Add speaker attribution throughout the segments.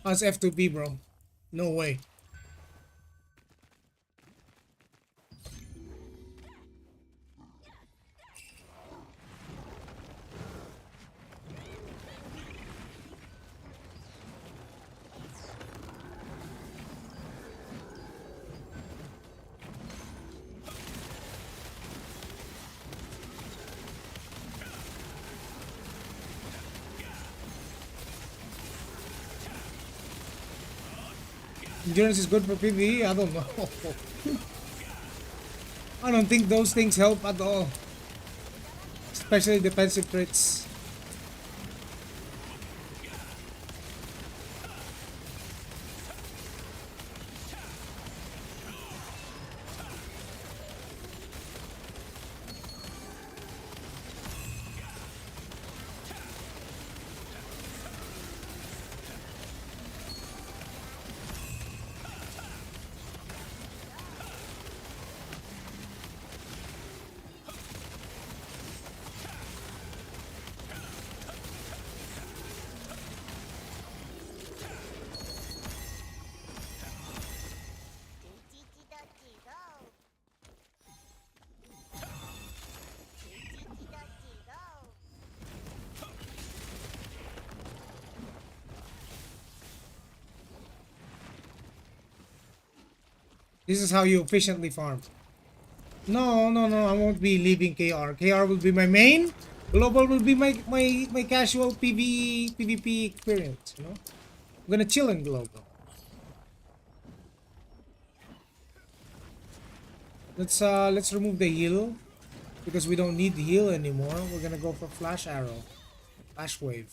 Speaker 1: How's F2B, bro? No way. Endurance is good for PvE? I don't know. I don't think those things help at all. Especially defensive traits. This is how you efficiently farm. No, no, no, I won't be leaving KR. KR will be my main. Global will be my casual PvE, PvP experience, you know? I'm gonna chill in global. Let's remove the heal. Because we don't need the heal anymore. We're gonna go for flash arrow. Flash wave.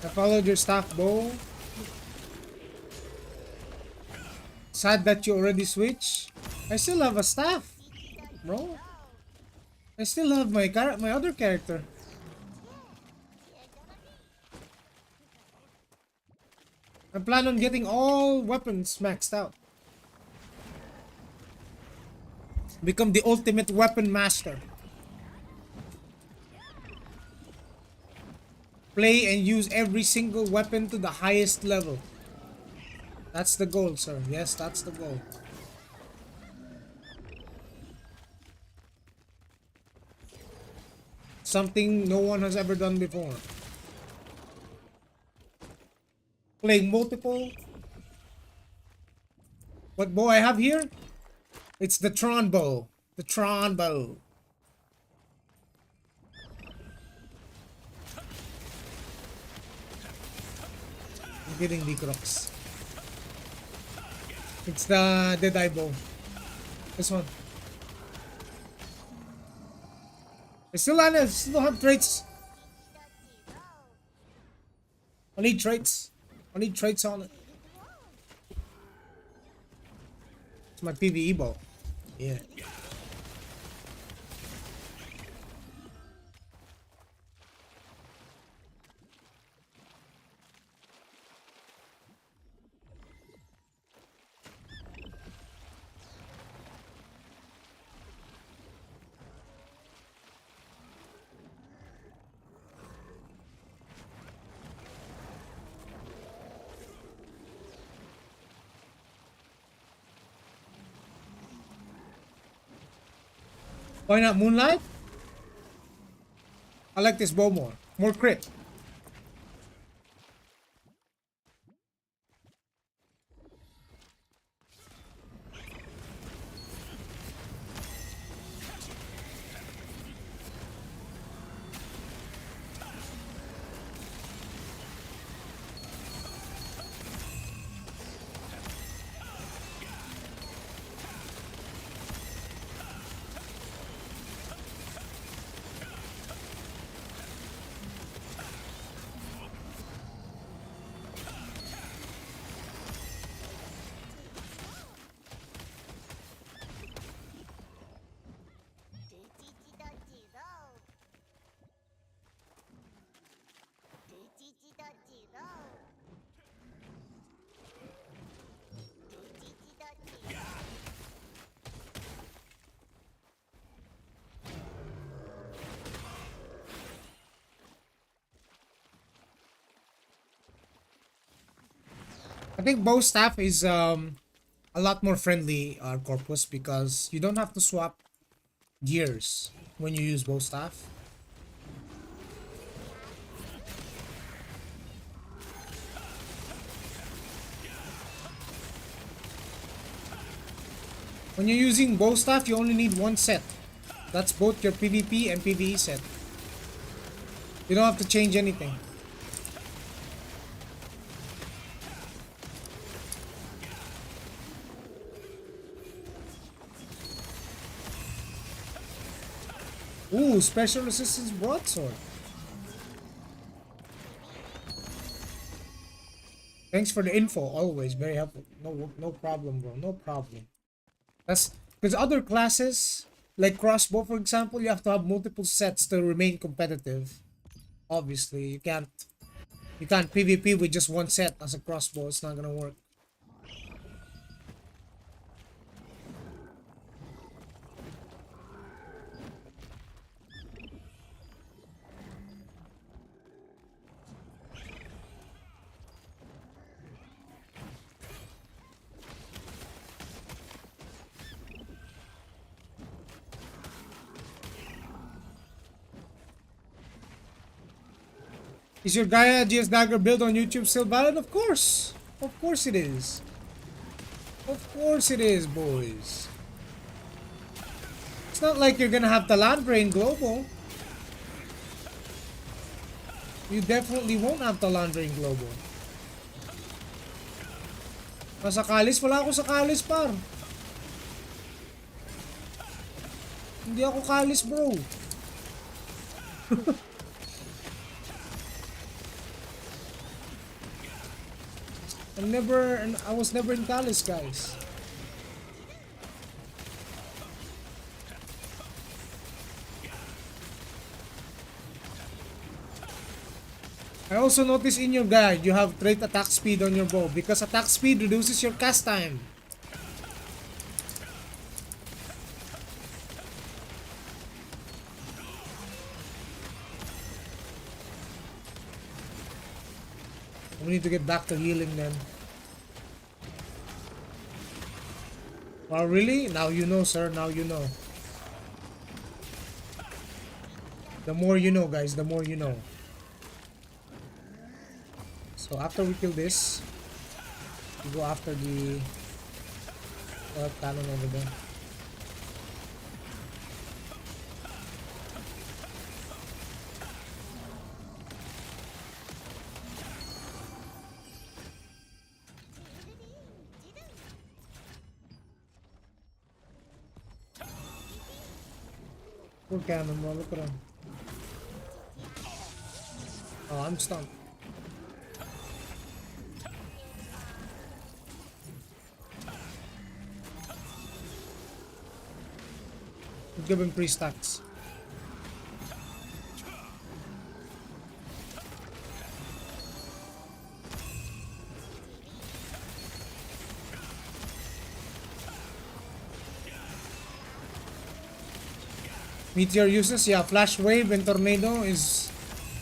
Speaker 1: I followed your staff bow. Sad that you already switched. I still have a staff, bro. I still have my other character. I plan on getting all weapons maxed out. Become the ultimate weapon master. Play and use every single weapon to the highest level. That's the goal, sir. Yes, that's the goal. Something no one has ever done before. Playing multiple. What bow I have here? It's the Tron bow. The Tron bow. I'm getting the crux. It's the Deadeye bow. This one. I still don't have traits. I need traits. I need traits on it. It's my PvE bow. Yeah. Why not Moonlight? I like this bow more. More crit. I think bow staff is a lot more friendly, Corpus, because you don't have to swap gears when you use bow staff. When you're using bow staff, you only need one set. That's both your PvP and PvE set. You don't have to change anything. Ooh, special resistance broadsword. Thanks for the info, always very helpful. No problem, bro. No problem. That's because other classes, like crossbow, for example, you have to have multiple sets to remain competitive. Obviously, you can't PvP with just one set as a crossbow. It's not gonna work. Is your Gaia GS Dagger build on YouTube still valid? Of course! Of course it is. Of course it is, boys. It's not like you're gonna have Talandre in Global. You definitely won't have Talandre in Global. Nasa Kalis? Wala ako sa Kalis, par. Hindi ako Kalis, bro. I was never in Kalis, guys. I also noticed in your guide, you have trait attack speed on your bow because attack speed reduces your cast time. We need to get back to healing then. Oh, really? Now you know, sir. Now you know. The more you know, guys. The more you know. So after we kill this, we go after the cannon over there. Poor cannon, bro. Look at him. Oh, I'm stunned. Give him 3 stacks. Meteor uses, yeah, flash wave and tornado is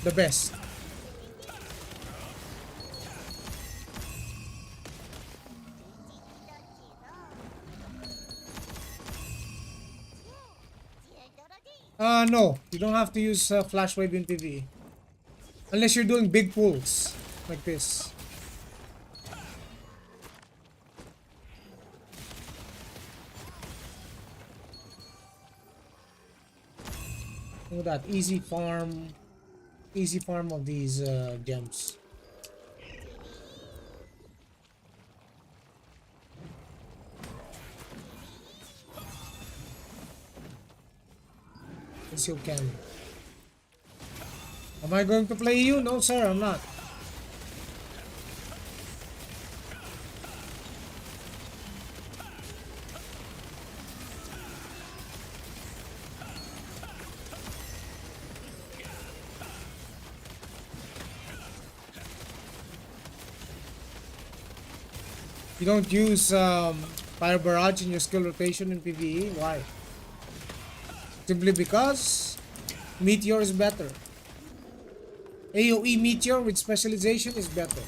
Speaker 1: the best. No, you don't have to use flash wave in PvE. Unless you're doing big pulls, like this. Look at that, easy farm of these gems. Yes, you can. Am I going to play you? No, sir, I'm not. You don't use Fire Barrage in your skill rotation in PvE? Why? Simply because Meteor is better. AoE Meteor with specialization is better.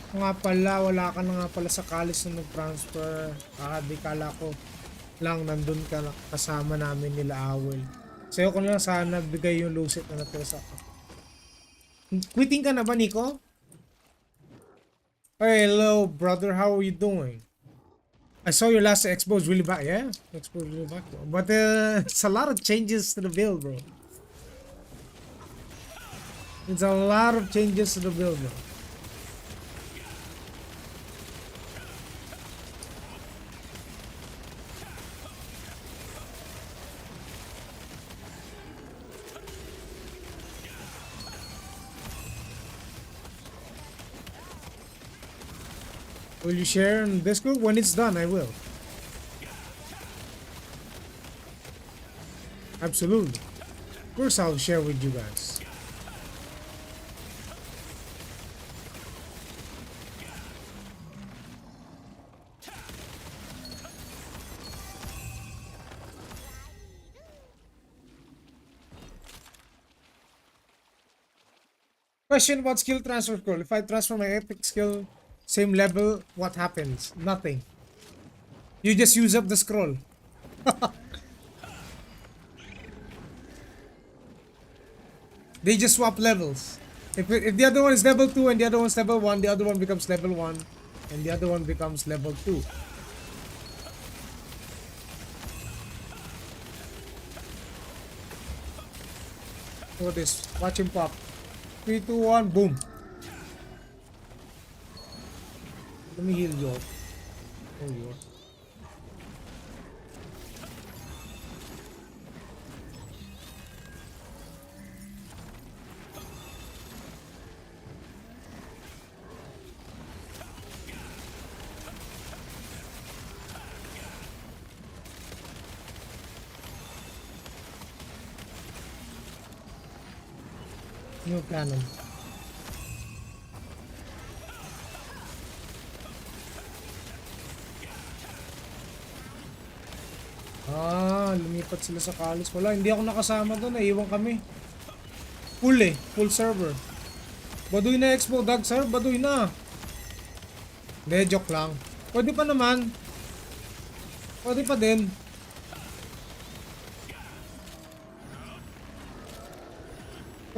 Speaker 1: Nga pala, wala ka na nga pala sa college na nag-transfer. Di kala ko lang nandun ka kasama namin nila Awel. Sa'yo ko na lang sana bigay yung lucid na natira sa ako. Quitting ka na ba, Nico? Hello, brother. How are you doing? I saw your last Expo is really back. Yeah, Expo is really back. But it's a lot of changes to the build, bro. It's a lot of changes to the build, bro. Will you share in Discord? When it's done, I will. Absolutely. Of course, I'll share with you guys. Question about skill transfer scroll. If I transfer my epic skill same level, what happens? Nothing. You just use up the scroll. They just swap levels. If the other one is level 2 and the other one's level 1, the other one becomes level 1 and the other one becomes level 2. Look at this. Watch him pop. 3, 2, 1, boom. Let me heal you up. Oh, you are. New cannon. Lumipat sila sa college. Wala, hindi ako nakasama doon. Naiwan kami. Full full server. Baduy na Expo Dag, sir. Baduy na. Hindi, joke lang. Pwede pa naman. Pwede pa din.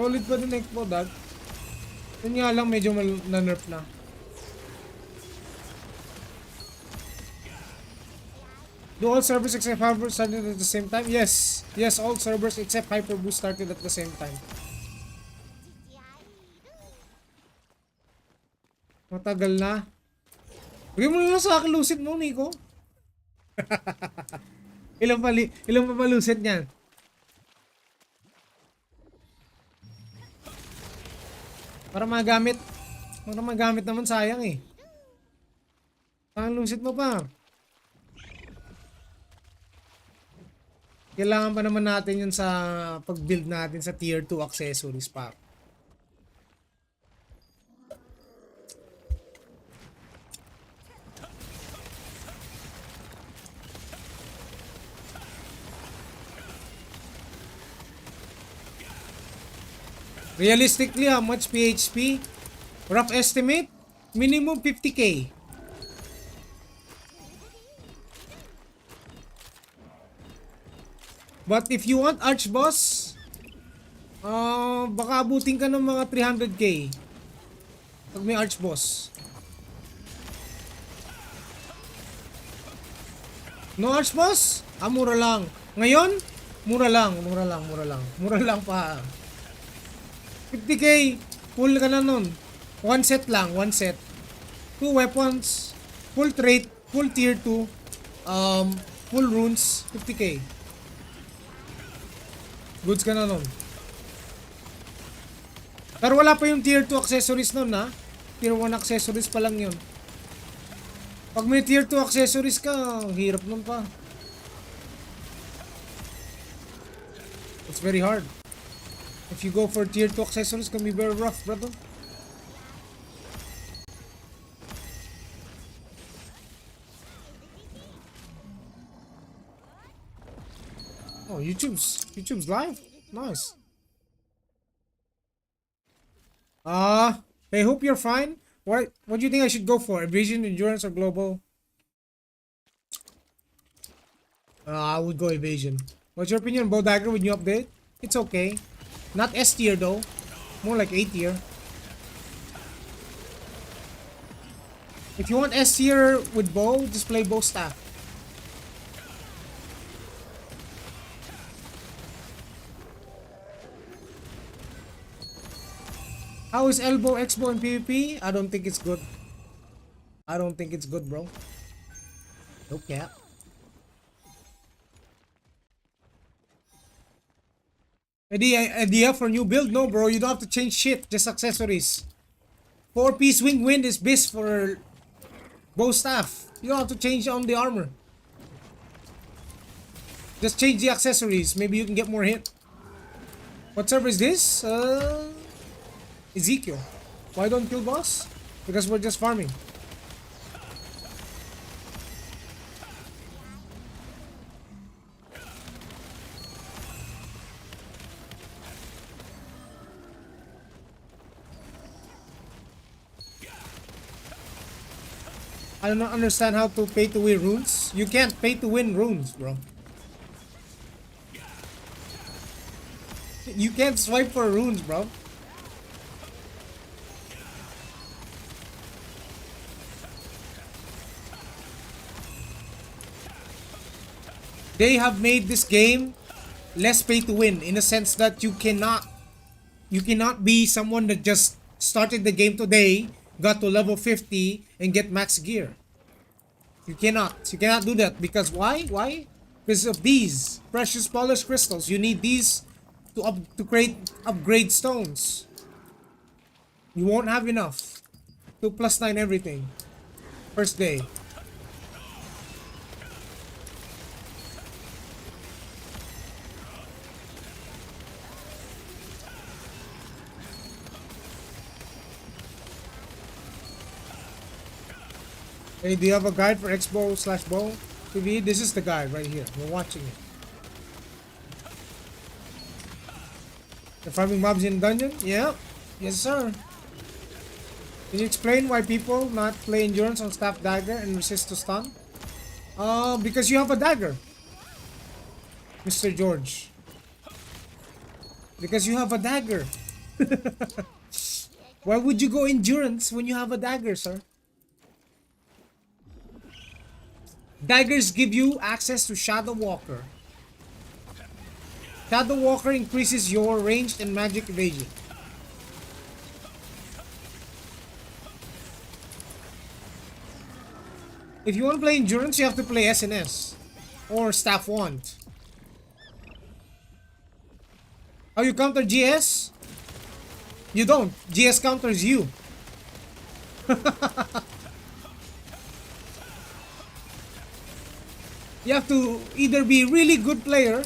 Speaker 1: Solid pa din Expo Dag. Yun nga lang, medyo na-nerf na. Do all servers except Hyperboost started at the same time? Yes. Yes, all servers except Hyperboost started at the same time. Matagal na. Bigyan mo lang sa akin lucid mo, Nico. Ilang pa ba lucid niyan? Para magamit. Para magamit naman, sayang eh. Saan lucid mo pa? Kailangan pa naman natin yun sa pag-build natin sa tier 2 accessories pa. Realistically, how much PHP? Rough estimate? Minimum 50k. But if you want Arch Boss, baka abutin ka ng mga 300k. Pag may Arch Boss. No Arch Boss? Mura lang. Ngayon, mura lang. Mura lang pa. 50k, full ka na nun. One set lang, one set. 2 weapons, full trait, full tier 2, full runes, 50k. Goods ka na nun. Pero wala pa yung tier 2 accessories nun, ha? Tier 1 accessories pa lang yun. Pag may tier 2 accessories ka, hirap nun pa. It's very hard. If you go for tier 2 accessories, can be very rough, brother. Oh, YouTube's live? Nice. I hope you're fine. What do you think I should go for? Evasion, endurance, or global? I would go evasion. What's your opinion on bow dagger with new update? It's okay. Not S tier though. More like A tier. If you want S tier with bow, just play bow staff. How is elbow X-bow in PvP? I don't think it's good. I don't think it's good, bro. No cap. Idea for new build? No, bro. You don't have to change shit. Just accessories. 4-piece wing wind is best for bow staff. You don't have to change on the armor. Just change the accessories. Maybe you can get more hit. What server is this? Ezekiel. Why don't kill boss? Because we're just farming. I don't understand how to pay to win runes. You can't pay to win runes, bro. You can't swipe for runes, bro. They have made this game less pay to win in a sense that you cannot be someone that just started the game today, got to level 50 and get max gear. You cannot do that because why? Because of these precious polished crystals. You need these to create upgrade stones. You won't have enough to +9 everything first day. Hey, do you have a guide for X-bow/bow PvE? This is the guide right here. We're watching it. The farming mobs in dungeon? Yeah. Yes, sir. Can you explain why people not play endurance on staff dagger and resist to stun? Because you have a dagger, Mr. George. Because you have a dagger. Why would you go endurance when you have a dagger, sir? Daggers give you access to Shadow Walker. Shadow Walker increases your ranged and magic evasion. If you want to play endurance, you have to play SNS or staff wand. How you counter GS? You don't. GS counters you. You have to either be a really good player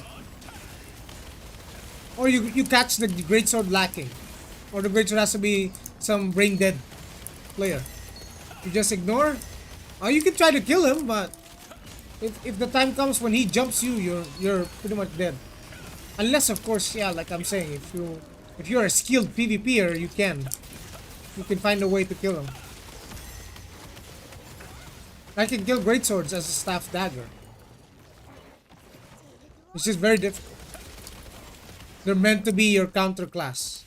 Speaker 1: or you catch the greatsword lacking. Or the greatsword has to be some brain dead player. You just ignore. You can try to kill him, but if the time comes when he jumps you, you're pretty much dead. Unless of course, yeah, like I'm saying, if you're a skilled PvPer, you can find a way to kill him. I can kill greatswords as a staff dagger. It's just very difficult. They're meant to be your counter class.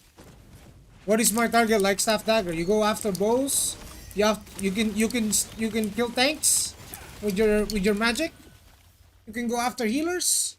Speaker 1: What is my target like staff dagger? You go after bows. You can kill tanks with your magic. You can go after healers.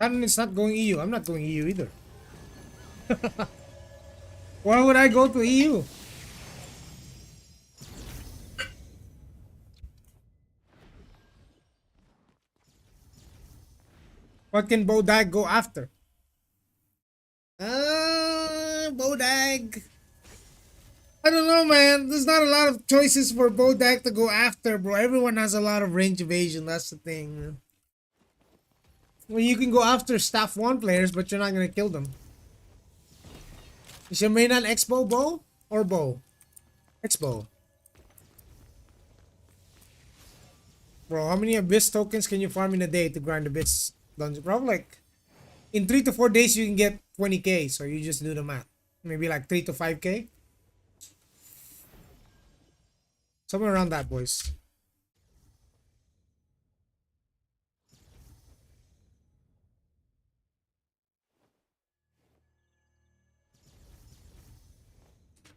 Speaker 1: Canon is not going EU. I'm not going EU either. Why would I go to EU? What can Bodag go after? Bodag. I don't know, man. There's not a lot of choices for Bodag to go after, bro. Everyone has a lot of range evasion. That's the thing. Well, you can go after staff 1 players, but you're not gonna kill them. Is your main on Expo bow or bow? Expo. Bro, how many Abyss tokens can you farm in a day to grind Abyss dungeon? Probably like in 3 to 4 days you can get 20k. So you just do the math. Maybe like 3 to 5k. Somewhere around that, boys.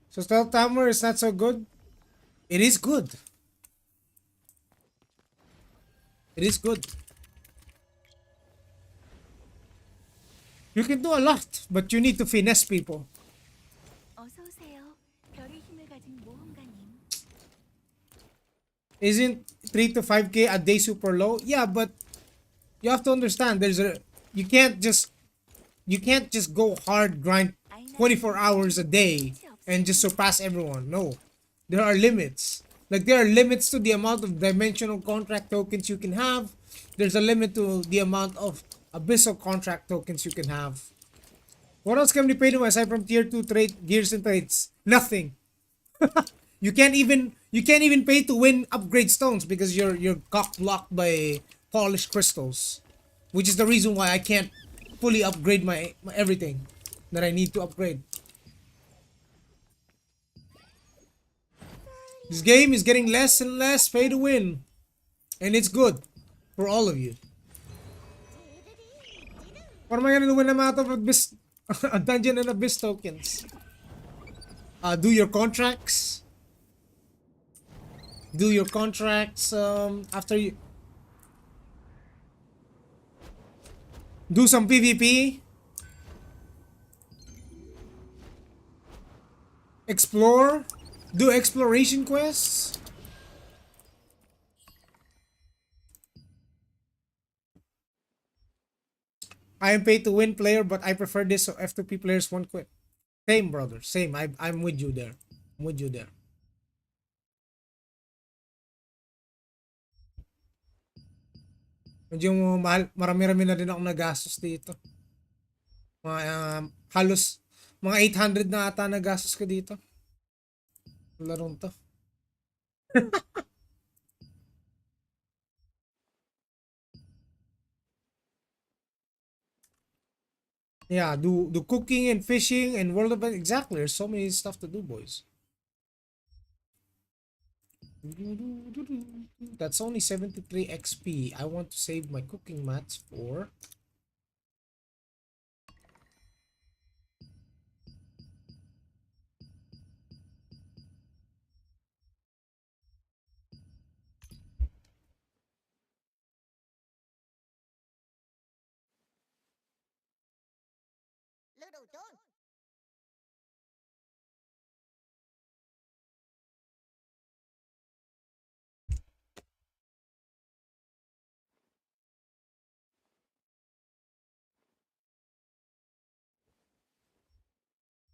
Speaker 1: So Stealth Hammer is not so good. It is good. It is good. You can do a lot, but you need to finesse people. Isn't 3 to 5k a day super low? Yeah, but you have to understand you can't just go hard grind 24 hours a day and just surpass everyone. No. There are limits. Like there are limits to the amount of dimensional contract tokens you can have. There's a limit to the amount of abyssal contract tokens you can have. What else can we pay to aside from tier 2 trade gears and trades? Nothing. You can't even pay to win upgrade stones because you're cock blocked by polished crystals, which is the reason why I can't fully upgrade my everything that I need to upgrade. This game is getting less and less pay to win, and it's good for all of you. What am I gonna do when I'm out of abyss, a dungeon and abyss tokens? Do your contracts. Do your contracts after you do some PvP. Explore. Do exploration quests. I am paid to win player, but I prefer this so F2P players won't quit. Same, brother. Same. I'm with you there. I'm with you there. Medyo mahal, marami-rami na din ako nagastos dito. Halos mga 800 na ata nagastos ko dito. Larong to. Yeah, do cooking and fishing and world event. Exactly. There's so many stuff to do, boys. That's only 73 XP. I want to save my cooking mats for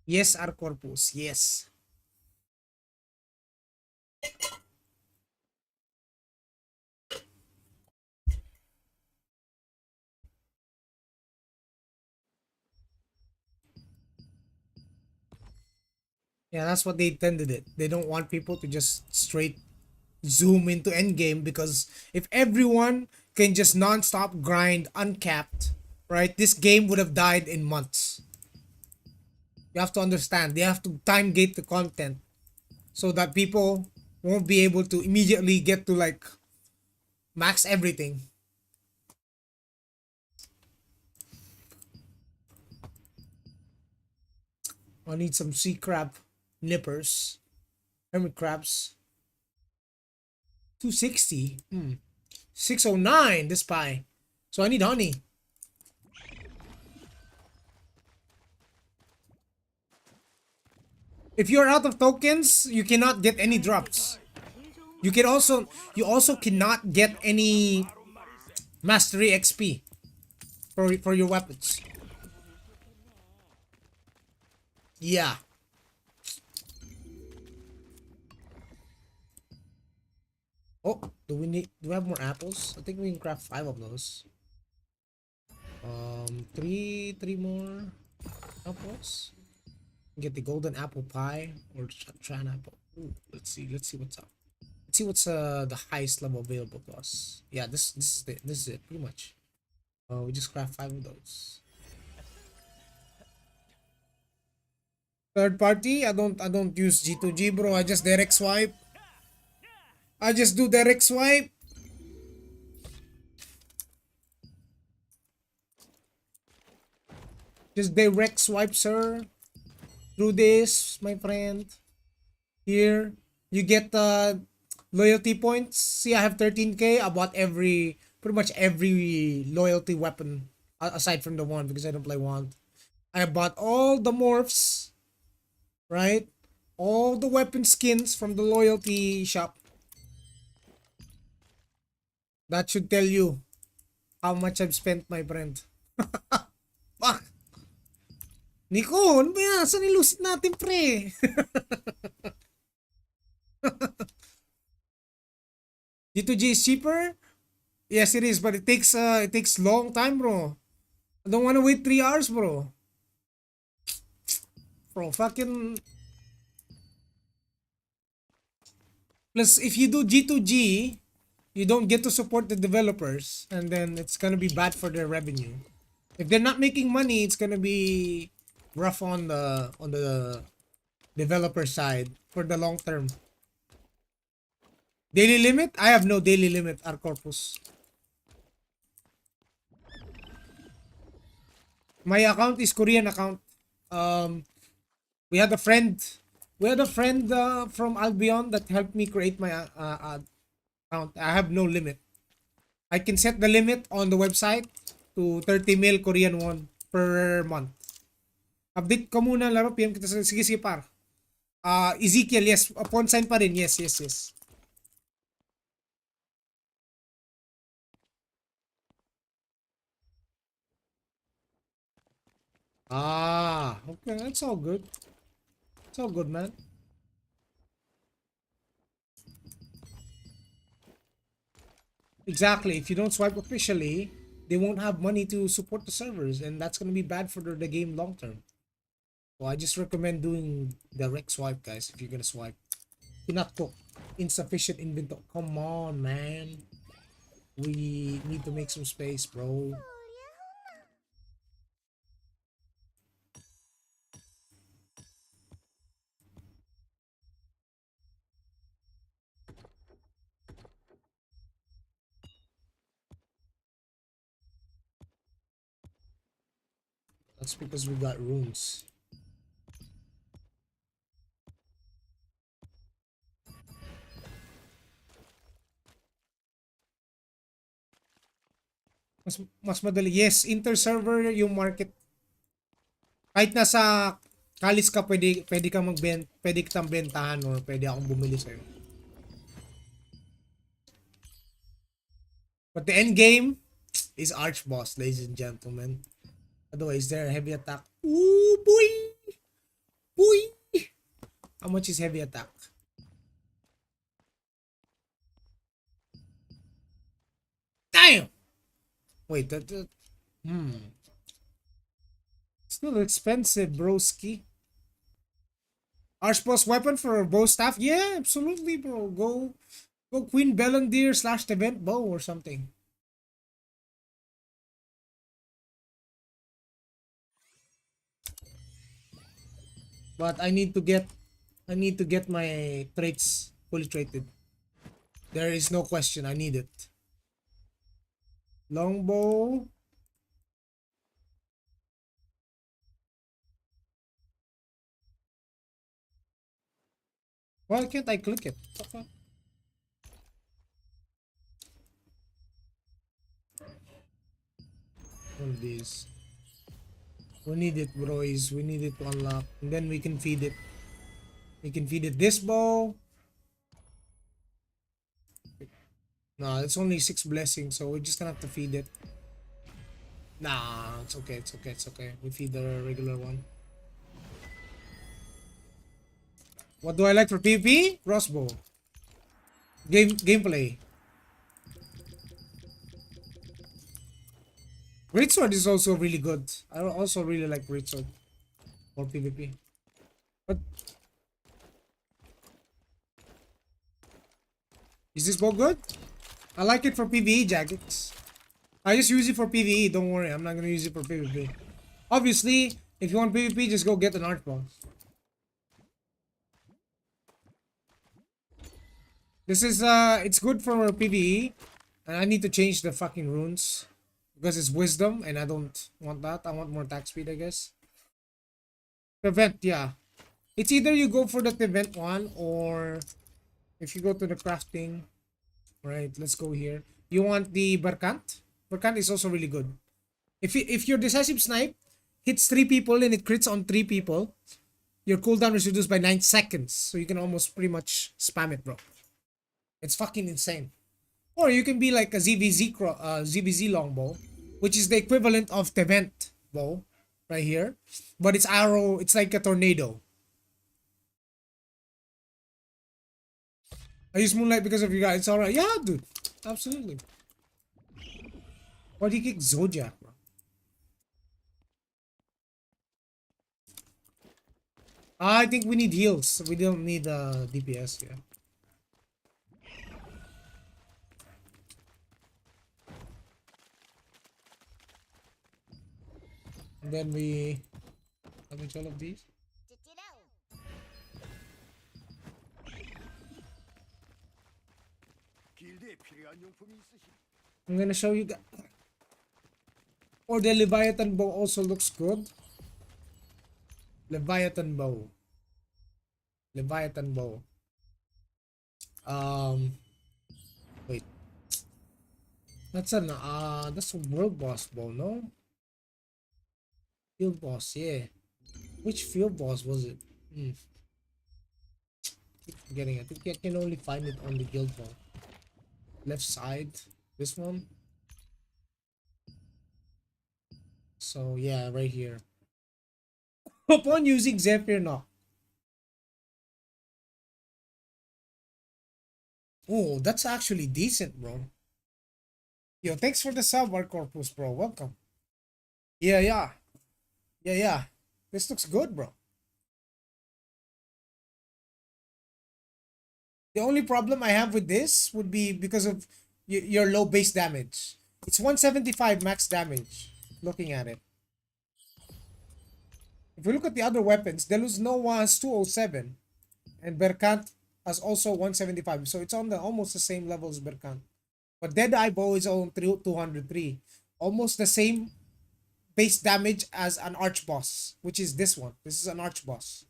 Speaker 1: yes, our corpus. Yes. Yeah, that's what they intended it. They don't want people to just straight zoom into endgame because if everyone can just non-stop grind uncapped, right? This game would have died in months. You have to understand. They have to time gate the content so that people won't be able to immediately get to like max everything. I need some sea crab nippers. Hermit crabs. 260. 609 this pie. So I need honey. If you're out of tokens, you cannot get any drops. You also cannot get any mastery XP for your weapons. Yeah. Oh, do we have more apples? I think we can craft 5 of those. Three more apples. Get the golden apple pie or tran apple. Ooh, let's see what's up. Let's see what's the highest level available to us. Yeah, this is it pretty much. We just craft 5 of those. Third party, I don't use G2G, bro. I just direct swipe. I just do direct swipe. Just direct swipe, sir. Through this, my friend. Here, you get loyalty points. See, I have 13k. I bought pretty much every loyalty weapon aside from the one because I don't play one. I bought all the morphs, right? All the weapon skins from the loyalty shop. That should tell you how much I've spent, my friend. Fuck! Nico, ano ba yan? Saan nilusit natin, pre? G2G is cheaper? Yes, it is, but it takes long time, bro. I don't want to wait 3 hours, bro. Bro, fucking. Plus, if you do G2G, you don't get to support the developers, and then it's gonna be bad for their revenue. If they're not making money, it's gonna be rough on the developer side for the long term. Daily limit? I have no daily limit, our corpus. My account is Korean account. Um, we had a friend. We had a friend from Albion that helped me create my account. I have no limit. I can set the limit on the website to 30 mil Korean won per month. Update ko muna laro, PM kita. Sige, sige par. Ezekiel, yes. Pawn sign pa rin. Yes, yes, yes. Okay. That's all good. It's all good, man. Exactly. If you don't swipe officially, they won't have money to support the servers, and that's gonna be bad for the game long term. So I just recommend doing direct swipe, guys. If you're gonna swipe, cannot cook. Insufficient inventory. Come on, man. We need to make some space, bro. That's because we got runes. Mas madali. Yes, inter-server yung market. Kahit nasa kalis ka, pwede kang pwede kitang bentahan or pwede akong bumili sa'yo. But the end game is Arch Boss, ladies and gentlemen. Otherwise, there heavy attack. Ooh, boy! Boy! How much is heavy attack? Damn! Wait, still expensive, broski. Arch Boss weapon for bow staff? Yeah, absolutely, bro. Go Queen Bellandir / event bow or something. But I need to get my traits fully traded. There is no question. I need it. Longbow. Why can't I click it? Okay. One of these. We need it, bros. We need it to unlock. And then we can feed it. You can feed it this bow. Nah, it's only 6 blessings, so we're just gonna have to feed it. Nah, it's okay, it's okay, it's okay. We feed the regular one. What do I like for PvP? Crossbow. Gameplay. Greatsword is also really good. I also really like Greatsword for PvP. But is this bow good? I like it for PvE, Jagex. I just use it for PvE, don't worry. I'm not gonna use it for PvP. Obviously, if you want PvP, just go get an art boss. This is it's good for PvE, and I need to change the fucking runes because it's wisdom, and I don't want that. I want more attack speed, I guess. Prevent, yeah. It's either you go for the prevent one, or if you go to the crafting, right? Let's go here. You want the Barkant? Barkant is also really good. If your decisive snipe hits 3 people and it crits on 3 people, your cooldown is reduced by 9 seconds, so you can almost pretty much spam it, bro. It's fucking insane. Or you can be like a ZVZ longbow, which is the equivalent of Tevent bow right here, but it's arrow. It's like a tornado. I use Moonlight because of you guys. It's alright. Yeah, dude. Absolutely. Why do you kick Zodiac, bro? I think we need heals. We don't need DPS here. And then we damage all of these. I'm gonna show you guys. Or the Leviathan bow also looks good. Leviathan bow. Leviathan bow. Wait. That's a world boss bow, no? Field boss, yeah. Which field boss was it? Keep forgetting. I think I can only find it on the guild wall. Left side. This one. So yeah, right here. Upon using Zephyr Knock. Oh, that's actually decent, bro. Yo, thanks for the sub, our corpus, bro. Welcome. Yeah, yeah. Yeah, yeah. This looks good, bro. The only problem I have with this would be because of your low base damage. It's 175 max damage, looking at it. If we look at the other weapons, Deluz Noah has 207. And Berkant has also 175. So it's on the almost the same level as Berkant. But Deadeye Bow is on 203. Almost the same base damage as an arch boss, which is this one. This is an arch boss.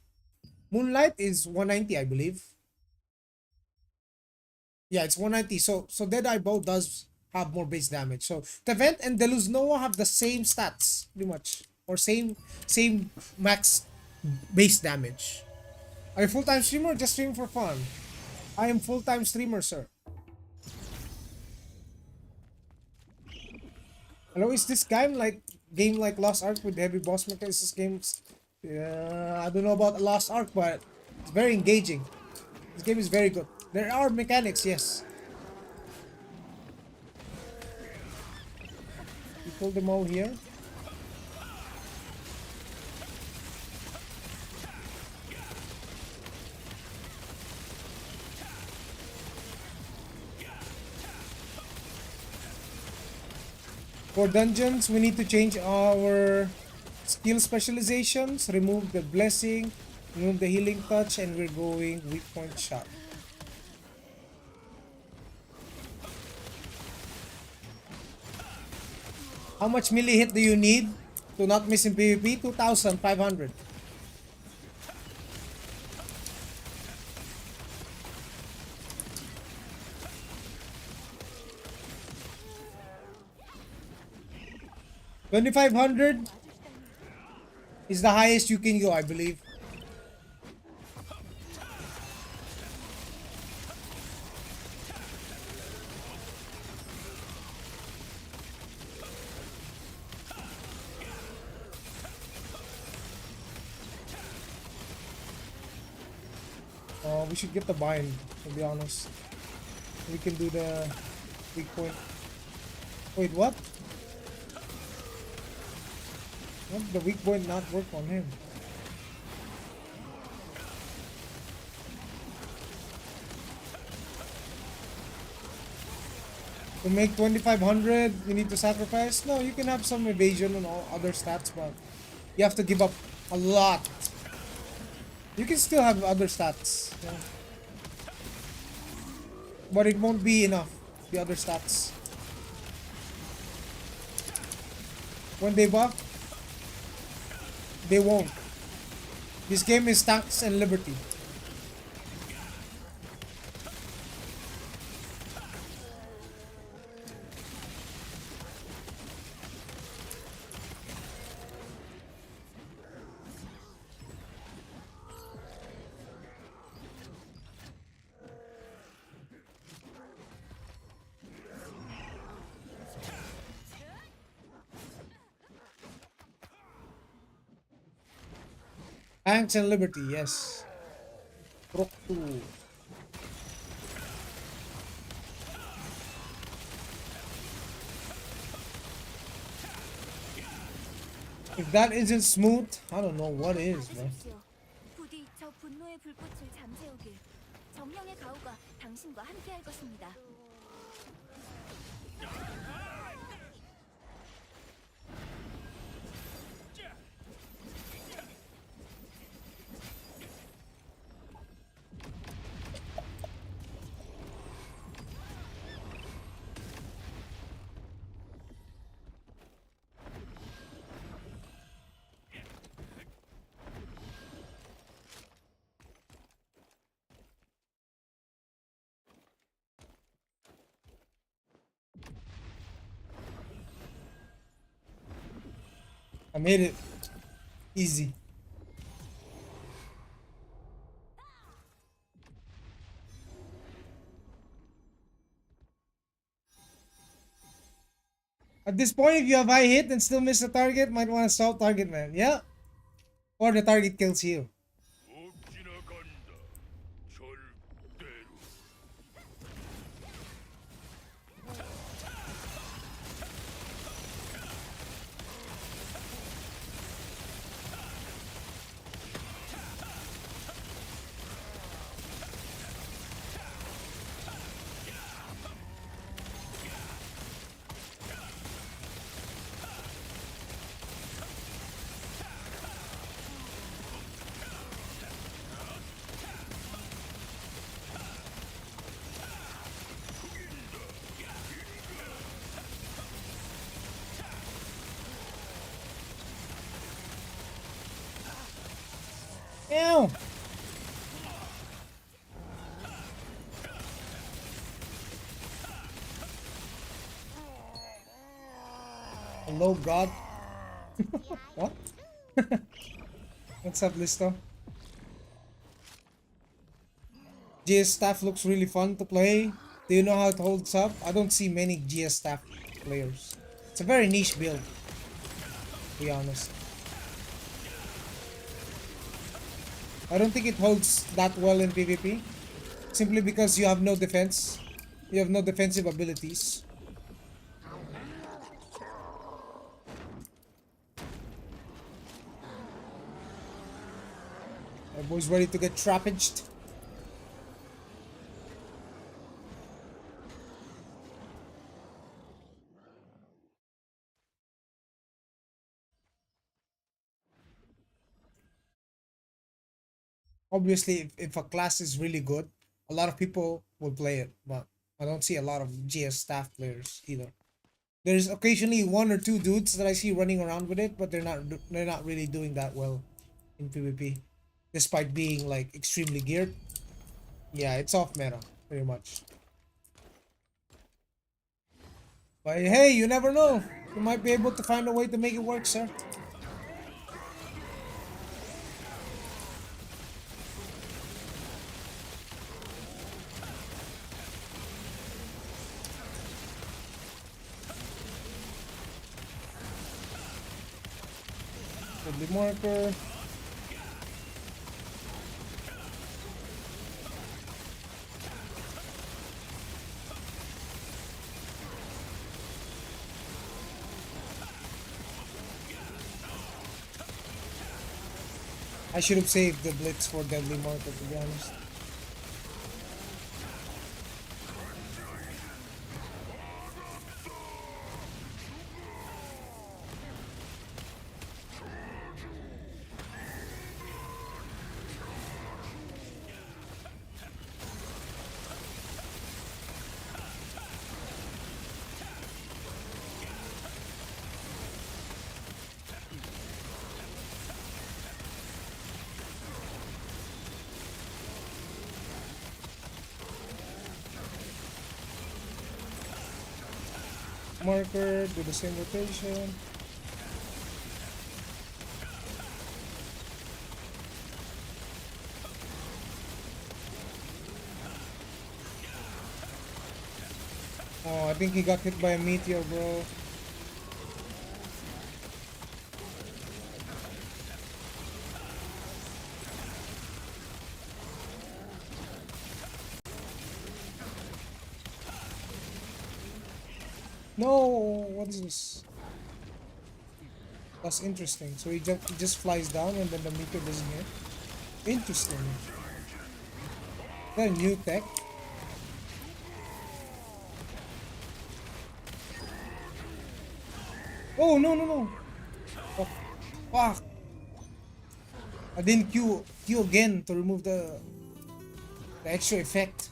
Speaker 1: Moonlight is 190, I believe. Yeah, it's 190. So Deadeye Bow does have more base damage. So Tevent and Deluz Noah have the same stats, pretty much. Or same max base damage. Are you full-time streamer or just streaming for fun? I am full-time streamer, sir. Hello, is this game like Lost Ark with heavy boss mechanics? This game's I don't know about Lost Ark, but it's very engaging. This game is very good. There are mechanics, yes. You pull them all here. For dungeons, we need to change our skill specializations, remove the blessing, remove the healing touch, and we're going weak point shot. How much melee hit do you need to not miss in PvP? 2,500. $2,500 is the highest you can go, I believe. We should get the bind, to be honest. We can do the weak point. Wait, what? What? The weak point not work on him? To make 2500, you need to sacrifice? No, you can have some evasion and all other stats, but you have to give up a lot. You can still have other stats, yeah. But it won't be enough, the other stats. When they buff, they won't. This game is tax and liberty. Tanks and liberty, yes. Rock 2. If that isn't smooth, I don't know what is, man.
Speaker 2: 부디 저 분노의 불꽃을 잠재우길. 정령의 가호가 당신과 함께할 것입니다.
Speaker 1: I made it easy. At this point, if you have high hit and still miss the target, might want to stop target, man. Yeah. Or the target kills you. Ew. Hello, God. What? What's up, Listo? GS staff looks really fun to play. Do you know how it holds up? I don't see many GS staff players. It's a very niche build, to be honest. I don't think it holds that well in PvP. Simply because you have no defense. You have no defensive abilities. Everybody's ready to get trappaged. Obviously, if a class is really good, a lot of people will play it, but I don't see a lot of GS staff players either. There's occasionally one or two dudes that I see running around with it, but they're not really doing that well in PvP, despite being like extremely geared. Yeah, it's off meta pretty much. But hey, you never know. You might be able to find a way to make it work, sir. Deadly marker. I should have saved the blitz for deadly market, to be honest. Marker, do the same rotation. Oh, I think he got hit by a meteor, bro. No, what is this? That's interesting. So he just flies down and then the meteor doesn't hit. Interesting. Is that a new tech? Oh no no no! Oh, fuck! I didn't Q again to remove the extra effect.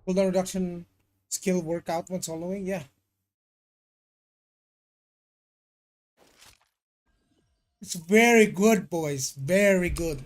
Speaker 1: Cooldown reduction skill workout when soloing, yeah. It's very good, boys. Very good.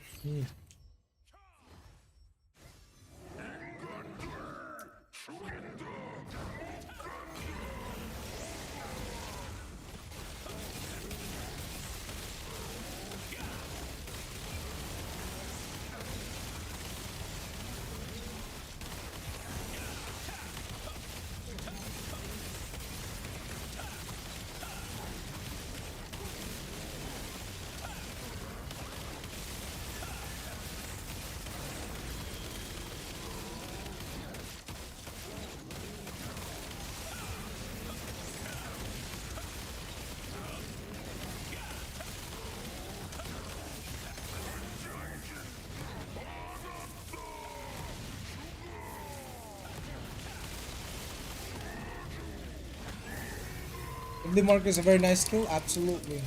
Speaker 1: The marker is a very nice skill, absolutely.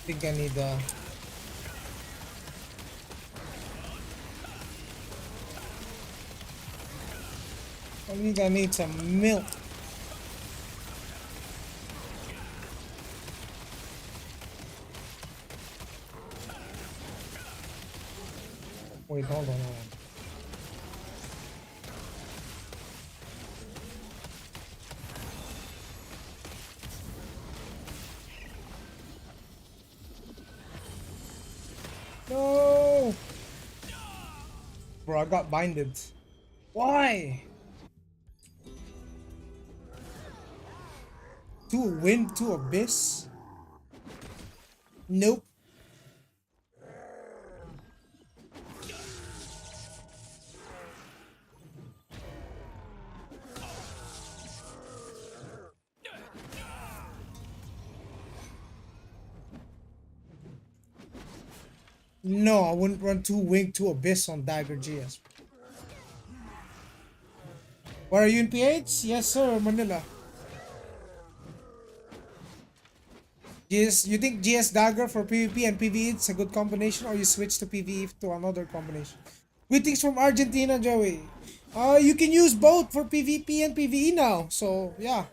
Speaker 1: I think I need I need some milk. Wait, hold on. No. Bro, I got binded. Why? To wind to abyss? Nope. No, I wouldn't run 2 wing to abyss on Dagger GS. Where are you in PH? Yes, sir, Manila. GS, you think GS Dagger for PvP and PvE is a good combination, or you switch to PvE to another combination? Greetings from Argentina, Joey. You can use both for PvP and PvE now, so yeah.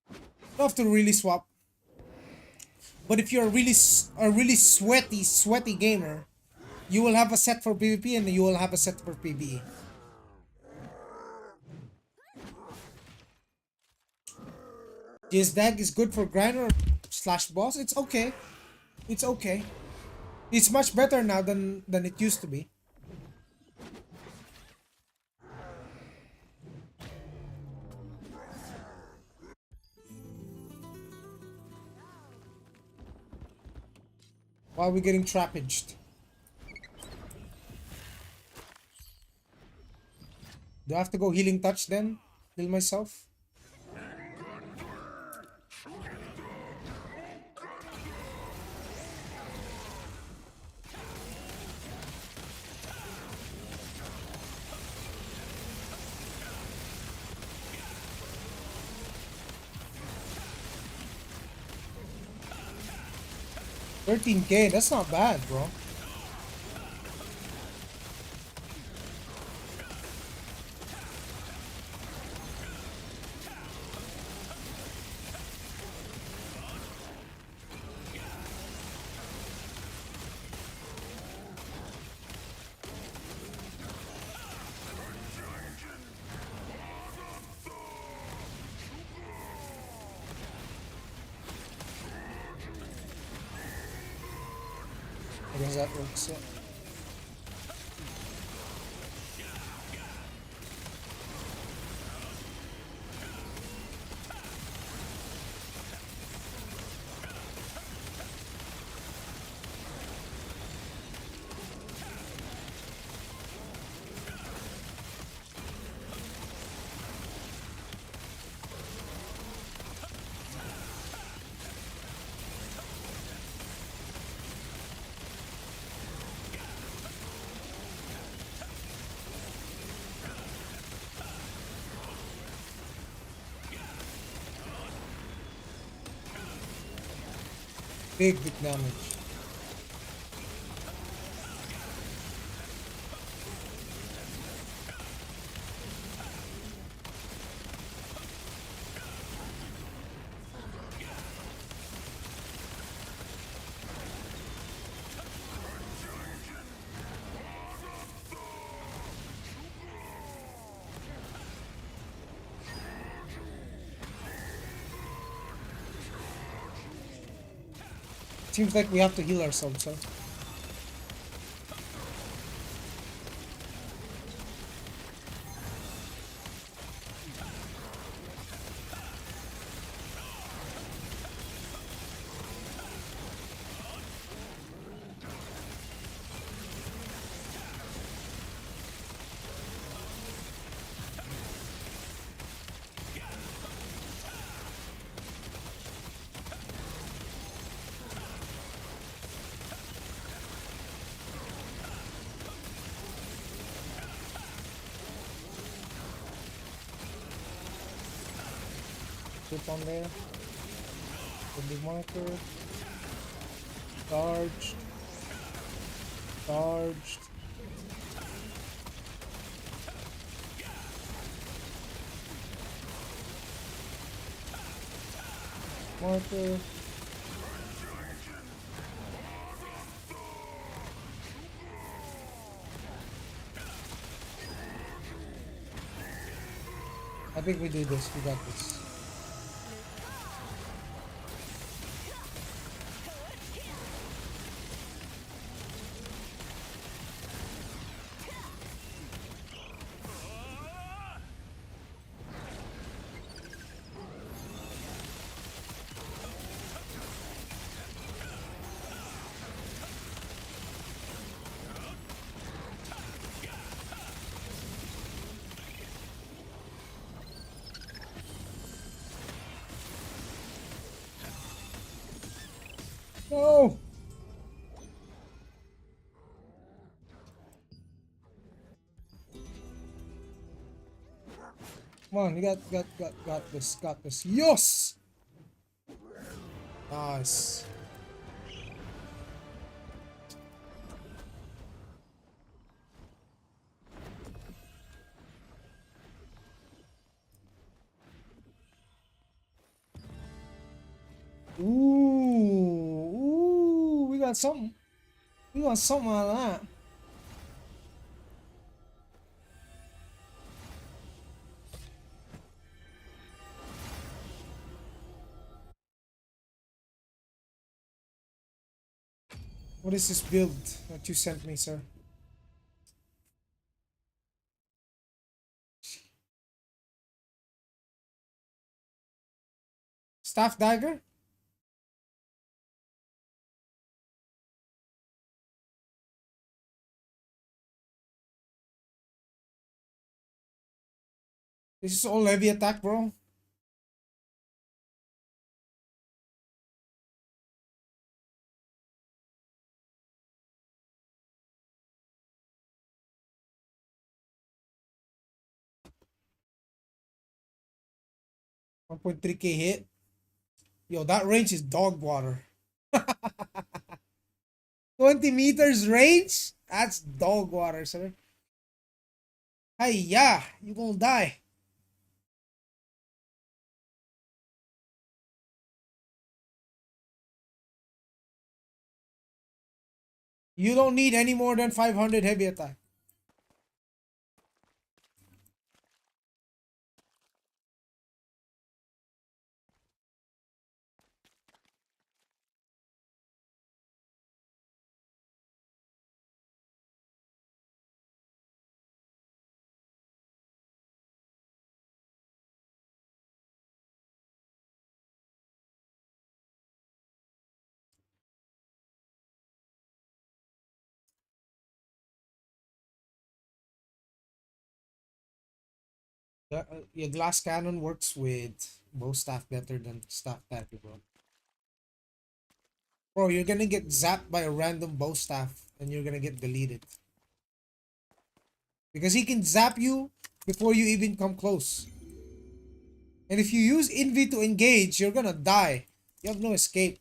Speaker 1: You don't have to really swap. But if you're a really sweaty gamer, you will have a set for PvP and you will have a set for PvE. GS Dag is good for grinder slash boss. It's okay. It's okay. It's much better now than it used to be. Why are we getting trappaged? Do I have to go healing touch then? Heal myself? $13K, that's not bad, bro. I guess that works, yeah. Big damage. Seems like we have to heal ourselves, huh? Flip on there. The big monitor. Charged. Charged. Monitor. I think we do this. We got this. No! Come on, you got this. Yes! Nice. Ooh, we got something. We got something out of that. What is this build that you sent me, sir? Staff dagger? This is all heavy attack, bro. $1.3k hit. Yo, that range is dog water. 20 meters range? That's dog water, sir. Hey, yeah, you gonna die. You don't need any more than 500 heavy attack. Your glass cannon works with bow staff better than staff dagger, bro. Bro, you're gonna get zapped by a random bow staff and you're gonna get deleted. Because he can zap you before you even come close. And if you use Envy to engage, you're gonna die. You have no escape.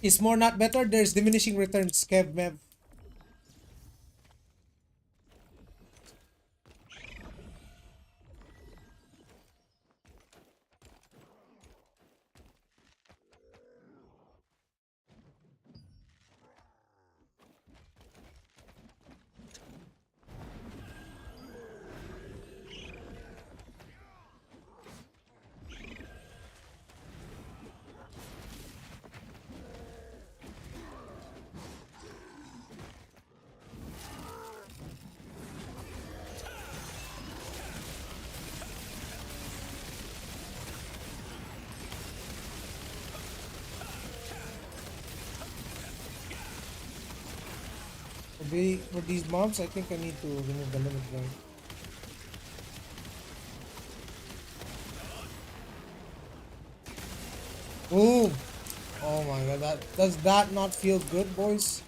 Speaker 1: Is more not better? There's diminishing returns, Kev Mev. For these mobs, I think I need to remove the limit break. Boom! Oh my god, does that not feel good, boys?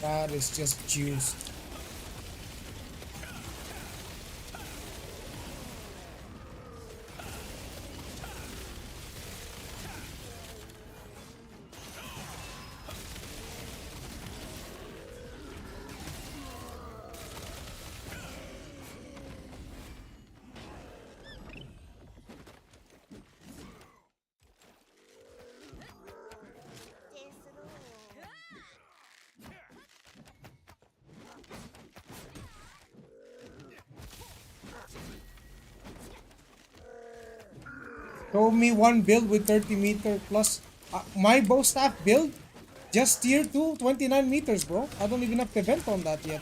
Speaker 1: That is just juice. Show me one build with 30 meter plus. My bow staff build, just tier 2, 29 meters, bro. I don't even have to vent on that yet.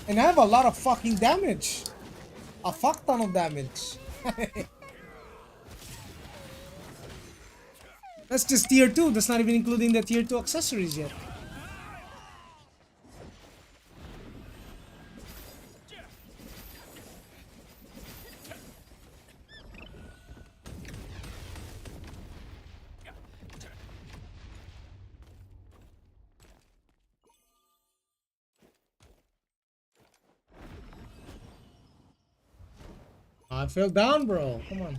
Speaker 1: And I have a lot of fucking damage. A fuck ton of damage. That's just tier 2. That's not even including the tier 2 accessories yet. I fell down, bro. Come on.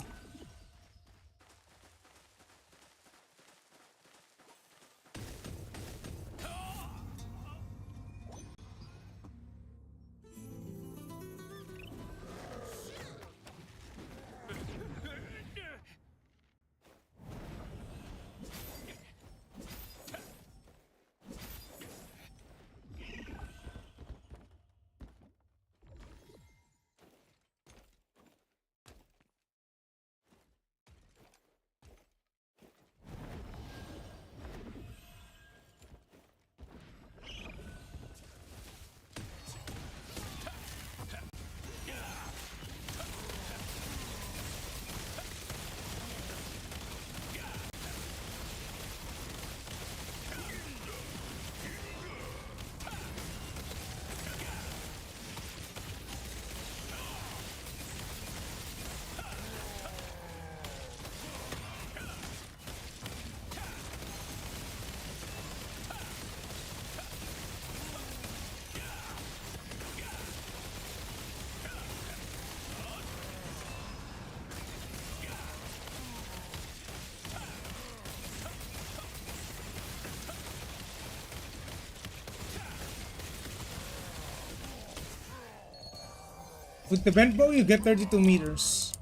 Speaker 1: With the bent bow, you get 32 meters.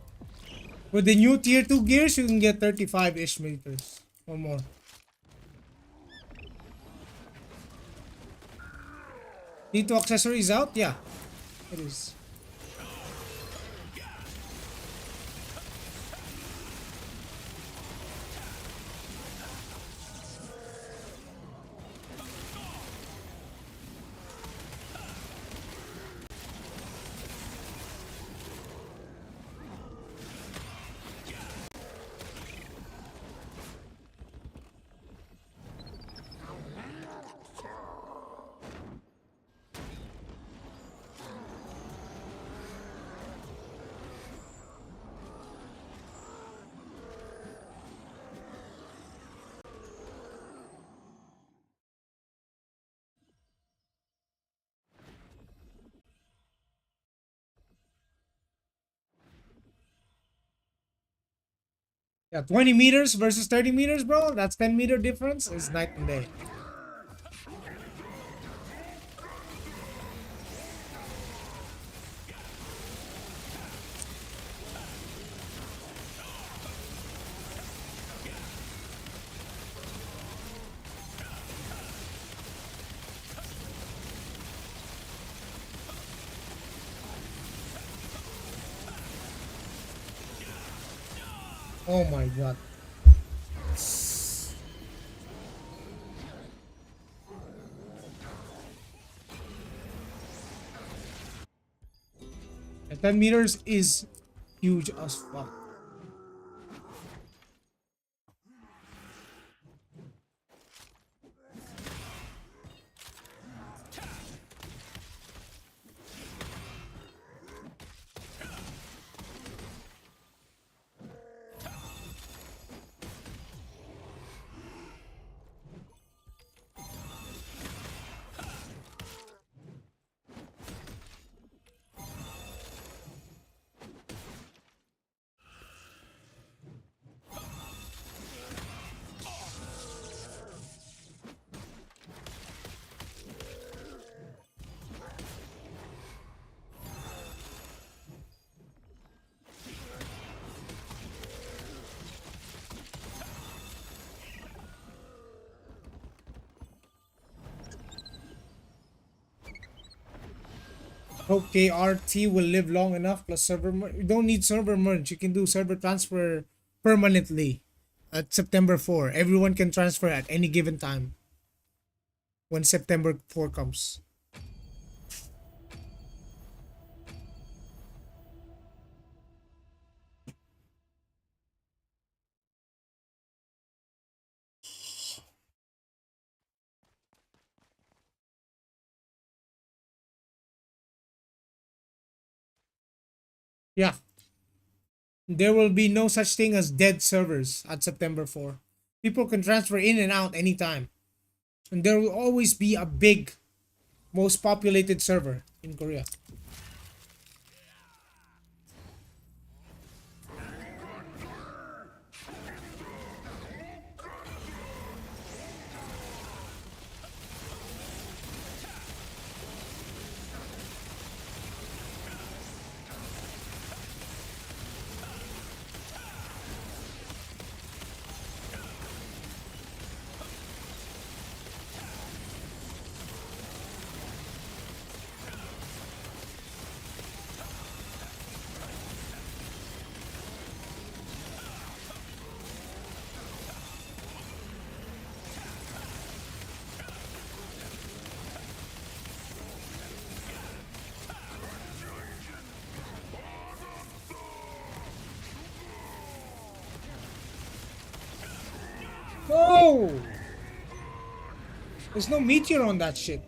Speaker 1: With the new tier 2 gears, you can get 35-ish meters or more. Need 2 accessories out? Yeah, it is. Yeah, 20 meters versus 30 meters, bro. That's 10-meter difference. It's night and day. Oh my god. And 10 meters is huge as fuck. hope KRT will live long enough plus server merge. You don't need server merge. You can do server transfer permanently at September 4. Everyone can transfer at any given time when September 4 comes. Yeah. There will be no such thing as dead servers at September 4. People can transfer in and out anytime. And there will always be a big, most populated server in Korea. Oh! There's no meteor on that shit.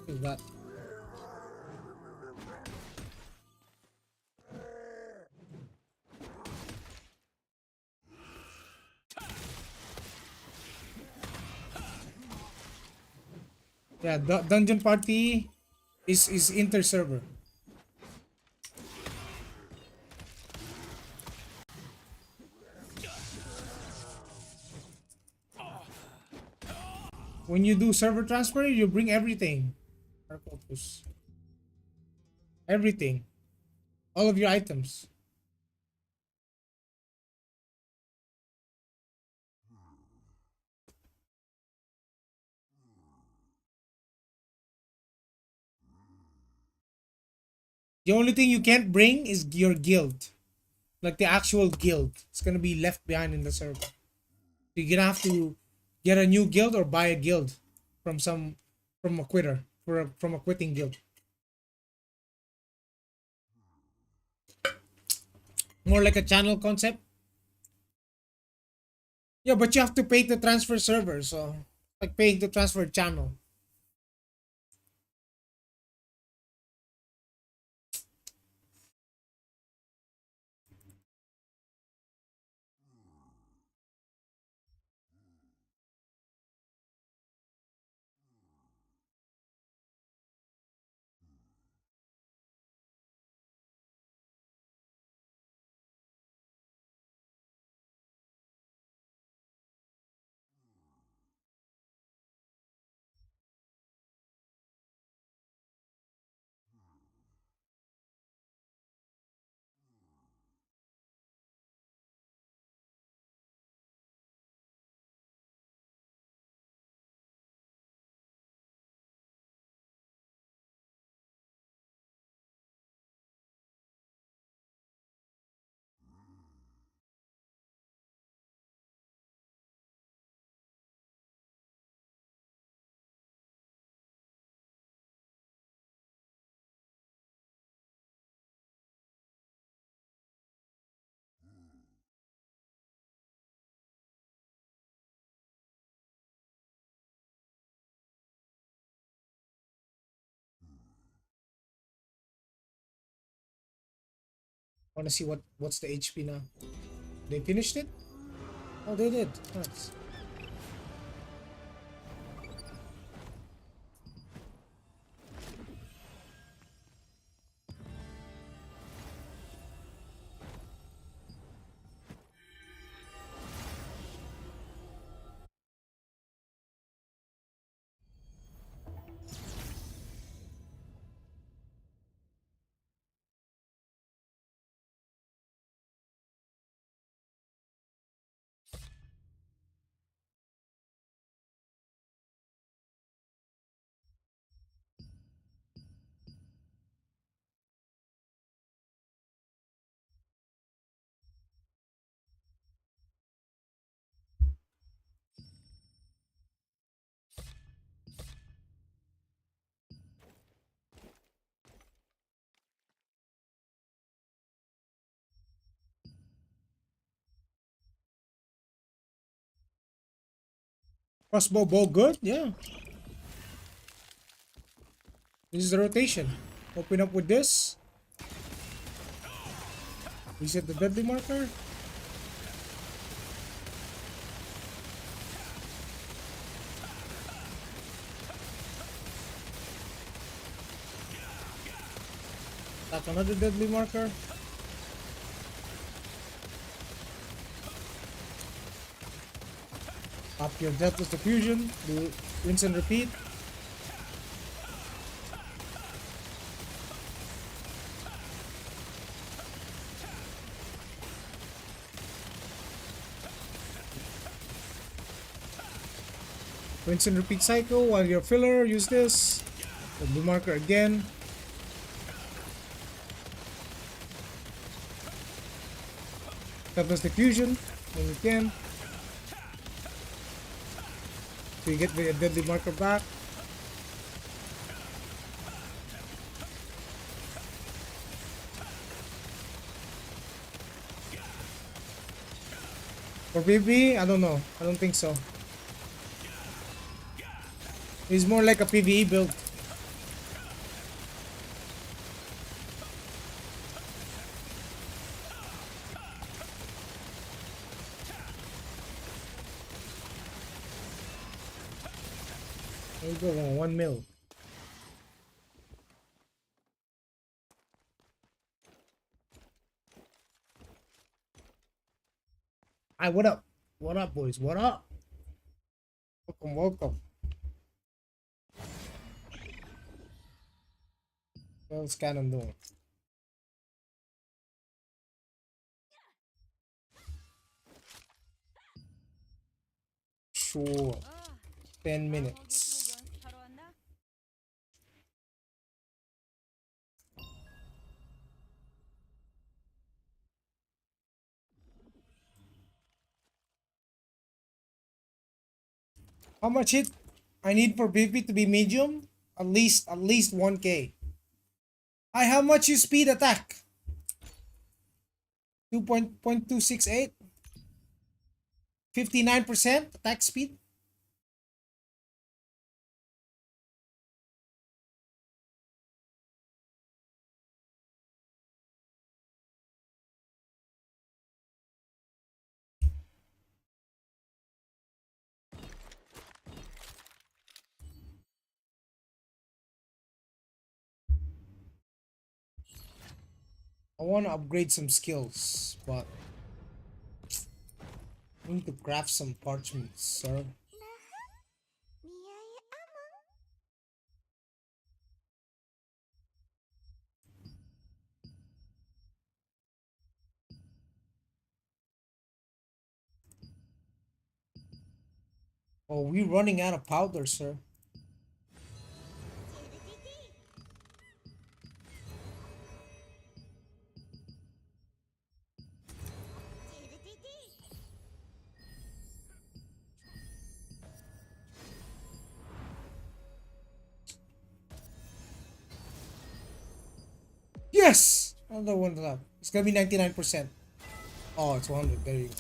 Speaker 1: What is that? Yeah, dungeon party is inter server. When you do server transfer, you bring everything. Everything. All of your items. The only thing you can't bring is your guild. Like the actual guild. It's gonna be left behind in the server. You're gonna have to get a new guild or buy a guild from from a quitter. From a quitting guild. More like a channel concept. Yeah, but you have to pay to transfer server, so like paying to transfer channel. Wanna see what's the HP now? They finished it? Oh, they did. Nice. Crossbow bow good? Yeah. This is the rotation. Open up with this. Reset the deadly marker. Attack another deadly marker. Up your Deathless Diffusion. Do rinse and repeat. Rinse and repeat cycle while you're filler. Use this. Deadly marker again. Deathless Diffusion. When you can. So you get the deadly marker back. For PvE, I don't know. I don't think so. It's more like a PvE build. There you go, 1 mil. Hi, what up? What up, boys? What up? Welcome, welcome. What's Canon doing? Sure. 10 minutes. How much hit I need for PvP to be medium? At least 1k. Hi, how much you speed attack? 2.268? 59% attack speed? I want to upgrade some skills, but I need to craft some parchments, sir. Oh, we're running out of powder, sir. Yes! Another one left. It's gonna be 99%. Oh, it's 100. There you go.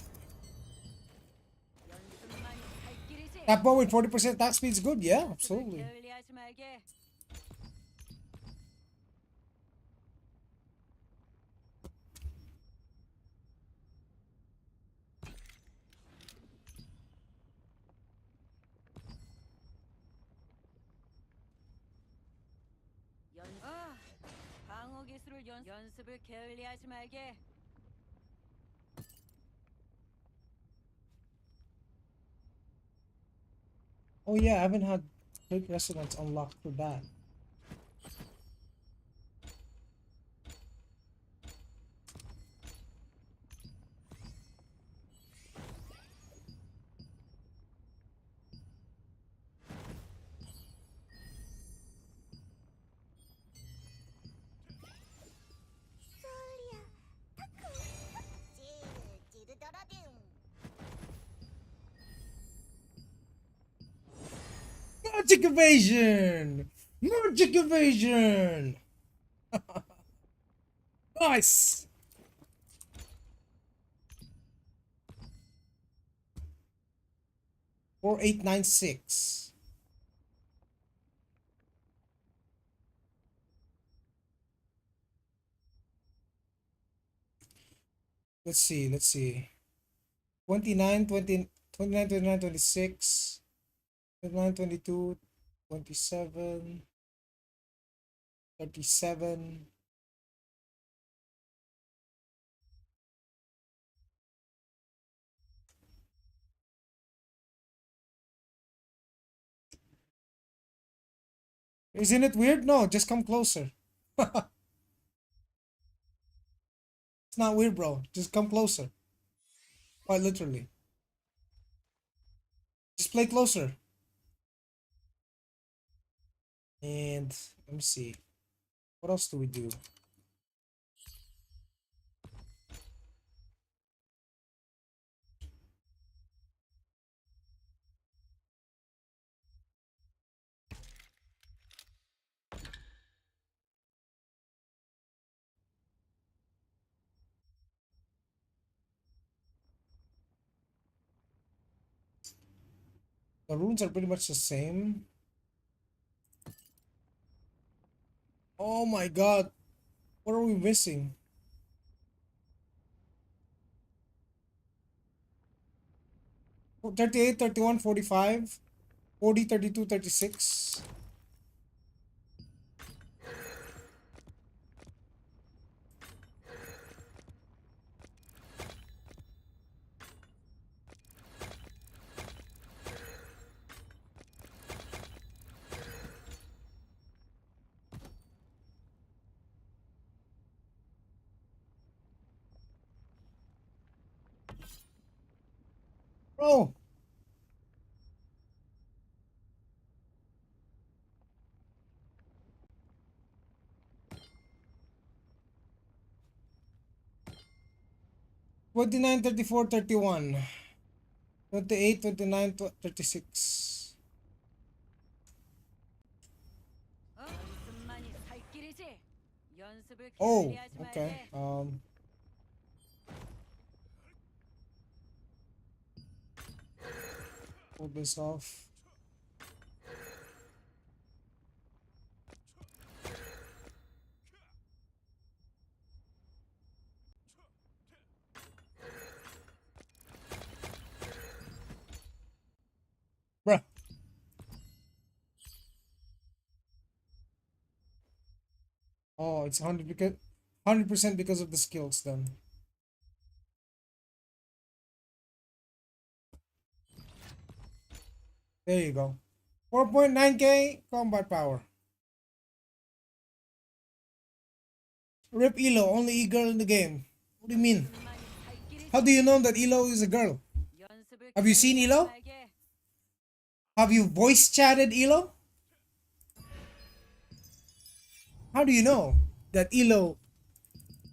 Speaker 1: That bow with 40% attack speed is good. Yeah, absolutely. Oh yeah, I haven't had Quick Resonance unlocked for that. Magic Evasion! Magic Evasion! Nice! 4896. Let's see, let's see. 29, 20, 29, 29, 26, 29, 22, 27, 37. Isn't it weird? No, just come closer. It's not weird, bro. Just come closer. Quite literally. Just play closer. And let me see. What else do we do? The runes are pretty much the same. Oh my god. What are we missing? 38, 31, 45, 40, 32, 36. Bro. Twenty-nine, 34, 31, 28, 29, 36. Oh, okay. Pull this off. Bruh. Oh, it's 100% because of the skills then. There you go. 4.9k combat power. Rip Elo, only e-girl in the game. What do you mean? How do you know that Elo is a girl? Have you seen Elo? Have you voice chatted Elo? How do you know that Elo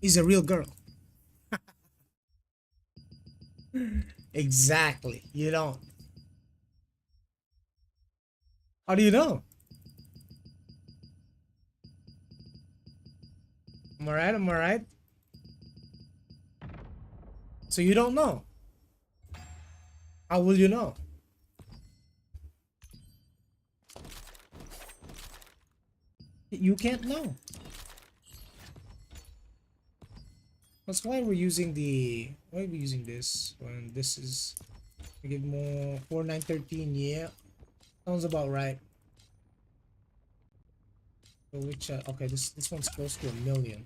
Speaker 1: is a real girl? Exactly. You don't. How do you know? Am I right? Am I right? So you don't know. How will you know? You can't know. That's why we're using why are we using this when this is we get more 4913. Yeah, sounds about right. So which okay, this one's close to 1,000,000.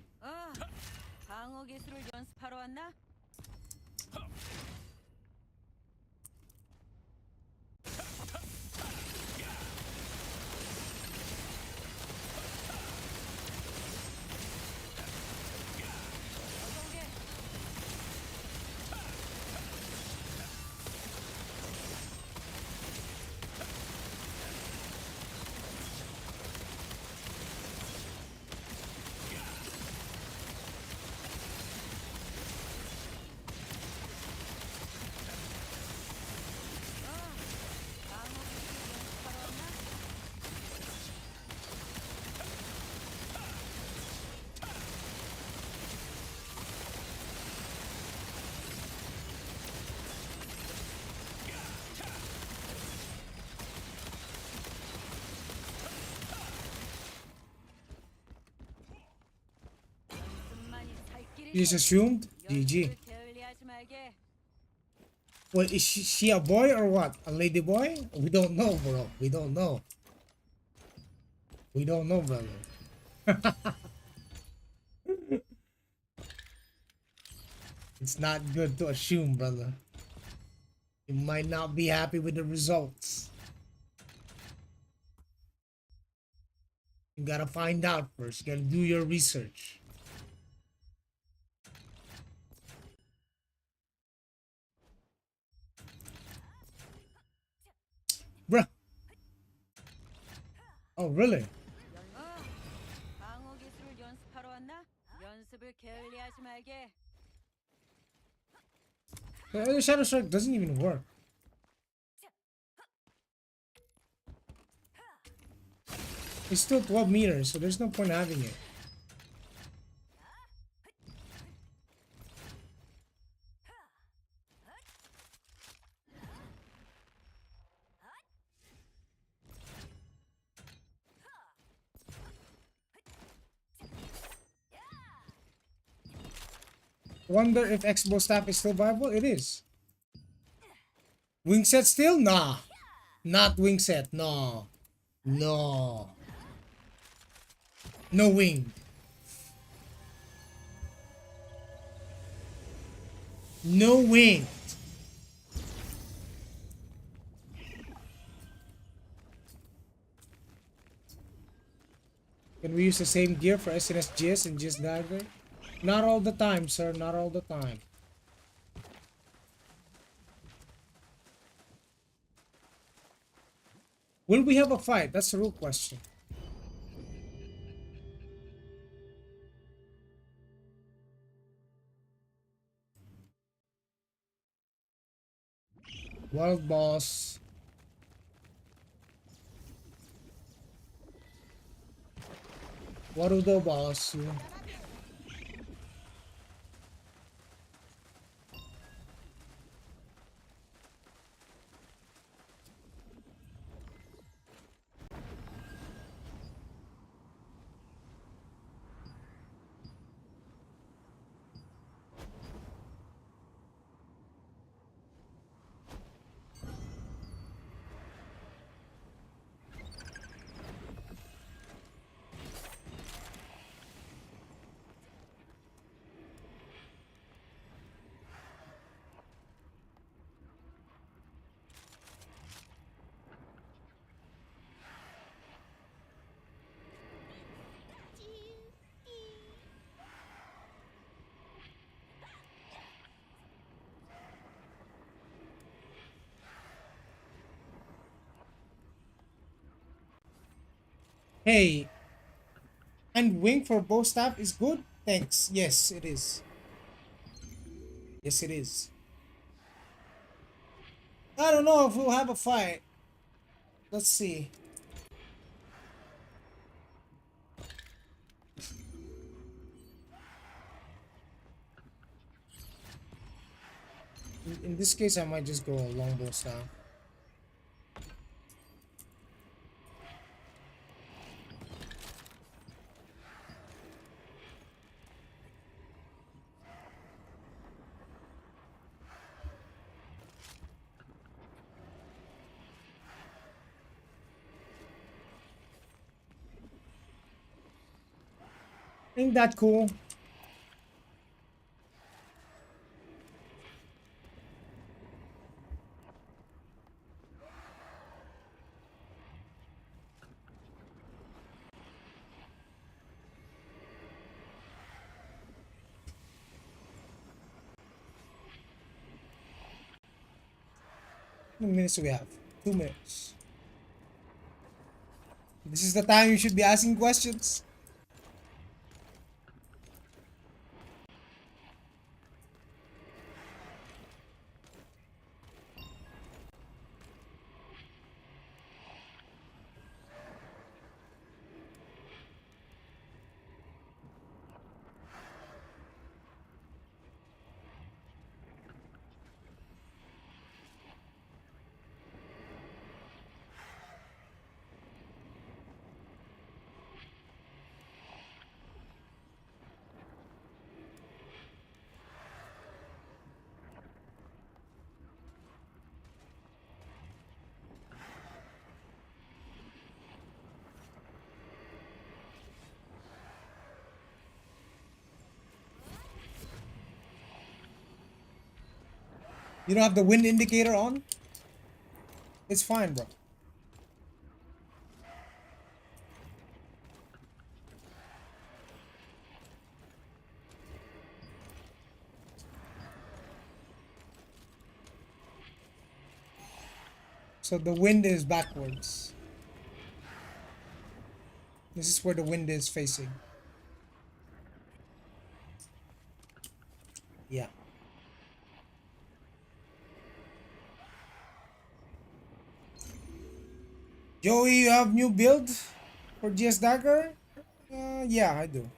Speaker 1: You just assumed? GG. Wait, is she a boy or what? A lady boy? We don't know, bro. We don't know. We don't know, brother. It's not good to assume, brother. You might not be happy with the results. You gotta find out first. You gotta do your research. Bruh. Oh, really? The Shadow Strike doesn't even work. It's still 12 meters, so there's no point having it. Wonder if X-Bow Staff is still viable? It is. Wing set still? Nah. Not wing set. No. No. No wing. No wing. Can we use the same gear for SNS GS and GS Dagger? Not all the time, sir. Not all the time. Will we have a fight? That's the real question. Wild boss. Warudo boss. Hey, and wing for bow staff is good? Thanks. Yes, it is. Yes, it is. I don't know if we'll have a fight. Let's see. In this case, I might just go longbow staff. Ain't that cool? How many minutes do we have? 2 minutes. This is the time you should be asking questions. You don't have the wind indicator on? It's fine, bro. So the wind is backwards. This is where the wind is facing. Yeah. Joey, you have new build for GS Dagger? Yeah, I do.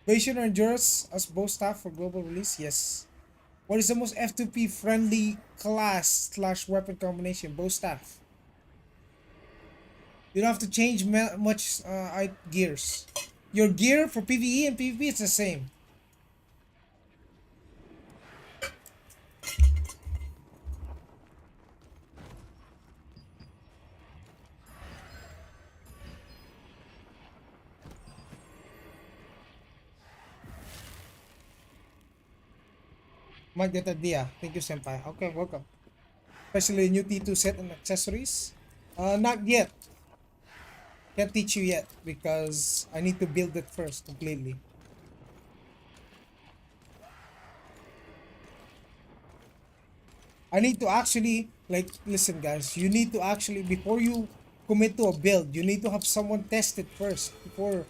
Speaker 1: Evasion and Endurance as both staff for global release? Yes. What is the most F2P friendly class / weapon combination? Both staff. You don't have to change much gears. Your gear for PvE and PvP is the same. Might get a idea. Thank you, Senpai. Okay, welcome. Especially new T2 set and accessories. Not yet. Can't teach you yet because I need to build it first completely. I need to actually, like, listen guys, you need to actually, before you commit to a build, you need to have someone test it first before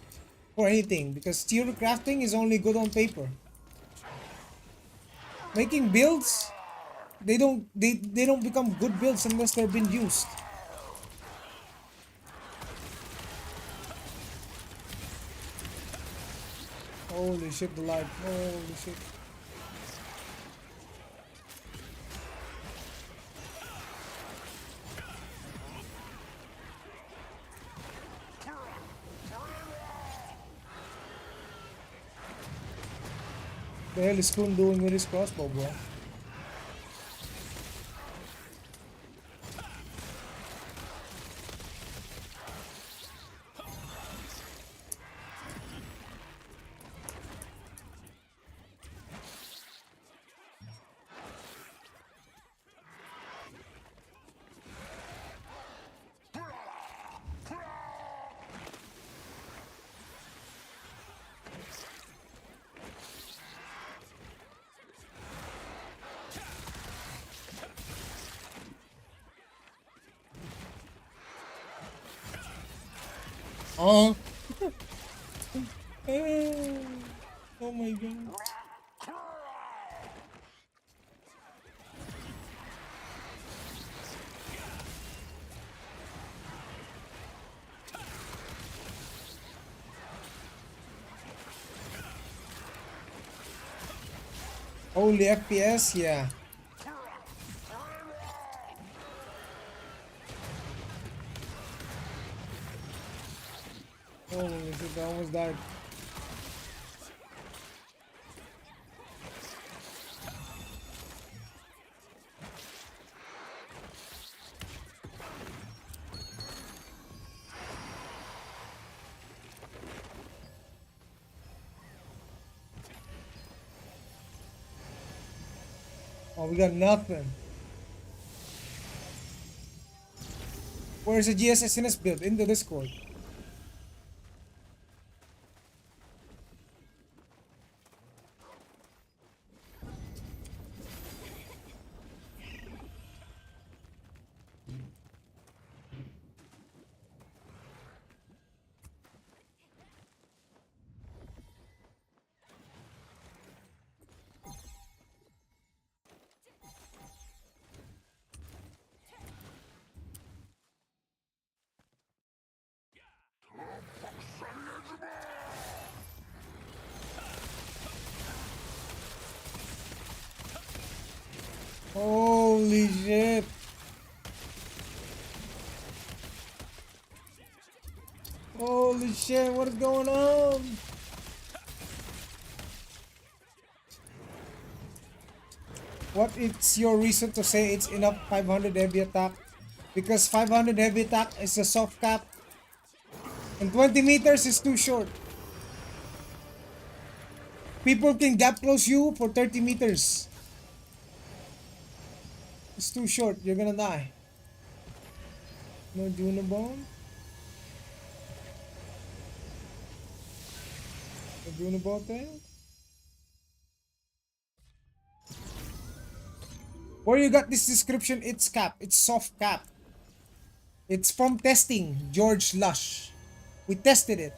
Speaker 1: for anything, because theory crafting is only good on paper. Making builds, they don't become good builds unless they're being used. Holy shit, the light. Holy shit. The hell is Kun doing with his crossbow, bro? Oh. Oh my god. Holy FPS, yeah. Holy shit, I almost died. Oh, we got nothing. Where's the GSSNS build? In the Discord. Holy shit. Holy shit, what is going on? What is your reason to say it's enough 500 heavy attack? Because 500 heavy attack is a soft cap and 20 meters is too short. People can gap close you for 30 meters. It's too short. You're gonna die. No Junibone. No Junibote. Where you got this description? It's cap. It's soft cap. It's from testing. George Lush. We tested it.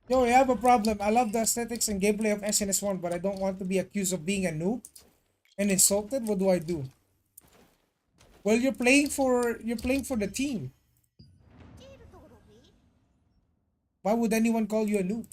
Speaker 1: Yo, we have a problem. I love the aesthetics and gameplay of SNS1, but I don't want to be accused of being a noob and insulted. What do I do? Well, you're playing for the team. Why would anyone call you a noob?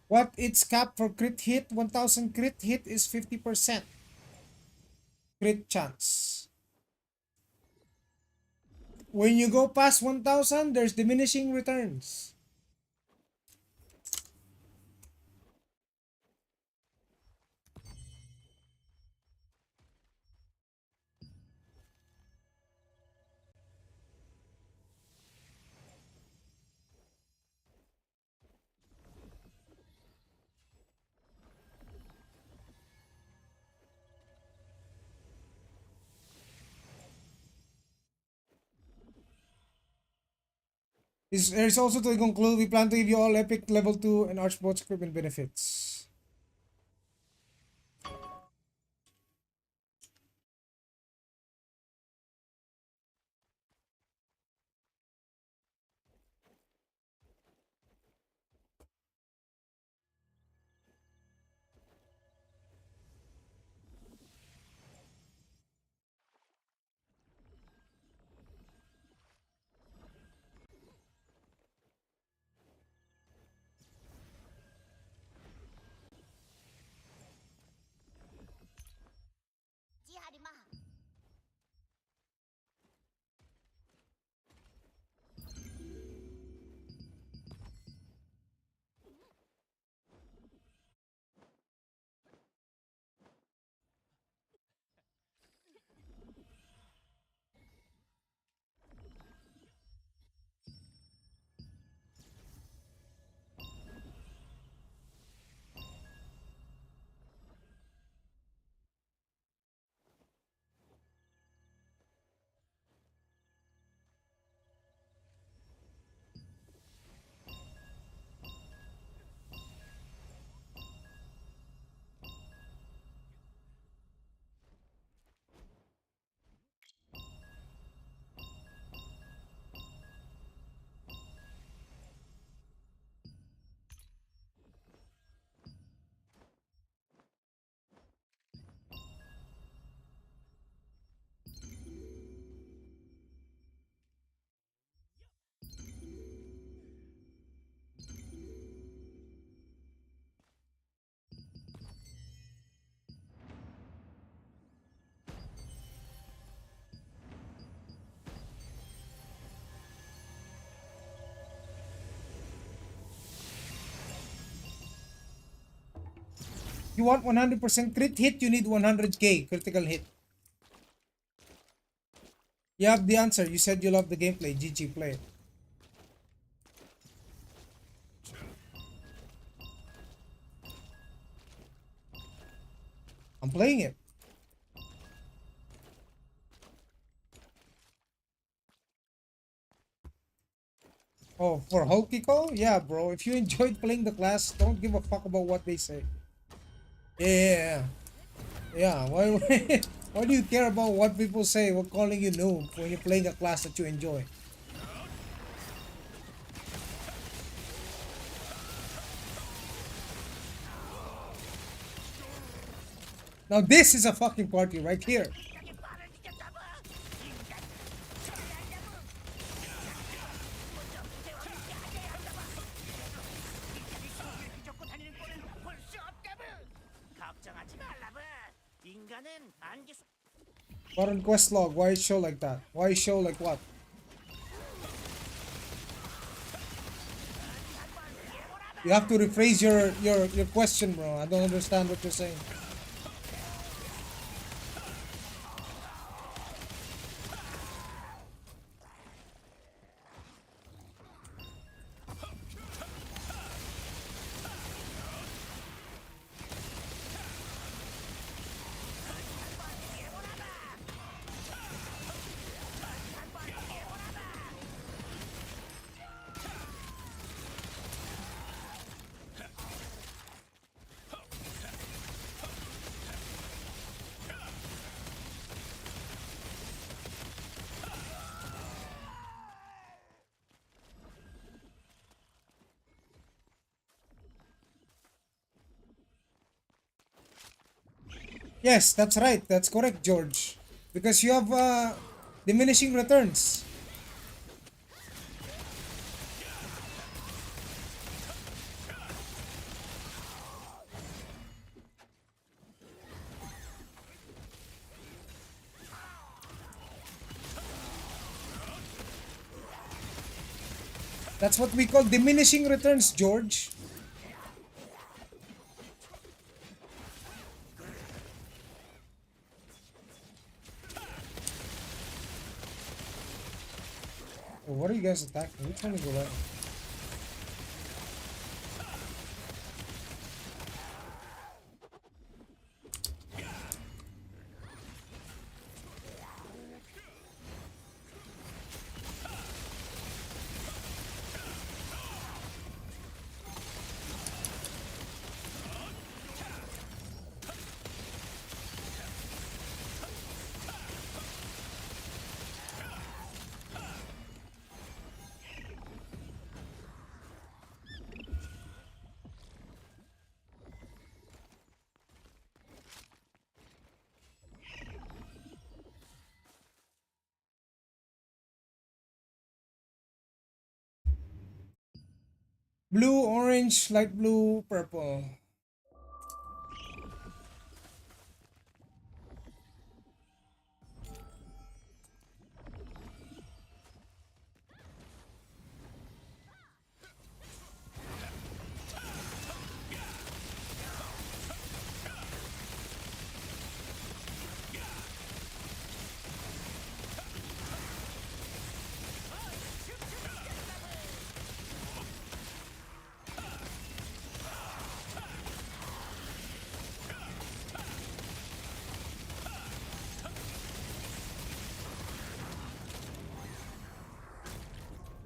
Speaker 1: What its cap for crit hit? 1000 crit hit is 50% crit chance. When you go past 1000, there's diminishing returns. There's also to conclude, we plan to give you all epic level 2 and Archbot's equipment benefits. You want 100% crit hit, you need 100k critical hit. You have the answer. You said you love the gameplay. GG, play it. I'm playing it. Oh, for Hulky Call? Yeah, bro. If you enjoyed playing the class, don't give a fuck about what they say. Yeah. Yeah. Why, why do you care about what people say while calling you noob when you're playing a class that you enjoy? Now this is a fucking party right here. What on quest log? Why is show like that? Why is show like what? You have to rephrase your question, bro. I don't understand what you're saying. Yes, that's right. That's correct, George. Because you have diminishing returns. That's what we call diminishing returns, George. Oh, what are you guys attacking? Which one is the right? Blue, orange, light blue, purple.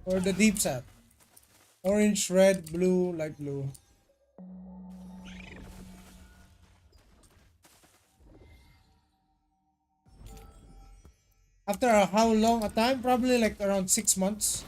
Speaker 1: Or the deeps at? Orange, red, blue, light blue. After how long a time? Probably like around 6 months.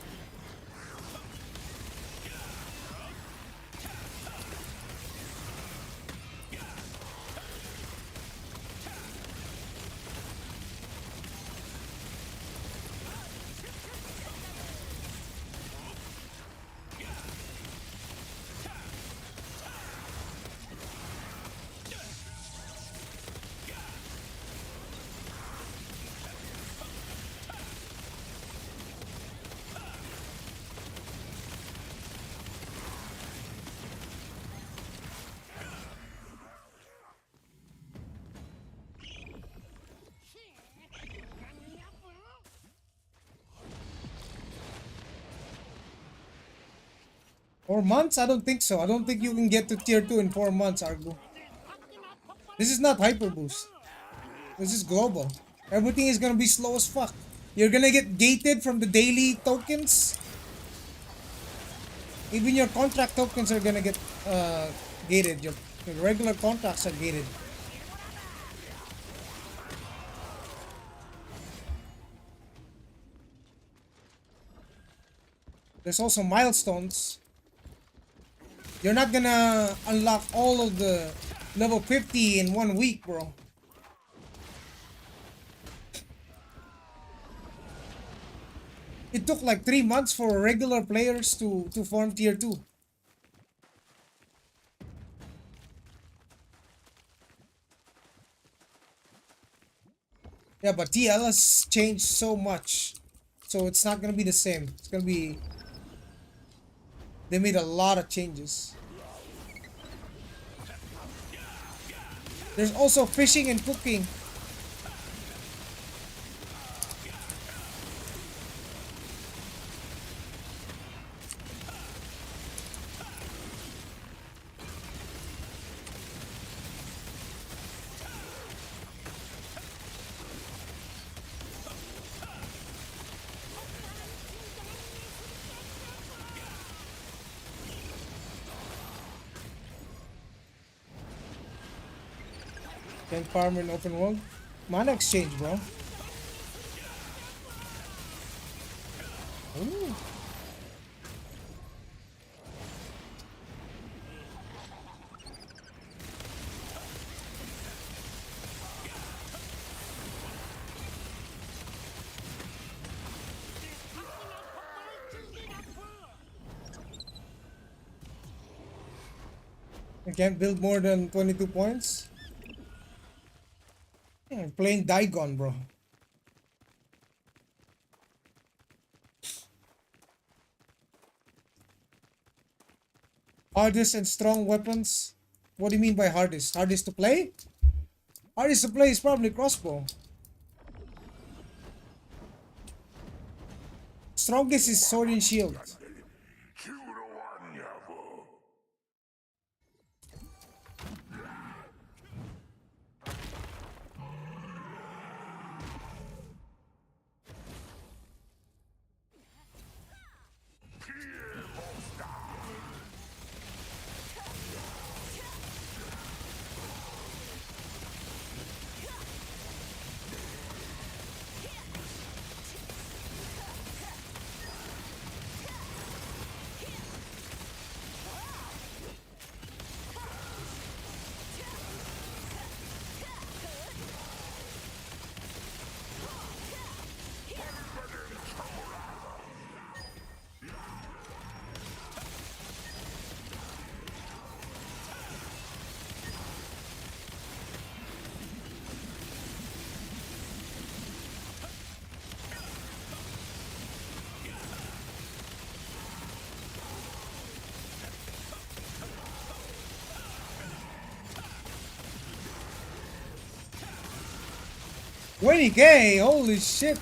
Speaker 1: 4 months? I don't think so. I don't think you can get to tier 2 in 4 months, Argo. This is not hyper boost. This is global. Everything is gonna be slow as fuck. You're gonna get gated from the daily tokens. Even your contract tokens are gonna get gated. Your regular contracts are gated. There's also milestones. You're not gonna unlock all of the level 50 in 1 week, bro. It took like 3 months for regular players to farm tier 2. Yeah, but TL has changed so much. So it's not gonna be the same. It's gonna be... They made a lot of changes. There's also fishing and cooking. Can farm in open world. Mana exchange, bro. Ooh. I can't build more than 22 points. Playing Daigon, bro. Hardest and strong weapons. What do you mean by hardest? Hardest to play? Hardest to play is probably crossbow. Strongest is sword and shield. $20K, holy shit.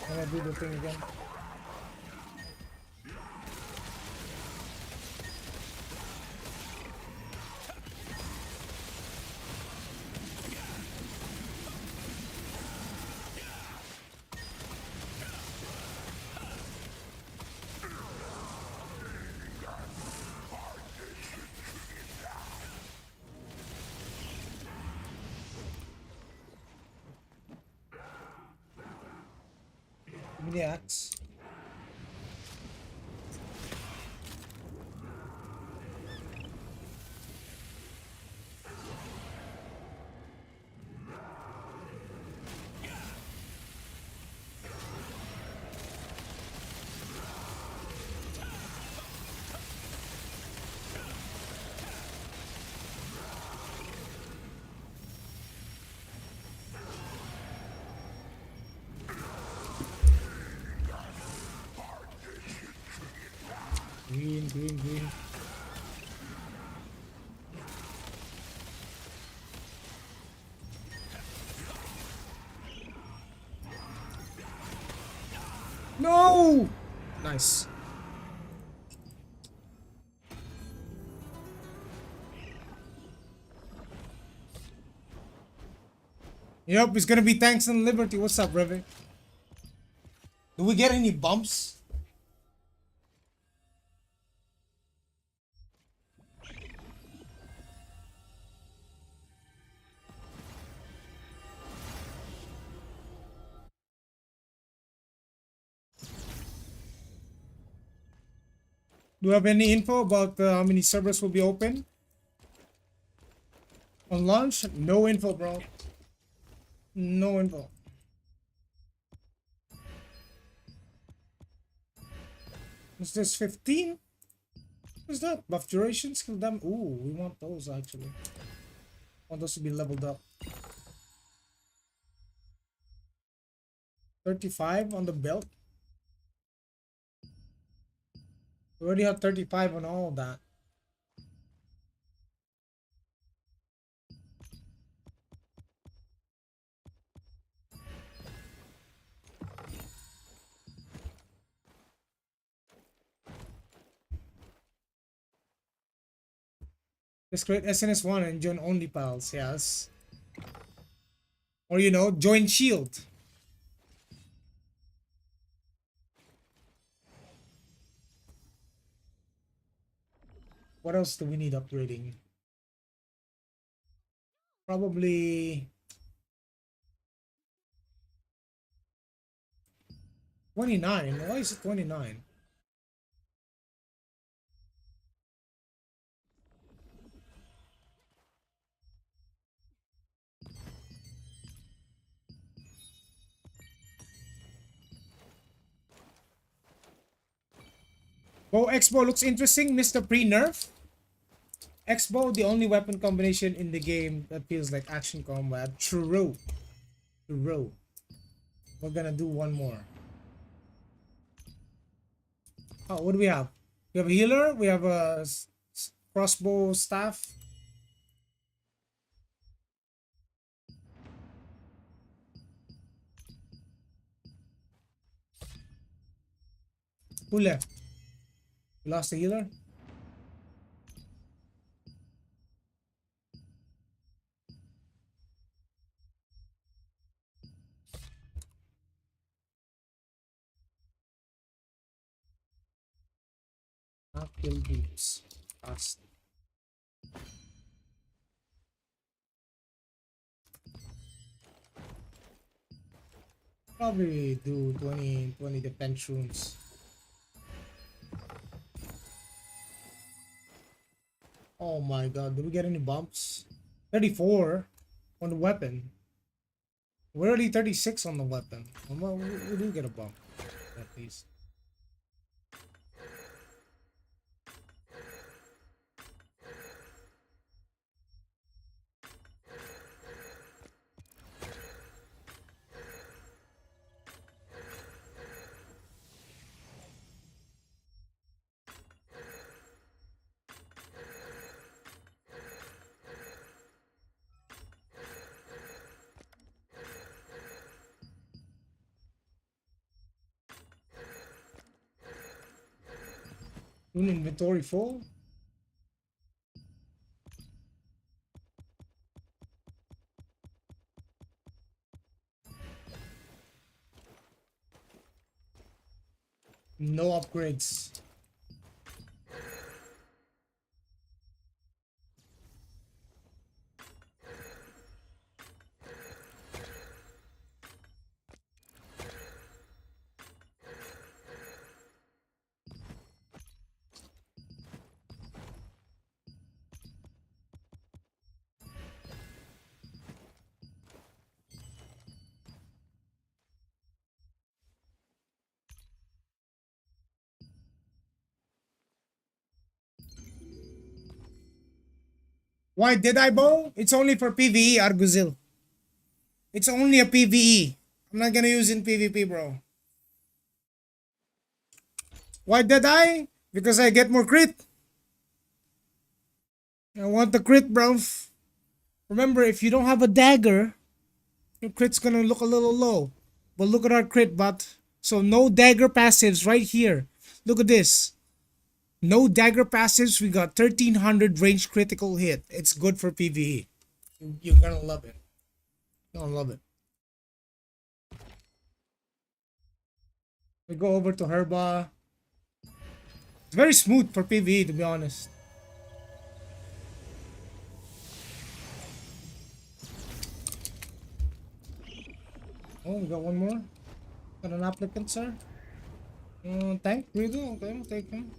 Speaker 1: Can I do the thing again? Mini axe. Green. No! Nice. Yep, it's gonna be Thanks and Liberty. What's up, Reve? Do we get any bumps? Do you have any info about how many servers will be open on launch? No info, bro. No info. Is this 15? What's that? Buff duration, skill damage. Ooh, we want those actually. Want those to be leveled up. 35 on the belt. We already have 35 on all of that. Just create SNS1 and join only pals, yes. Or you know, join shield. What else do we need upgrading? Probably 29. Why is it 29? Oh, Expo looks interesting. Mr. Pre-nerf. Expo, the only weapon combination in the game that feels like action combat. True. True. We're gonna do one more. Oh, what do we have? We have a healer. We have a crossbow staff. Who left? We lost the healer. Not kill beats. Fast. Probably do 20 defense runes. Oh my god, did we get any bumps? 34 on the weapon. We're already 36 on the weapon. Well, we do get a bump at least. Rune inventory full. No upgrades. Why did I bow? It's only for PvE, Arguzil. It's only a PvE. I'm not gonna use in PvP, bro. Why did I? Because I get more crit. I want the crit, bro. Remember, if you don't have a dagger, your crit's gonna look a little low. But look at our crit, but So no dagger passives right here. Look at this. No dagger passives. We got 1300 range critical hit. It's good for PvE. You're gonna love it. You're gonna love it. We go over to Herba. It's very smooth for PvE, to be honest. Oh, we got one more. Got an applicant, sir. Tank, really? Okay, I'll take him.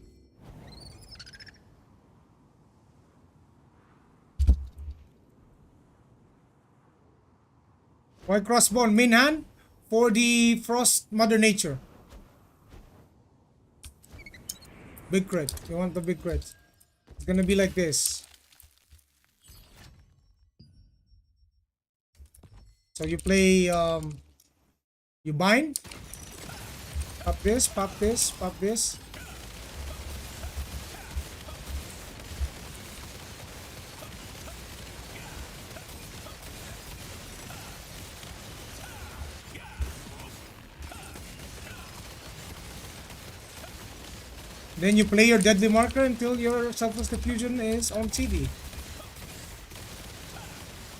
Speaker 1: White crossbow on main hand for the Frost Mother Nature. Big crit. You want the big crit. It's gonna be like this. So you play, you bind. Pop this, pop this, pop this. Then you play your deadly marker until your selfless diffusion is on CD.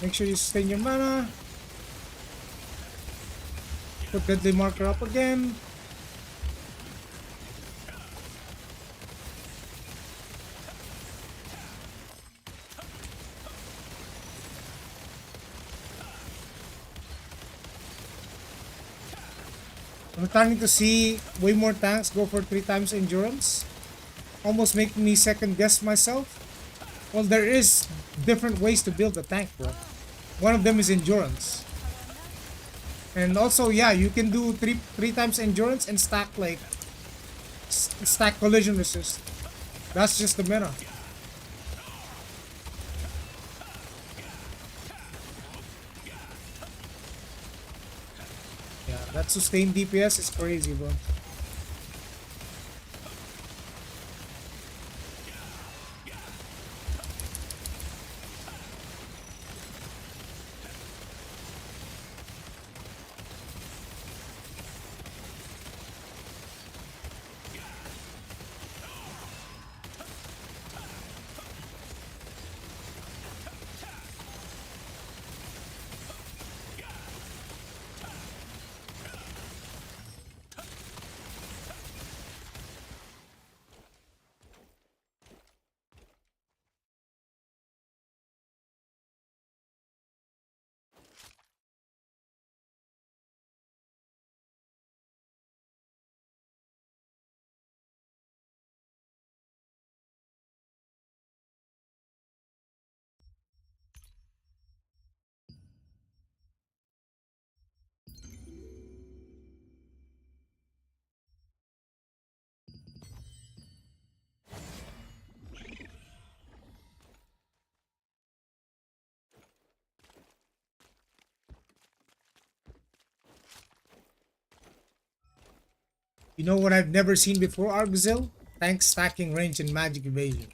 Speaker 1: Make sure you sustain your mana. Put deadly marker up again. I'm starting to see way more tanks go for 3 times endurance. Almost making me second guess myself. Well, there is different ways to build a tank, bro. One of them is endurance. And also, yeah, you can do three times endurance and stack like stack collision resist. That's just the meta. Yeah, that sustained DPS is crazy, bro. You know what I've never seen before, Argzil? Tank stacking range and magic evasion.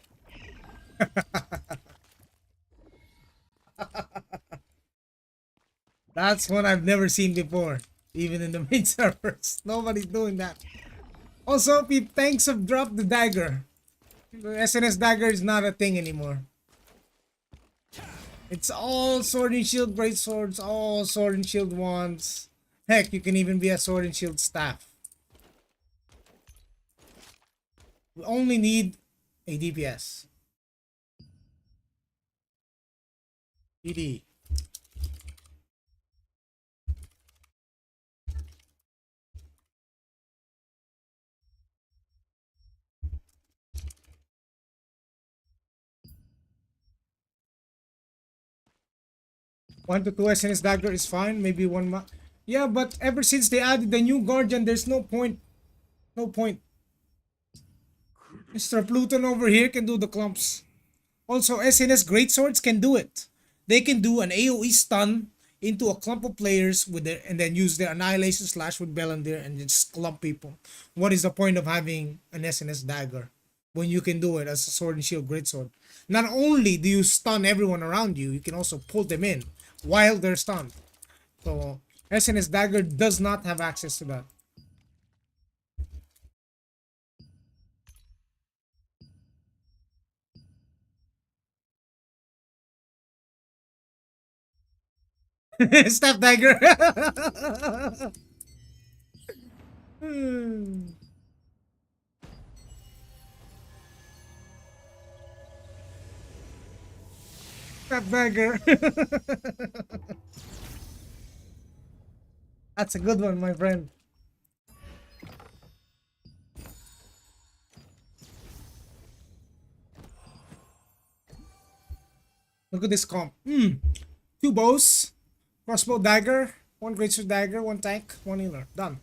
Speaker 1: That's what I've never seen before. Even in the main servers. Nobody's doing that. Also, if tanks have dropped the dagger. The SNS dagger is not a thing anymore. It's all sword and shield great swords, all sword and shield wands. Heck, you can even be a sword and shield staff. We only need a DPS. DD. One to two SNS dagger is fine. Maybe one. Yeah, but ever since they added the new guardian, there's no point. No point. Mr. Pluton over here can do the clumps. Also, SNS greatswords can do it. They can do an AoE stun into a clump of players with their, and then use their annihilation slash with Belandir and just clump people. What is the point of having an SNS dagger when you can do it as a sword and shield greatsword? Not only do you stun everyone around you, you can also pull them in while they're stunned. So SNS dagger does not have access to that. Step dagger. Hmm. Step dagger. That's a good one, my friend. Look at this comp. Two bows, crossbow dagger, one greatsword dagger, one tank, one healer. Done.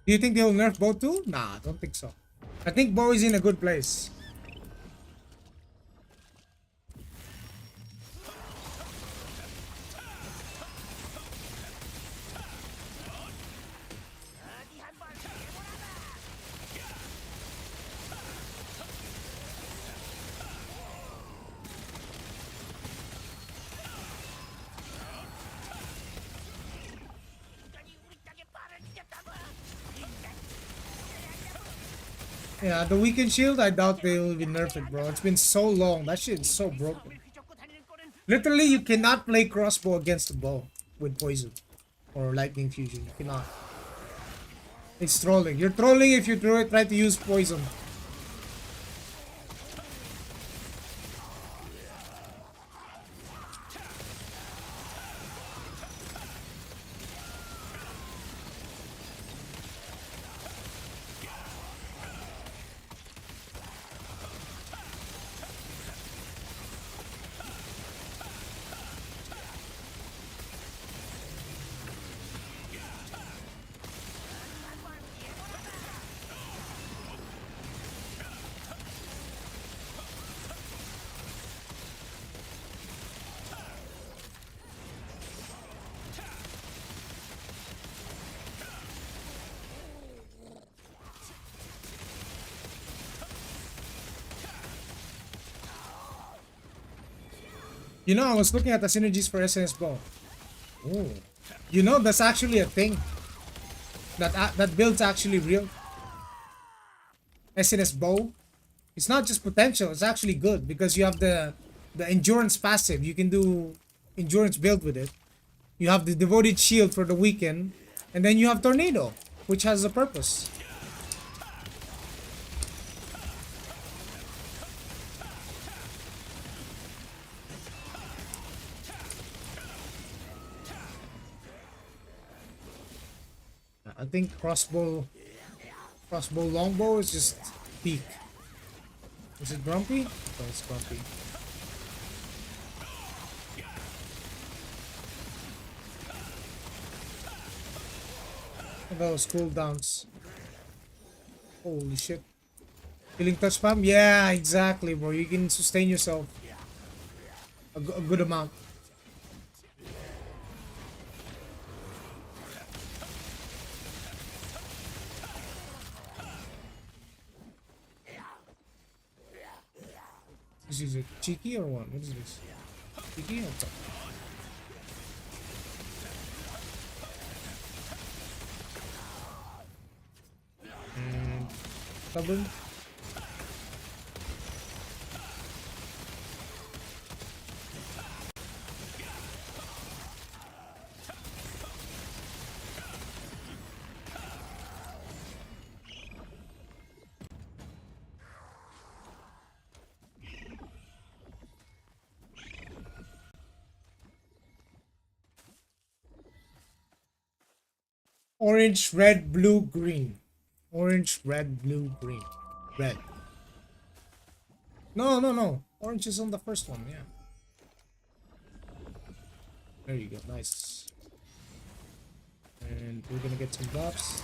Speaker 1: Do you think they'll nerf bow too? Nah, I don't think so. I think bow is in a good place. Yeah, the weakened shield, I doubt they will be nerfed, bro. It's been so long. That shit is so broken. Literally, you cannot play crossbow against a bow with poison or lightning fusion. You cannot. It's trolling. You're trolling if you try to use poison. You know, I was looking at the synergies for SNS bow. Oh, you know, that's actually a thing. That build's actually real. SNS bow. It's not just potential. It's actually good because you have the endurance passive. You can do endurance build with it. You have the devoted shield for the weekend, and then you have tornado, which has a purpose. I think crossbow longbow is just peak. Is it grumpy? Oh, it's grumpy. Those cooldowns. Holy shit. Killing touch spam? Yeah, exactly, bro. You can sustain yourself a good amount. This is it cheeky or what? What is this? Cheeky or what? Stubborn? Orange, red, blue, green. Orange, red, blue, green. Red. No, no, no. Orange is on the first one, yeah. There you go, nice. And we're gonna get some buffs.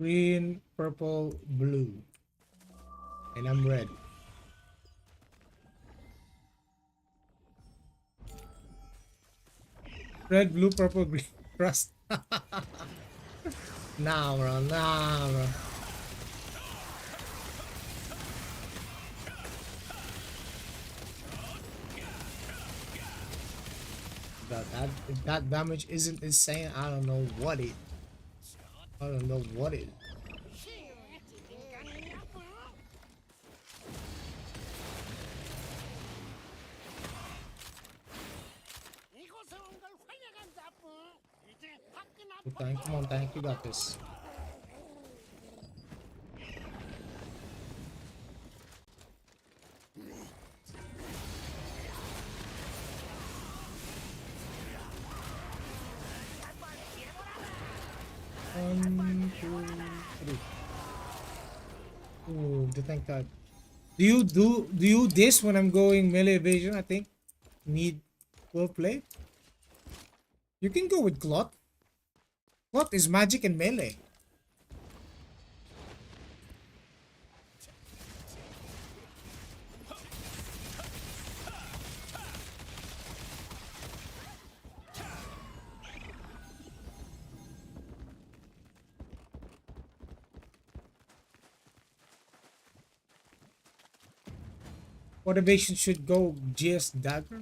Speaker 1: Green, purple, blue. And I'm ready. Red, blue, purple, green. Trust. Nah, bro. Nah, bro. If that damage isn't insane, I don't know what it. I don't know what it. Good time. Come on, tank. You got this. One, two, three. Ooh, the tank type. Do you this when I'm going melee evasion? I think need will play. You can go with Glot. Glot is magic and melee. What evasion should go GS dagger?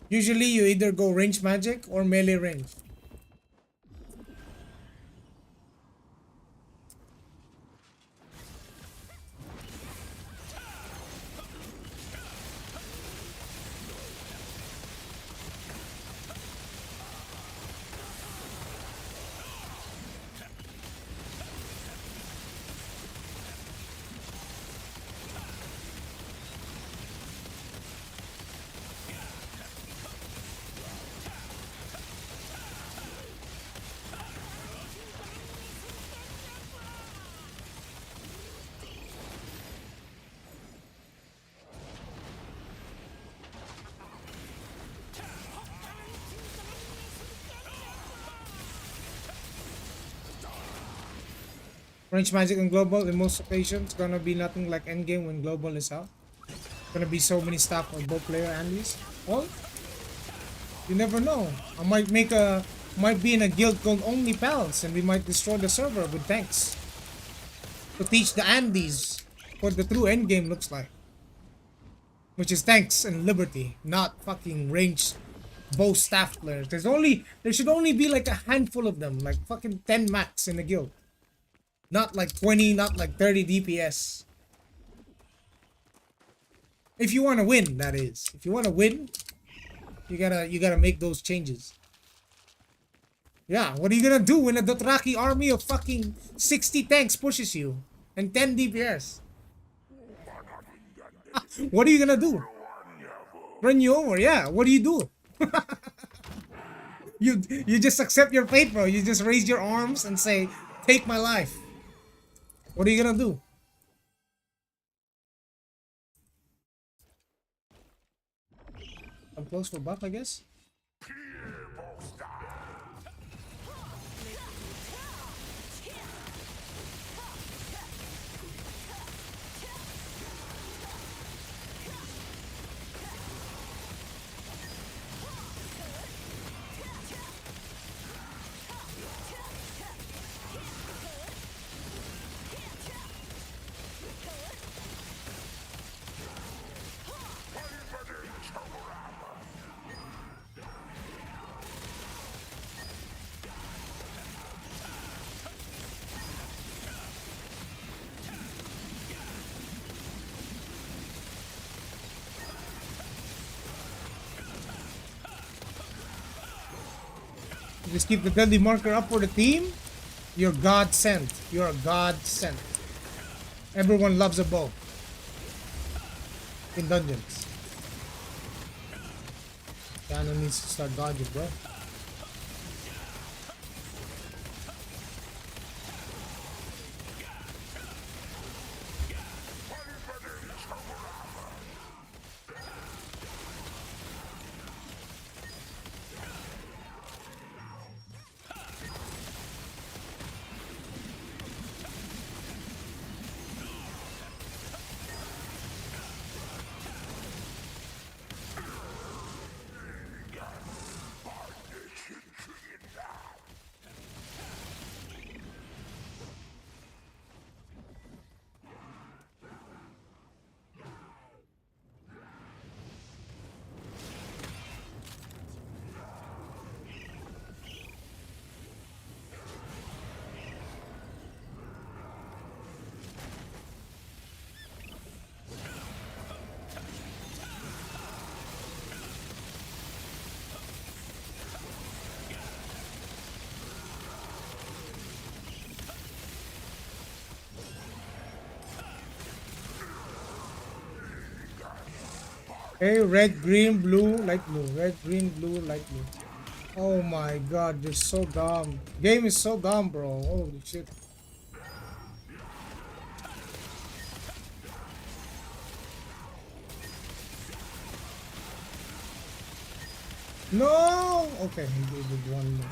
Speaker 1: Usually you either go range magic or melee range. Range magic and global in most occasions gonna be nothing like endgame when global is out. Gonna be so many stuff for both player and these. Well, you never know. I might be in a guild called Only Pals and we might destroy the server with tanks. To teach the Andes what the true endgame looks like. Which is tanks and liberty, not fucking ranged bow staff players. There should only be like a handful of them, like fucking 10 max in a guild. Not like 20, not like 30 DPS. If you want to win, that is. If you want to win, you gotta make those changes. Yeah, what are you gonna do when a Dothraki army of fucking 60 tanks pushes you and 10 DPS? What are you gonna do? Run you over? Yeah. What do you do? You just accept your fate, bro. You just raise your arms and say, "Take my life." What are you gonna do? I'm close for buff, I guess. Just keep the deadly marker up for the team. You're God sent. You're God sent. Everyone loves a bow. In dungeons. Cannon needs to start dodging, bro. Okay, red, green, blue, light blue. Red, green, blue, light blue. Oh my god, you're so dumb. Game is so dumb, bro. Holy shit. No! Okay, he gave it one more.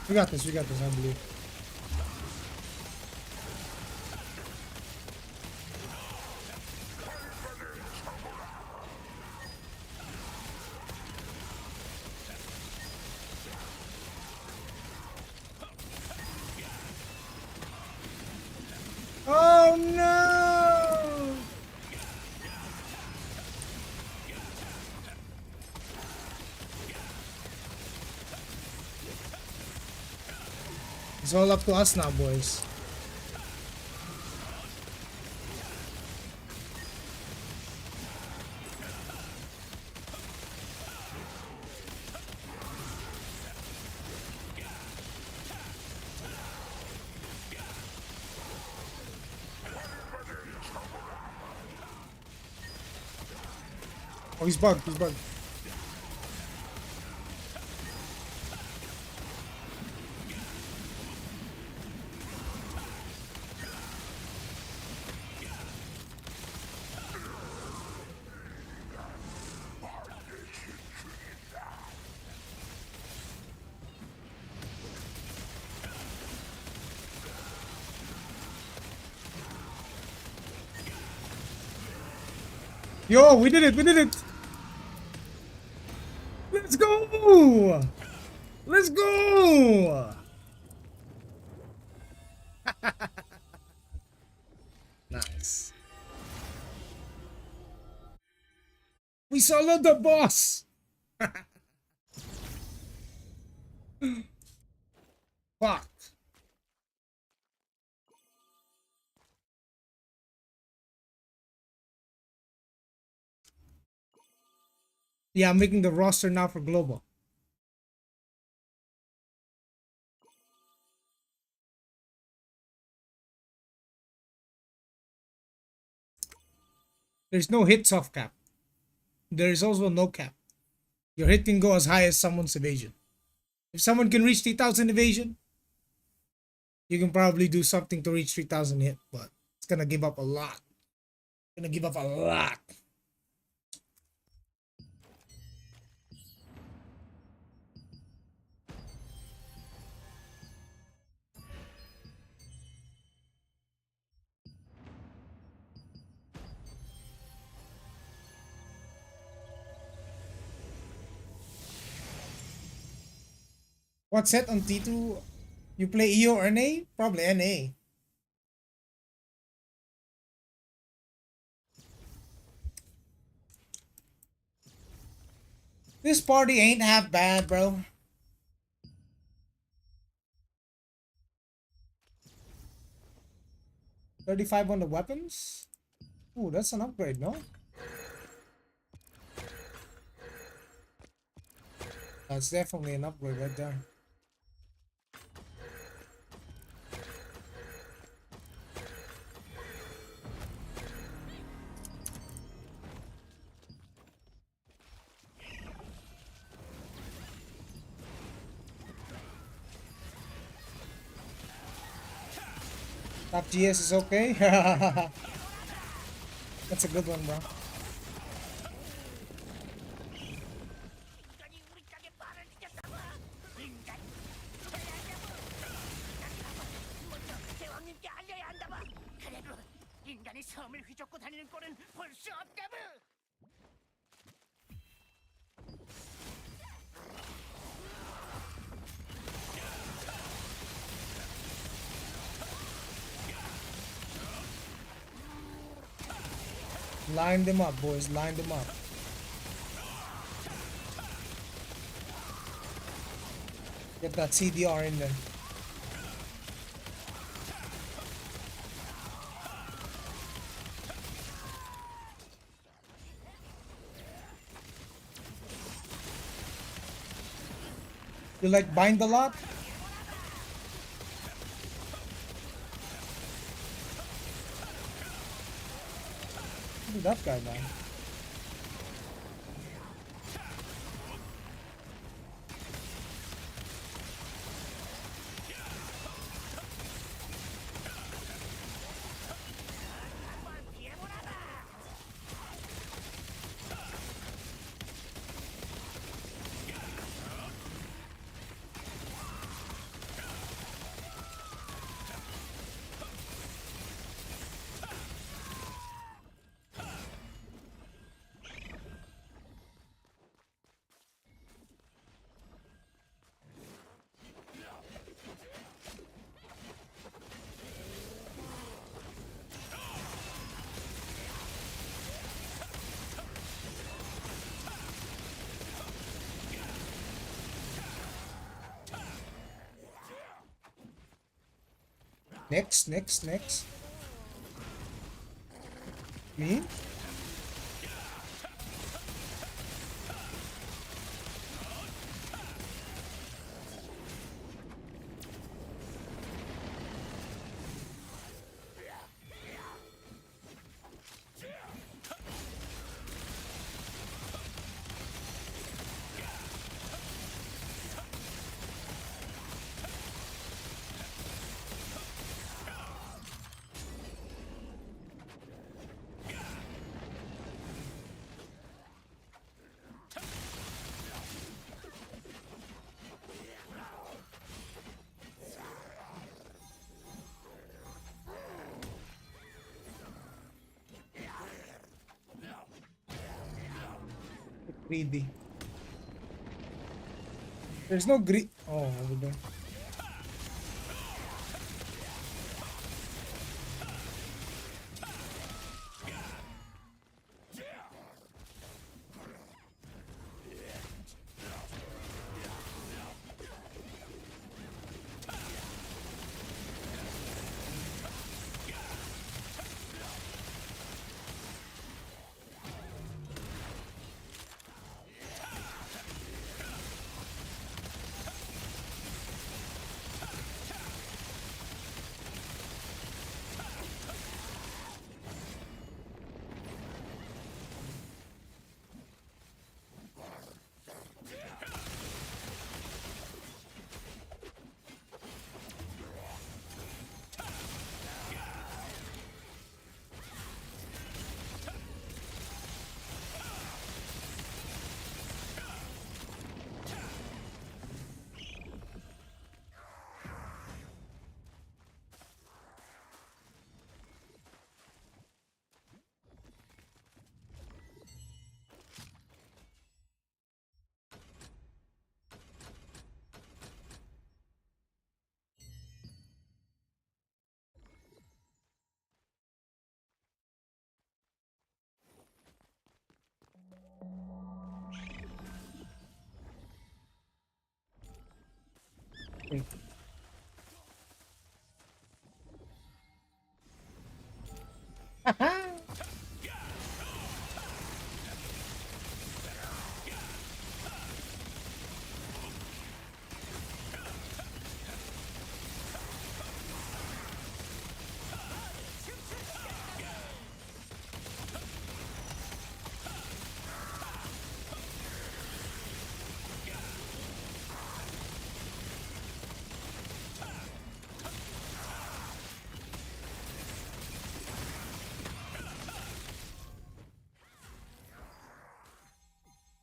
Speaker 1: We got this, I believe. Oh no! It's all up to us now, boys. Oh, he's bugged, he's bugged. Yo, we did it, we did it! Let's go! Let's go! Nice. We soloed the boss! Fuck. Yeah, I'm making the roster now for global. There's no hits off cap. There is also no cap. Your hit can go as high as someone's evasion. If someone can reach 3,000 evasion, you can probably do something to reach 3,000 hit, but it's gonna give up a lot. It's gonna give up a lot. What set on T2? You play EO or NA? Probably NA. This party ain't half bad, bro. $35 on the weapons? Ooh, that's an upgrade, no? That's definitely an upgrade right there. Top GS is okay. That's a good one, bro. Line them up, boys. Line them up. Get that CDR in there. You like bind a lot? Look at that guy, man. Next. Me? Greedy. There's no greed. Oh, over there. Okay.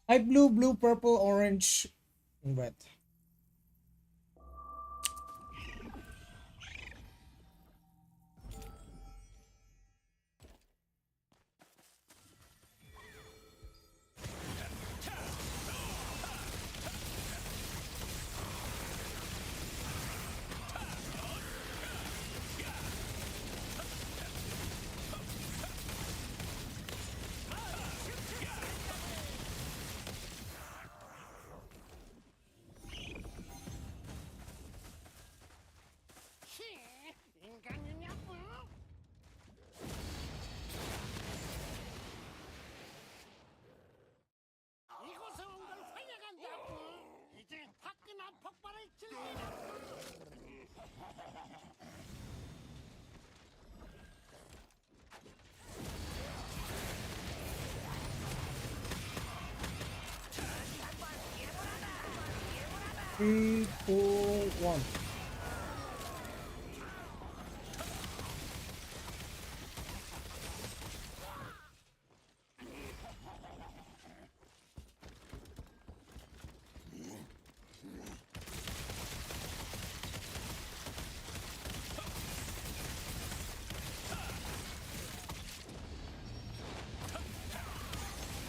Speaker 1: Light blue, purple, orange, and red. 3, 2, 1.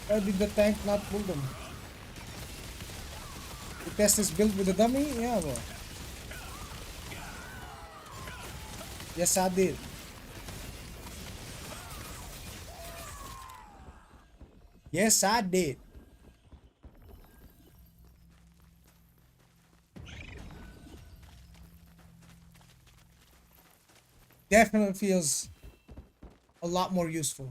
Speaker 1: Why did the tank not pull them? The test is built with a dummy? Yeah, bro. Yes, I did. Yes, I did. Definitely feels a lot more useful.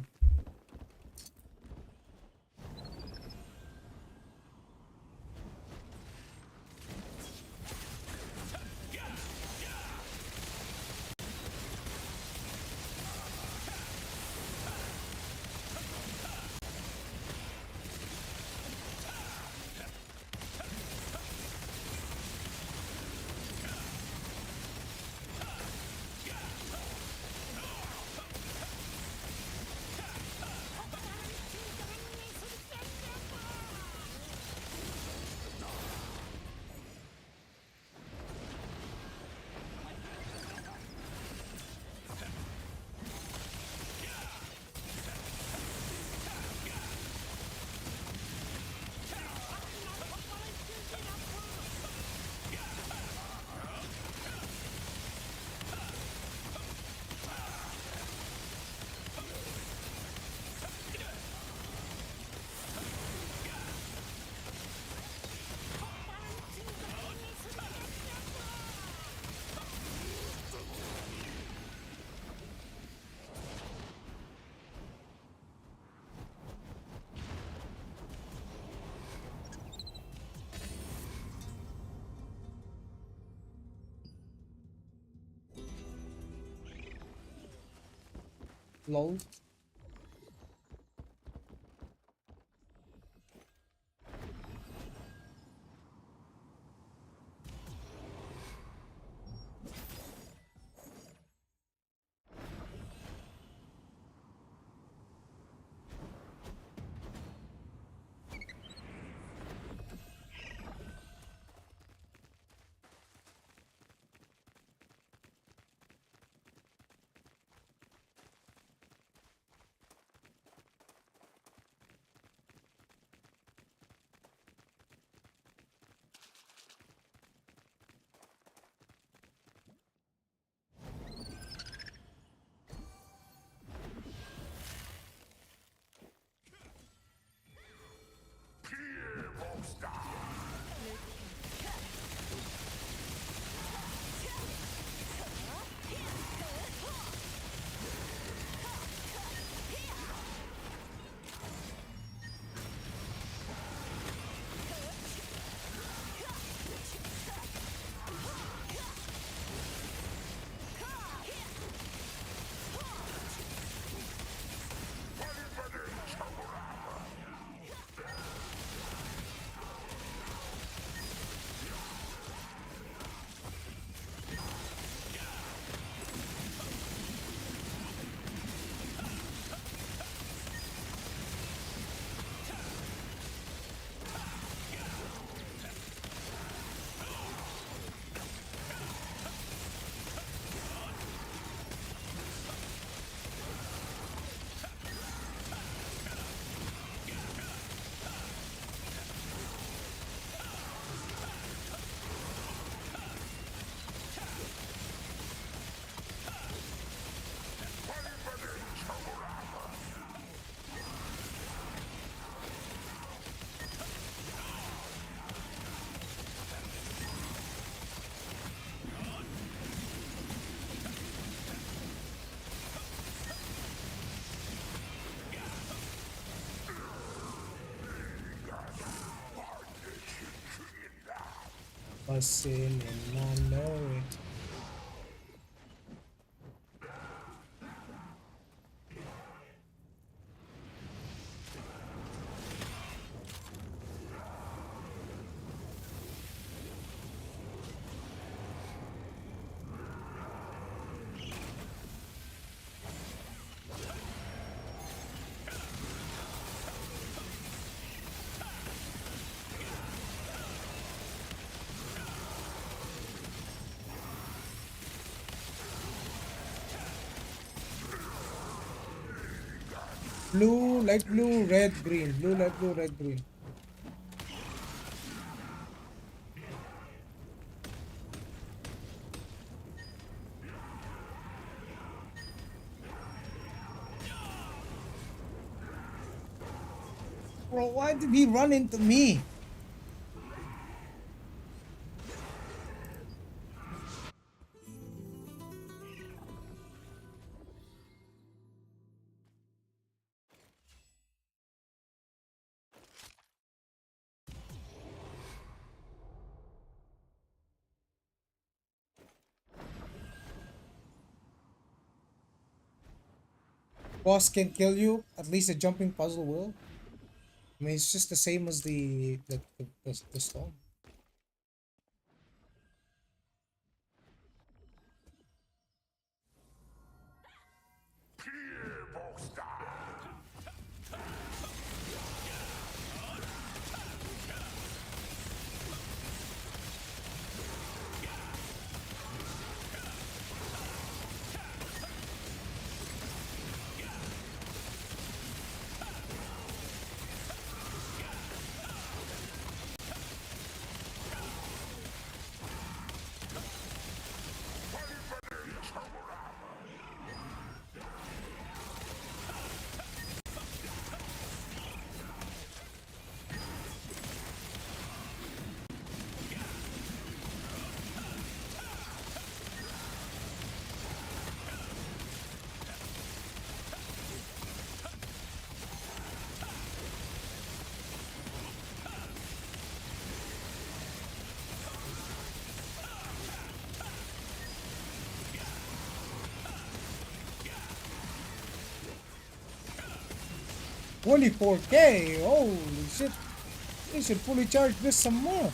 Speaker 1: Lol. Bussin' and I know it. Blue, light blue, red, green. Blue, light blue, red, green. Bro, why did he run into me? Boss can kill you. At least the jumping puzzle will. I mean, it's just the same as the storm. Only 4K. Holy shit. They should fully charge this some more.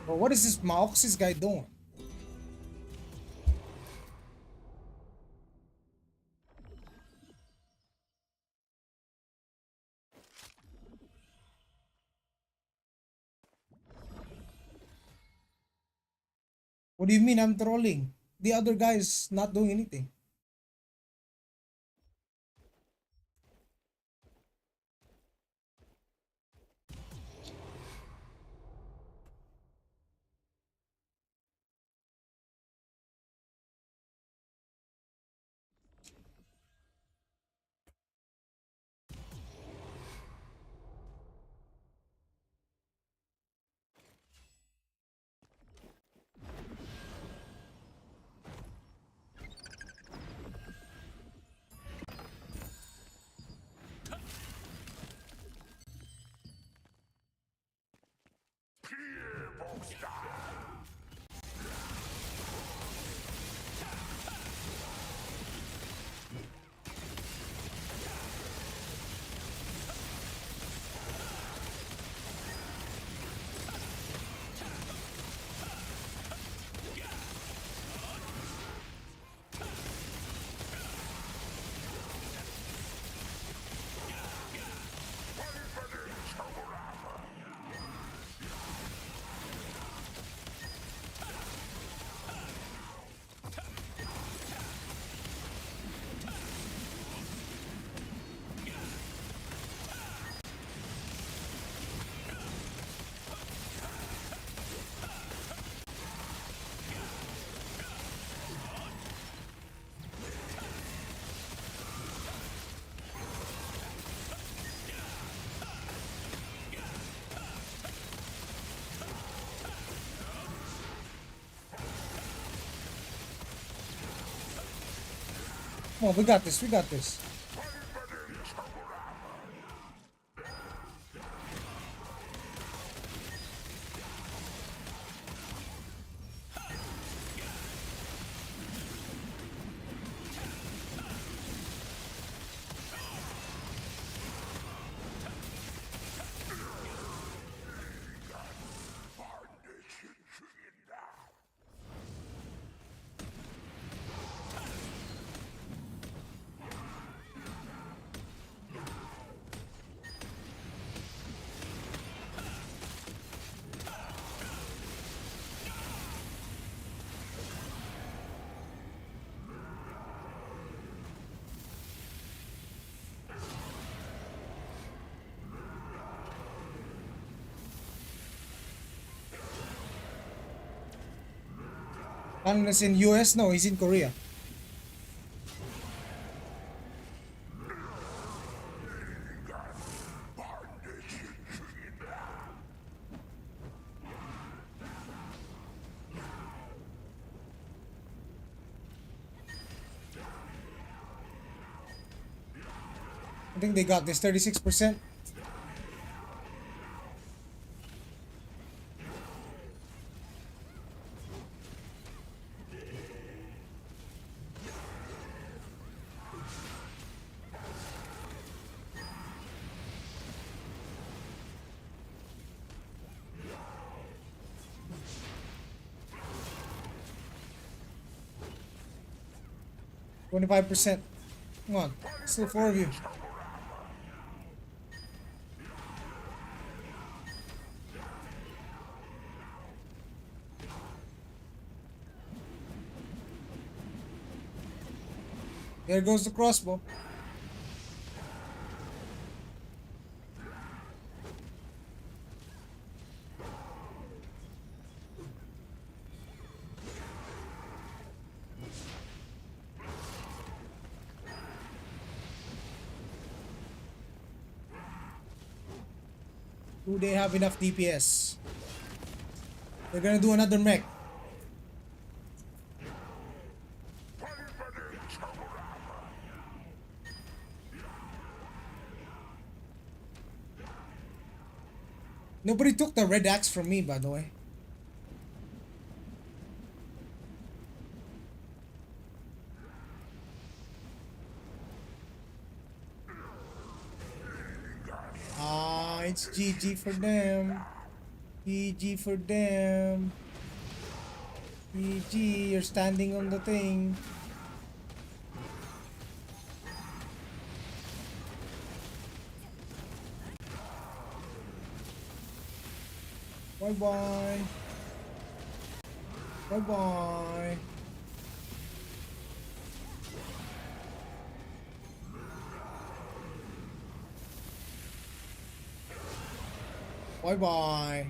Speaker 1: But what is this Mauxis guy doing? What do you mean I'm trolling? The other guy is not doing anything. Come on, we got this. We got this. Unless in US, no, he's in Korea. I think they got this 36%. $25%. Come on, still 4 of you. There goes the crossbow. Do they have enough DPS? They're gonna do another mech. Nobody took the red axe from me, by the way. Ah, it's GG for them. GG for them. GG, you're standing on the thing. Bye bye. Bye bye. Bye bye.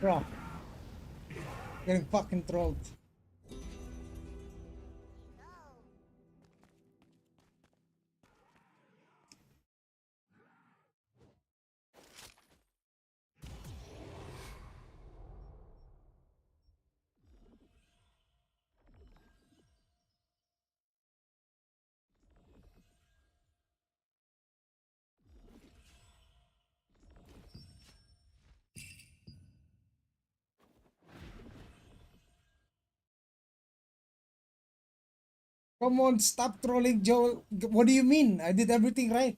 Speaker 1: Bro, getting fucking trolled. Come on, stop trolling Joe. What do you mean? I did everything right.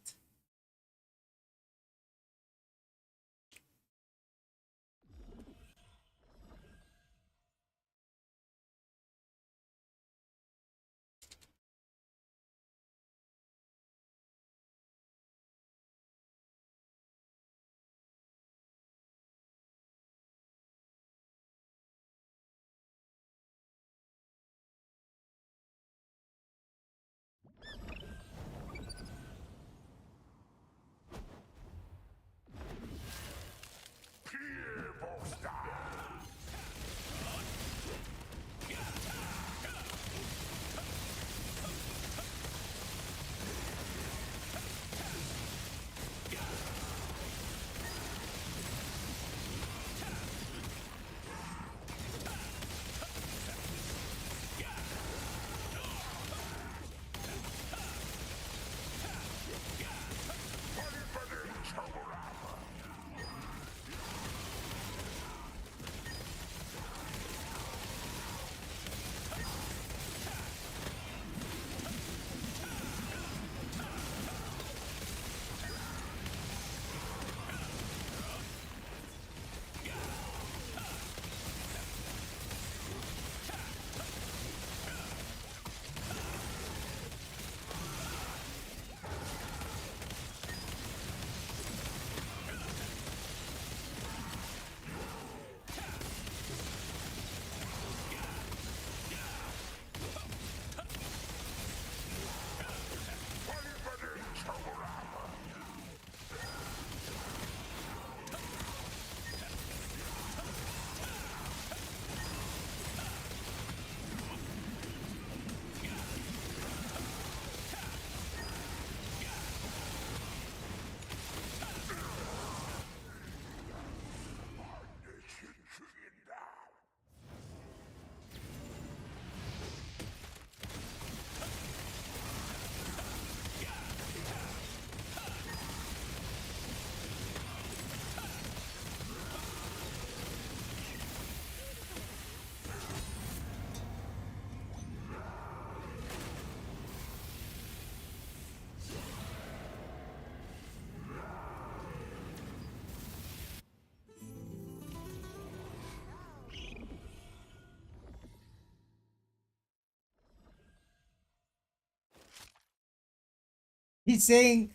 Speaker 1: He's saying,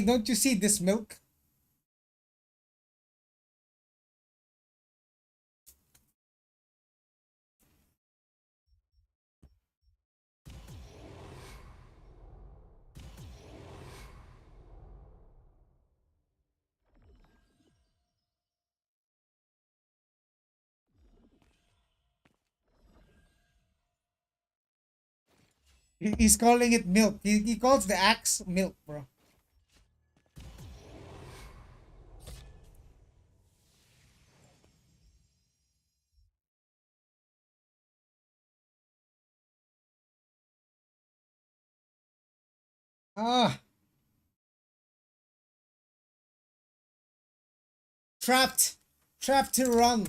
Speaker 1: don't you see this milk? He's calling it milk. He calls the axe milk, bro. Ah, trapped. Trapped to run.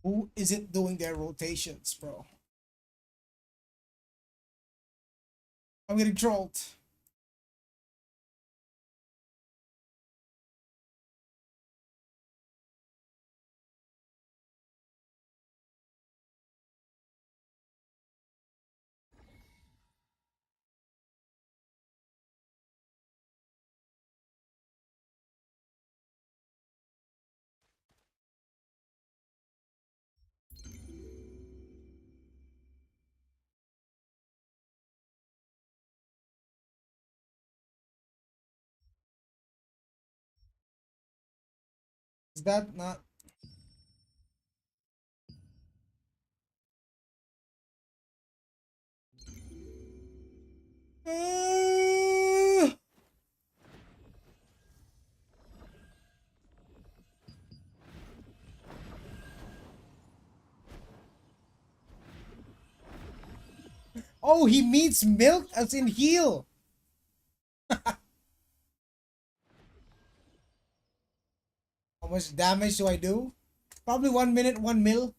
Speaker 1: Who isn't doing their rotations, bro? I'm getting trolled. Is that not? Uh, oh, he means milk as in heal. How much damage do I do? Probably 1 minute, 1 mil.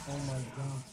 Speaker 1: Oh my god.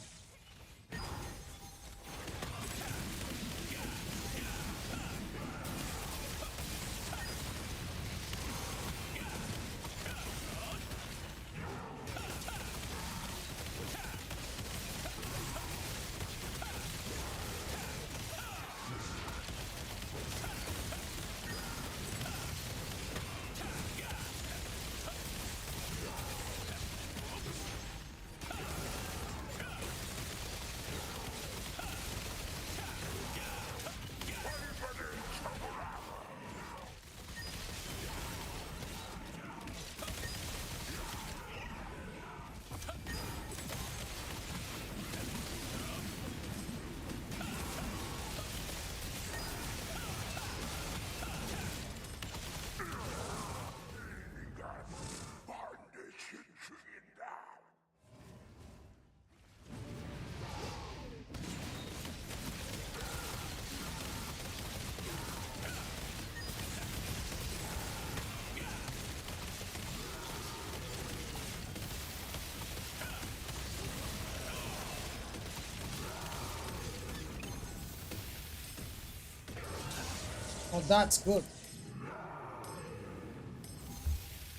Speaker 1: Oh, that's good.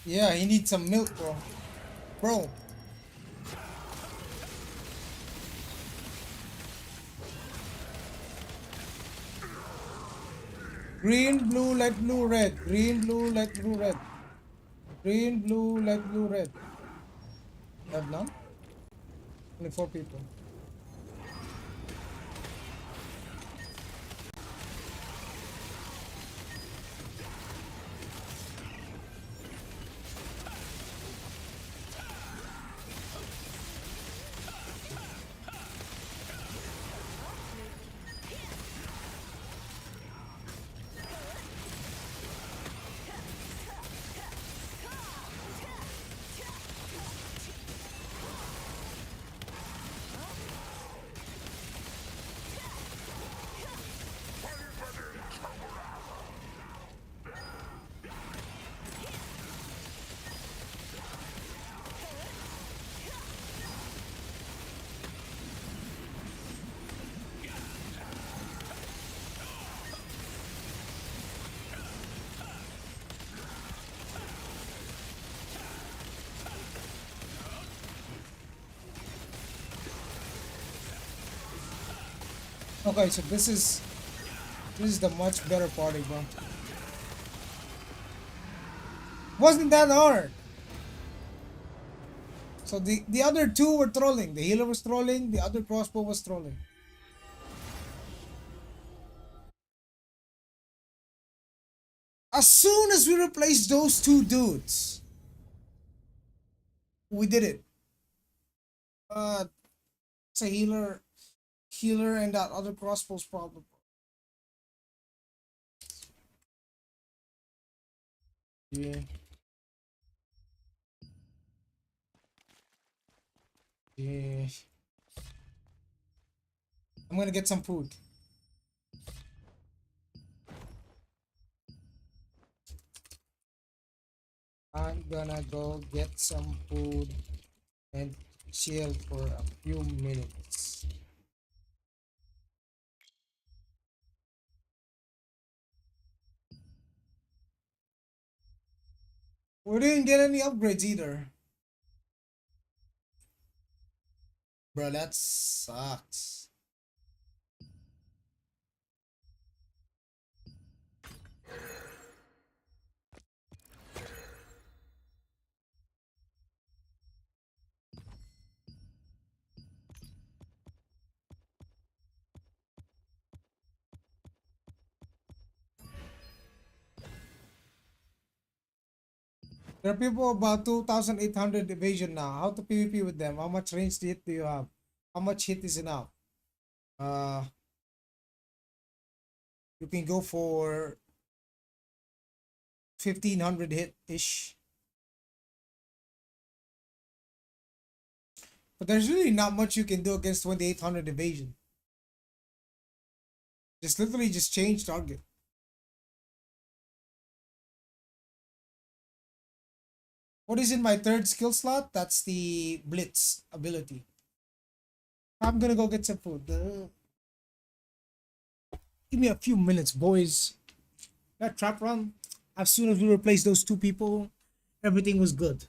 Speaker 1: Yeah, he needs some milk, bro. Bro. Green, blue, light blue, red. Green, blue, light blue, red. Green, blue, light blue, red. Have none? Only 4 people. Okay, so this is the much better party, bro. Wasn't that hard? So the other two were trolling. The healer was trolling. The other crossbow was trolling. As soon as we replaced those two dudes, we did it. It's a healer, and that other crossbow's problem. Yeah, yeah. I'm gonna get some food. I'm gonna go get some food and chill for a few minutes. We didn't get any upgrades either. Bro, that sucks. There are people about 2,800 evasion now. How to PvP with them? How much range hit do you have? How much hit is enough? Uh, you can go for 1,500 hit ish. But there's really not much you can do against 2,800 evasion. Just literally just change target. What is in my third skill slot? That's the Blitz ability. I'm gonna go get some food. Give me a few minutes, boys. That trap run, as soon as we replaced those two people, everything was good.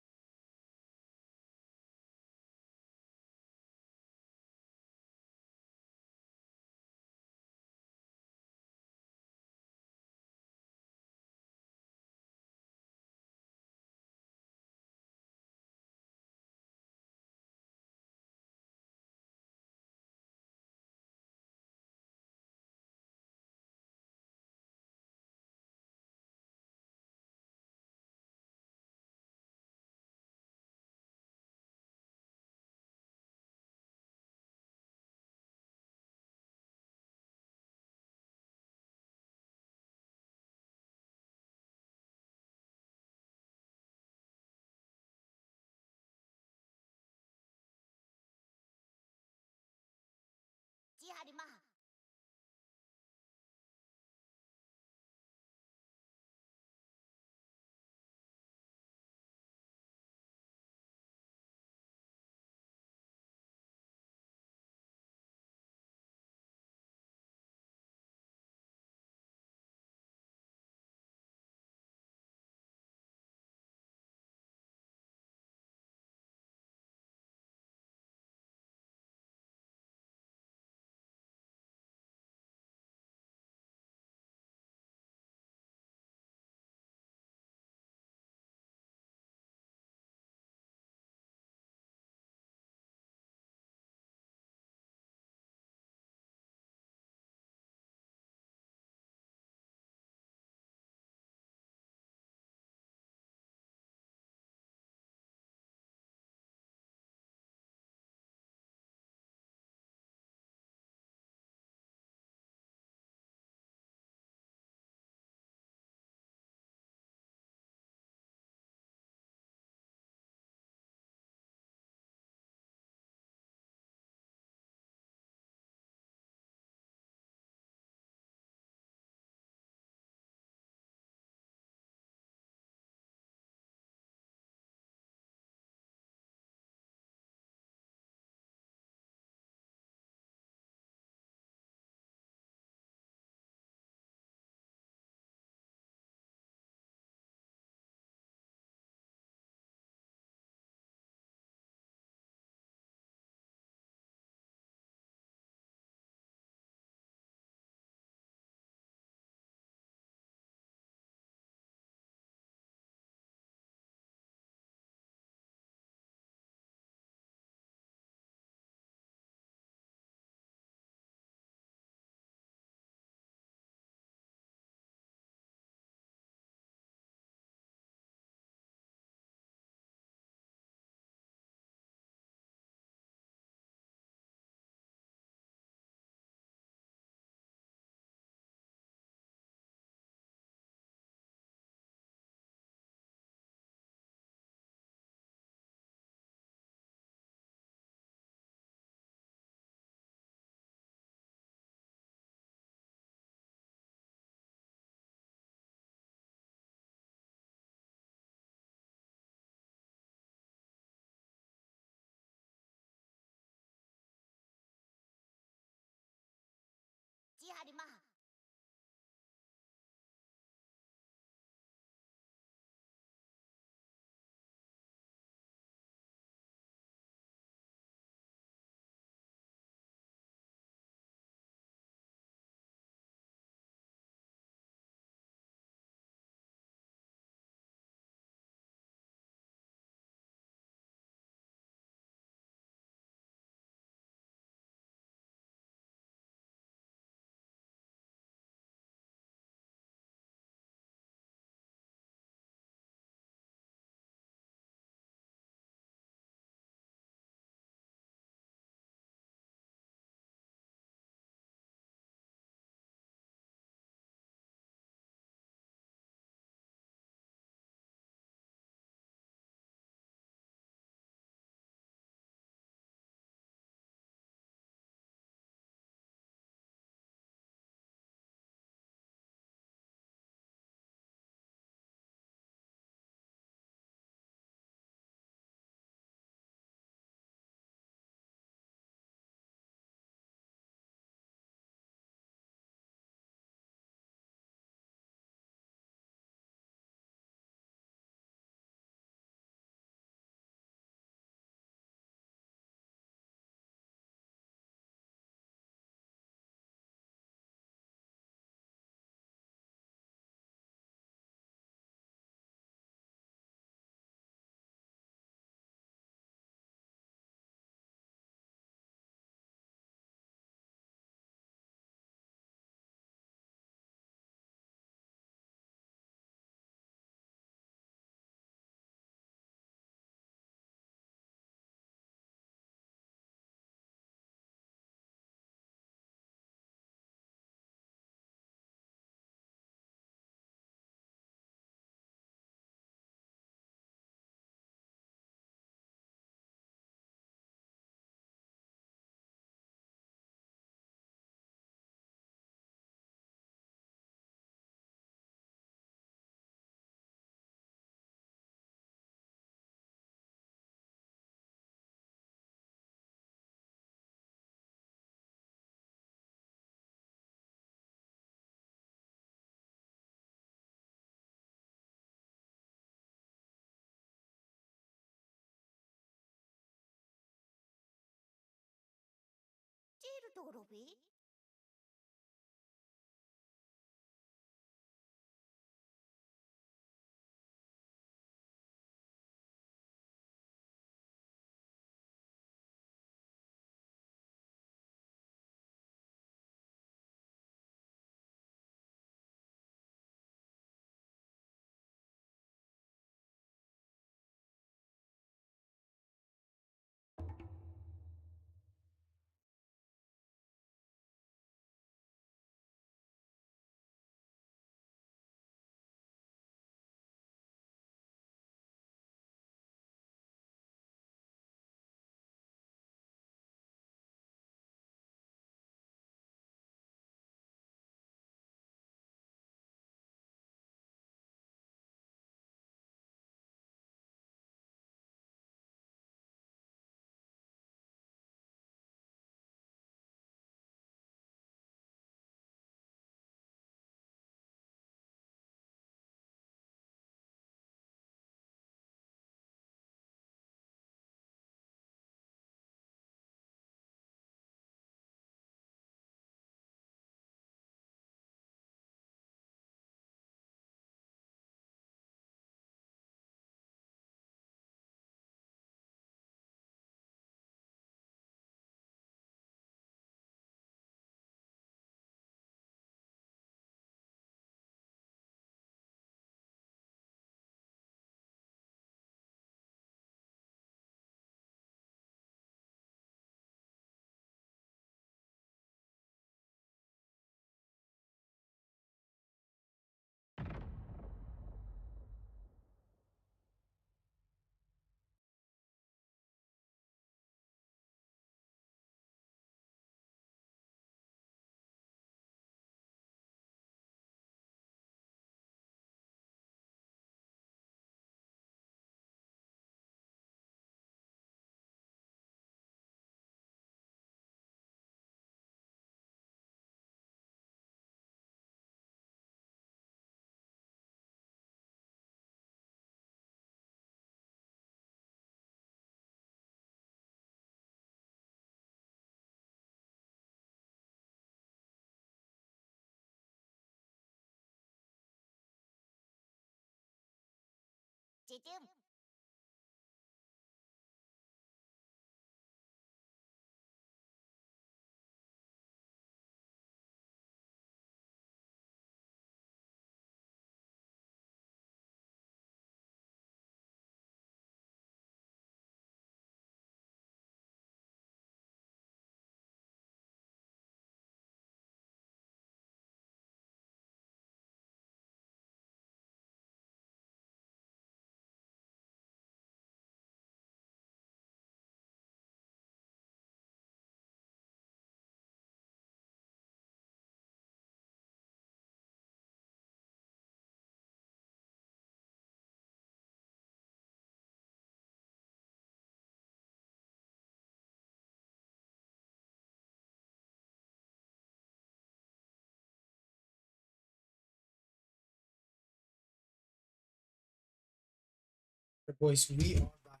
Speaker 1: Boys, we are back.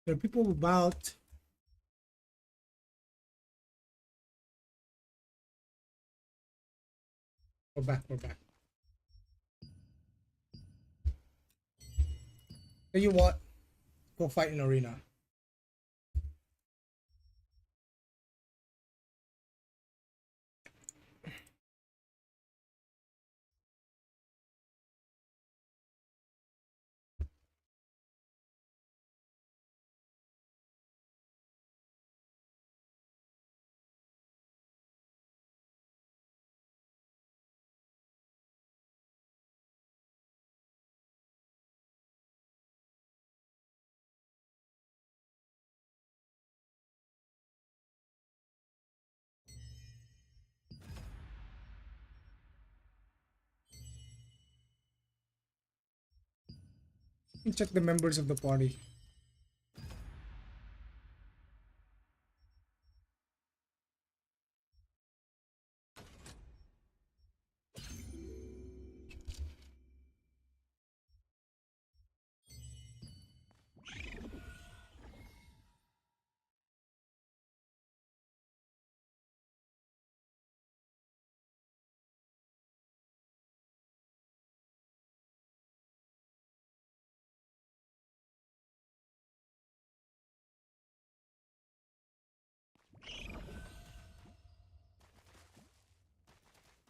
Speaker 1: There are people about. We're back. We're back. Tell you what, go fight in arena. Check the members of the party.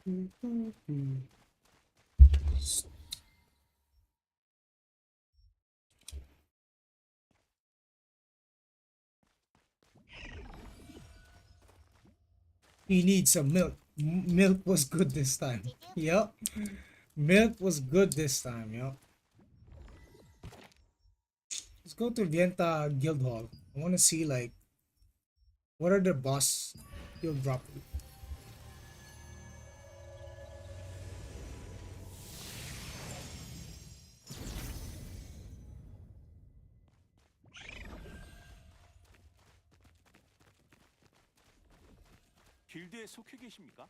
Speaker 1: He needs some milk. Milk was good this time. Yep. Milk was good this time, yep. Let's go to Vienta Guild Hall. I want to see, like, what are the boss guild drop?
Speaker 3: 길드에 속해 계십니까?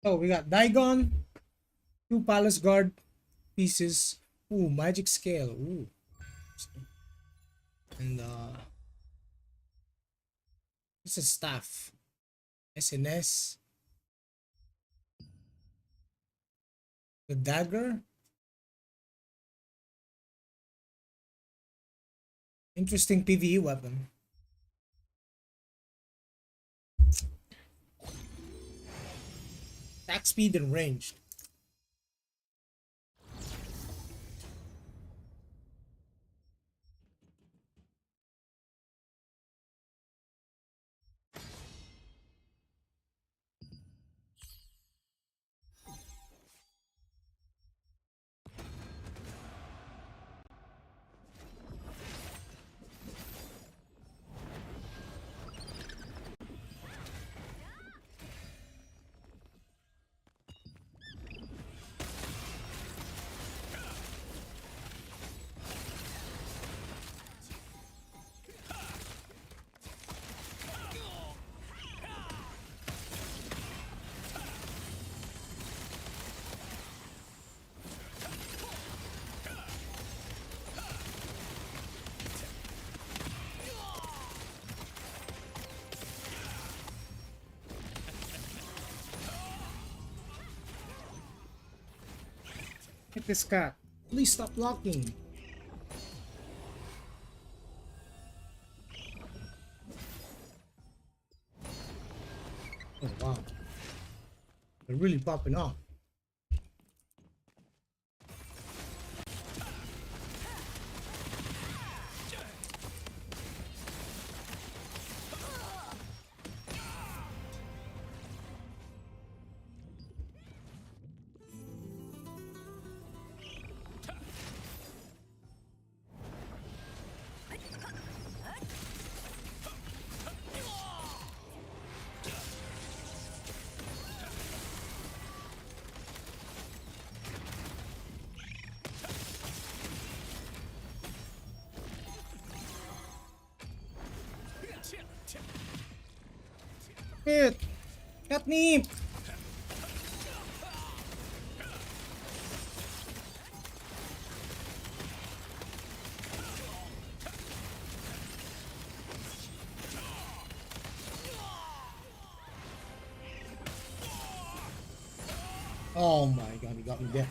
Speaker 1: Oh, we got Daigon, 2 Palace Guard pieces. Ooh, magic scale. Ooh. And it's a staff. SNS. The dagger. Interesting PvE weapon. Attack speed and range. Hit this cat. Please stop blocking. Oh wow. They're really popping off. Shit! Catnip! Oh my god, he got me there.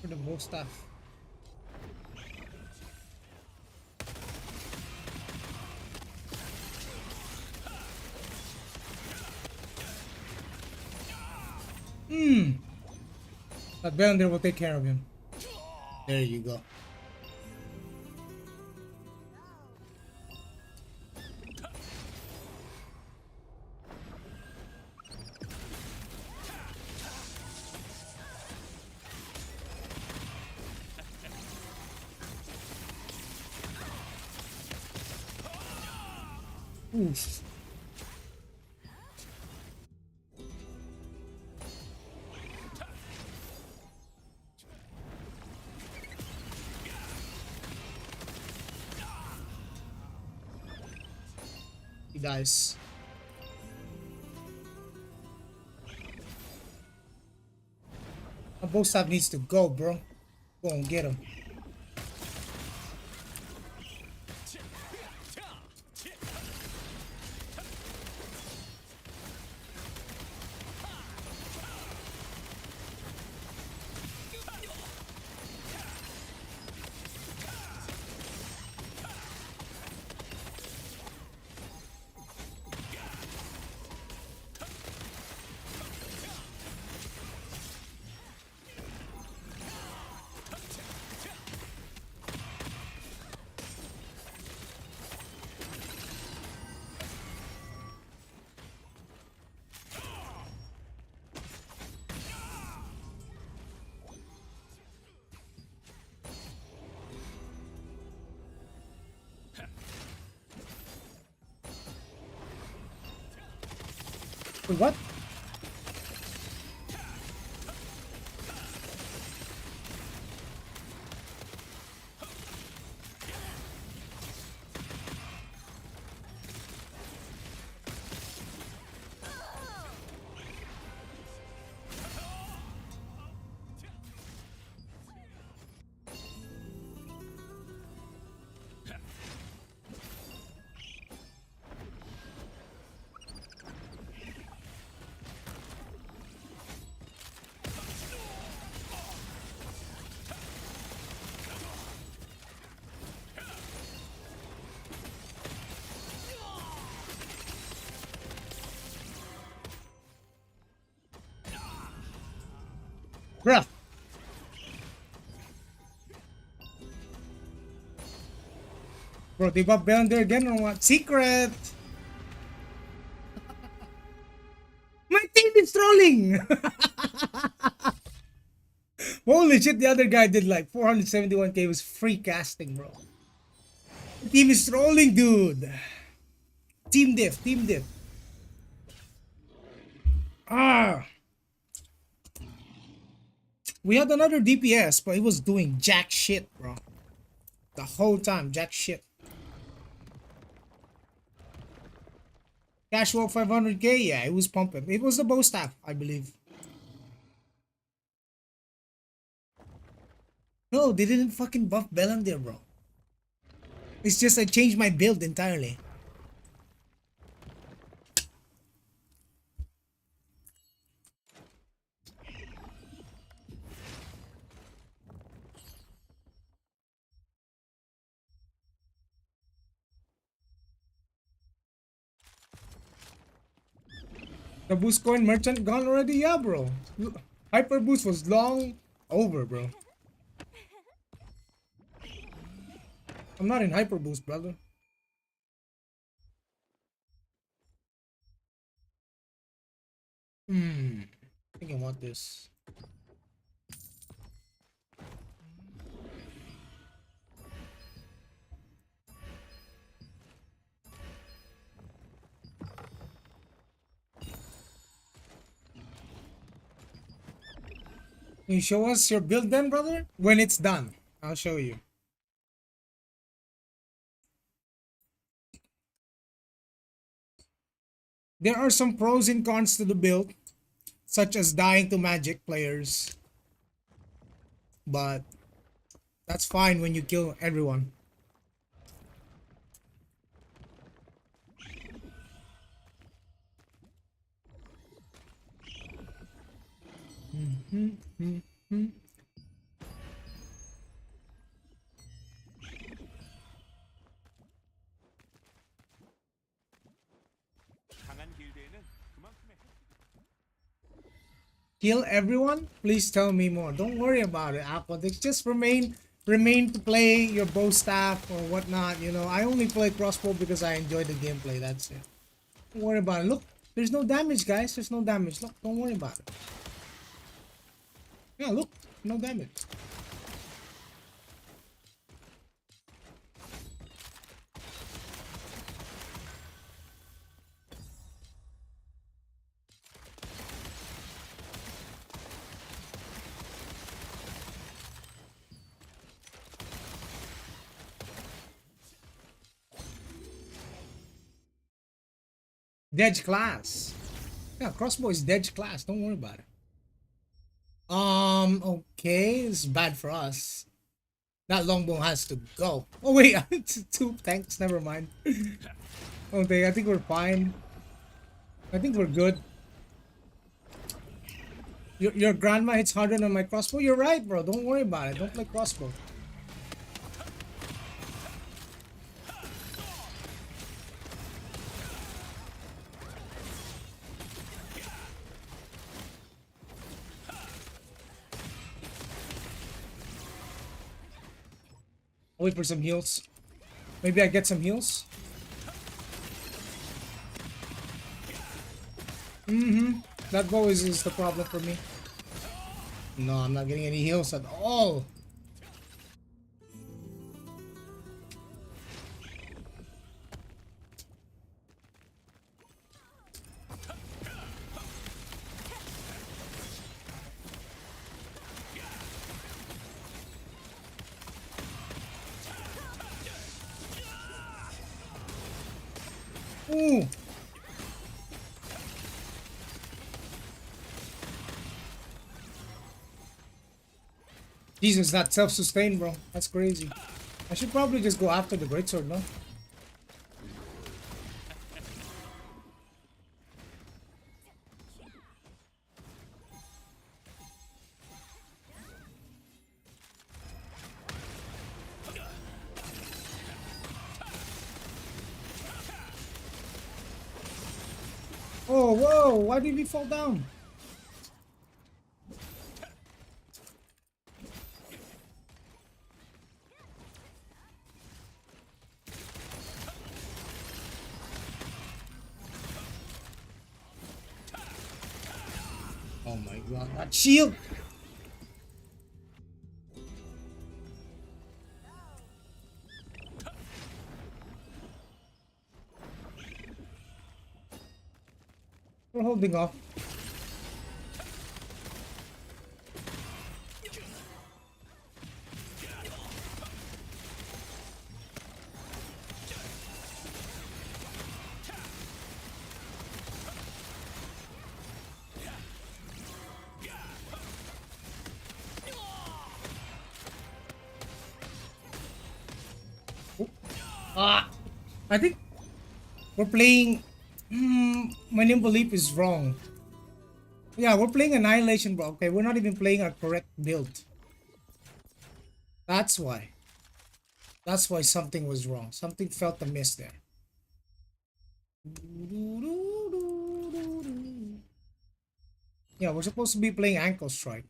Speaker 1: For the most stuff. That Bender will take care of him. There you go. Oof. He dies. My bow staff needs to go, bro. Go and get him. Wait, what? Bruh. Bro, they buff Talandre again or what? Secret! My team is trolling! Holy shit, the other guy did like 471k was free casting, bro. The team is trolling, dude. Team diff, team diff. Ah! We had another DPS, but he was doing jack shit, bro. The whole time, jack shit. Casual 500k, yeah, it was pumping. It was the bow staff, I believe. No, they didn't fucking buff Talandre, bro. It's just I changed my build entirely. The boost coin merchant gone already? Yeah, bro. Hyper boost was long over, bro. I'm not in hyper boost, brother. I think I want this. Can you show us your build then, brother? When it's done, I'll show you. There are some pros and cons to the build, such as dying to magic players. But that's fine when you kill everyone.
Speaker 3: 강한 길드에는 그만큼의
Speaker 1: Kill everyone? Please tell me more. Don't worry about it, Aquadex. Just remain to play your bow staff or whatnot. You know, I only play crossbow because I enjoy the gameplay. That's it. Don't worry about it. Look, there's no damage, guys. There's no damage. Look, don't worry about it. Yeah, look, no damage. Dead class. Yeah, crossbow is dead class. Don't worry about it. Okay, it's bad for us. That longbow has to go. Oh wait, two tanks. Never mind. Okay, I think we're fine. I think we're good. Your grandma hits harder than my crossbow. You're right, bro. Don't worry about it. Don't play crossbow. I'll wait for some heals. Maybe I get some heals. That bow is the problem for me. No, I'm not getting any heals at all. Ooh. Jesus, that self-sustained, bro. That's crazy. I should probably just go after the greatsword, no? Oh, whoa! Why did he fall down? Oh my god, that shield! We're holding off. I think we're playing. My nimble leap is wrong. Yeah, we're playing Annihilation, bro. Okay, we're not even playing a correct build. That's why. That's why something was wrong. Something felt amiss there. Yeah, we're supposed to be playing Ankle Strike.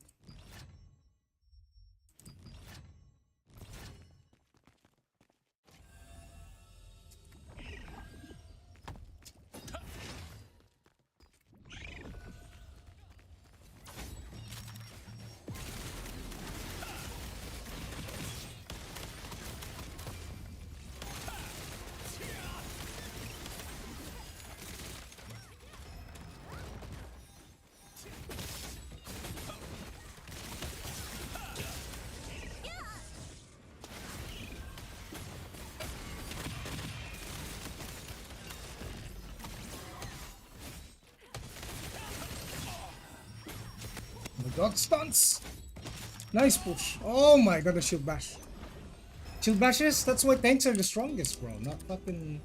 Speaker 1: Dog stunts. Nice push. Oh my god, the shield bash. Shield bashes? That's why tanks are the strongest, bro. Not fucking...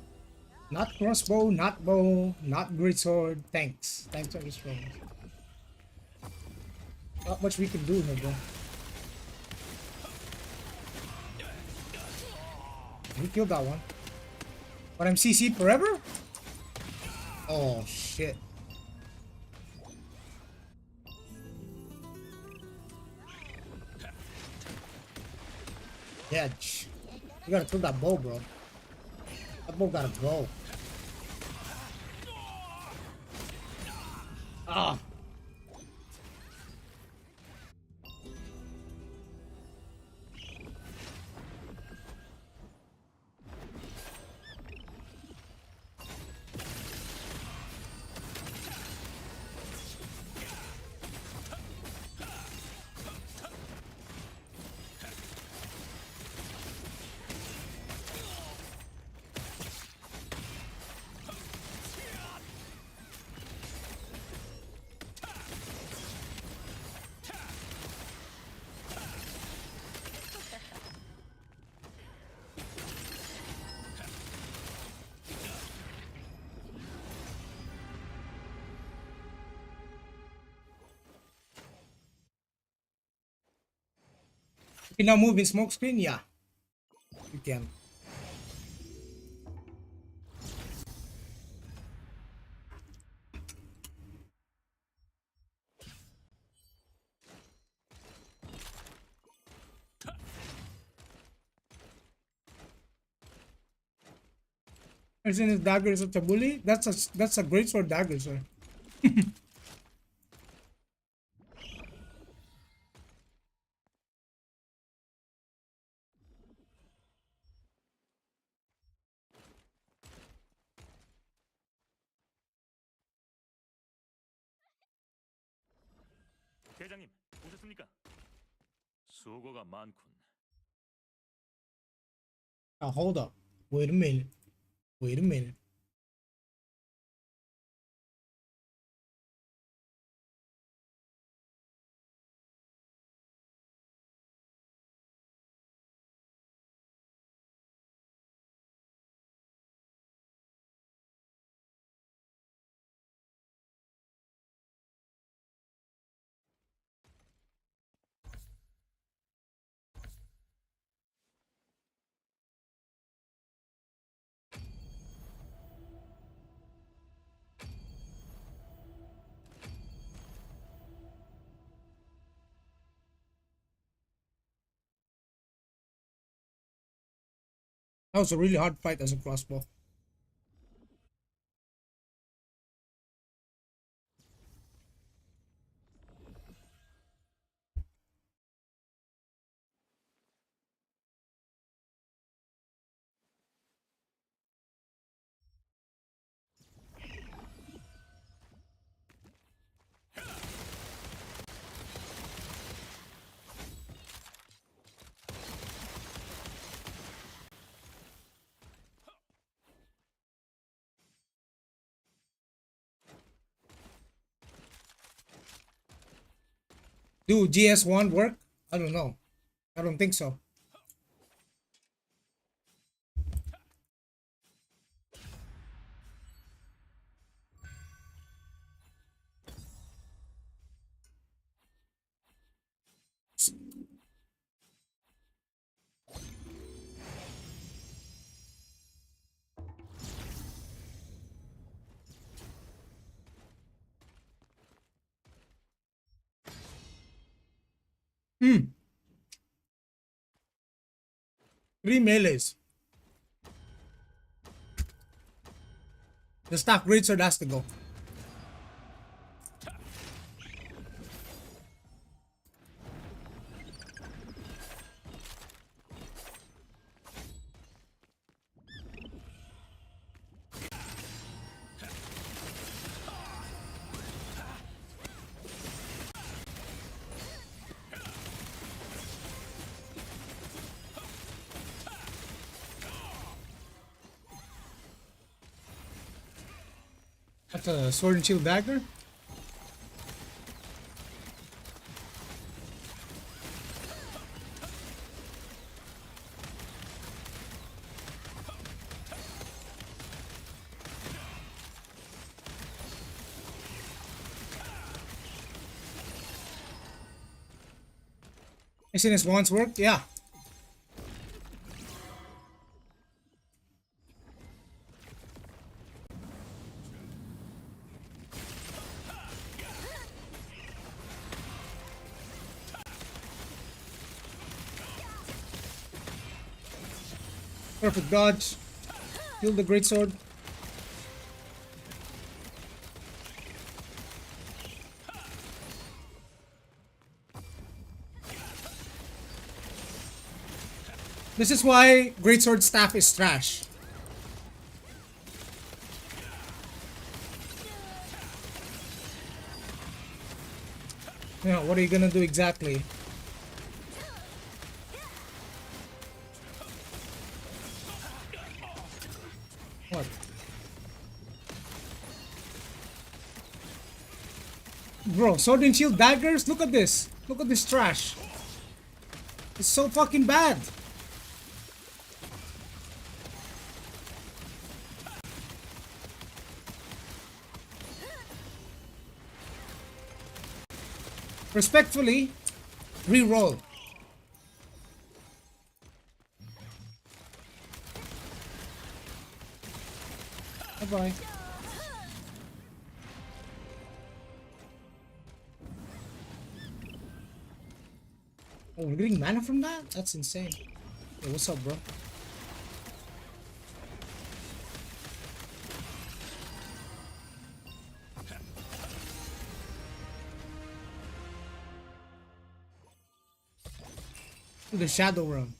Speaker 1: Not crossbow, not bow, not greatsword. Tanks. Tanks are the strongest. Not much we can do here, bro. We killed that one. But I'm CC'd forever? Oh, shit. Yeah, you gotta kill that bow, bro. That bow gotta go. Ah. Can now move in smoke screen? Yeah, you can. Isn't his dagger is such a bully? That's a great sword dagger, sir.
Speaker 3: 대장님, 오셨습니까? 수고가 많군.
Speaker 1: Now hold up. Wait a minute. Wait a minute. That was a really hard fight as a crossbow. Do GS1 work? I don't know. I don't think so. Hmm. 3 melees. The staff greatsword has to go. That's a sword and shield dagger. Isn't his wands work? Yeah. Perfect dodge. Kill the greatsword. This is why greatsword staff is trash. Yeah, what are you gonna do exactly? What? Bro, sword and shield daggers? Look at this. Look at this trash. It's so fucking bad. Respectfully, re-roll. Bye-bye. Oh, we're getting mana from that? That's insane. Hey, what's up, bro? To the Shadow Realm.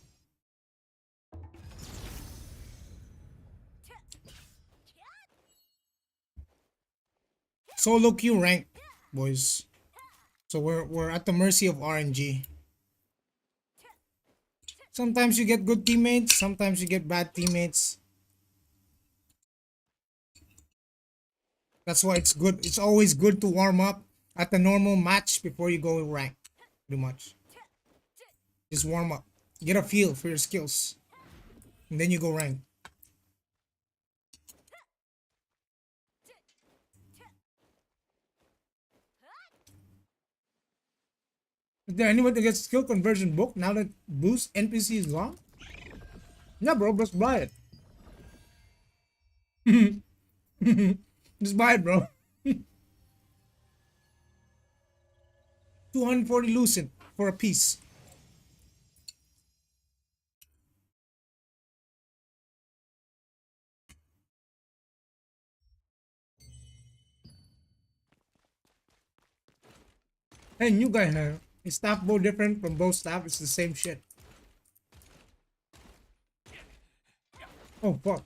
Speaker 1: Solo queue rank, boys. So we're at the mercy of RNG. Sometimes you get good teammates, sometimes you get bad teammates. That's why it's good. It's always good to warm up at the normal match before you go rank. Pretty much. Just warm up. Get a feel for your skills. And then you go rank. Is there anyone that gets skill conversion book now that boost NPC is gone? Yeah, bro, just buy it. Just buy it, bro. 240 lucent for a piece. Hey, new guy here. Is staff bow different from both staff? It's the same shit. Oh, fuck.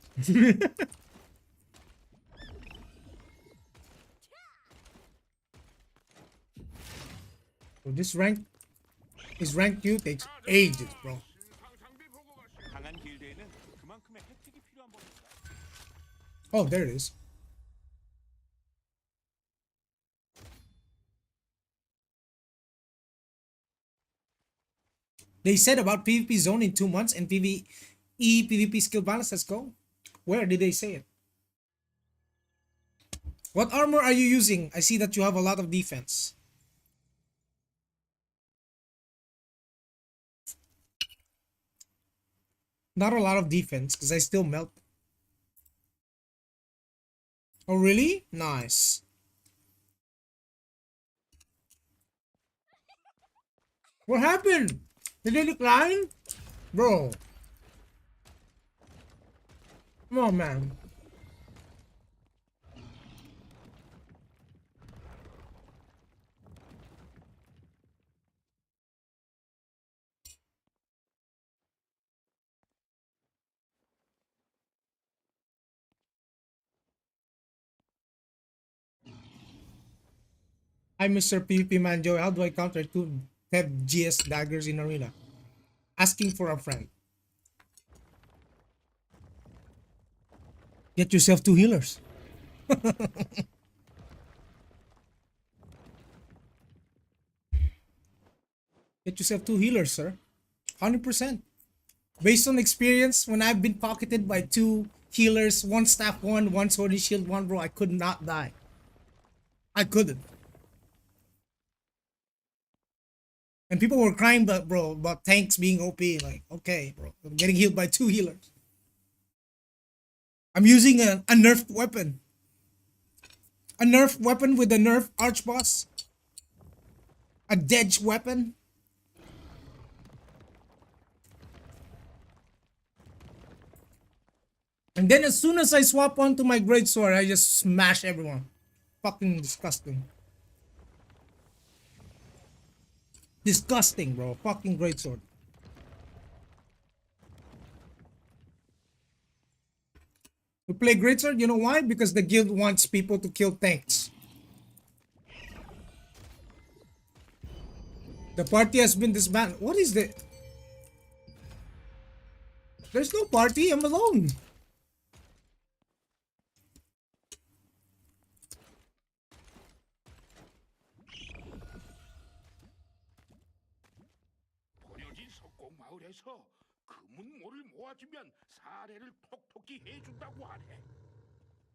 Speaker 1: So this rank, his rank Q takes ages, bro. Oh, there it is. They said about PvP zone in 2 months and PvE PvP skill balance. Let's go. Where did they say it? What armor are you using? I see that you have a lot of defense. Not a lot of defense because I still melt. Oh, really? Nice. What happened? Did they decline? Bro. Come on, man. Hi, Mr. PvP Man Joe. How do I counter 2 GS daggers in arena? Asking for a friend. Get yourself 2 healers. Get yourself 2 healers, sir. 100%. Based on experience, when I've been pocketed by 2 healers, 1 staff 1, 1 sword and shield 1, bro, I could not die. I couldn't. And people were crying, but bro, about tanks being OP. Like, okay, bro, I'm getting healed by 2 healers. I'm using a nerfed weapon. A nerfed weapon with a nerfed arch boss. A dedge weapon. And then as soon as I swap onto my great sword, I just smash everyone. Fucking disgusting. Disgusting, bro. Fucking great sword. We play greatsword, you know why? Because the guild wants people to kill tanks. The party has been disbanded. What is the... There's no party, I'm alone.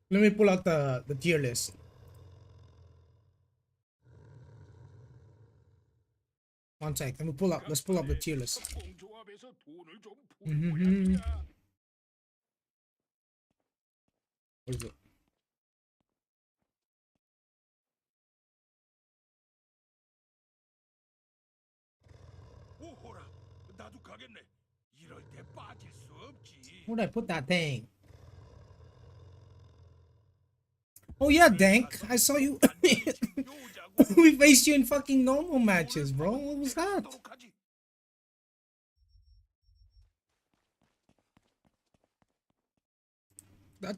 Speaker 1: Let me pull out the tier list. One sec. Let me pull up. Let's pull up the tier list. Where is it?
Speaker 4: 나도 가겠네. 이럴 때 빠질 수 없지.
Speaker 1: Where'd I put that thing? Oh yeah, Dank. I saw you. We faced you in fucking normal matches, bro. What was that?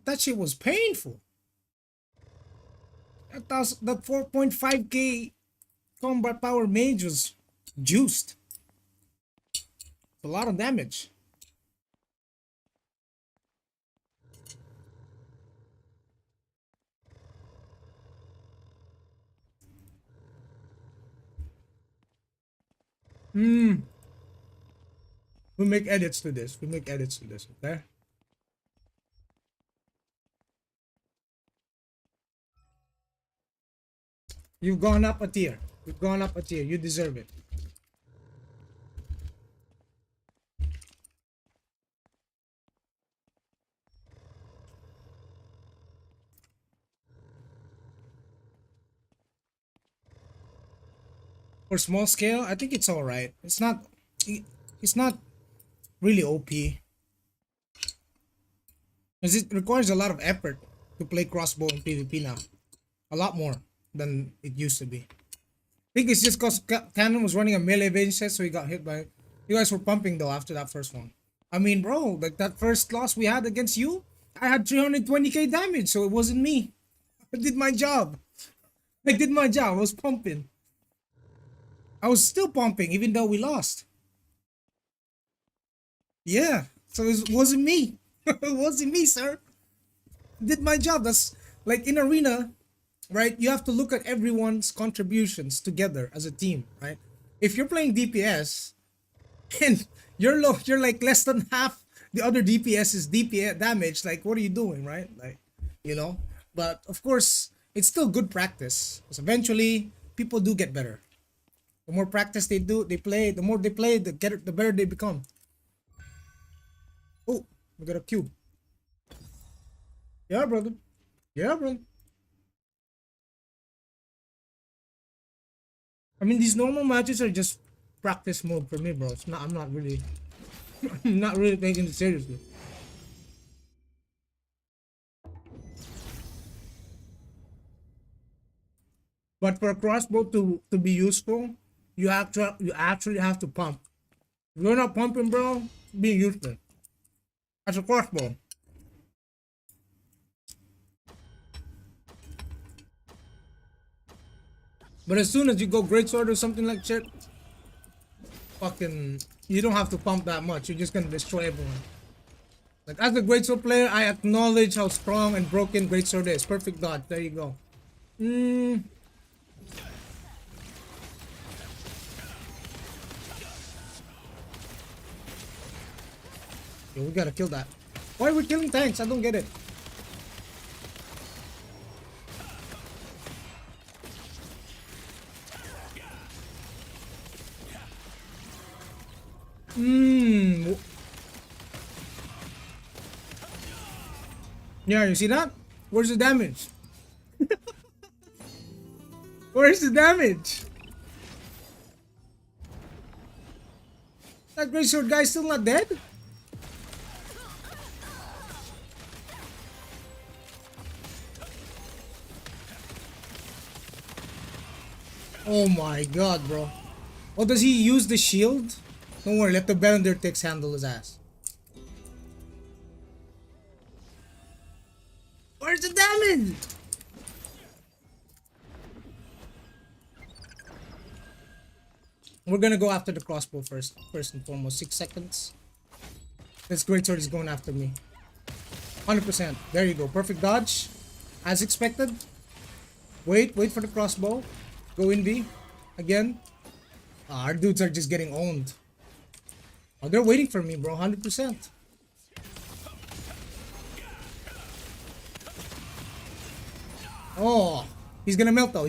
Speaker 1: That shit was painful. That 4.5k combat power mage was juiced. A lot of damage. We make edits to this. Okay? You've gone up a tier. You deserve it. For small scale, I think it's alright. It's not really OP. Because it requires a lot of effort to play crossbow in PvP now. A lot more than it used to be. I think it's just because Cannon was running a melee evasion set, so he got hit by it. You guys were pumping though after that first one. I mean, bro, like that first loss we had against you, I had 320k damage, so it wasn't me. I did my job. I was pumping. I was still pumping even though we lost. Yeah, so it wasn't me. It wasn't me, sir. I did my job. That's like in arena, right? You have to look at everyone's contributions together as a team, right? If you're playing DPS and you're low, you're like less than half the other DPS's DPS damage, like what are you doing, right? Like, you know. But of course, it's still good practice because eventually people do get better. The more practice they play, the more they play, the better they become. Oh, we got a cube. Yeah, brother. I mean, these normal matches are just practice mode for me, bro. It's not. I'm not really, I'm not really taking it seriously. But for a crossbow to be useful, you actually have to pump. If you're not pumping, bro, being useless. As a crossbow. But as soon as you go greatsword or something like shit, fucking, you don't have to pump that much. You're just gonna destroy everyone. Like as a greatsword player, I acknowledge how strong and broken greatsword is. Perfect dodge. There you go. Yo, we gotta kill that. Why are we killing tanks? I don't get it. Yeah, you see that? Where's the damage? Where's the damage? That greatsword guy's still not dead? Oh my god, bro. Oh, does he use the shield? Don't worry, let the Benedictix handle his ass. Where's the damage? We're gonna go after the crossbow first and foremost. 6 seconds. This greatsword is going after me. 100%. There you go. Perfect dodge. As expected. Wait for the crossbow. Go in V. Again. Our dudes are just getting owned. Oh, they're waiting for me, bro. 100%. Oh, he's gonna melt though.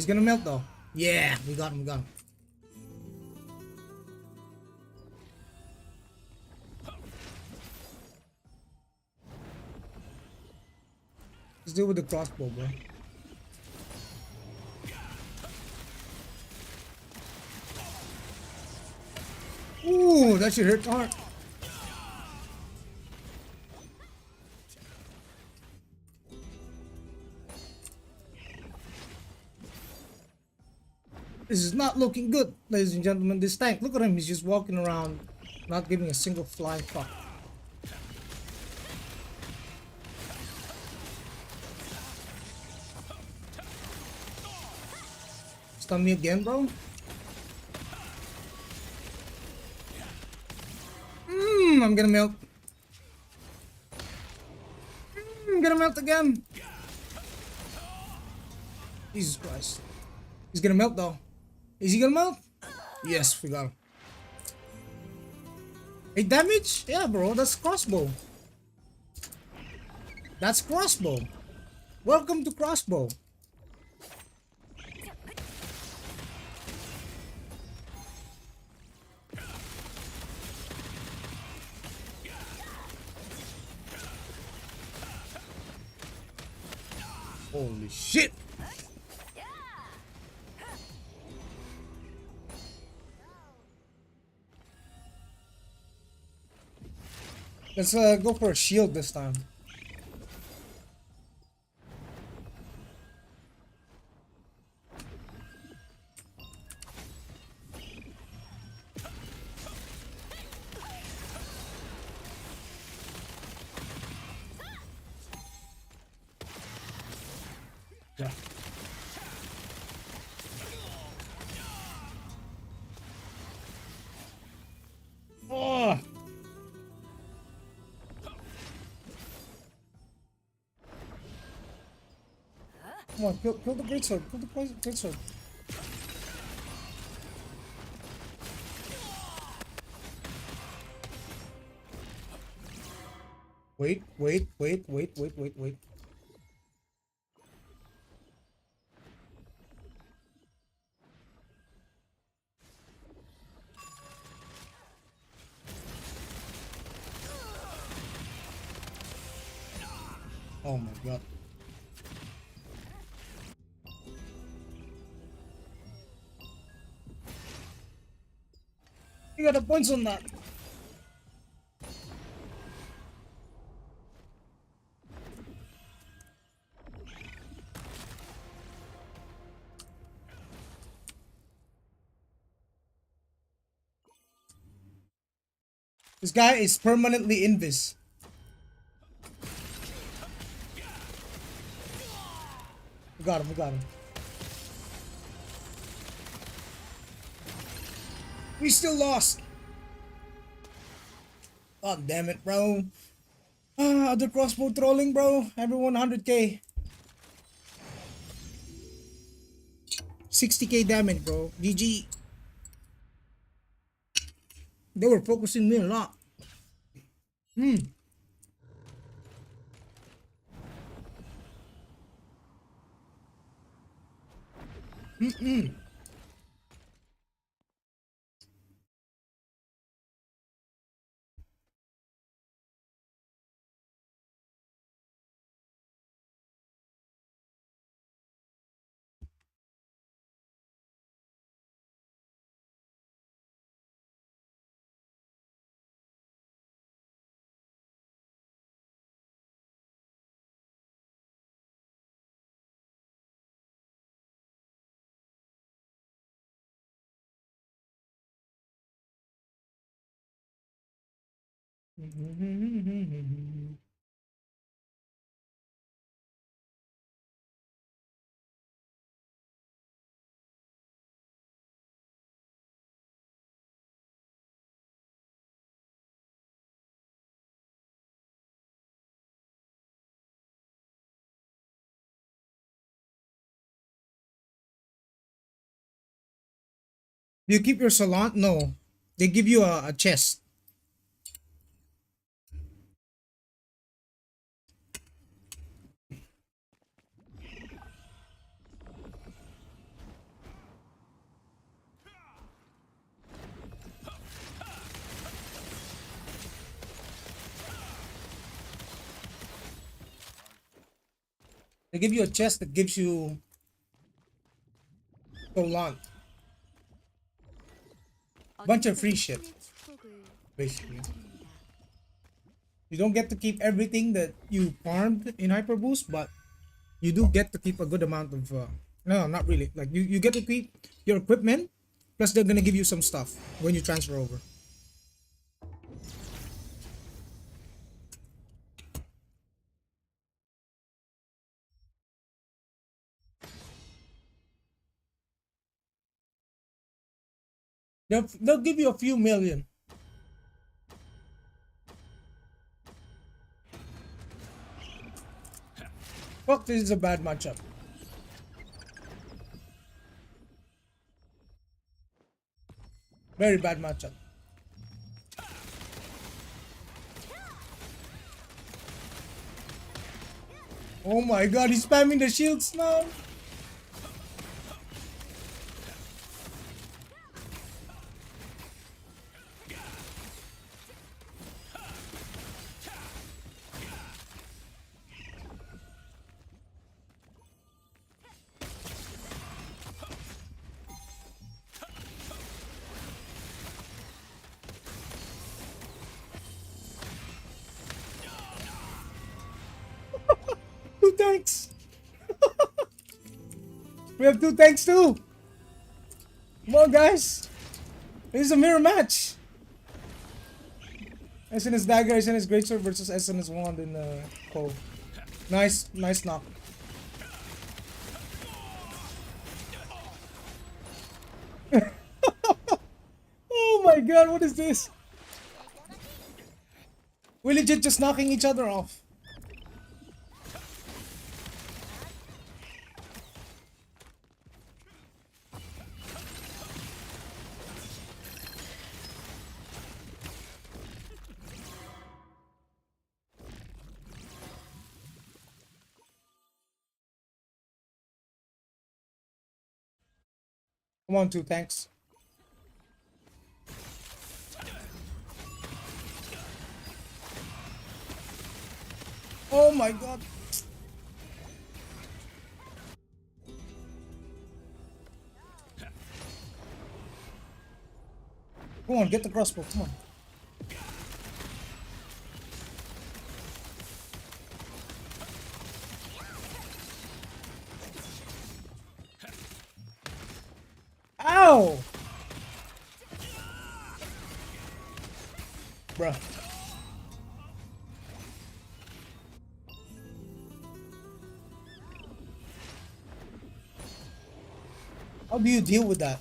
Speaker 1: Yeah, we got him. Let's deal with the crossbow, bro. Ooh, that should hurt hard. This is not looking good, ladies and gentlemen. This tank, look at him. He's just walking around, not giving a single flying fuck. Stun me again, bro. I'm gonna melt. I'm gonna melt again. Jesus Christ. He's gonna melt though. Is he gonna melt? Yes, we got him. 8 damage? Yeah, bro, that's crossbow. That's crossbow. Welcome to crossbow. Holy shit. Let's go for a shield this time. Yeah. Oh. Come on, kill the greatsword. Kill the greatsword. Wait. Oh my god. You got the points on that. This guy is permanently invis. We got him. We still lost. Oh damn it, bro. Other crossbow trolling, bro. Everyone 100k. 60k damage, bro. GG. They were focusing me a lot. Do you keep your salon? No. They give you a chest. They give you a chest that gives you salon. Bunch of free shit. basically. You don't get to keep everything that you farmed in Hyper Boost, but you do get to keep a good amount of no, not really. Like you get to keep your equipment, plus they're gonna give you some stuff when you transfer over. They'll give you a few million. Fuck, this is a bad matchup. Very bad matchup. Oh my god, he's spamming the shields now. Two tanks. We have two tanks too. Come on, guys. This is a mirror match. SNS Dagger, SNS Greatsword versus SNS Wand in Cove. Nice knock. Oh my god, what is this? We're legit just knocking each other off. Come on, two tanks. Oh my god. Come on, get the crossbow, come on. Ow! Bruh. How do you deal with that?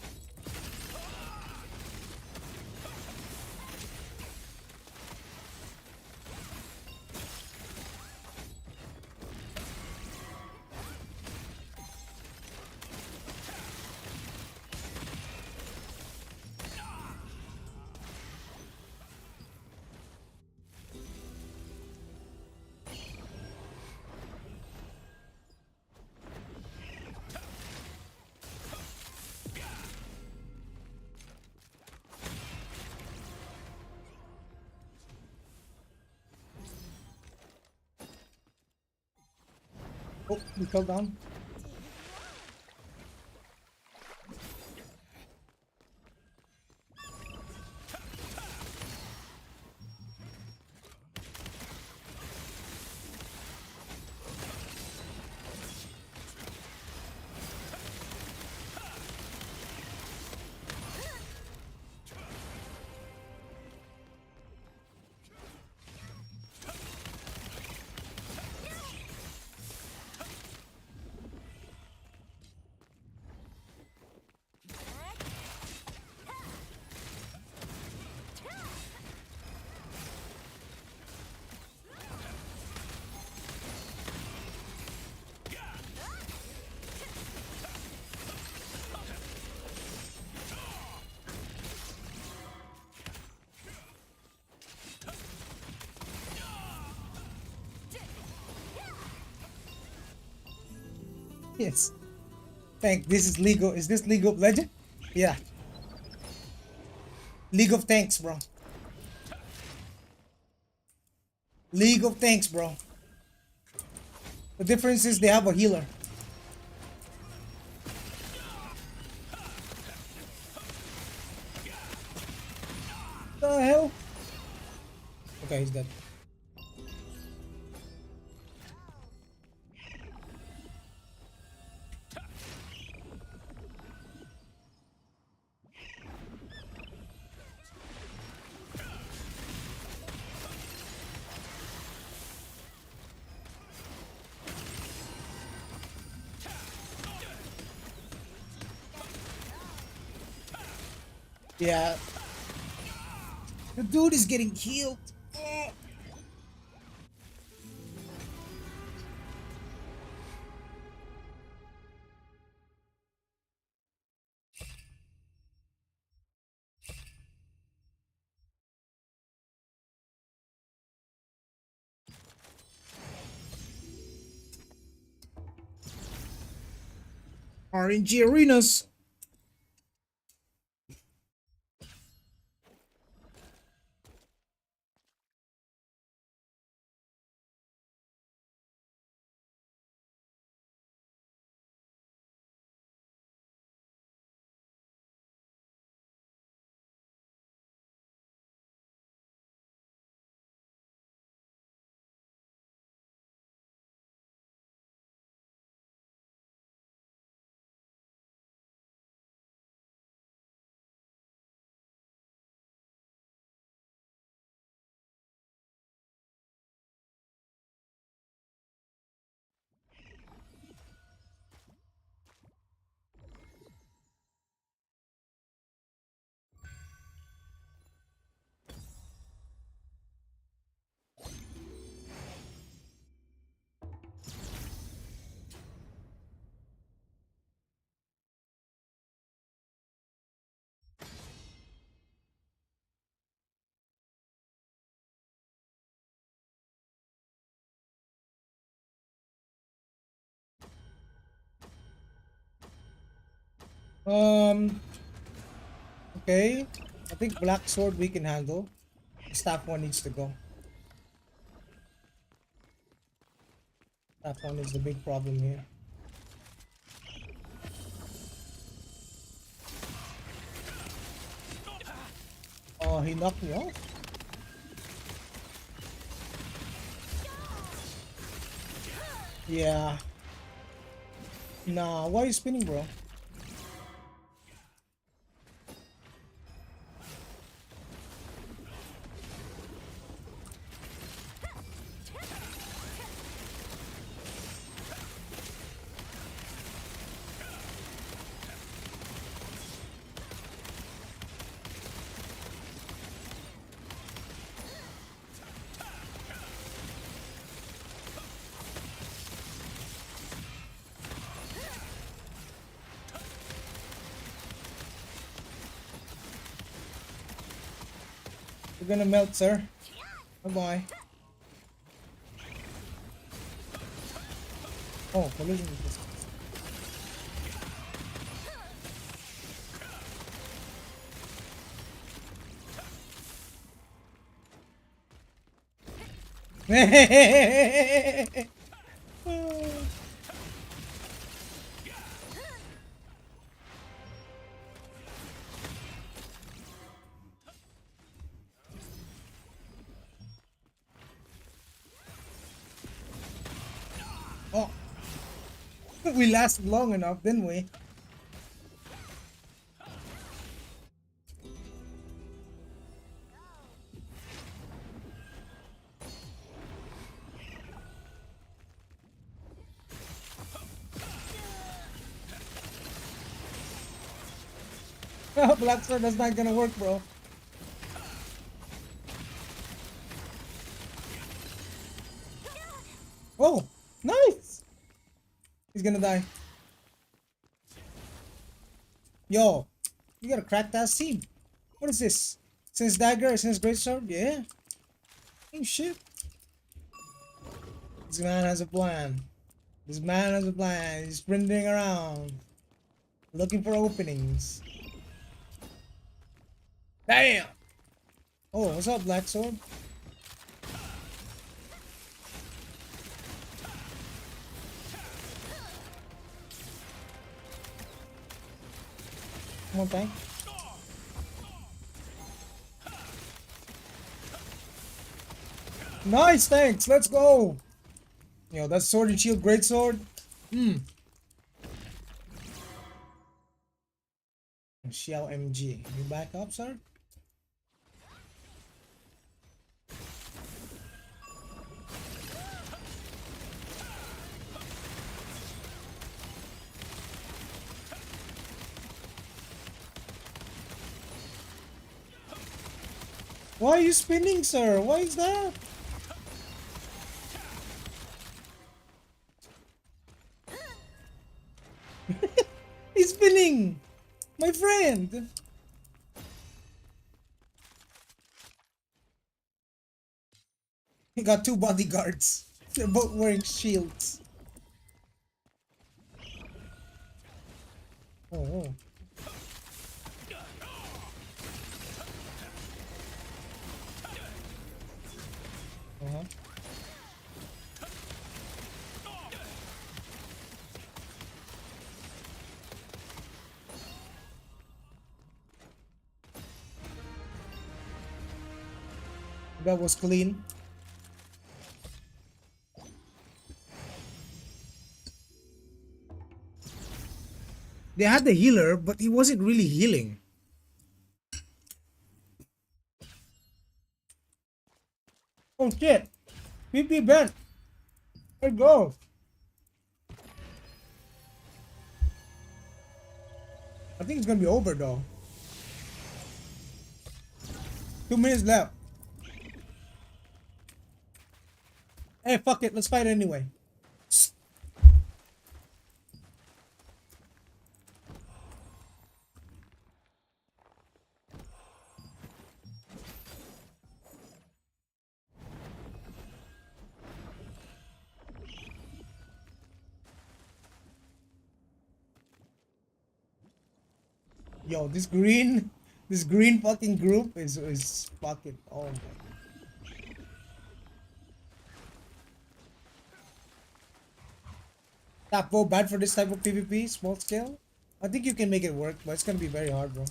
Speaker 1: Oh, we fell down. Yes. Tank, this is League of, is this League of Legend? Yeah. League of Tanks, bro. League of Tanks, bro. The difference is they have a healer. The hell? Okay, he's dead. Yeah. The dude is getting killed. Oh. RNG arenas. Okay. I think Black Sword we can handle. Staff one needs to go. Staff one is the big problem here. Oh, he knocked me off. Yeah. Nah, why are you spinning, bro? You're gonna melt, sir. Bye-bye. Oh, collision resistance. Oh, we lasted long enough, didn't we? Black Sword, that's not gonna work, bro. Oh, nice! He's gonna die. Yo, you gotta crack that seed. What is this? Since dagger or since greatsword? Yeah. Ain't shit. This man has a plan. This man has a plan. He's sprinting around, looking for openings. Damn! Oh, what's up, Black Sword? Come on, tank. Nice, thanks. Let's go. Yo, that sword and shield, great sword. Xiao MG. You back up, sir? Why are you spinning, sir? Why is that? He's spinning! My friend! He got two bodyguards. They're both wearing shields. Oh. Uh-huh. That was clean. They had the healer, but he wasn't really healing. Oh shit! PP bent. Let's go. I think it's gonna be over though. 2 minutes left. Hey, fuck it. Let's fight anyway. Yo, this green fucking group is fucking. Oh my. Top vote bad for this type of PvP, small scale. I think you can make it work, but it's gonna be very hard, bro.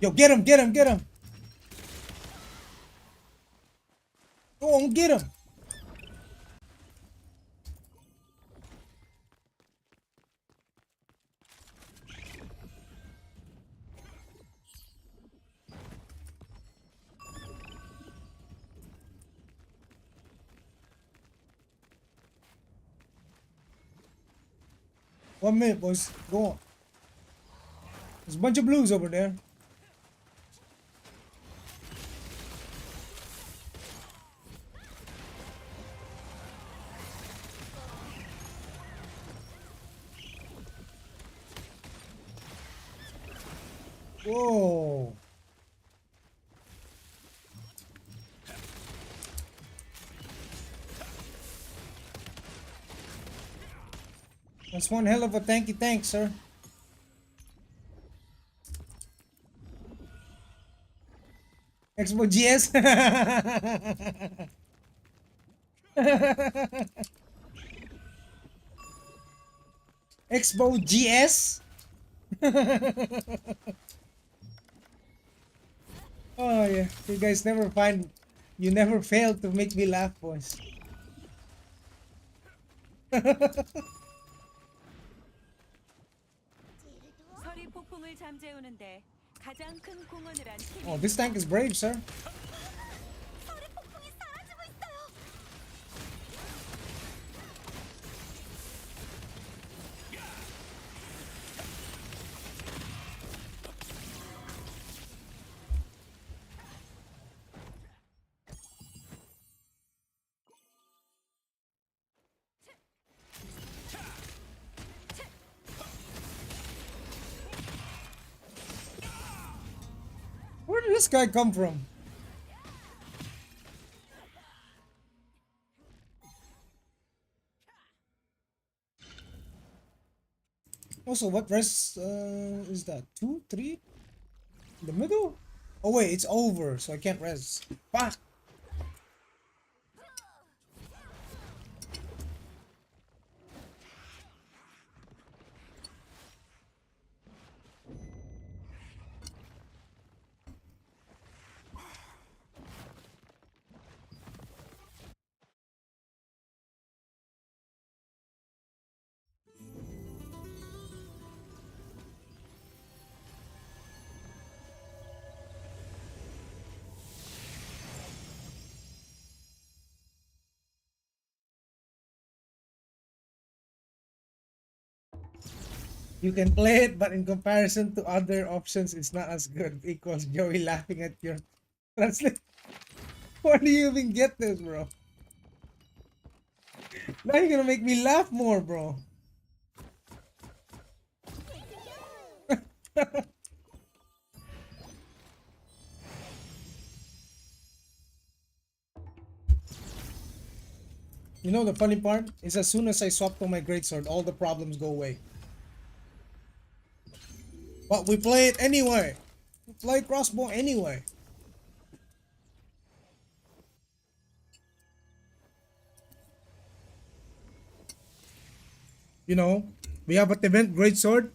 Speaker 1: Yo, get him, get him, get him. Go on, get him. One minute, boys. Go on. There's a bunch of blues over there. Whoa. That's one hell of a tanky tank, sir. Expo GS. Expo GS. Oh yeah, you guys you never fail to make me laugh, boys.
Speaker 2: 서리 폭풍을 잠재우는데 가장 큰 공헌을 한 팀이
Speaker 1: Oh, this tank is brave, sir.
Speaker 2: 서리 폭풍이 사라지고 있어요.
Speaker 1: Where did this guy come from? Also, what rest is that? 2, 3? In the middle? Oh wait, it's over, so I can't res. Fuck. You can play it, but in comparison to other options, it's not as good. Equals Joey laughing at your translate. Why do you even get this, bro? Now you're gonna make me laugh more, bro. You know the funny part is as soon as I swap to my greatsword, all the problems go away. But we play it anyway. We play crossbow anyway. You know, we have a event greatsword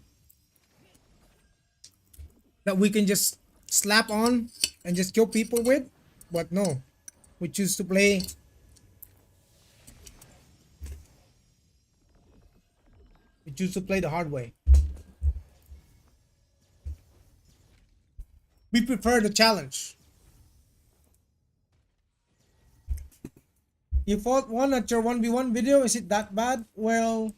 Speaker 1: that we can just slap on and just kill people with. But no, we choose to play. We choose to play the hard way. We prefer the challenge. You fought one at your 1v1 video, is it that bad? Well,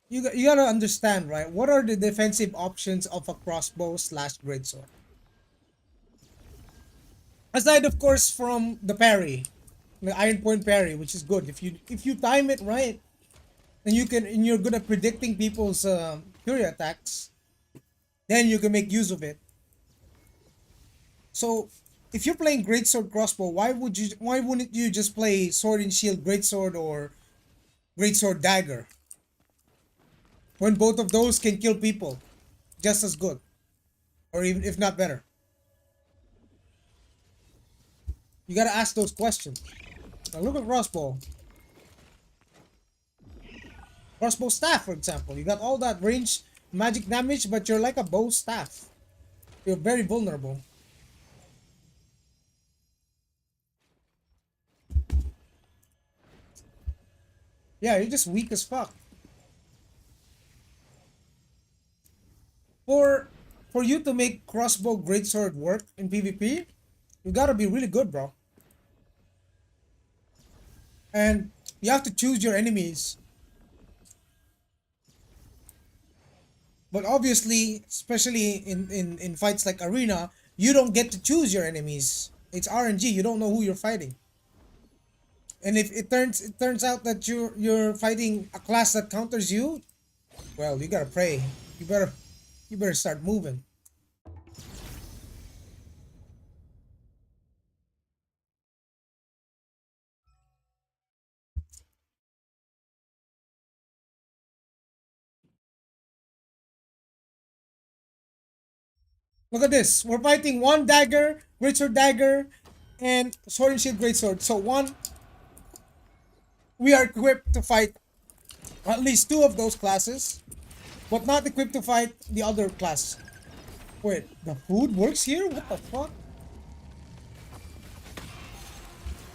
Speaker 1: you gotta understand, right? What are the defensive options of a crossbow slash greatsword? Aside, of course, from the parry, the iron point parry, which is good. If you time it right, then you're good at predicting people's fury attacks. Then you can make use of it. So, if you're playing greatsword crossbow, why wouldn't you just play sword and shield greatsword or greatsword dagger? When both of those can kill people just as good, or even if not better. You gotta ask those questions. Now look at crossbow. Crossbow staff, for example. You got all that range magic damage, but you're like a bow staff. You're very vulnerable. Yeah, you're just weak as fuck. For you to make crossbow greatsword work in PvP, you gotta be really good, bro. And you have to choose your enemies. But obviously, especially in fights like Arena, you don't get to choose your enemies. It's RNG. You don't know who you're fighting. And if it turns out that you're fighting a class that counters you, well, you gotta pray. You better start moving. Look at this. We're fighting one dagger, greatsword dagger, and sword and shield greatsword. So we are equipped to fight at least two of those classes, but not equipped to fight the other class. Wait, the food works here? What the fuck?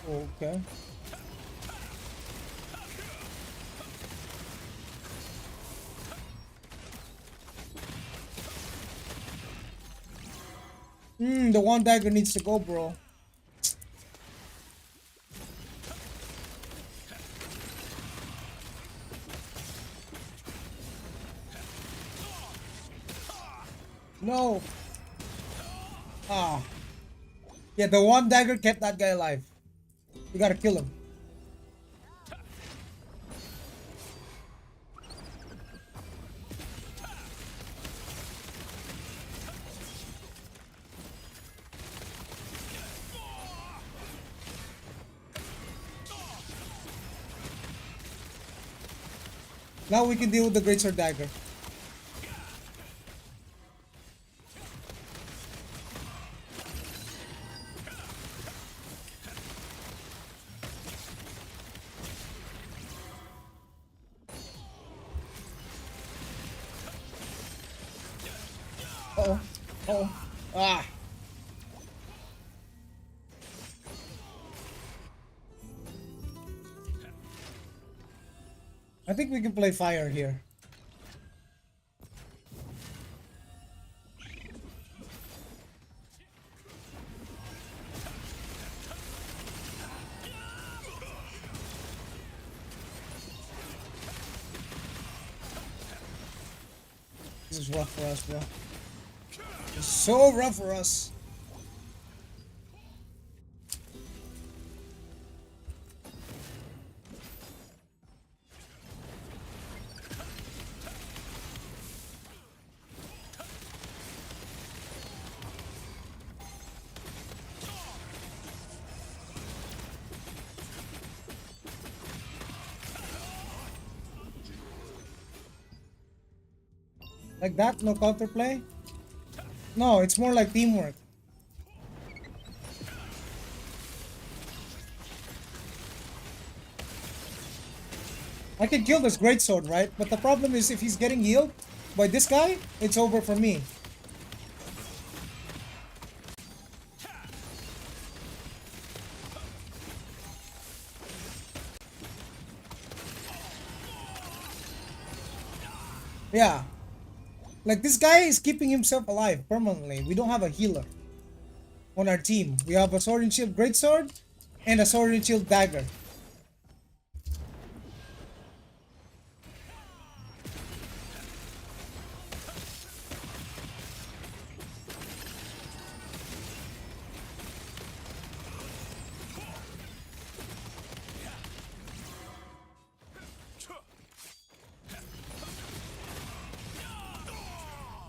Speaker 1: Okay. The one dagger needs to go, bro. No. Ah. Yeah, the one dagger kept that guy alive. You gotta kill him. Now we can deal with the greatsword dagger. Oh. Ah. I think we can play fire here. This is rough for us, bro. It's so rough for us. Like that? No counterplay? No, it's more like teamwork. I can kill this greatsword, right? But the problem is if he's getting healed by this guy, it's over for me. Yeah. Like this guy is keeping himself alive permanently. We don't have a healer on our team. We have a sword and shield greatsword and a sword and shield dagger.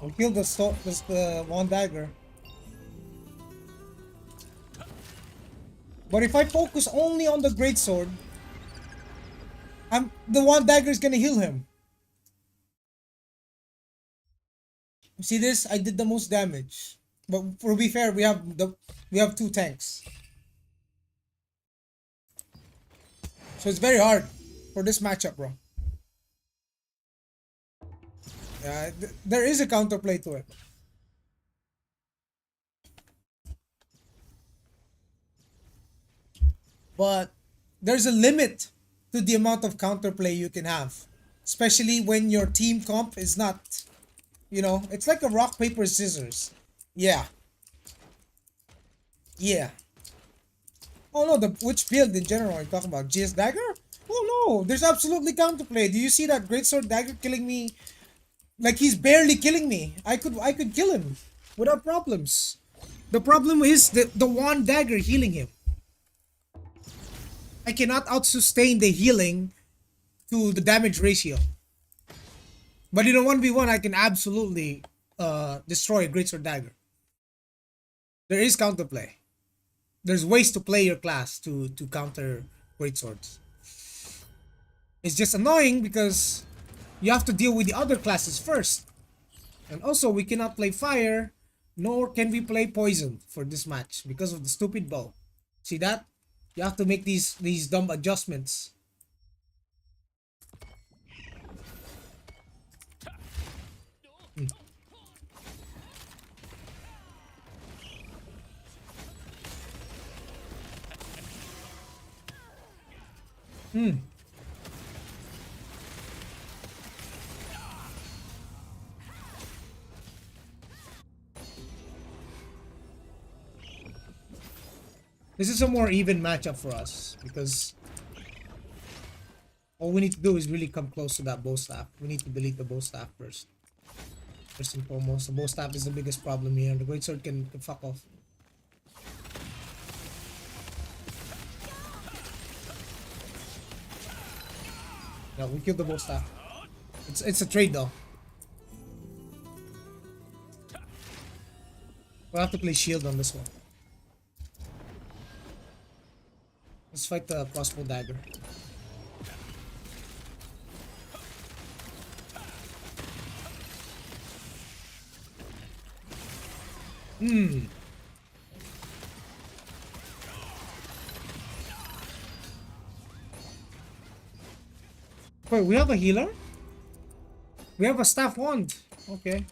Speaker 1: We'll kill the one dagger. But if I focus only on the greatsword, the one dagger is gonna heal him. See this? I did the most damage. But to be fair, we have two tanks. So it's very hard for this matchup, bro. Yeah, there is a counterplay to it. But there's a limit to the amount of counterplay you can have. Especially when your team comp is not, it's like a rock, paper, scissors. Yeah. Yeah. Oh no, which build in general are you talking about? GS Dagger? Oh no, there's absolutely counterplay. Do you see that Greatsword Dagger killing me? Like he's barely killing me. I could kill him without problems. The problem is the one dagger healing him. I cannot out-sustain the healing to the damage ratio. But in a 1v1, I can absolutely destroy a Greatsword Dagger. There is counterplay. There's ways to play your class to counter Greatswords. It's just annoying because you have to deal with the other classes first. And also, we cannot play fire, nor can we play poison for this match because of the stupid bow. See that? You have to make these dumb adjustments. This is a more even matchup for us because all we need to do is really come close to that bow staff. We need to delete the bow staff first. First and foremost, the bow staff is the biggest problem here. The greatsword can fuck off. No, we killed the bow staff. It's a trade though. We'll have to play shield on this one. Let's fight the crossbow dagger. Wait, we have a healer? We have a staff wand. Okay.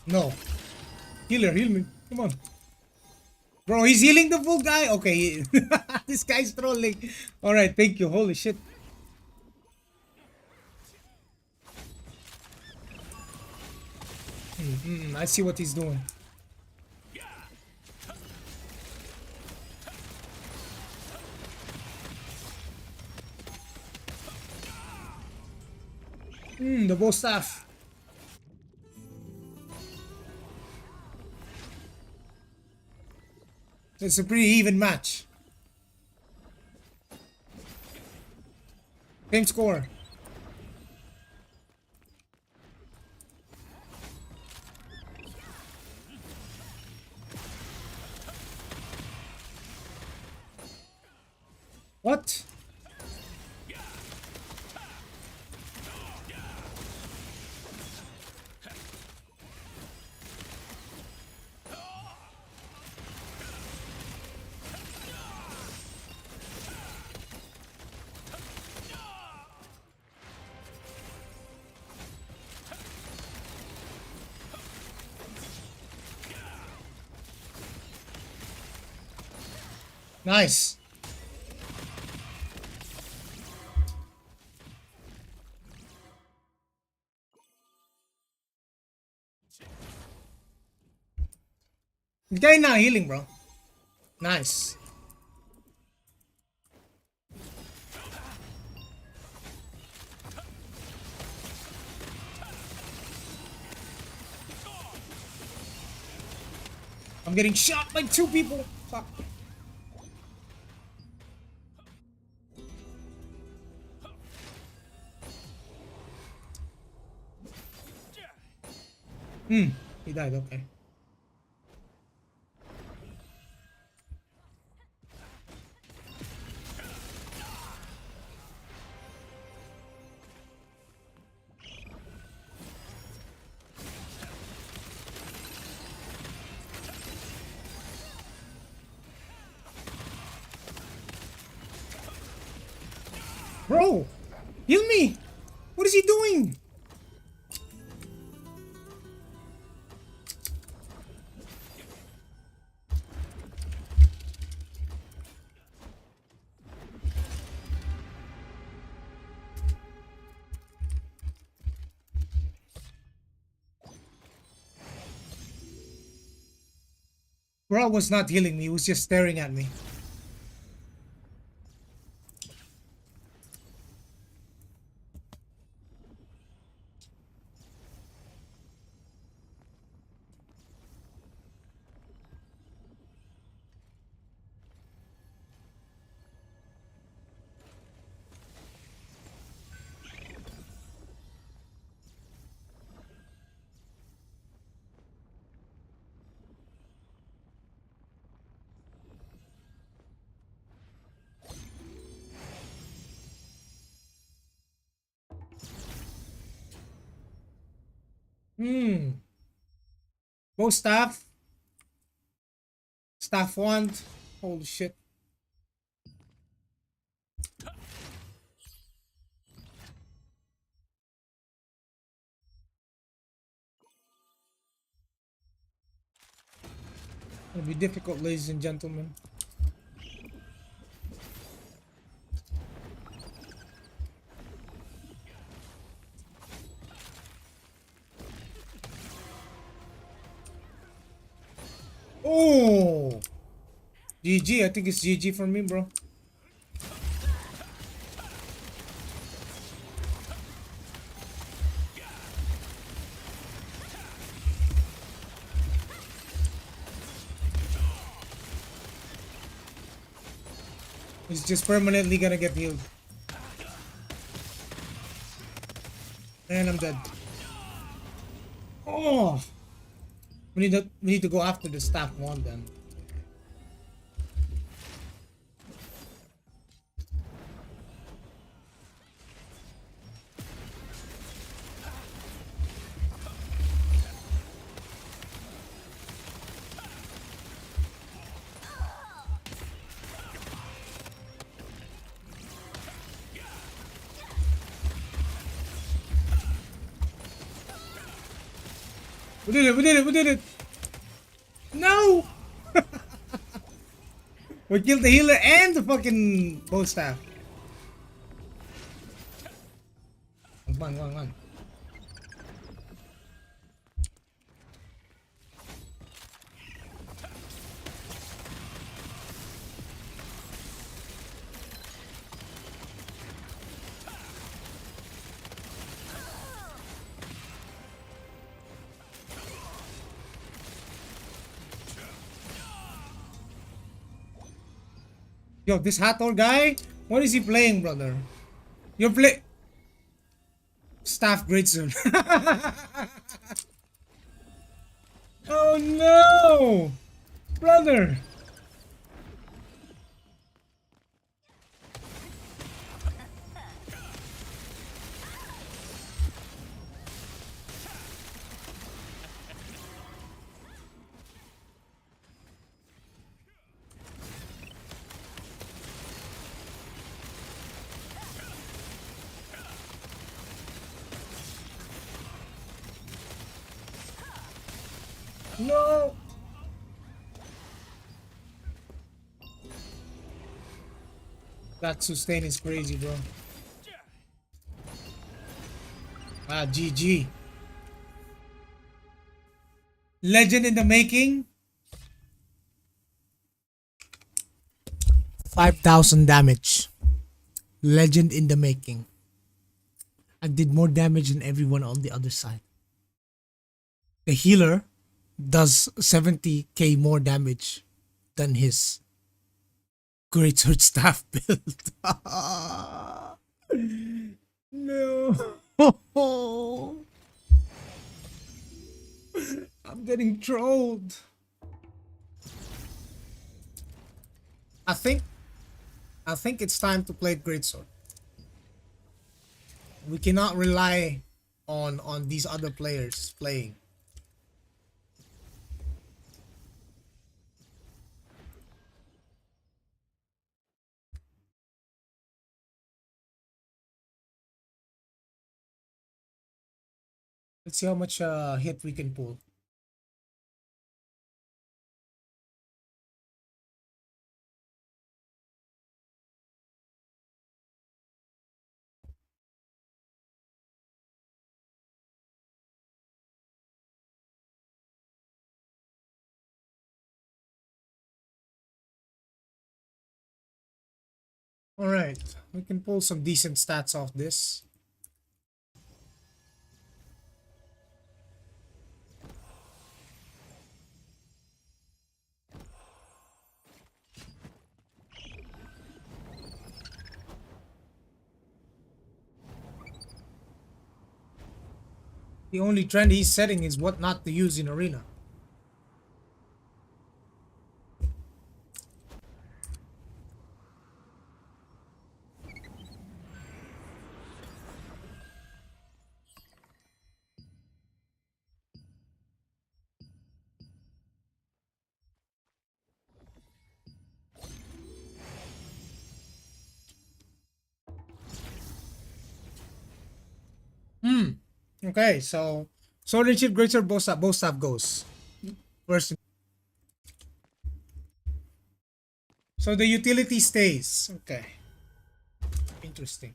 Speaker 1: No. Healer, heal me. Come on. Bro, he's healing the full guy. Okay. This guy's trolling. Alright, thank you. Holy shit. I see what he's doing. The bow staff. It's a pretty even match. Same score. What? Nice. The guy not healing, bro. Nice. I'm getting shot by 2 people. Fuck. He died, okay. Bro, heal me. What is he doing? Bro was not healing me. He was just staring at me. Bow staff. Staff wand. Holy shit. It'll be difficult, ladies and gentlemen. Oh, GG. I think it's GG for me, bro. He's just permanently gonna get healed. And I'm dead. Oh, we need to go after the staff wand then. We did it, we did it, we did it! No! We killed the healer and the fucking bow staff. Come on, come on, come on. Yo, this Hathor guy, what is he playing, brother? You're play staff great soon. Oh no, brother. No. That sustain is crazy, bro. Ah, GG. Legend in the making. 5,000 damage. Legend in the making. I did more damage than everyone on the other side. The healer does 70k more damage than his greatsword staff build. No. I'm getting trolled. I think it's time to play greatsword. We cannot rely on these other players playing. Let's see how much hit we can pull. All right, we can pull some decent stats off this. The only trend he's setting is what not to use in arena. Okay, so sword and shield, greatsword, both staff goes first. So the utility stays. Okay, interesting.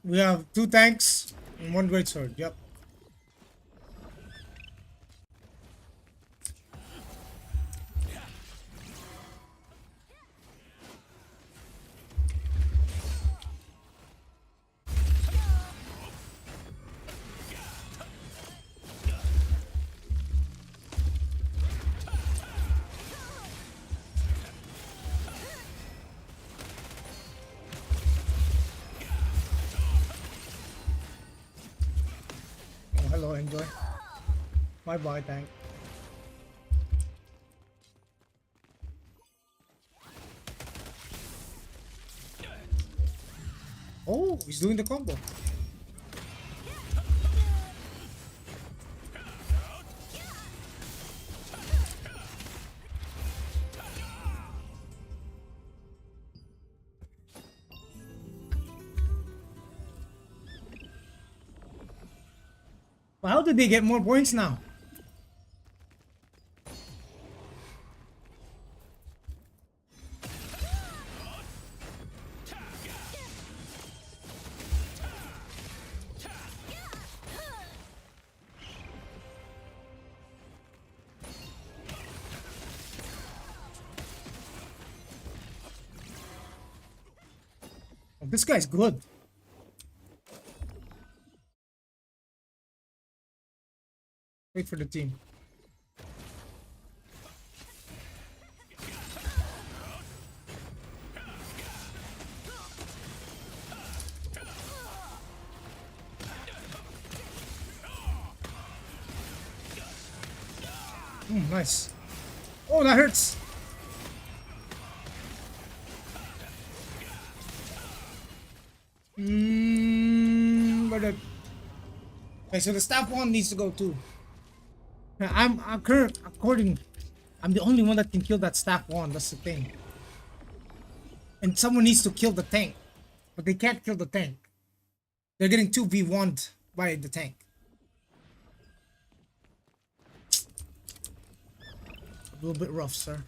Speaker 1: We have 2 tanks and 1 greatsword. Yep. Oh, hello, enjoy. Bye bye, tank. Oh, he's doing the combo. Well, how did they get more points now? Oh, this guy's good. Wait for the team. Nice. Oh, that hurts. But okay, so the staff one needs to go too. I'm the only one that can kill that staff one. That's the thing. And someone needs to kill the tank, but they can't kill the tank. They're getting 2v1'd by the tank. A little bit rough, sir.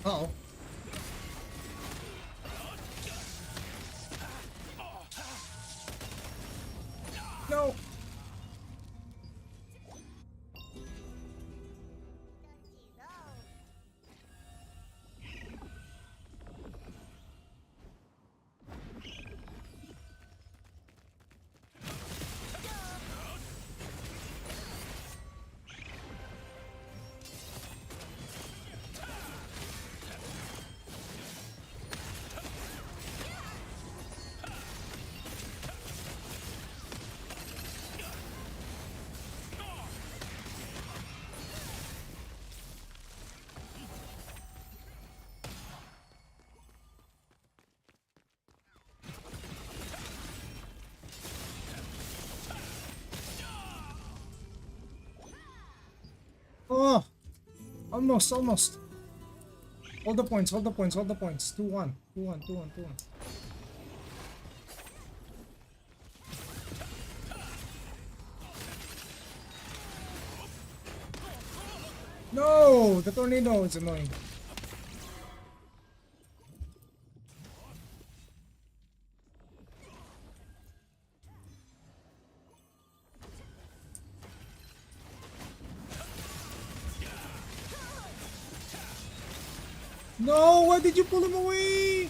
Speaker 1: Uh-oh. No. Oh, almost, almost. Hold the points, hold the points, hold the points. 2-1, 2-1, 2-1, 2-1. No, the tornado is annoying. No, why did you pull him away?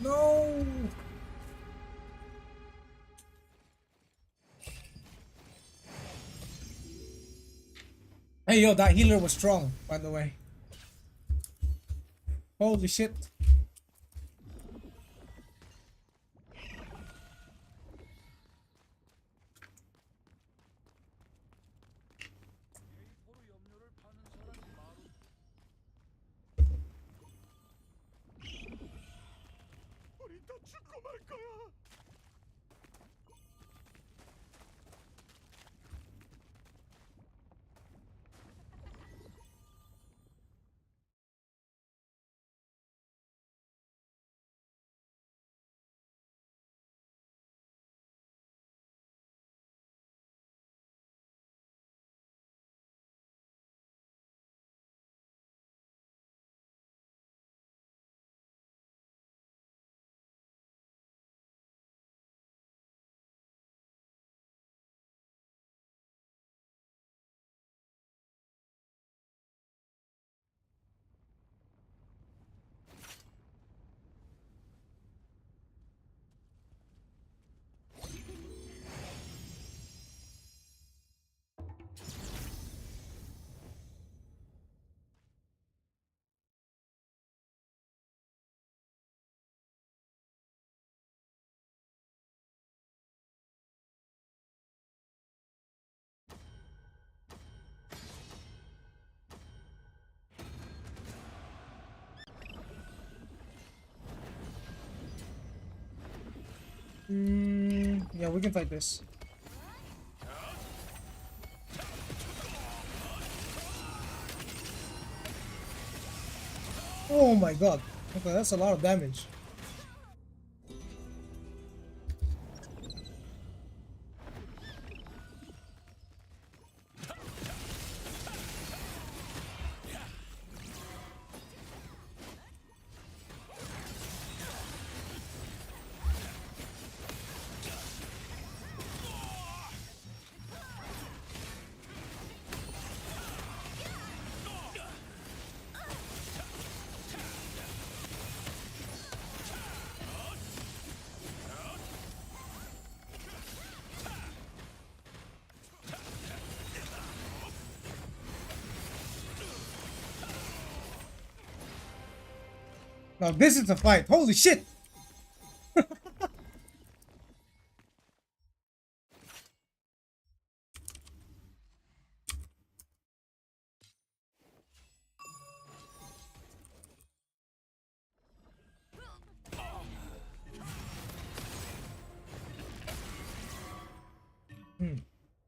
Speaker 1: No. Hey, yo, that healer was strong, by the way. Holy shit.
Speaker 4: 우리 다 죽고 말 거야.
Speaker 1: Yeah, we can fight this. Oh my god. Okay, that's a lot of damage. Now this is a fight. Holy shit!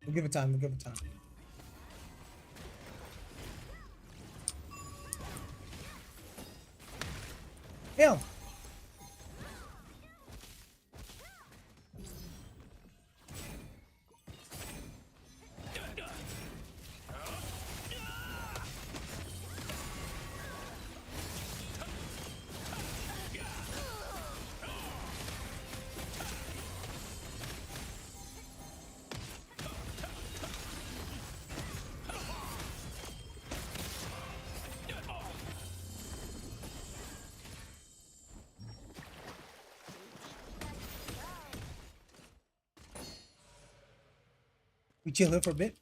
Speaker 1: We'll give it time. We'll give it time. Hell. We chill here for a bit.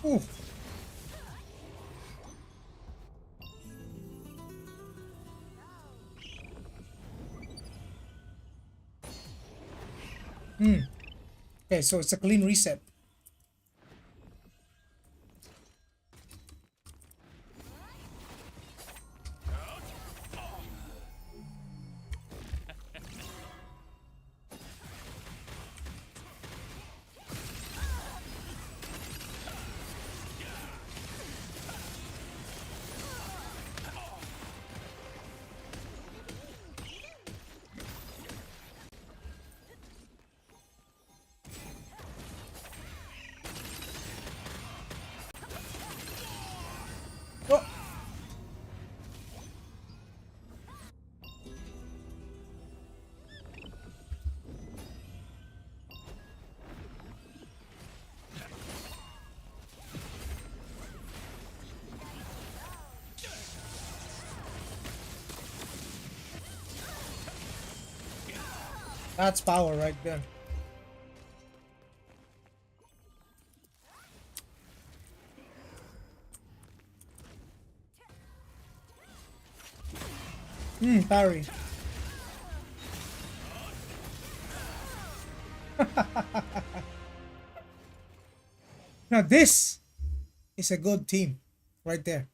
Speaker 1: Ooh. Okay, so it's a clean reset. Oh. That's power right there. Parry. Now this is a good team right there.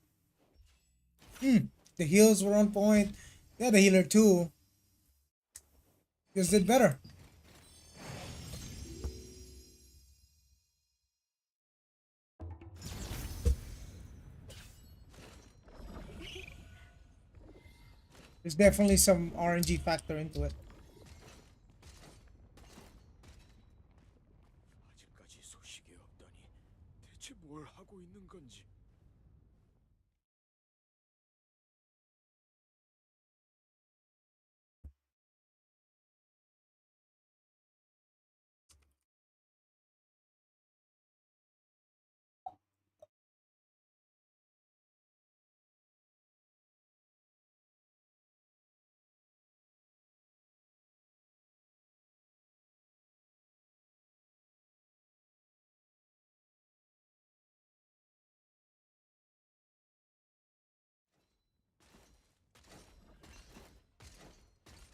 Speaker 1: The heals were on point. Yeah, the healer too. Just did better. There's definitely some RNG factor into it.
Speaker 4: 아직까지 소식이 없다니 대체 대체 뭘 하고 있는 건지.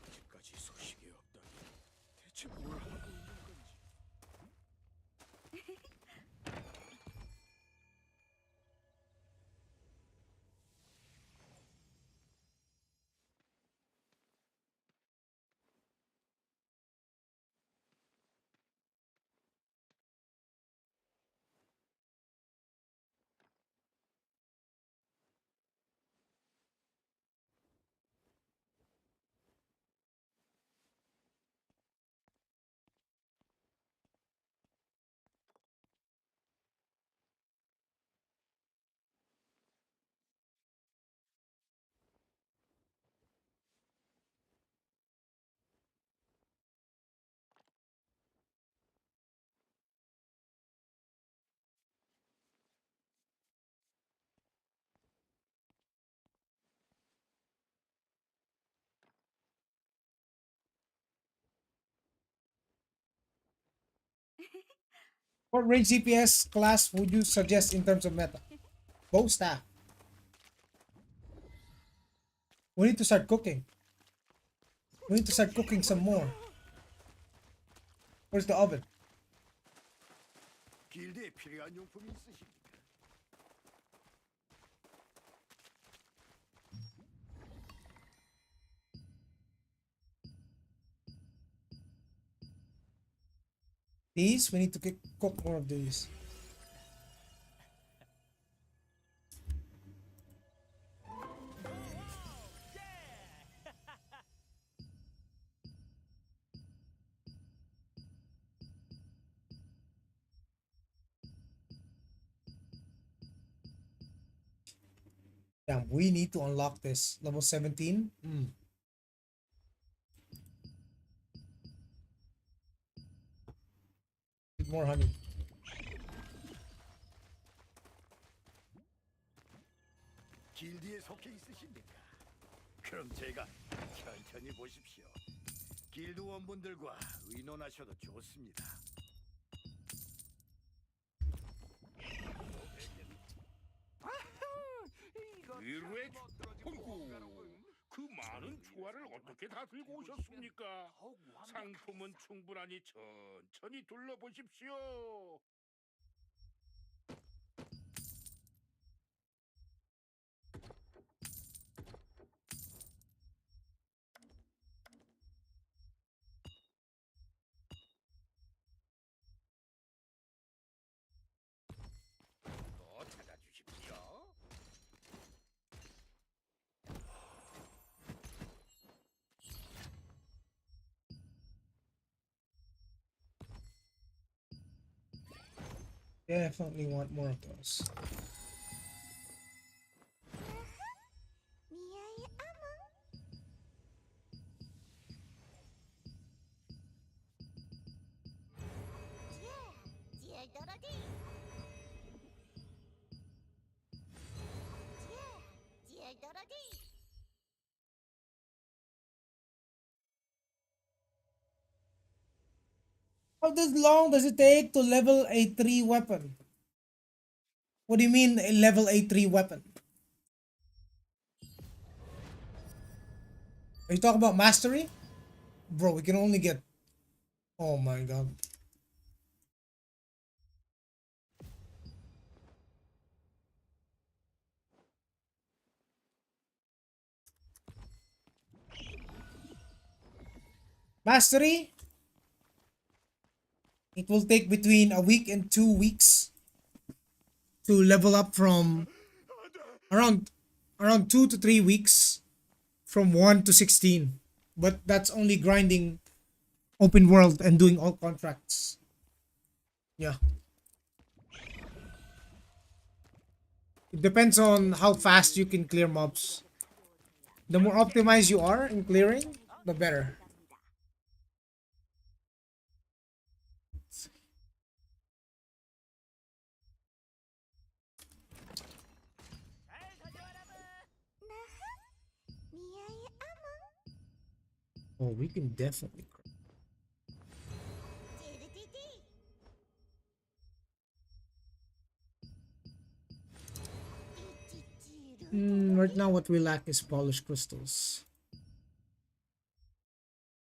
Speaker 4: 아직까지 소식이 없다니. 대체 뭘 하고 있는 건지.
Speaker 1: What range CPS class would you suggest in terms of meta? Bow staff. We need to start cooking. We need to start cooking some more. Where's the oven?
Speaker 4: 길드에 필요한 용품이 있으십니까?
Speaker 1: These? We need to cook more of these. Damn, we need to unlock this. Level 17? Need more honey.
Speaker 4: 길드에 속해 있으십니까? 그럼 제가 천천히 보십시오. 길드 원분들과 의논하셔도 좋습니다.
Speaker 5: 의뢰 어이구, 그 많은 초화를 어떻게 다 들고 오셨습니까? 상품은 충분하니 천천히 둘러보십시오. 또 찾아주십시오.
Speaker 1: Definitely want more of those. How long does it take to level a 3 weapon? What do you mean a level a 3 weapon? Are you talking about mastery? Bro, we can only get... Oh my god. Mastery? It will take between a week and 2 weeks to level up from around 2 to 3 weeks from 1 to 16. But that's only grinding open world and doing all contracts. Yeah. It depends on how fast you can clear mobs. The more optimized you are in clearing, the better. Oh, we can definitely. Right now, what we lack is polished crystals.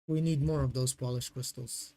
Speaker 1: We need more of those polished crystals.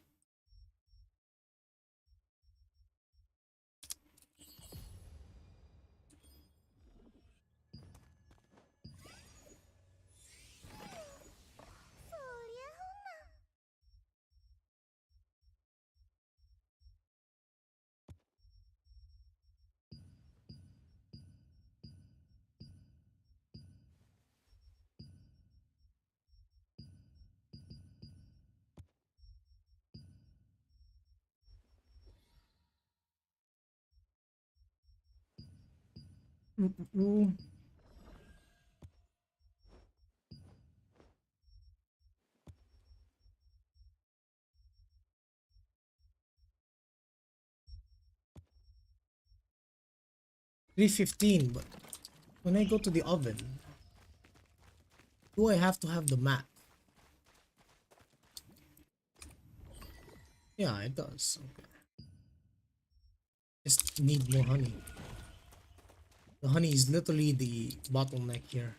Speaker 1: Mm-mm-mm. 315, but when I go to the oven, do I have to have the mat? Yeah, it does. Okay. Just need more honey. The honey is literally the bottleneck here.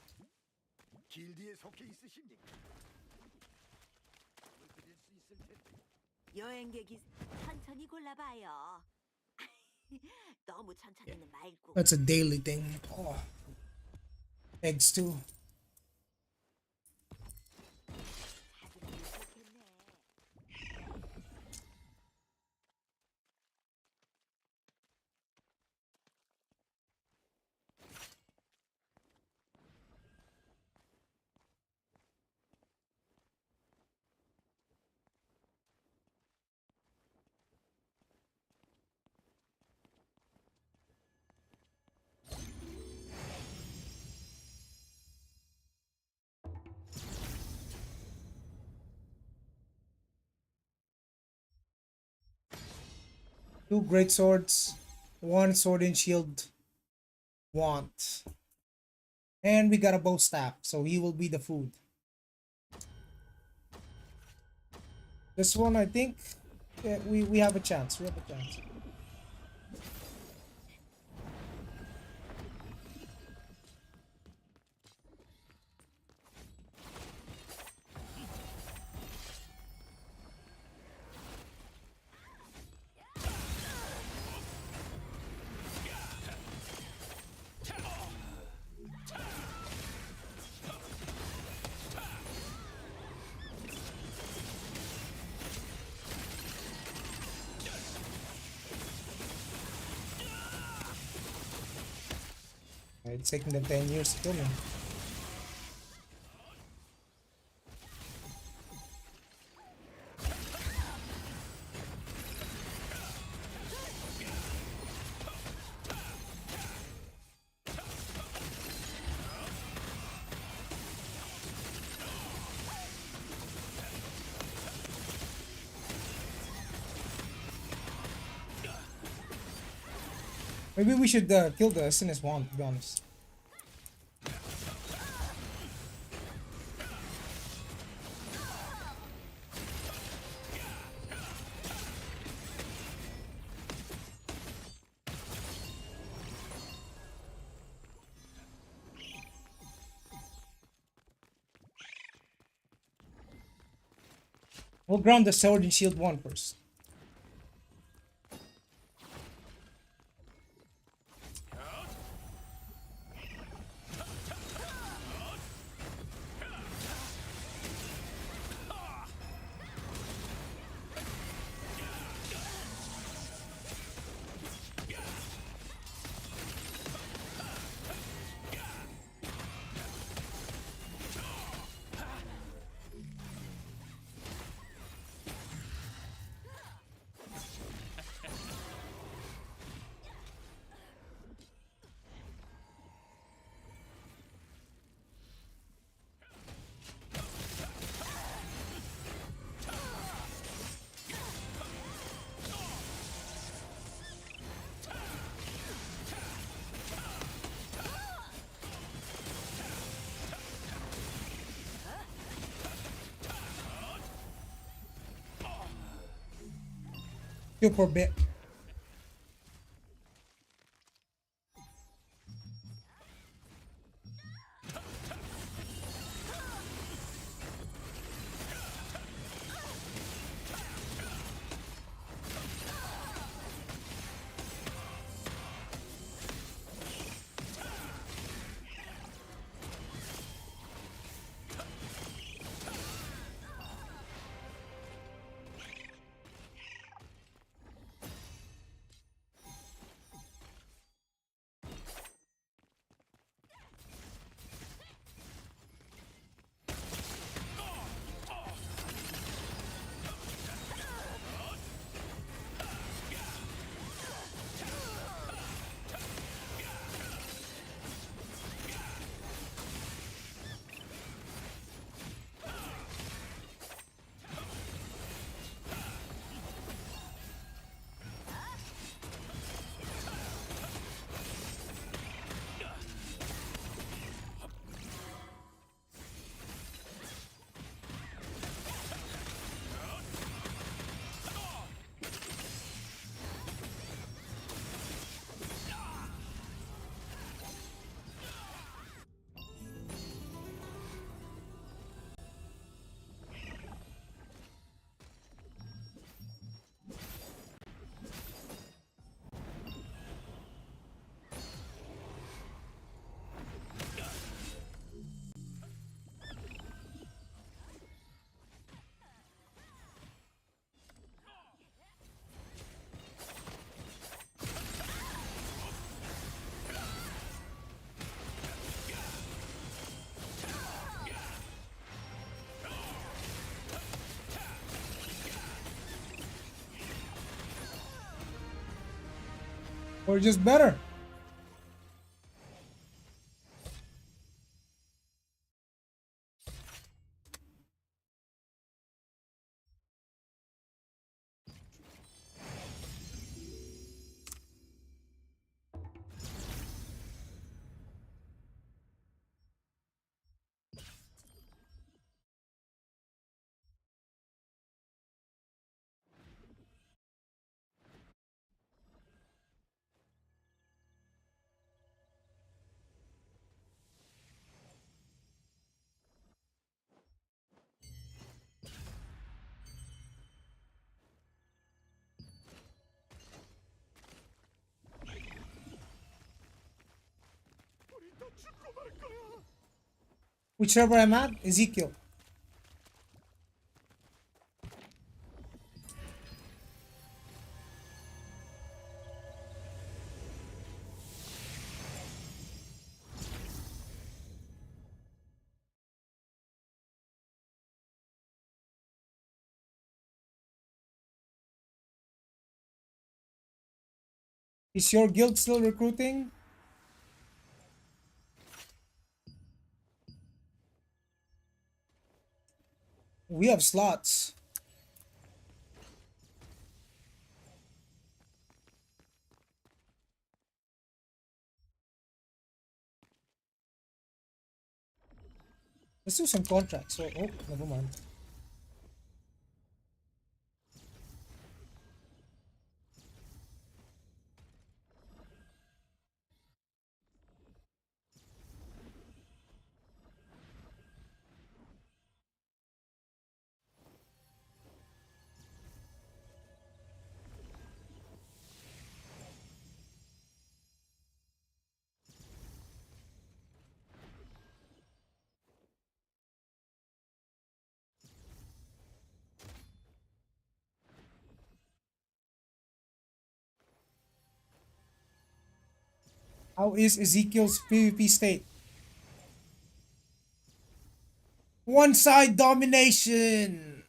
Speaker 4: 길드에 속해 있으십니까? 도움을 드릴 수 있을 텐데.
Speaker 2: 여행객이 천천히 골라봐요. 너무 천천히는 말고.
Speaker 1: That's a daily thing. Oh. Eggs too.
Speaker 2: 찾으면 좋겠네.
Speaker 1: Two great swords, one sword and shield want. And we got a bow staff, so he will be the food. This one, I think, yeah, we have a chance. We have a chance. It's taking them 10 years to kill me. Maybe we should kill the SNS one, to be honest. We'll ground the sword and shield one first. Super bit. Or just better. Which server I'm at? Ezekiel. Is your guild still recruiting? We have slots. Let's do some contracts. So, oh, never mind. How is Ezekiel's PvP state? One side domination.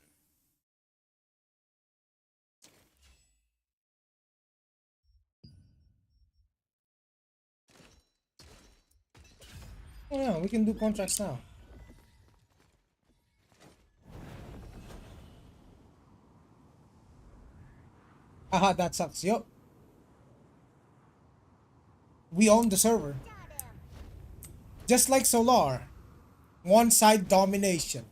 Speaker 1: Oh yeah, we can do contracts now. Haha, that sucks. Yup. We own the server. Just like Solar. One side domination.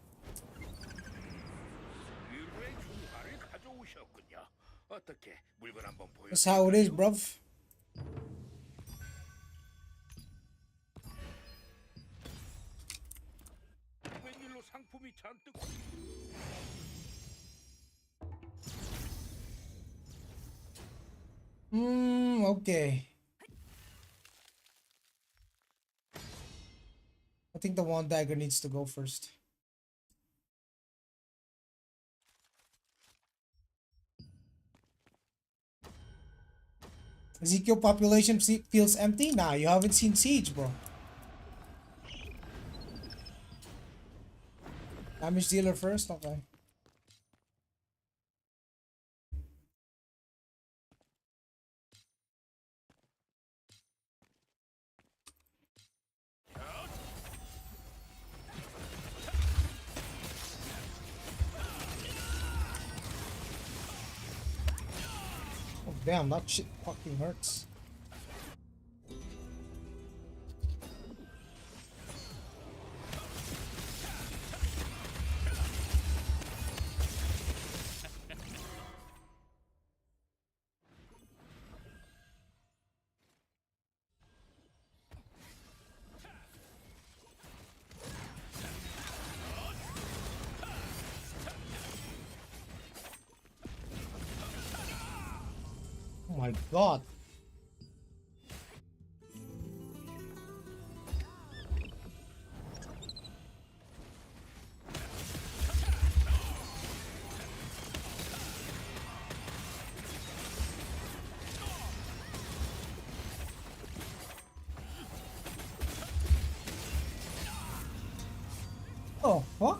Speaker 5: 의뢰 중화를 가져오셨군요. 어떻게
Speaker 1: That's how it is, bruv.
Speaker 5: 웬일로 상품이 잔뜩
Speaker 1: Okay. I think the wand dagger needs to go first. Ezekiel population feels empty? Nah, you haven't seen Siege, bro. Damage dealer first? Okay. Oh, damn, that shit fucking hurts. Oh my god. Oh, what?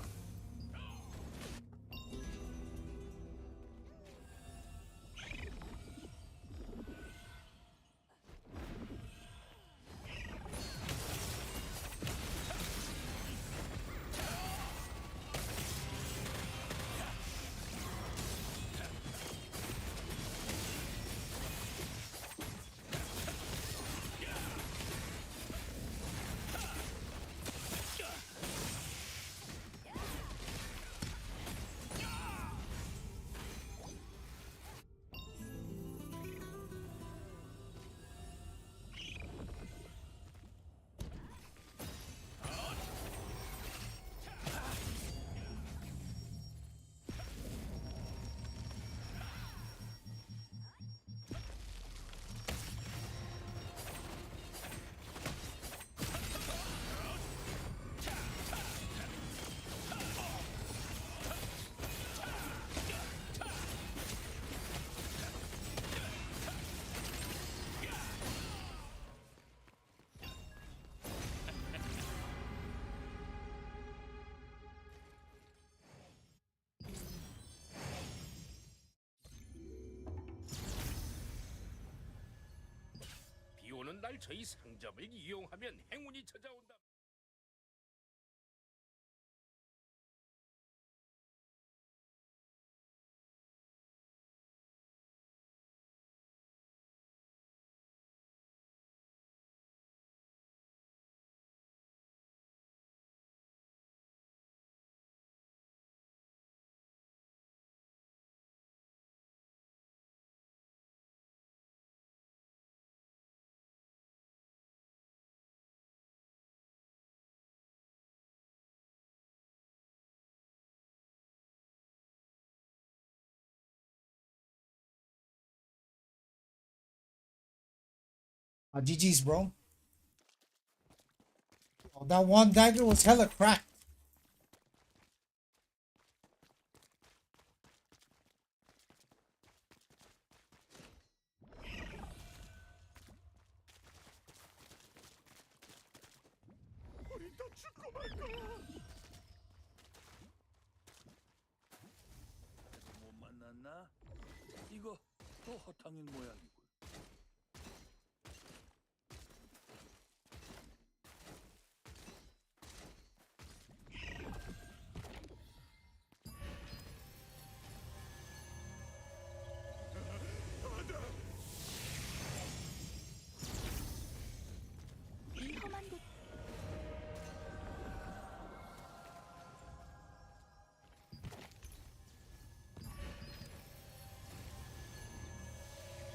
Speaker 5: 비 오는 날 저희 상점을 이용하면 행운이 찾아온다.
Speaker 1: GG's, bro. Oh, that one dagger was hella cracked.
Speaker 3: 우리 다 죽고 말까? 못 만났나? 이거 또 허탕인 모양이군.
Speaker 2: 이 험한 곳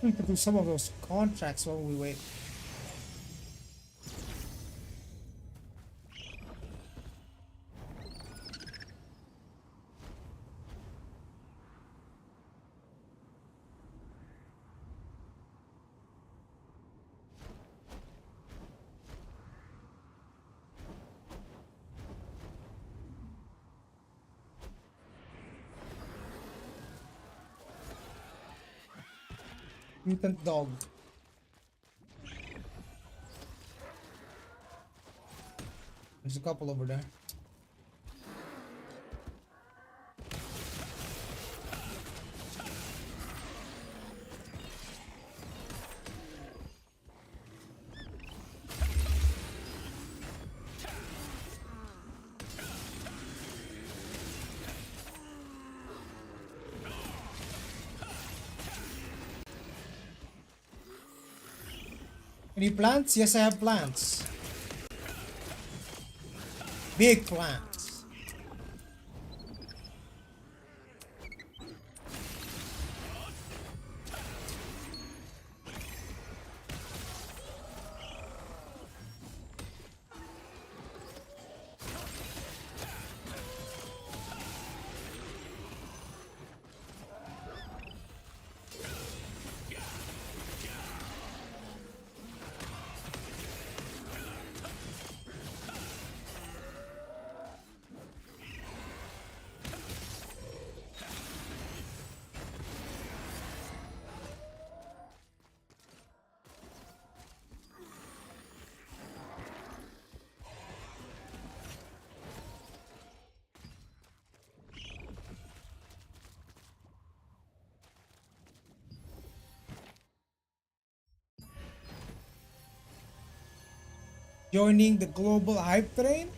Speaker 1: We could do some of those contracts while we wait. Mutant dog. There's a couple over there. Any plants? Yes, I have plants. Big plants. Joining the global hype train?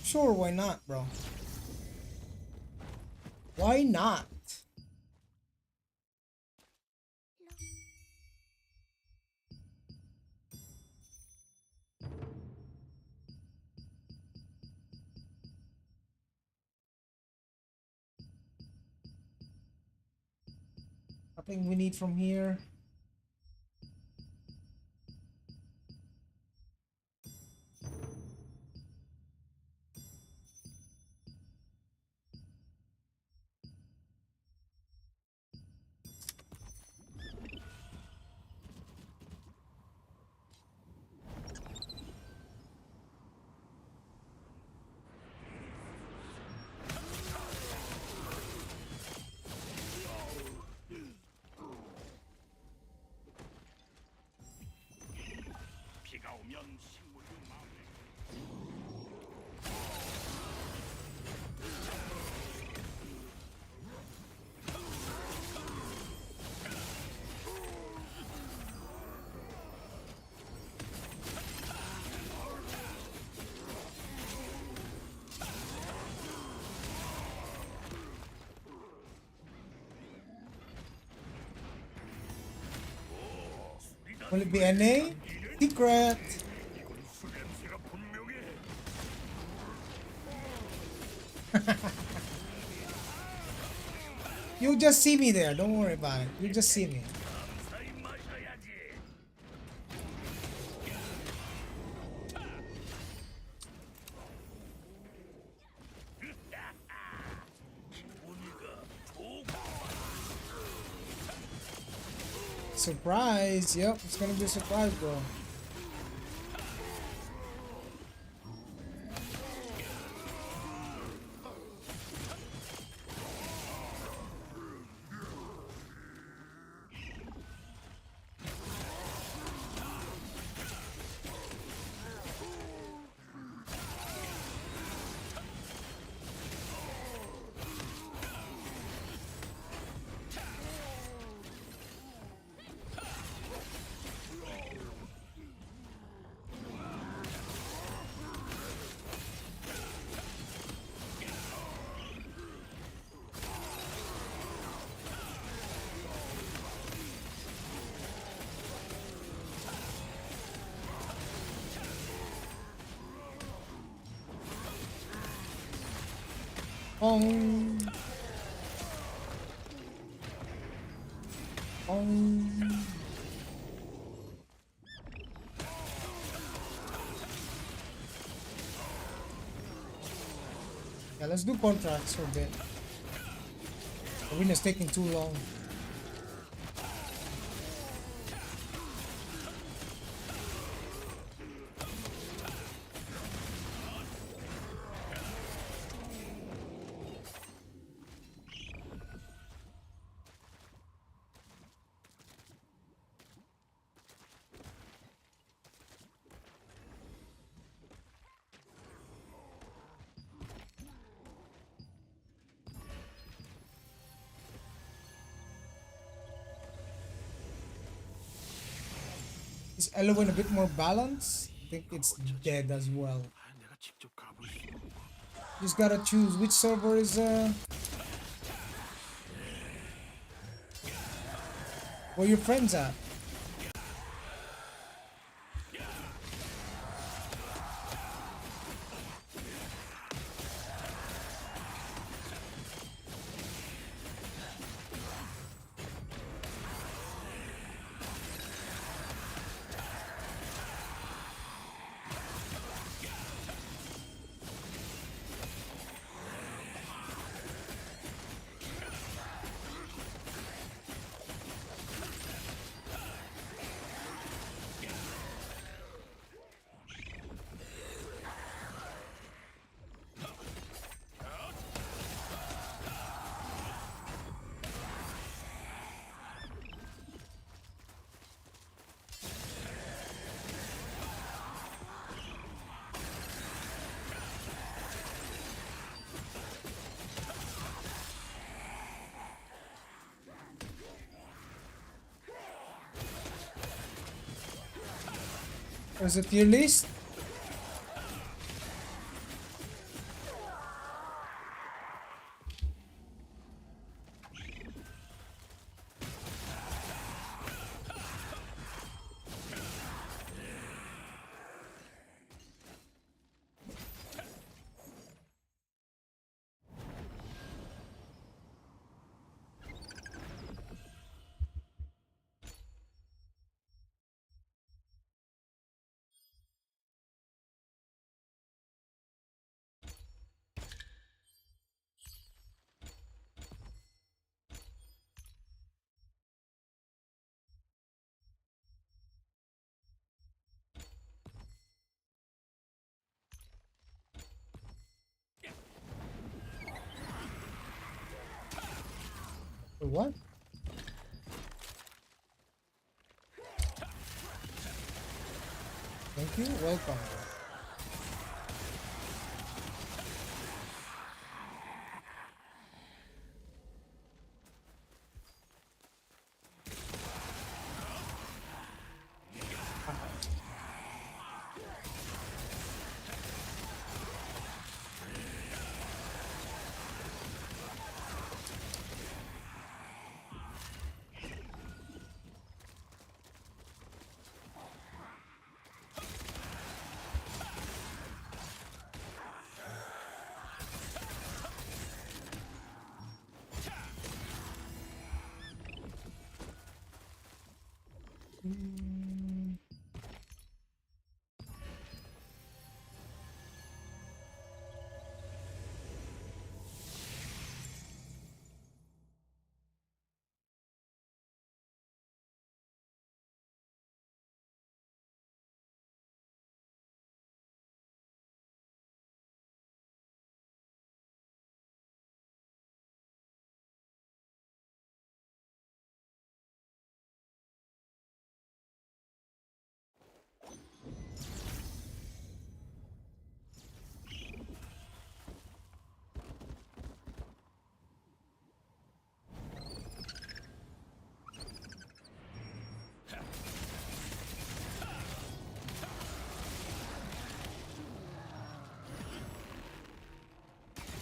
Speaker 1: Sure, why not, bro? Why not? Nothing we need from here.
Speaker 4: 비가 오면 식물도 마음에
Speaker 1: Will it be NA? Secret!
Speaker 4: 이건 술 냄새가 분명해.
Speaker 1: You'll just see me there, don't worry about it. You'll just see me.
Speaker 4: 감사히 마셔야지. 기분이가 좋고.
Speaker 1: Surprise! Yep, it's gonna be a surprise, bro. Yeah, let's do contracts for a bit. The win is taking too long. Is Elowen a bit more balanced? I think it's dead as well.
Speaker 3: 내가 직접 가볼 수.
Speaker 1: Just gotta choose which server is where your friends at. There's a tier list. For what? Thank you. Welcome.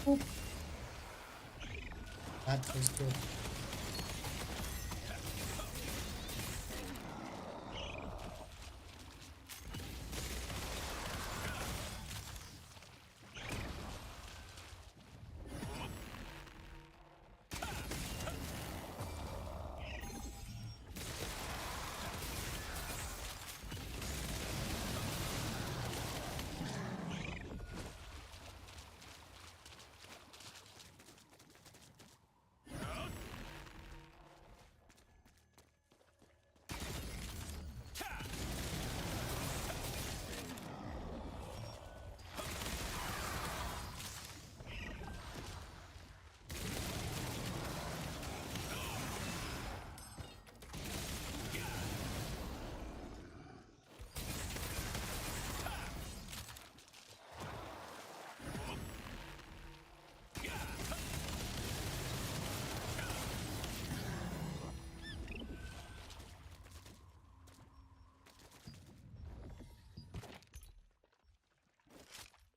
Speaker 1: Oop. That was good.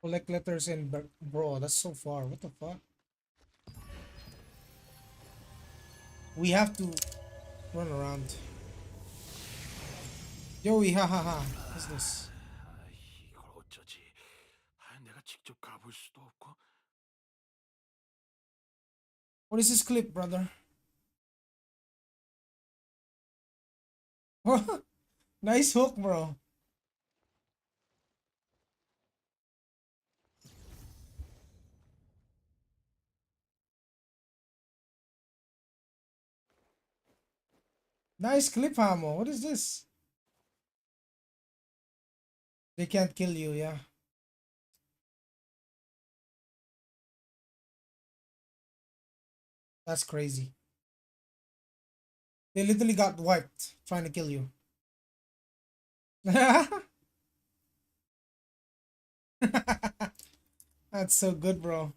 Speaker 1: Collect letters and bro, that's so far. What the fuck? We have to run around. Joey, hahaha. What's this?
Speaker 4: 이걸 어쩌지? 내가 직접 가볼 수도 없고.
Speaker 1: What is this clip, brother? Nice hook, bro. Nice clip, Hamo. What is this? They can't kill you, yeah. That's crazy. They literally got wiped trying to kill you. That's so good, bro.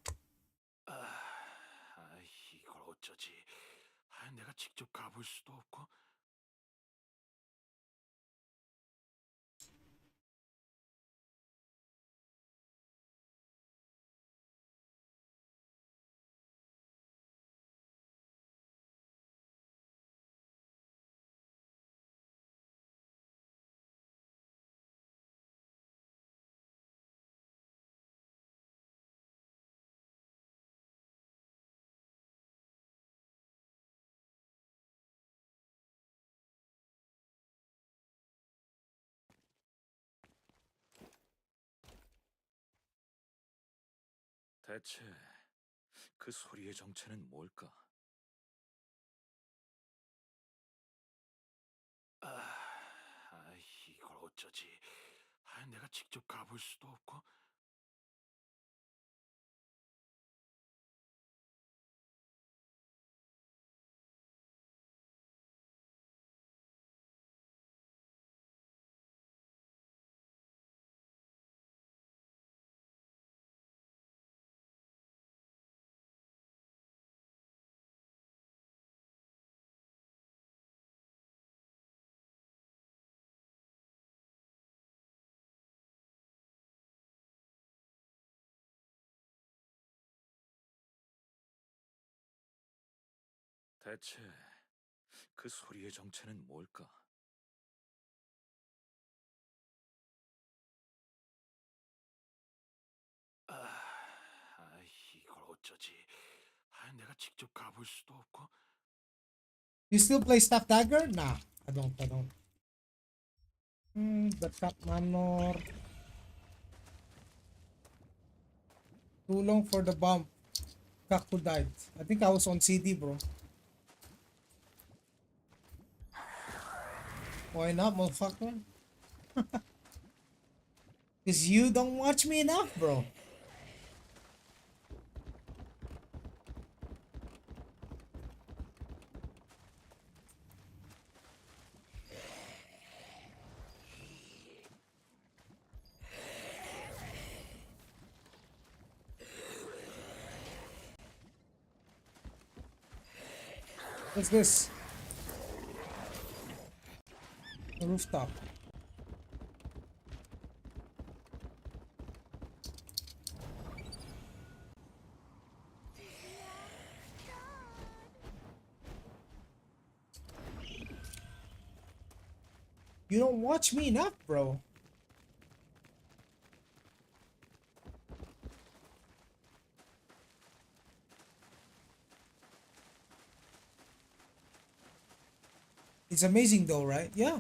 Speaker 4: 이걸 어쩌지? 내가 직접 가볼 수도 없고.
Speaker 3: 대체 그 소리의 정체는 뭘까?
Speaker 4: 이걸 어쩌지? 내가 직접 가볼 수도 없고.
Speaker 3: 대체 그 소리의 정체는 뭘까?
Speaker 4: 이걸 어쩌지? 내가 직접 가볼 수도 없고.
Speaker 1: You still play Staff Dagger? Nah, I don't. The Top Manor. Too long for the bump. Kaku died. I think I was on CD, bro. Why not, motherfucker? Cause you don't watch me enough, bro. What's this? The rooftop. You don't watch me enough, bro. It's amazing though, right? Yeah.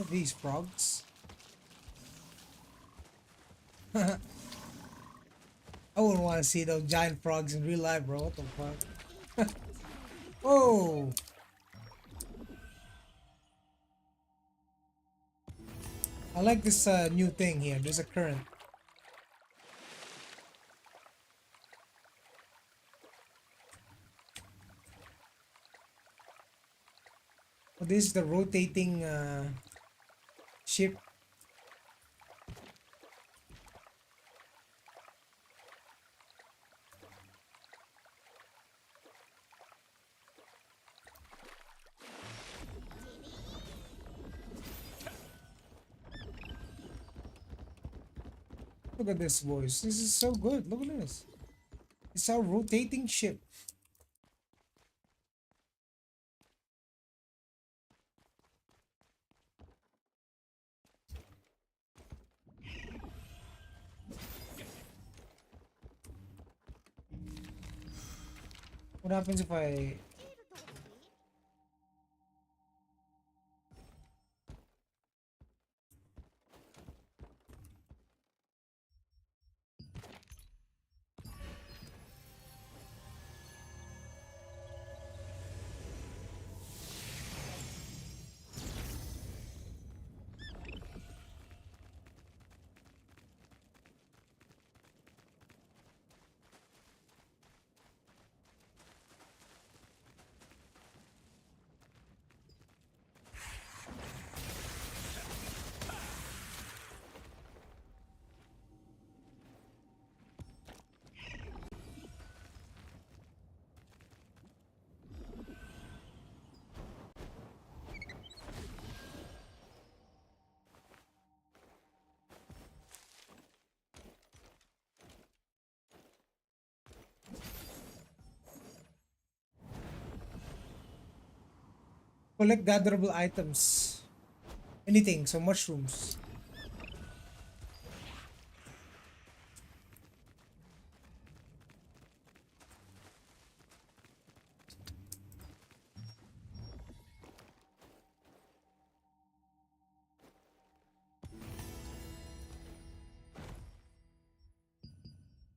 Speaker 1: these frogs. I wouldn't want to see those giant frogs in real life, bro. What the fuck? Whoa! I like this new thing here. There's a current. Oh, this is the rotating ship. Look at this, boys. This is so good. Look at this. It's our rotating ship. What happens if I... Collect gatherable items. Anything, so mushrooms.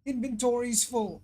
Speaker 1: Inventory is full.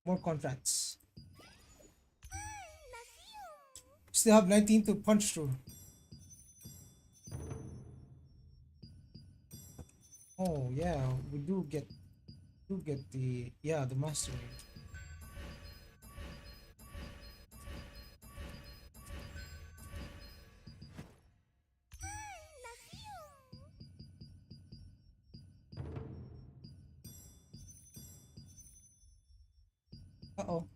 Speaker 1: More contracts. Still have 19 to punch through. Oh yeah, we do get the the mastery. Uh-oh.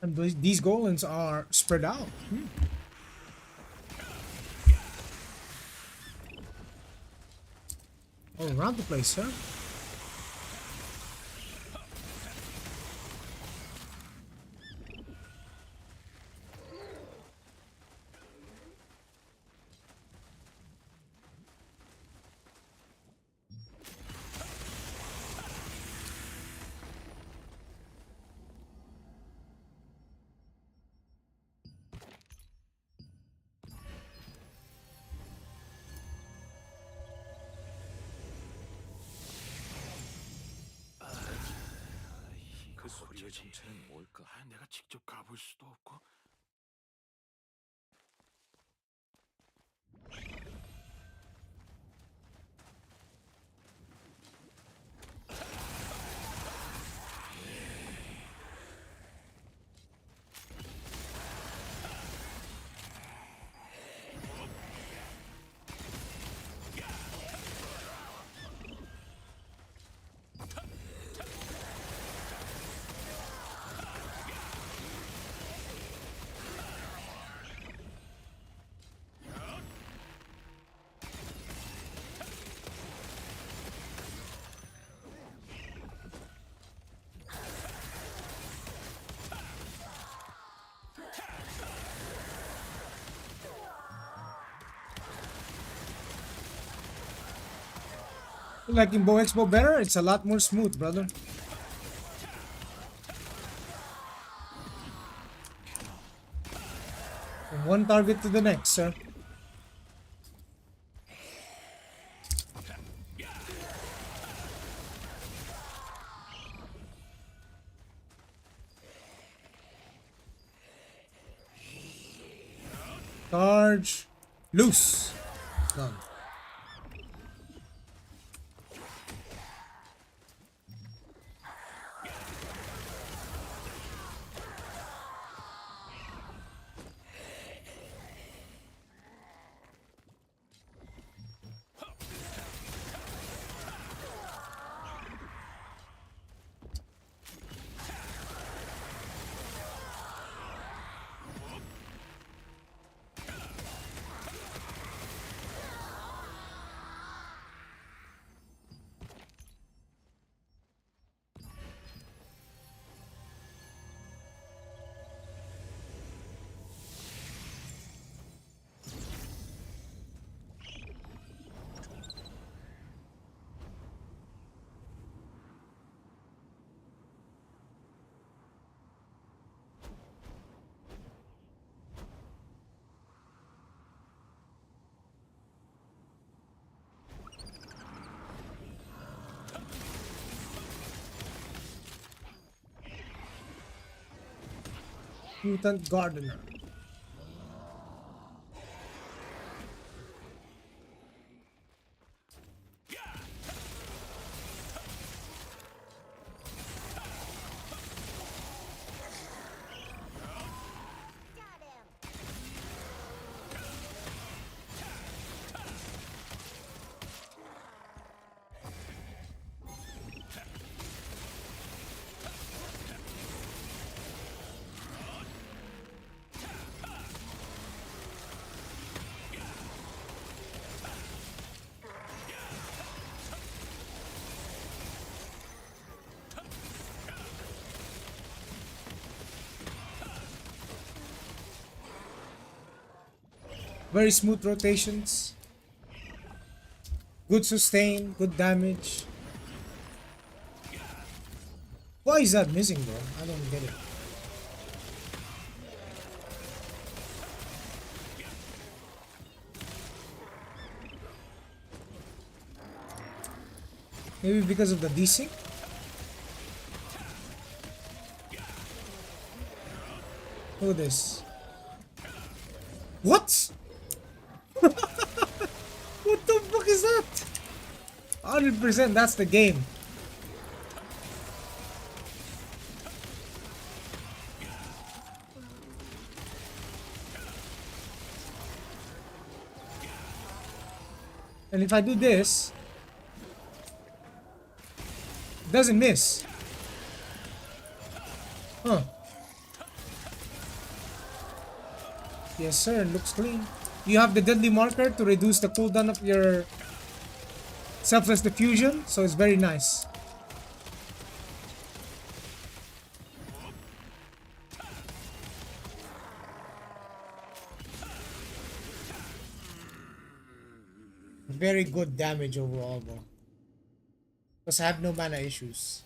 Speaker 1: And these golems are spread out. All around the place, sir.
Speaker 3: 그 소리의 정체는 뭘까?
Speaker 4: 내가 직접 가볼 수도 없고.
Speaker 1: Like in Bo Expo better, it's a lot more smooth, brother. From one target to the next, sir. Charge. Loose. Done. Mutant Gardener. Very smooth rotations. Good sustain, good damage. Why is that missing, bro? I don't get it. Maybe because of the desync? Look at this. What? What the fuck is that? 100% that's the game. And if I do this, it doesn't miss. Huh. Yes, sir. Looks clean. You have the deadly marker to reduce the cooldown of your selfless diffusion, so it's very nice. Very good damage overall, bro. Because I have no mana issues.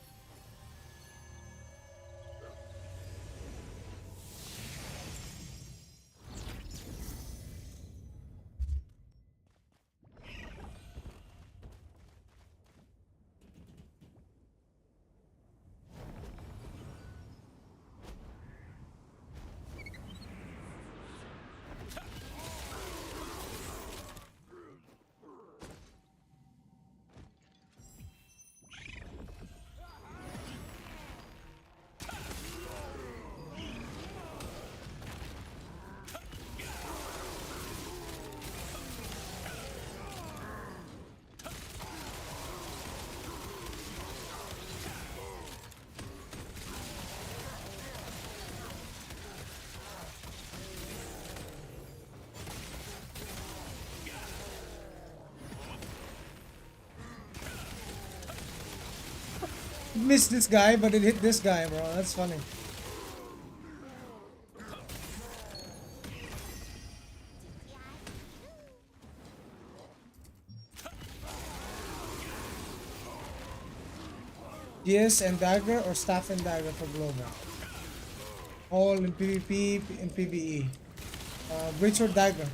Speaker 1: Missed this guy, but it hit this guy, bro. That's funny. Yes, and dagger or staff and dagger for global. All in PvP and PvE. Greatsword dagger.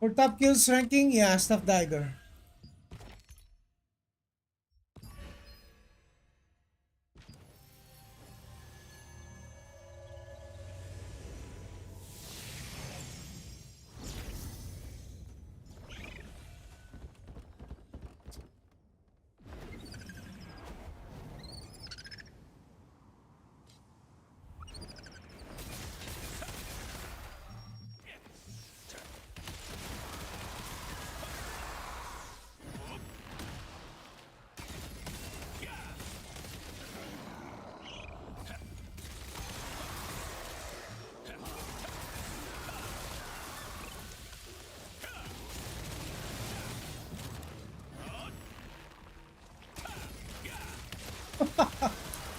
Speaker 1: For top kills ranking, yeah, staff dagger.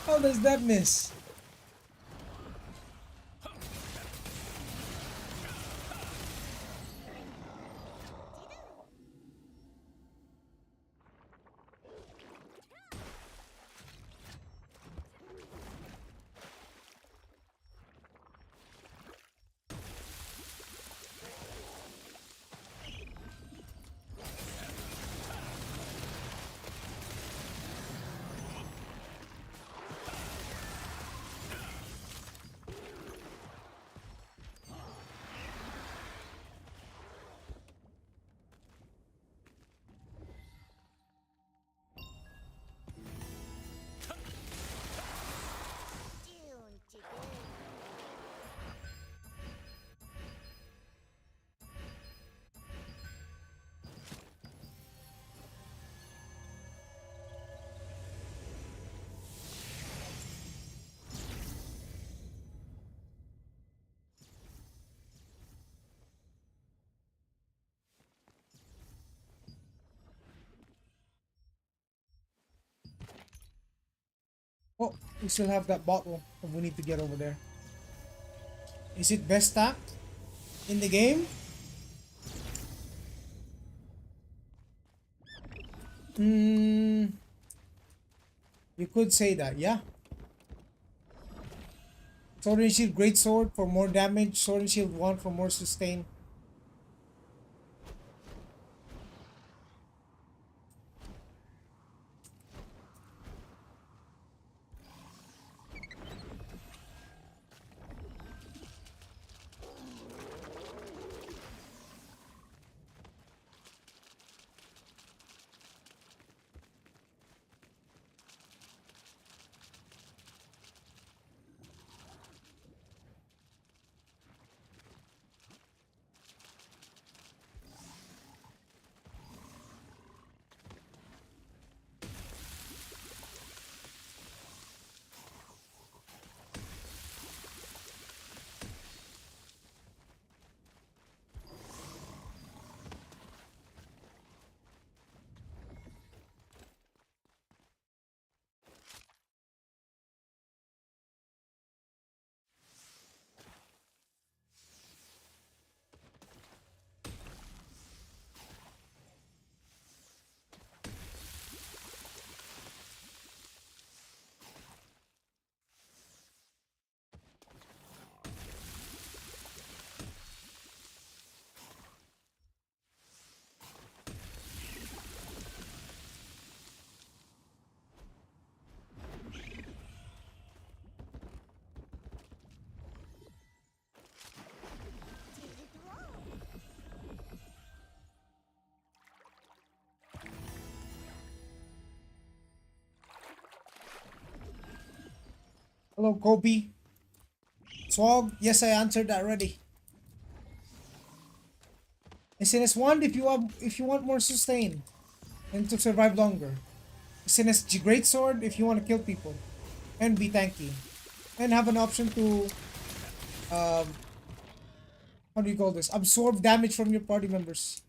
Speaker 1: How does that miss? Oh, we still have that bottle that we need to get over there. Is it best stacked in the game? You could say that, yeah. Sword and Shield Great Sword for more damage, Sword and Shield 1 for more sustain. Hello, Kobe. Swag. Yes, I answered that already. SNS1 if you want more sustain and to survive longer. SNSG Greatsword if you want to kill people and be tanky. And have an option to how do you call this? Absorb damage from your party members.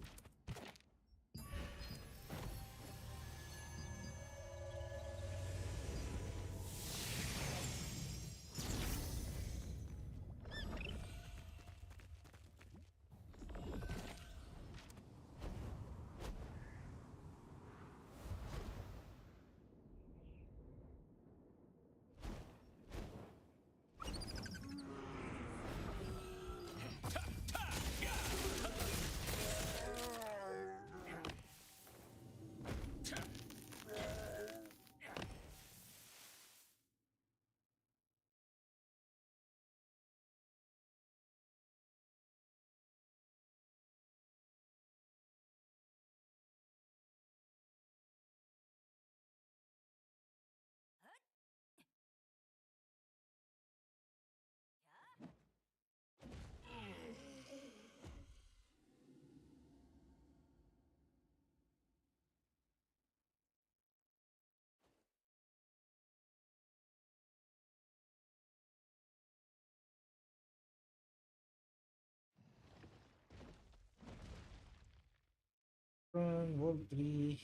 Speaker 1: World 3.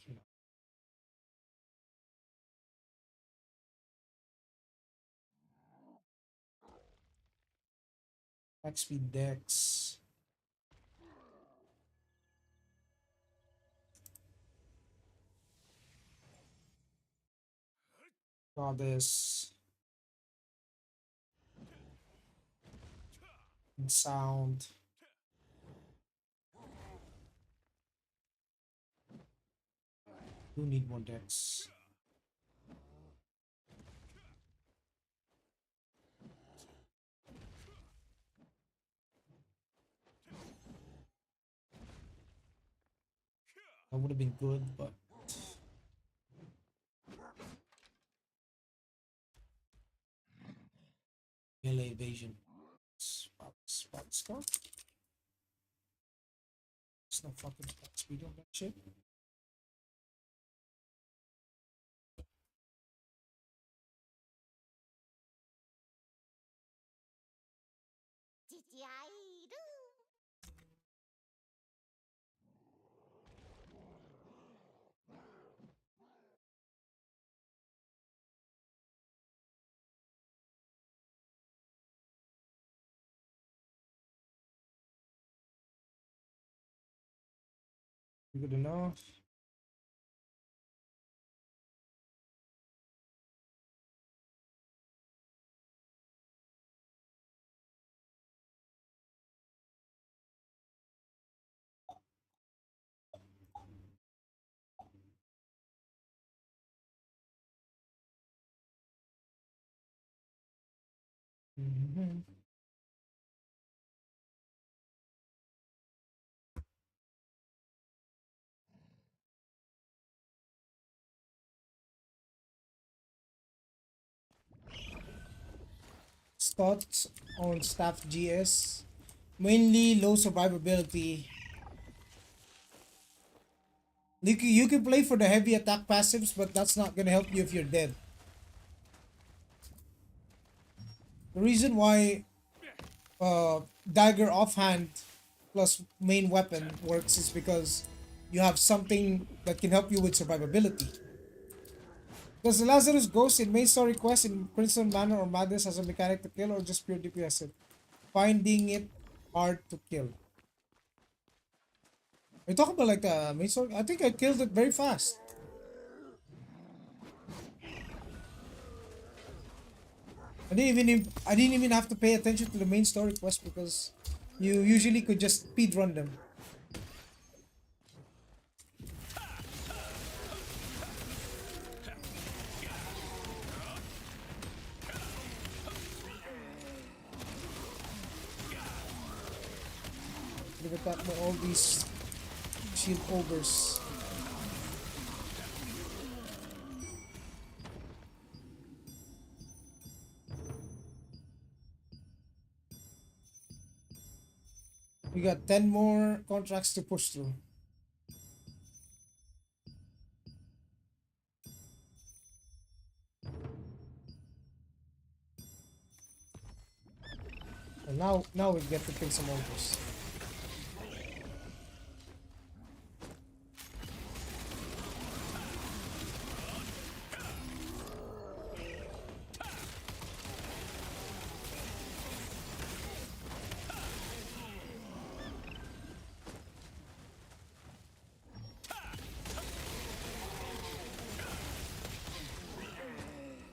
Speaker 1: Attack speed dex. Goddess. And sound. Do need more dex. That would have been good, but melee evasion. Spot score? It's no fucking spot speed on that shit. Good enough. Mhm. Thoughts on staff GS? Mainly low survivability. You can play for the heavy attack passives, but that's not gonna help you if you're dead. The reason why dagger offhand plus main weapon works is because you have something that can help you with survivability. Does the Lazarus Ghost in main story quest in Crimson Manor or Madness has a mechanic to kill or just pure DPS it? Finding it hard to kill. Are you talking about like the main story? I think I killed it very fast. I didn't even have to pay attention to the main story quest because you usually could just speed run them. Look at that, all these shield ogres. We got 10 more contracts to push through. And now we get to kill some ogres.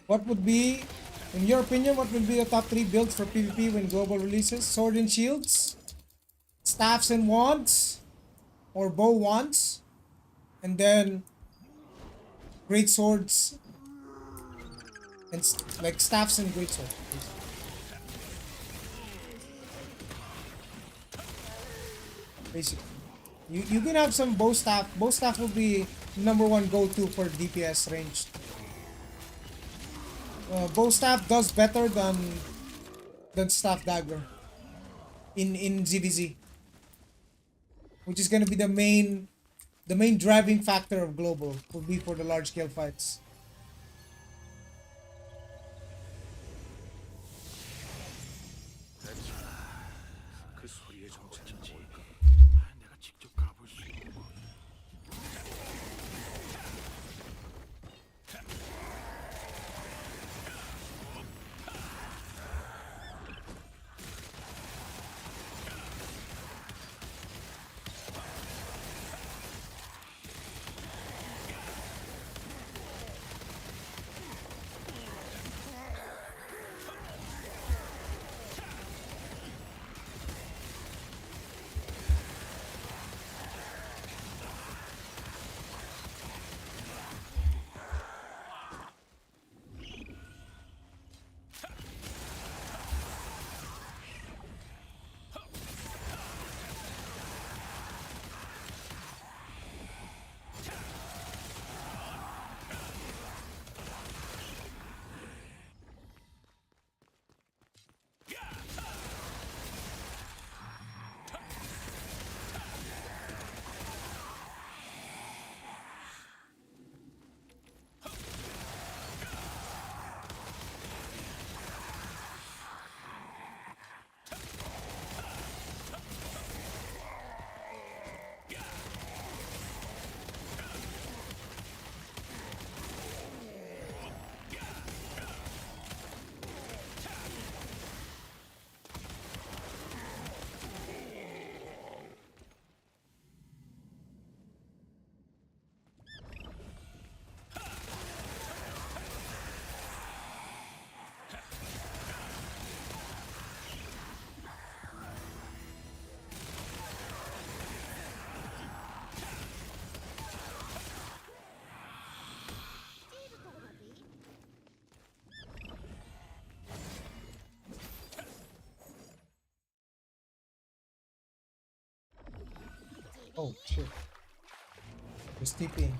Speaker 1: What would be, in your opinion, what would be the top 3 builds for PvP when global releases? Sword and shields, staffs and wands, or bow wands, and then great swords and like staffs and great swords. Basically, you can have some bow staff. Bow staff will be #1 go-to for DPS ranged. Bow staff does better than staff dagger in ZVZ, which is gonna be the main driving factor of global. Will be for the large scale fights.
Speaker 4: 그 소리의 정체는 뭘까? 아, 내가 직접 가볼 수 있는 거.
Speaker 1: Oh shit! Just TPing.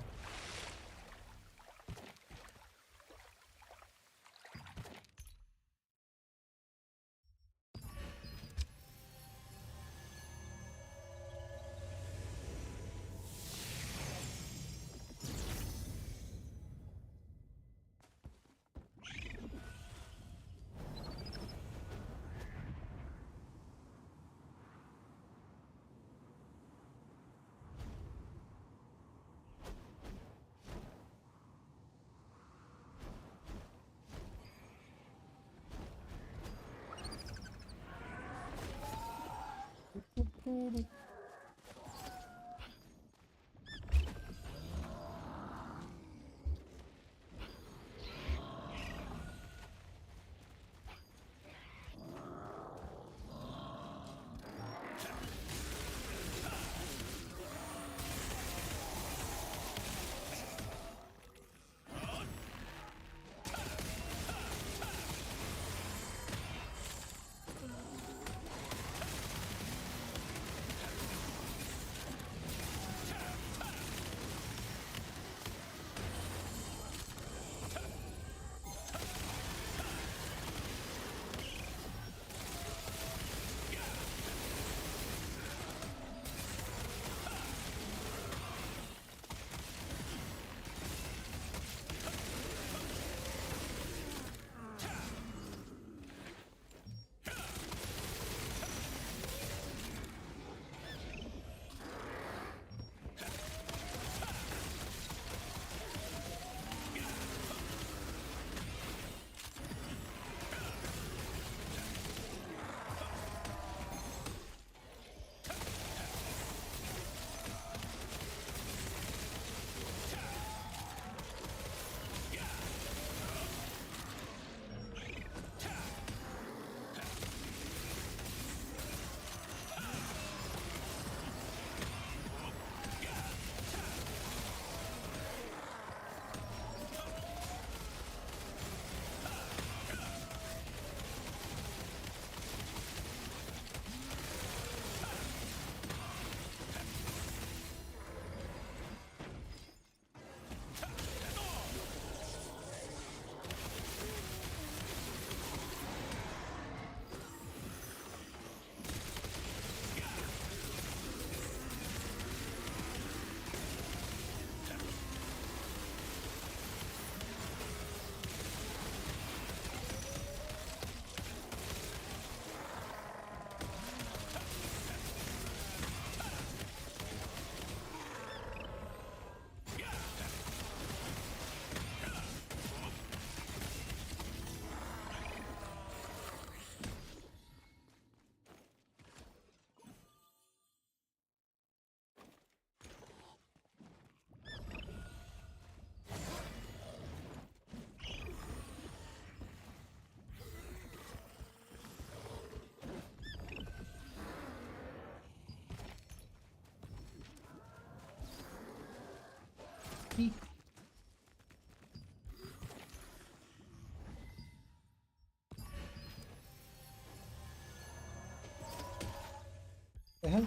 Speaker 1: E. The hell?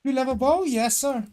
Speaker 1: You love a bow? Yes, sir.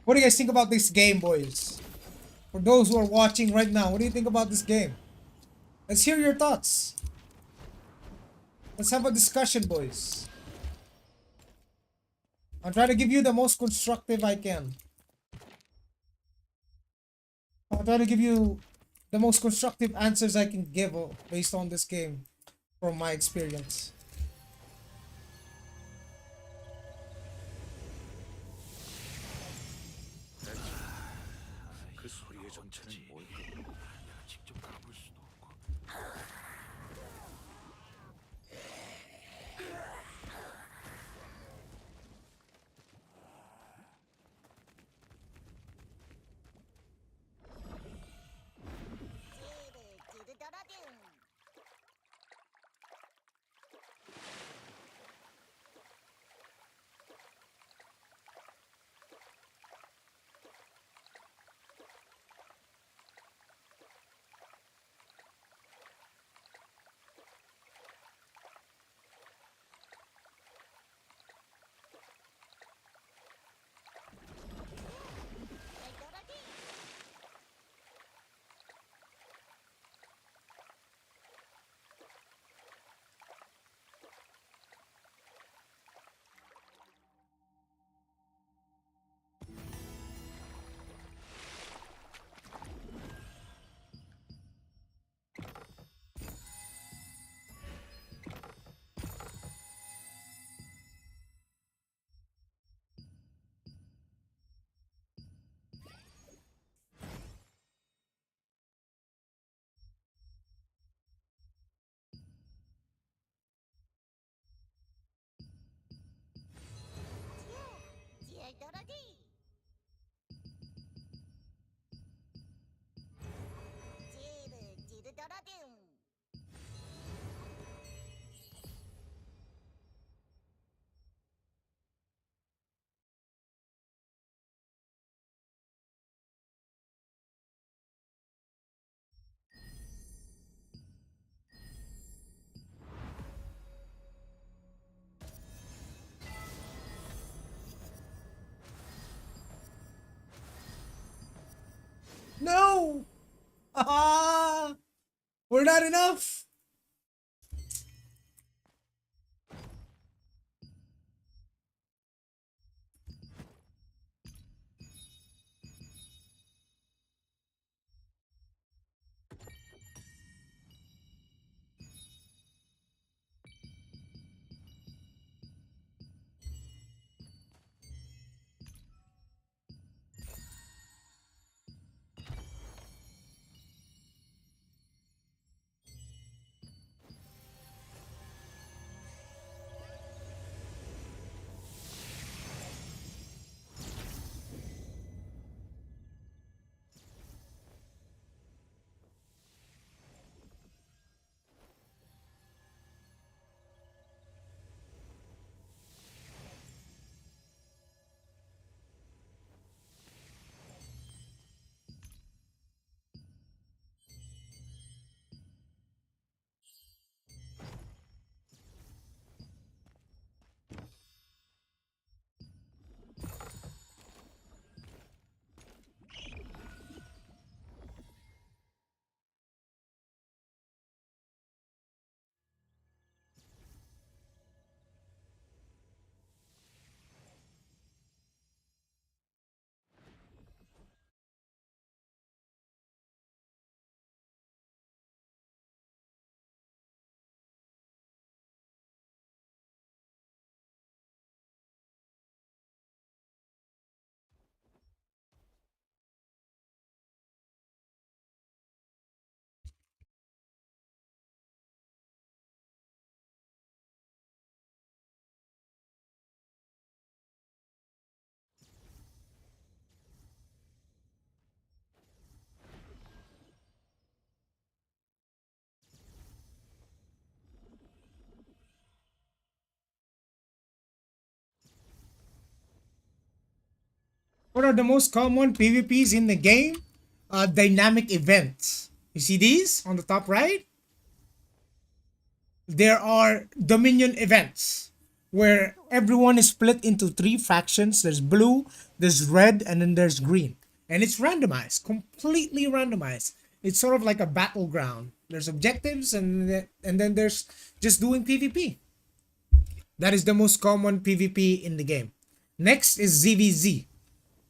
Speaker 1: What do you guys think about this game, boys? For those who are watching right now, what do you think about this game? Let's hear your thoughts. Let's have a discussion, boys. I'll try to give you the most constructive I can. I'll try to give you the most constructive answers I can give based on this game from my experience.
Speaker 4: 그 소리의 정체는 뭘까? 내가 직접 가볼 수도 없고.
Speaker 1: No! Ah! We're not enough! What are the most common PvPs in the game? Dynamic events. You see these on the top right? There are Dominion events. where everyone is split into three factions. There's blue, there's red, and then there's green. And it's randomized, completely randomized. It's sort of like a battleground. There's objectives, and then there's just doing PvP. That is the most common PvP in the game. Next is ZVZ,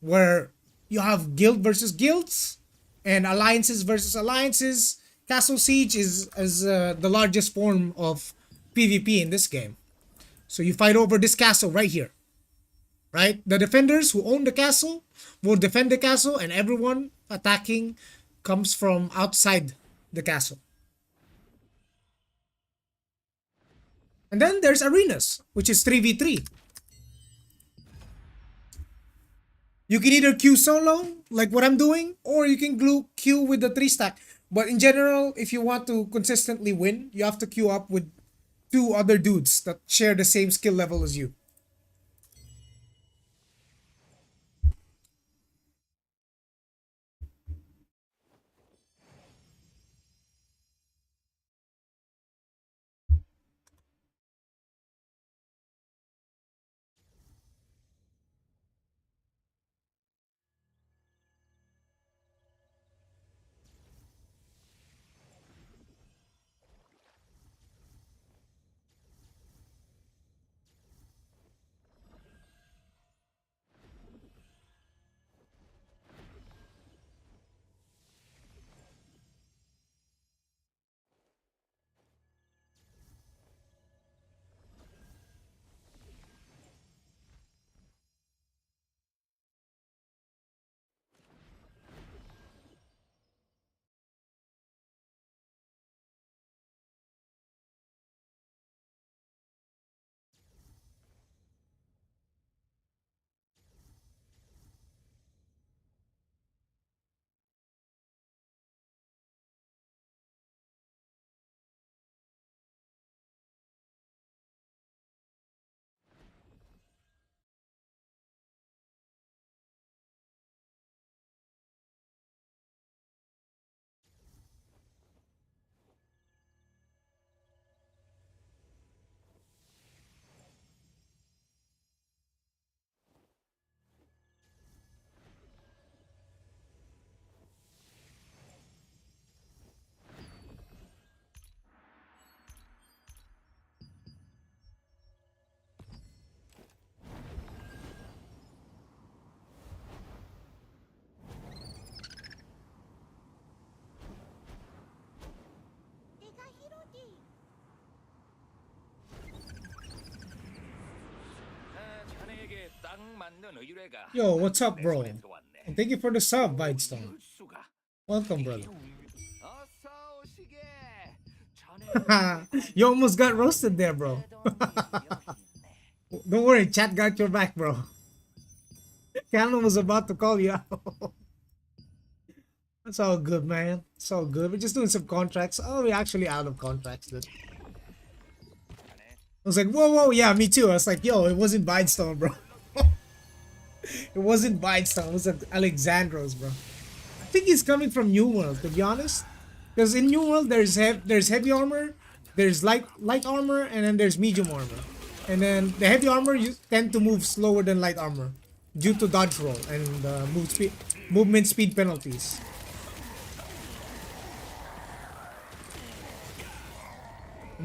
Speaker 1: where you have guild versus guilds and alliances versus alliances. Castle Siege is the largest form of PvP in this game. So you fight over this castle right here, right? The defenders who own the castle will defend the castle, and everyone attacking comes from outside the castle. And then there's arenas, which is 3v3. You can either queue solo, like what I'm doing, or you can queue with the 3-stack. But in general, if you want to consistently win, you have to queue up with 2 other dudes that share the same skill level as you.
Speaker 3: 자네에게 딱 맞는 의뢰가
Speaker 1: Yo, what's up, bro?
Speaker 3: 내 손에 들어왔네.
Speaker 1: And thank you for the sub, Bidestone.
Speaker 3: 이럴 수가.
Speaker 1: Welcome, brother.
Speaker 3: 어서 오시게.
Speaker 1: You almost got roasted there, bro. Don't worry, chat got your back, bro. Canon was about to call you out. It's all good, man. It's all good. We're just doing some contracts. Oh, we're actually out of contracts, dude. I was like, whoa, yeah, me too. I was like, yo, it wasn't Bidestone, bro. It wasn't Bidestone. It was Alexandros, bro. I think he's coming from New World, to be honest. Because in New World, there's heavy armor, there's light armor, and then there's medium armor. And then the heavy armor, you tend to move slower than light armor due to dodge roll and movement speed penalties.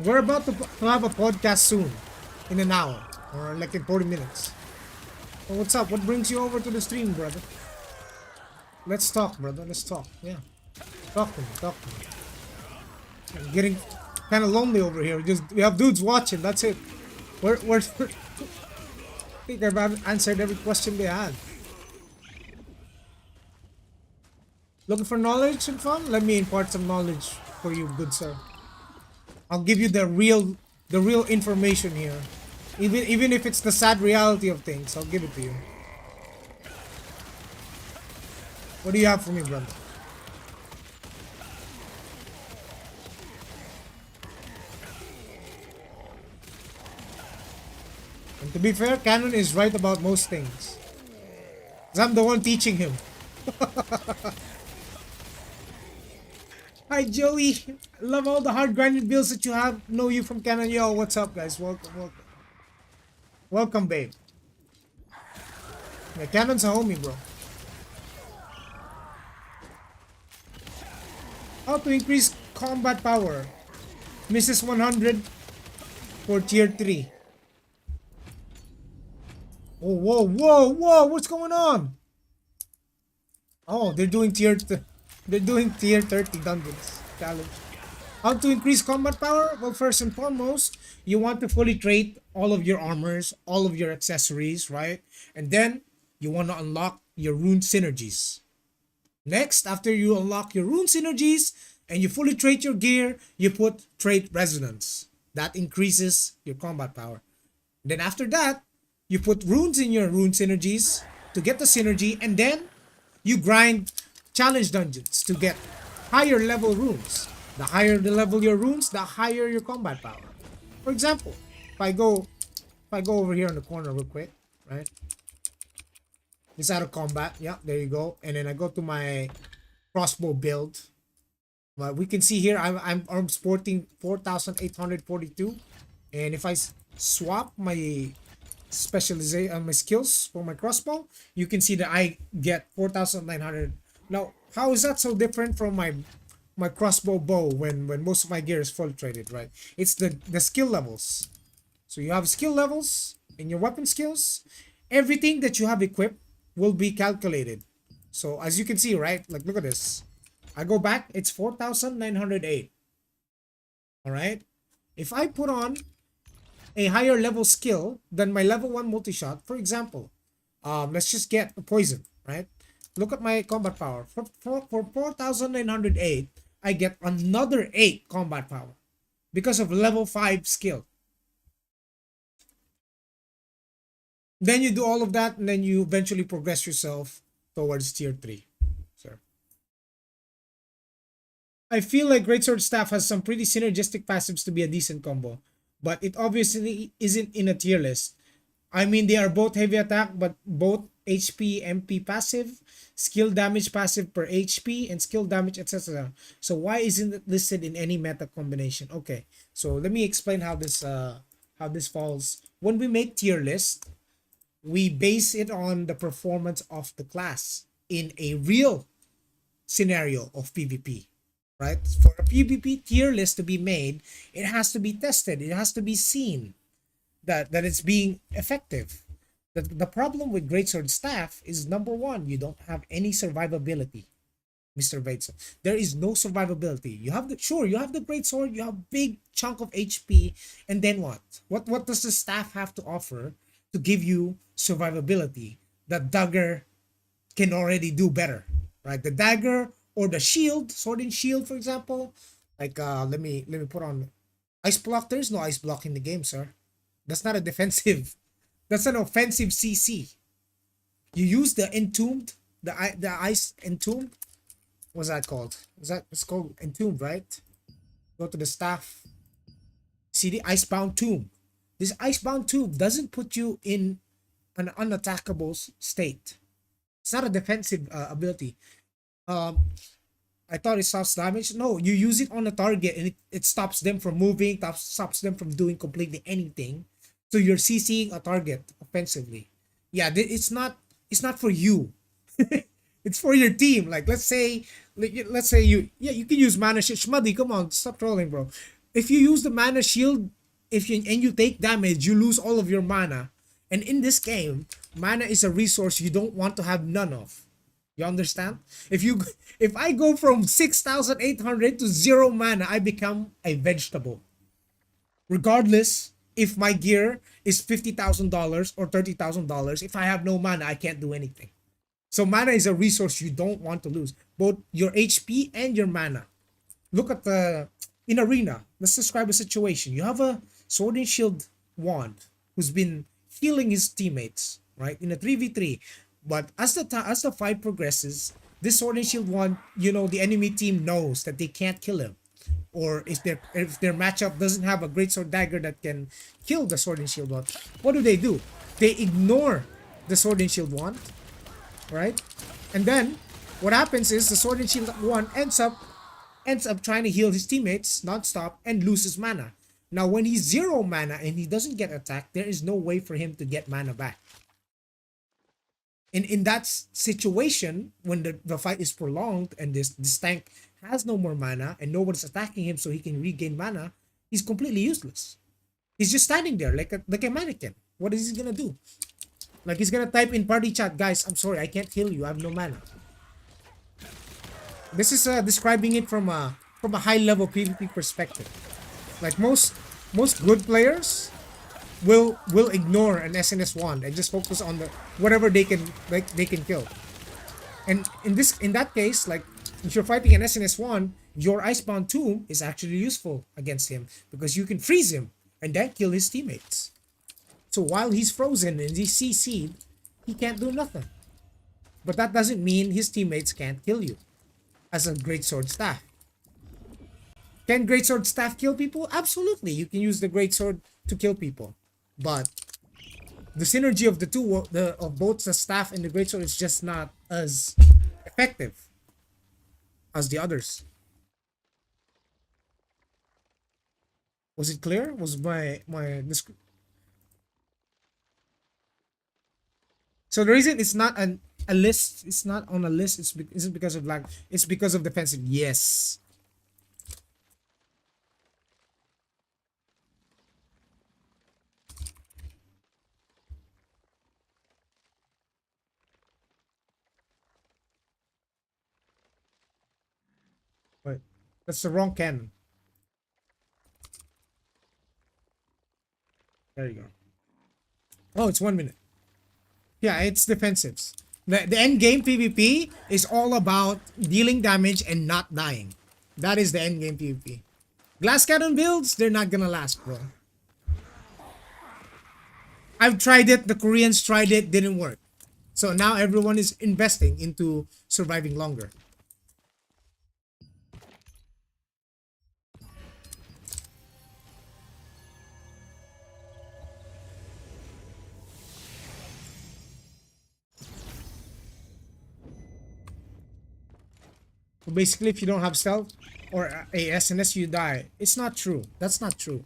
Speaker 1: We're about to have a podcast soon, in an hour, or like in 40 minutes. Oh, what's up? What brings you over to the stream, brother? Let's talk, brother. Let's talk. Yeah. Talk to me. I'm getting kind of lonely over here. We have dudes watching. That's it. I think I've answered every question they had. Looking for knowledge and fun? Let me impart some knowledge for you, good sir. I'll give you the real information here. Even if it's the sad reality of things, I'll give it to you. What do you have for me, brother? And to be fair, Canon is right about most things. 'Cause I'm the one teaching him. Hi Joey, I love all the hard grinded builds that you have. Know you from Canon. Yo, what's up guys? Welcome. Welcome, babe. Yeah, Cannon's a homie, bro. How to increase combat power? Misses 100 for tier 3. Oh, whoa, whoa, whoa! What's going on? Oh, they're doing they're doing tier 30 dungeons challenge. How to increase combat power? Well, first and foremost, you want to fully trade all of your armors, all of your accessories, right? And then you want to unlock your rune synergies. Next, after you unlock your rune synergies and you fully trade your gear, you put trait resonance. That increases your combat power. Then after that, you put runes in your rune synergies to get the synergy, and then you grind challenge dungeons to get higher level runes. The higher the level your runes, the higher your combat power. For example, if I go over here in the corner real quick, right? It's out of combat. Yeah, there you go. And then I go to my crossbow build. But we can see here I'm sporting 4,842, and if I swap my specialization, my skills for my crossbow, you can see that I get 4,900. Now, how is that so different from my crossbow bow when most of my gear is fully traded, right? It's the skill levels. So you have skill levels in your weapon skills. Everything that you have equipped will be calculated. So as you can see, right? Like, look at this. I go back, it's 4,908. All right. If I put on a higher level skill than my level 1 multi-shot, for example, let's just get a poison, right? Look at my combat power. For 4,908, I get another 8 combat power because of level 5 skill. Then you do all of that, and then you eventually progress yourself towards tier 3. Sir, I feel like Greatsword Staff has some pretty synergistic passives to be a decent combo, but it obviously isn't in a tier list. I mean, they are both heavy attack, but both HP, MP passive, skill damage passive per HP, and skill damage, etc. So why isn't it listed in any meta combination? Okay, so let me explain how this falls. When we make tier list, we base it on the performance of the class in a real scenario of PvP, right? For a PvP tier list to be made, it has to be tested. It has to be seen that it's being effective. The problem with Greatsword Staff is, number one, you don't have any survivability, Mr. Vaidson. There is no survivability. You have you have the Greatsword, you have big chunk of HP, and then what? What does the staff have to offer to give you survivability that dagger can already do better, right? The dagger or the shield, sword and shield, for example. Like let me put on ice block. There's no ice block in the game, sir. That's not a defensive. That's an offensive CC. You use the entombed, the ice entombed. What's that called? It's called entombed, right? Go to the staff. See the icebound tomb. This icebound tomb doesn't put you in an unattackable state. It's not a defensive ability. I thought it stops damage. No, you use it on a target and it stops them from moving, stops them from doing completely anything. So you're CCing a target offensively. Yeah, it's not for you. It's for your team. Like let's say you can use mana shield. Shmuddy, come on, stop trolling, bro. If you use the mana shield, and you take damage, you lose all of your mana. And in this game, mana is a resource you don't want to have none of. You understand? If I go from 6,800 to 0 mana, I become a vegetable. Regardless if my gear is $50,000 or $30,000, if I have no mana, I can't do anything. So mana is a resource you don't want to lose, both your HP and your mana. Look at in arena. Let's describe a situation. You have a sword and shield wand who's been healing his teammates, right, in a 3v3. But as the fight progresses, this sword and shield wand, the enemy team knows that they can't kill him, or if their matchup doesn't have a great sword dagger that can kill the sword and shield wand, what do? They ignore the sword and shield wand, right? And then what happens is the sword and shield wand ends up trying to heal his teammates non-stop and loses mana. Now, when he's 0 mana and he doesn't get attacked, there is no way for him to get mana back. And in that situation, when the fight is prolonged and this tank has no more mana and no one's attacking him so he can regain mana, he's completely useless. He's just standing there like a mannequin. What is he gonna do? Like, he's gonna type in party chat, guys, I'm sorry, I can't heal you, I have no mana. This is describing it from a high level PvP perspective. Like, most good players will ignore an SNS wand and just focus on the whatever they can kill. And in that case, like, if you're fighting an SNS wand, your Icebound Tomb is actually useful against him because you can freeze him and then kill his teammates. So while he's frozen and he's CC'd, he can't do nothing. But that doesn't mean his teammates can't kill you as a Greatsword Staff. Can Greatsword Staff kill people? Absolutely. You can use the Greatsword to kill people. But the synergy of the two, of both the Staff and the Greatsword, is just not as effective as the others. Was it clear? Was my description? So the reason it's not a list, it's not on a list, isn't because of lag, it's because of defensive. Yes. Wait, that's the wrong cannon. There you go. Oh, it's 1 minute. Yeah, it's defensives. The end game PvP is all about dealing damage and not dying. That is the end game PvP. Glass cannon builds, they're not gonna last, bro. I've tried it, the Koreans tried it, didn't work. So now everyone is investing into surviving longer. So basically, if you don't have stealth or a SNS, you die. It's not true. That's not true.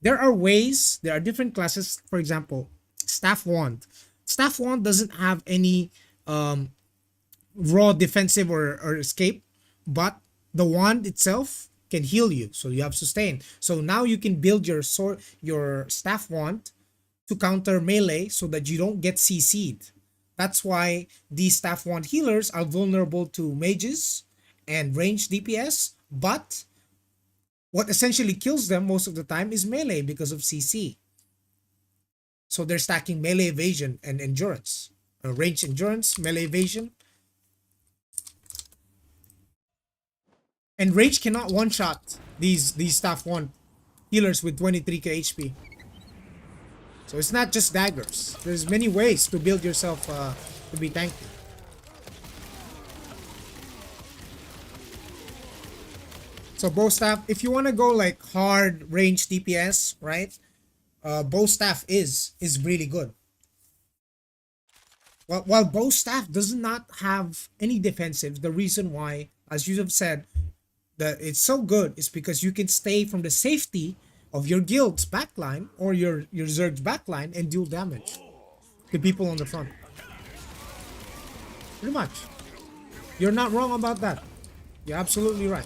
Speaker 1: There are ways, there are different classes. For example, Staff Wand. Staff Wand doesn't have any raw defensive or escape, but the wand itself can heal you. So you have sustain. So now you can build your Staff Wand to counter melee so that you don't get CC'd. That's why these Staff Wand healers are vulnerable to mages and ranged DPS, but what essentially kills them most of the time is melee because of CC. So they're stacking melee evasion and endurance. Range endurance, melee evasion. And rage cannot one-shot these Staff Wand healers with 23k HP. So it's not just daggers. There's many ways to build yourself to be tanky. So bow staff, if you want to go like hard range DPS, right? Bow staff is really good. While bow staff does not have any defensive, the reason why, as you have said, that it's so good is because you can stay from the safety of your guild's backline or your Zerg's backline and deal damage to people on the front. Pretty much. You're not wrong about that. You're absolutely right.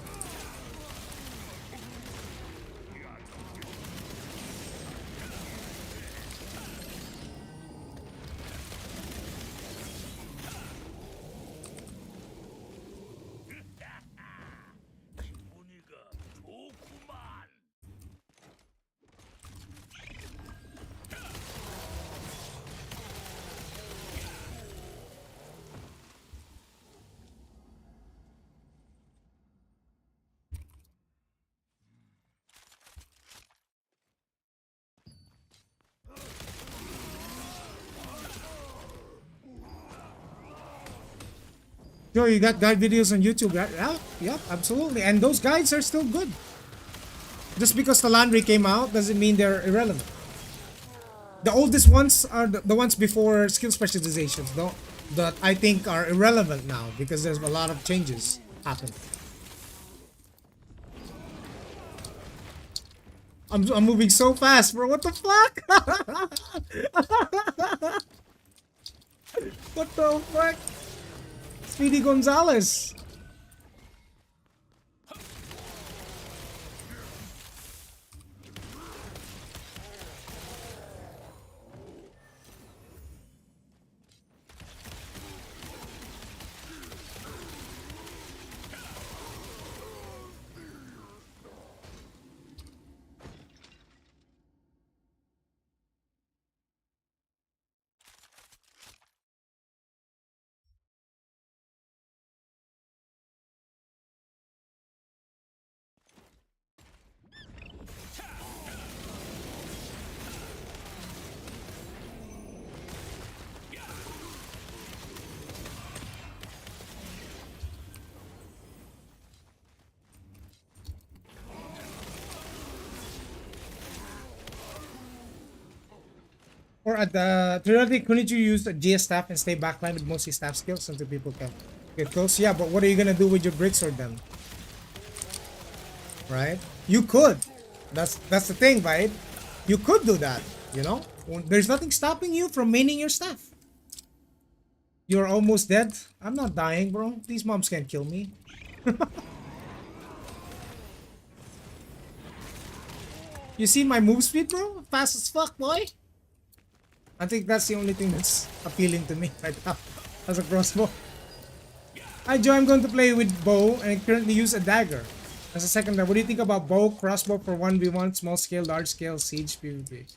Speaker 1: Yo, you got guide videos on YouTube, right? Yeah, yep, absolutely. And those guides are still good. Just because Talandre came out doesn't mean they're irrelevant. The oldest ones are the ones before skill specializations, though, that I think are irrelevant now because there's a lot of changes happening. I'm moving so fast, bro. What the fuck? What the fuck? Speedy Gonzalez. Or at the theoretically, couldn't you use the GS staff and stay backline with mostly staff skills until people can get close? Yeah, but what are you gonna do with your great sword then? Right? You could. That's the thing, right? You could do that. You know, there's nothing stopping you from maining your staff. You're almost dead. I'm not dying, bro. These mobs can't kill me. You see my move speed, bro? Fast as fuck, boy. I think that's the only thing that's appealing to me right now as a crossbow. Hi Joe, I'm going to play with bow and I currently use a dagger. As a second round, what do you think about bow, crossbow for 1v1, small scale, large scale, siege, PvP?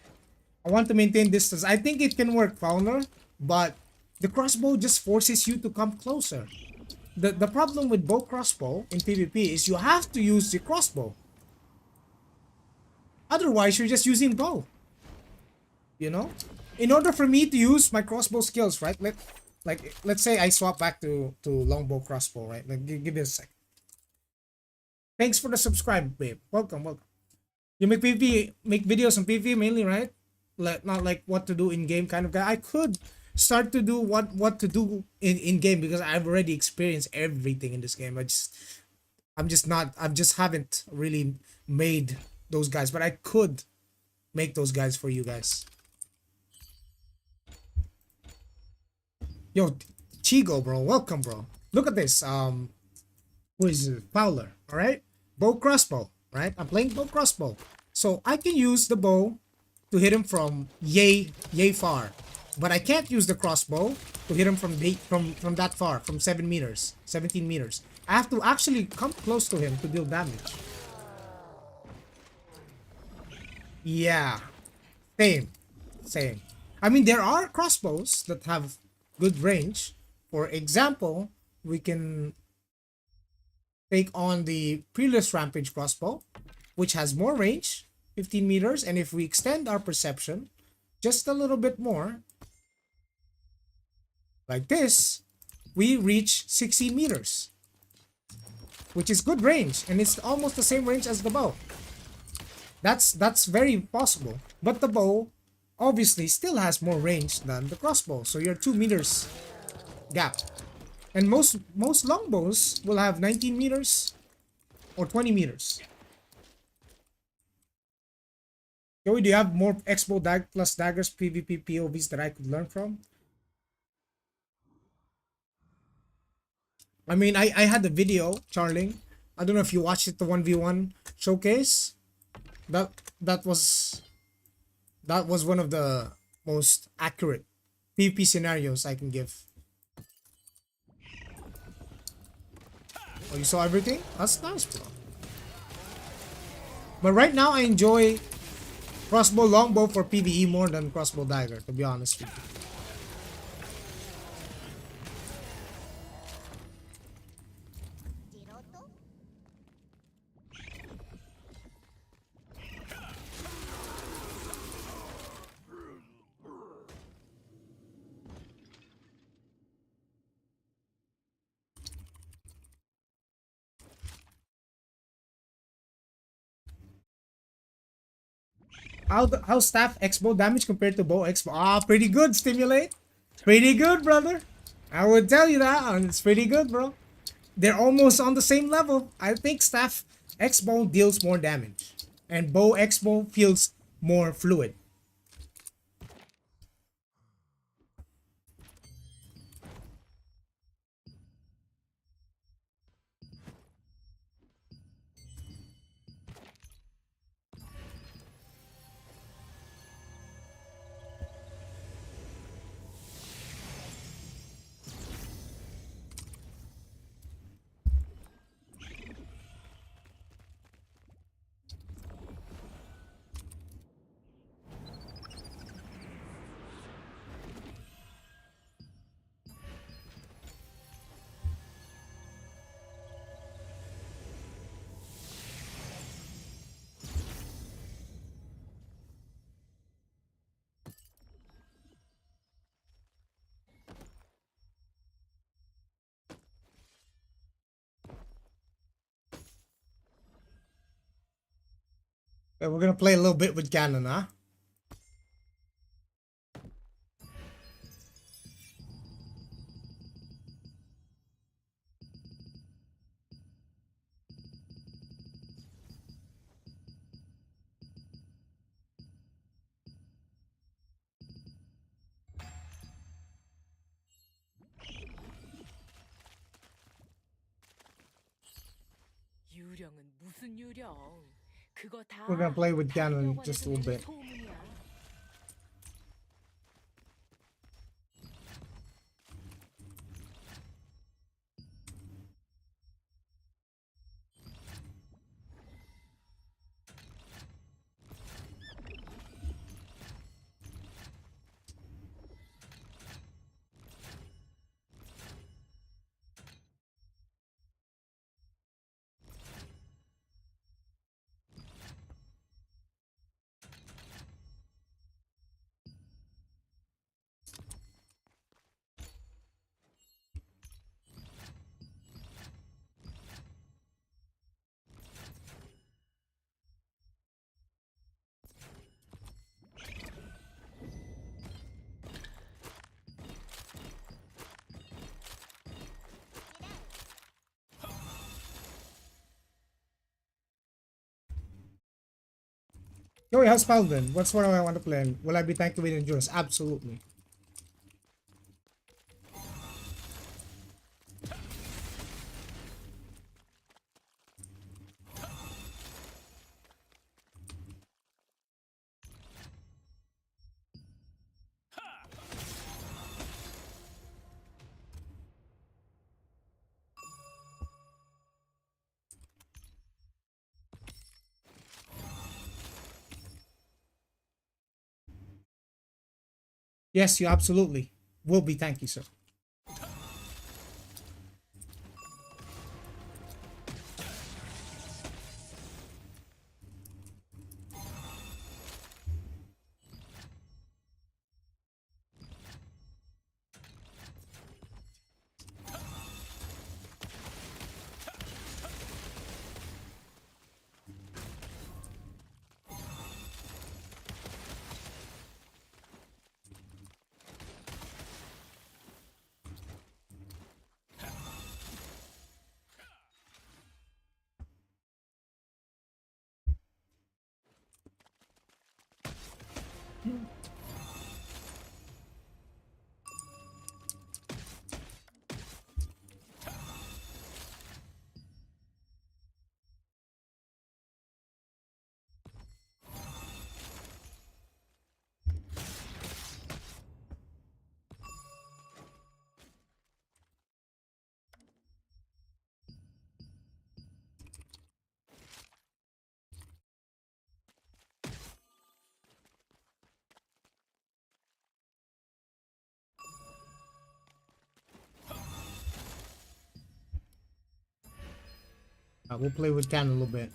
Speaker 1: I want to maintain distance. I think it can work, Fowler, but the crossbow just forces you to come closer. The problem with bow crossbow in PvP is you have to use the crossbow. Otherwise, you're just using bow. You know? In order for me to use my crossbow skills, right? Let's say I swap back to longbow crossbow, right? Like, give me a sec. Thanks for the subscribe, babe. Welcome. You make PvP, make videos on PvP mainly, right? Not like what to do in game kind of guy. I could start to do what to do in game because I've already experienced everything in this game. I just haven't really made those guys, but I could make those guys for you guys. Yo, Chigo, bro. Welcome, bro. Look at this. What is it? Fowler. All right. Bow crossbow. Right. I'm playing bow crossbow, so I can use the bow to hit him from yay far, but I can't use the crossbow to hit him from that far, from 7 meters, 17 meters. I have to actually come close to him to deal damage. Yeah. Same. I mean, there are crossbows that have good range. For example, we can take on the Peerless Rampage crossbow, which has more range, 15 meters, and if we extend our perception just a little bit more, like this, we reach 16 meters, which is good range, and it's almost the same range as the bow. That's very possible, but the bow obviously still has more range than the crossbow, so you're 2 meters gap. And most longbows will have 19 meters or 20 meters. Joey, do you have more Expo plus daggers PvP POVs that I could learn from? I mean, I had the video, Charling. I don't know if you watched it, the 1v1 showcase. That was one of the most accurate PvP scenarios I can give. Oh, you saw everything? That's nice, bro. But right now, I enjoy crossbow longbow for PvE more than crossbow dagger, to be honest with you. How staff expo damage compared to bow expo? Ah, pretty good, Stimulate. Pretty good, brother. I would tell you that. It's pretty good, bro. They're almost on the same level. I think staff expo deals more damage. and bow expo feels more fluid. Okay, we're gonna play a little bit with Ganon, huh?
Speaker 6: 유령은 무슨 유령? 그거 다
Speaker 1: We're gonna play with
Speaker 6: 다른
Speaker 1: Ganon just a
Speaker 6: 여관에서
Speaker 1: little
Speaker 6: 내는
Speaker 1: bit.
Speaker 6: 소문이야.
Speaker 1: Joey, how's Paladin? What's what I want to play? Will I be tanky with endurance? Absolutely. Yes, you absolutely will be tanky, sir. We'll play with Ganon a little bit.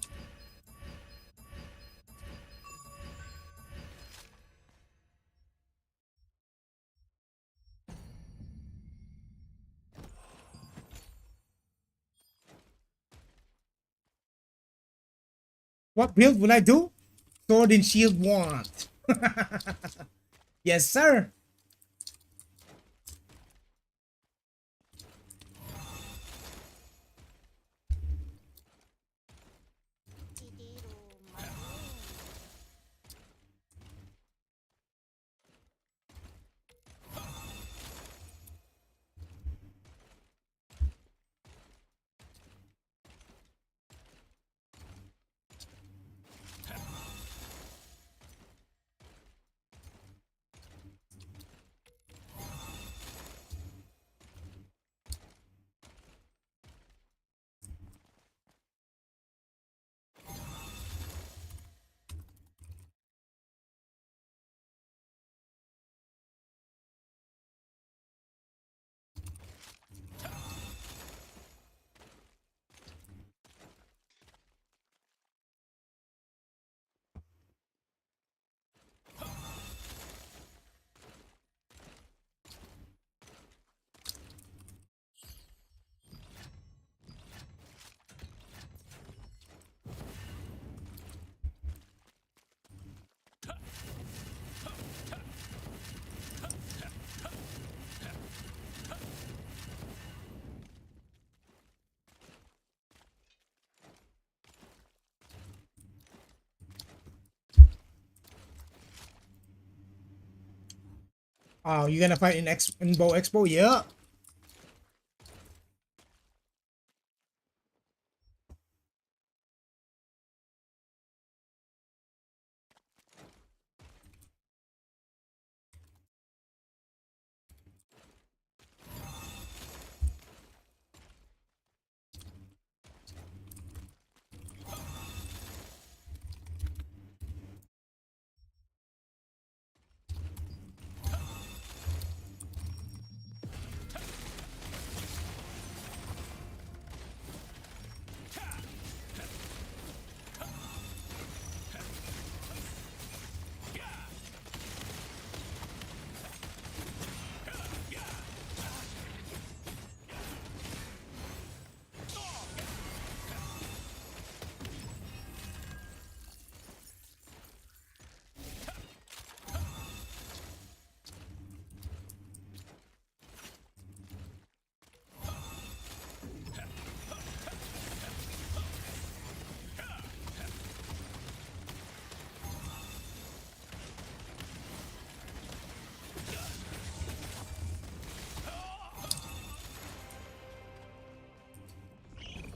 Speaker 1: What build will I do? Sword and Shield Wand. Yes, sir. Oh, you gonna fight in Bow Expo? Yeah.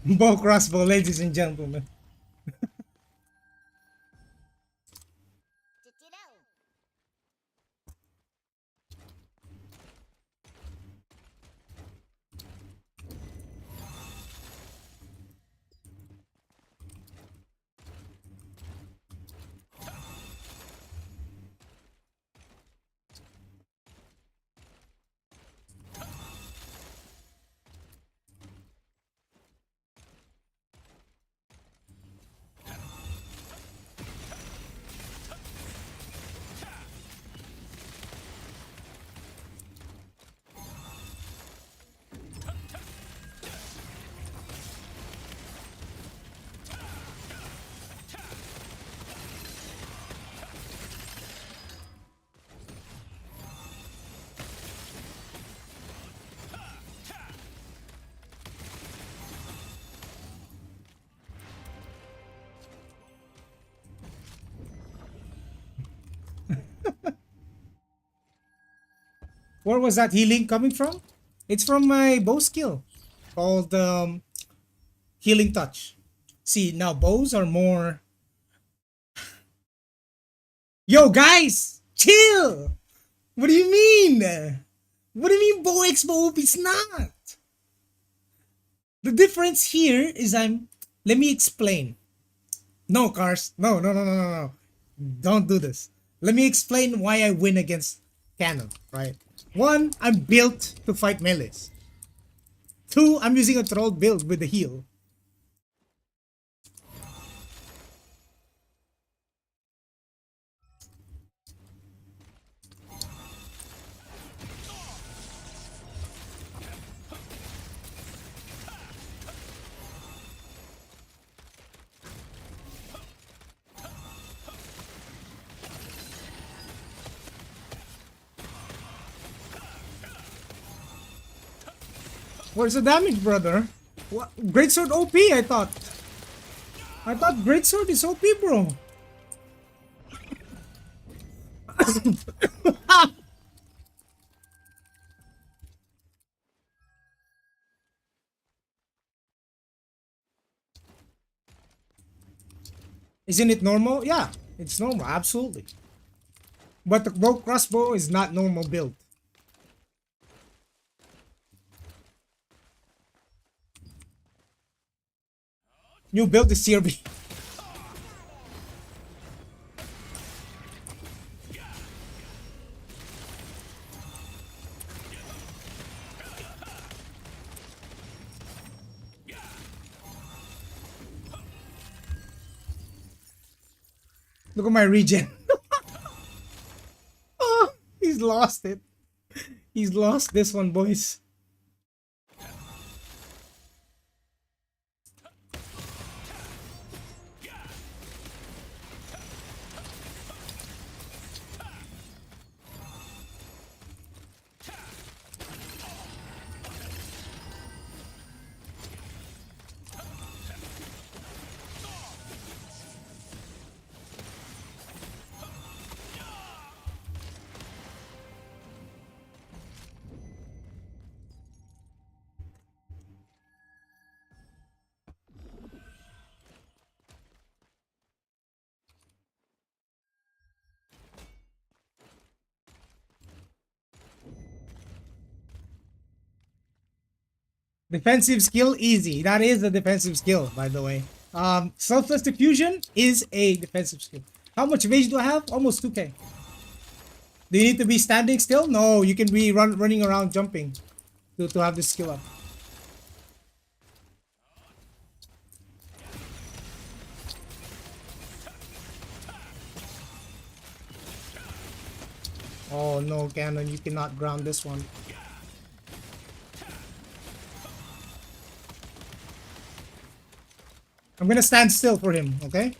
Speaker 1: Bow crossbow, ladies and gentlemen. Where was that healing coming from? It's from my bow skill called Healing Touch. See, now bows are more. Yo, guys, chill. What do you mean? What do you mean Bow Expo? It's not. The difference here is Let me explain. No, Cars. No, no, no, no, no, no. Don't do this. Let me explain why I win against Cannon, right? One, I'm built to fight melees. Two, I'm using a troll build with the heal. Where's the damage, brother? What? Greatsword OP, I thought. I thought Greatsword is OP, bro. Isn't it normal? Yeah, it's normal, absolutely. But the bow crossbow is not normal build. New build is CRB. Look at my regen. Oh, he's lost it. He's lost this one, boys. Defensive skill easy. That is a defensive skill, by the way. Selfless diffusion is a defensive skill. How much evasion do I have? Almost 2k. Do you need to be standing still? No, you can be running around jumping to have this skill up. Oh no, Cannon, you cannot ground this one. I'm gonna stand still for him, okay?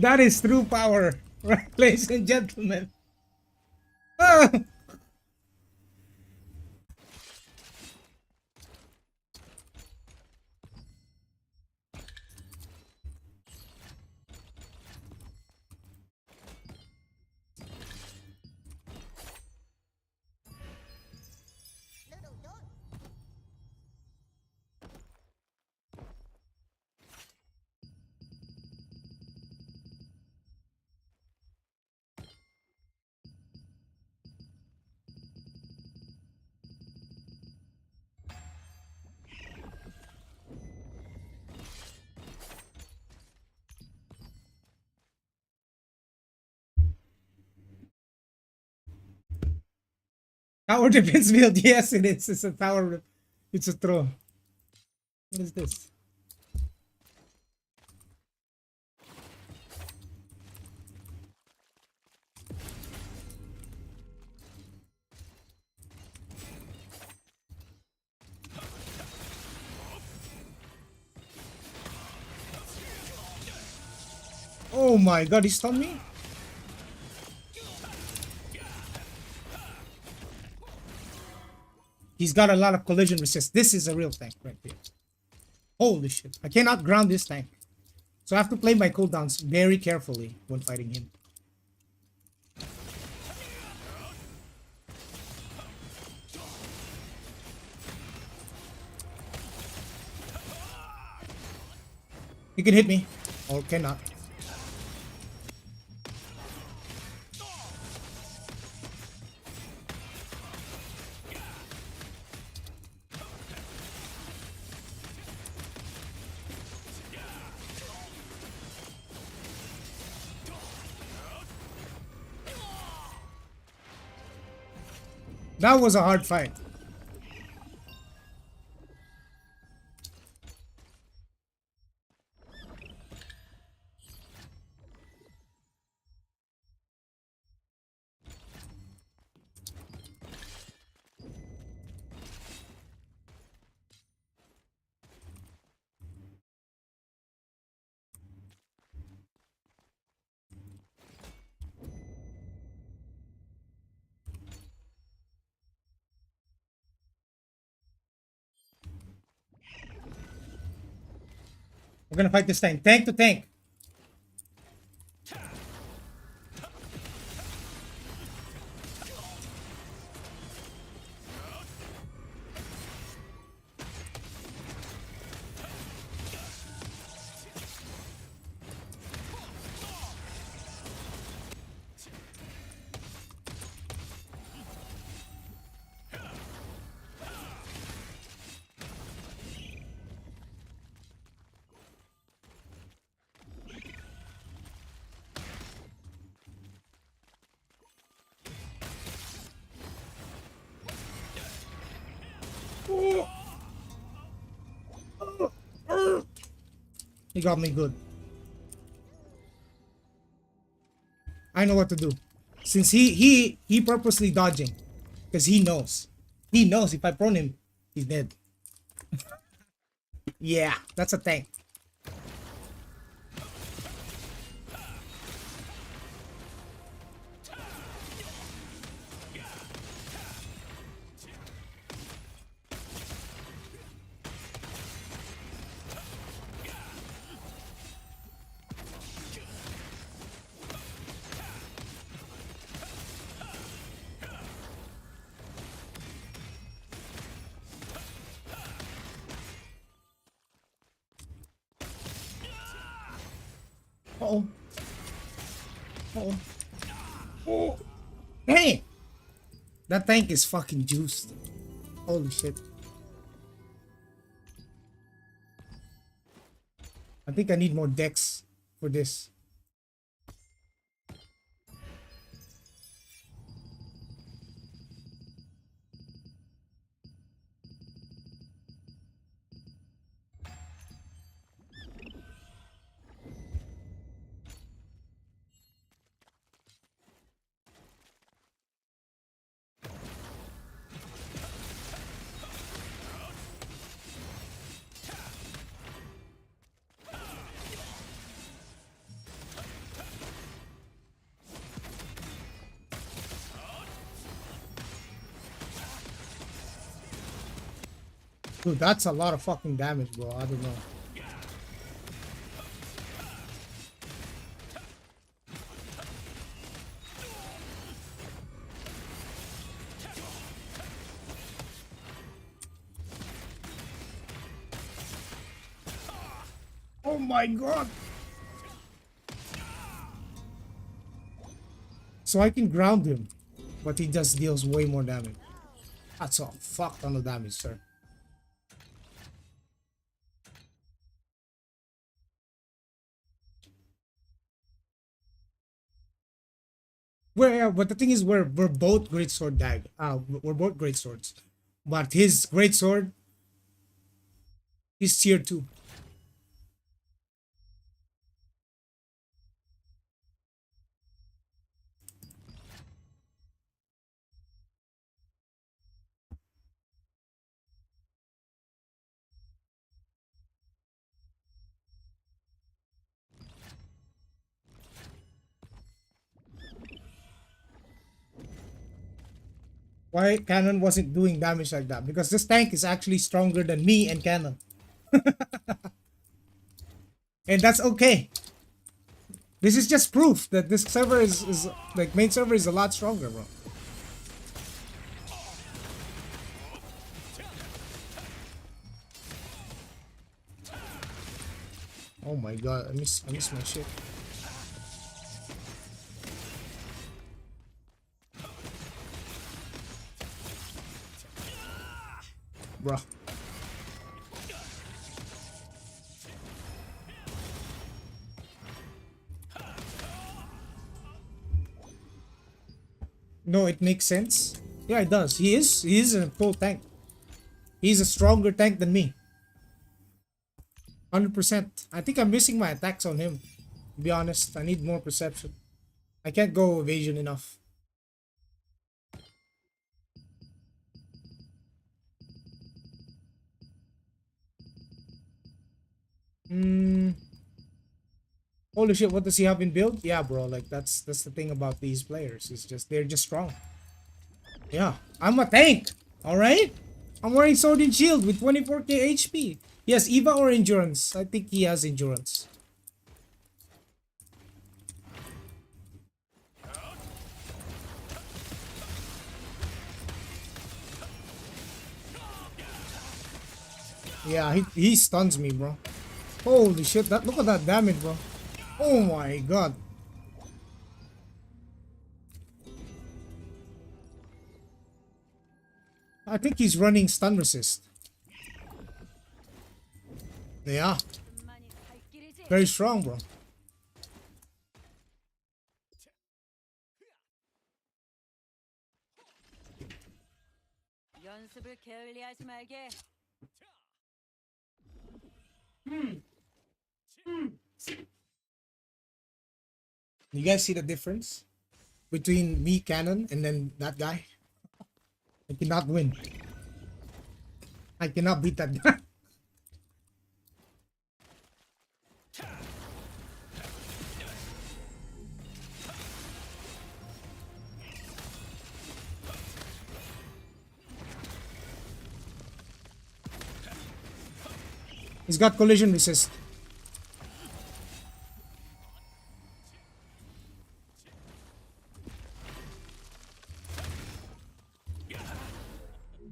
Speaker 1: That is true power, right, ladies and gentlemen. Ah! Tower defense build, yes it is. It's a tower. It's a throw. What is this? Oh my god, he stunned me? He's got a lot of collision resist. This is a real tank right here. Holy shit. I cannot ground this tank. So I have to play my cooldowns very carefully when fighting him. He can hit me. Or cannot. That was a hard fight. We're gonna fight this tank. Tank to tank. He got me good. I know what to do. Since he purposely dodging. Because he knows. He knows if I prone him, he's dead. Yeah, that's a tank. Uh-oh. Uh-oh. Oh. Hey! That tank is fucking juiced. Holy shit. I think I need more decks for this. Dude, that's a lot of fucking damage, bro. I don't know. Oh my god! So I can ground him, but he just deals way more damage. That's a fuck ton of damage, sir. But the thing is, we're both great sword dag. We're both great swords, but his great sword is tier 2. Why Cannon wasn't doing damage like that? Because this tank is actually stronger than me and Cannon. And that's okay. This is just proof that this server is like main server is a lot stronger, bro. Oh my god, I miss my shit. Bruh. No, it makes sense. Yeah, it does. He is a full tank. He's a stronger tank than me. 100%. I think I'm missing my attacks on him. To be honest, I need more perception. I can't go evasion enough. Holy shit, what does he have in build? Yeah, bro, like that's the thing about these players. It's just they're just strong. Yeah, I'm a tank. All right? I'm wearing sword and shield with 24k HP. Yes, Eva or endurance? I think he has endurance. Yeah, he stuns me, bro. Holy shit, look at that damage, bro. Oh my god. I think he's running stun resist. Yeah. Very strong, bro.
Speaker 6: 연습을 게을리하지 말게.
Speaker 1: You guys see the difference between me, Cannon, and then that guy? I cannot win. I cannot beat that guy. He's got collision resist.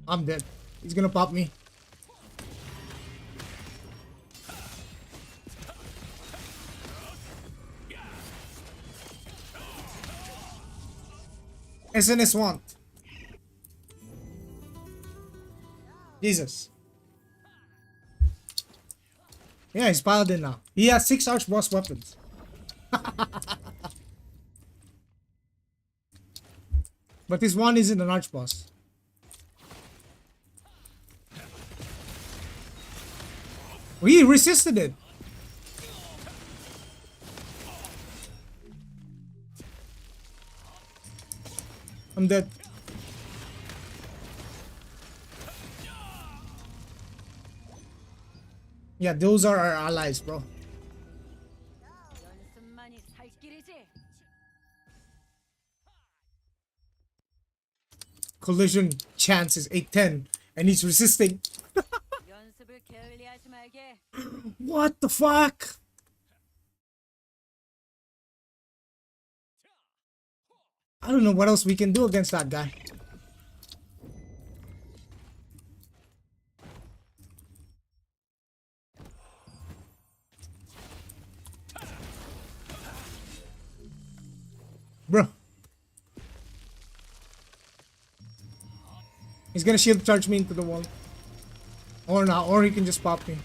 Speaker 1: I'm dead. He's gonna pop me. SNS want? Jesus. Yeah, he's paladin now. He has 6 archboss weapons. But this one isn't an archboss. He resisted it. I'm dead. Yeah, those are our allies, bro.
Speaker 6: 연습만이 살 길이지.
Speaker 1: Collision chance is 810 and he's resisting.
Speaker 6: 연습을 게을리하지 말게.
Speaker 1: What the fuck? I don't know what else we can do against that guy. Bro. He's gonna shield charge me into the wall. Or not, or he can just pop me.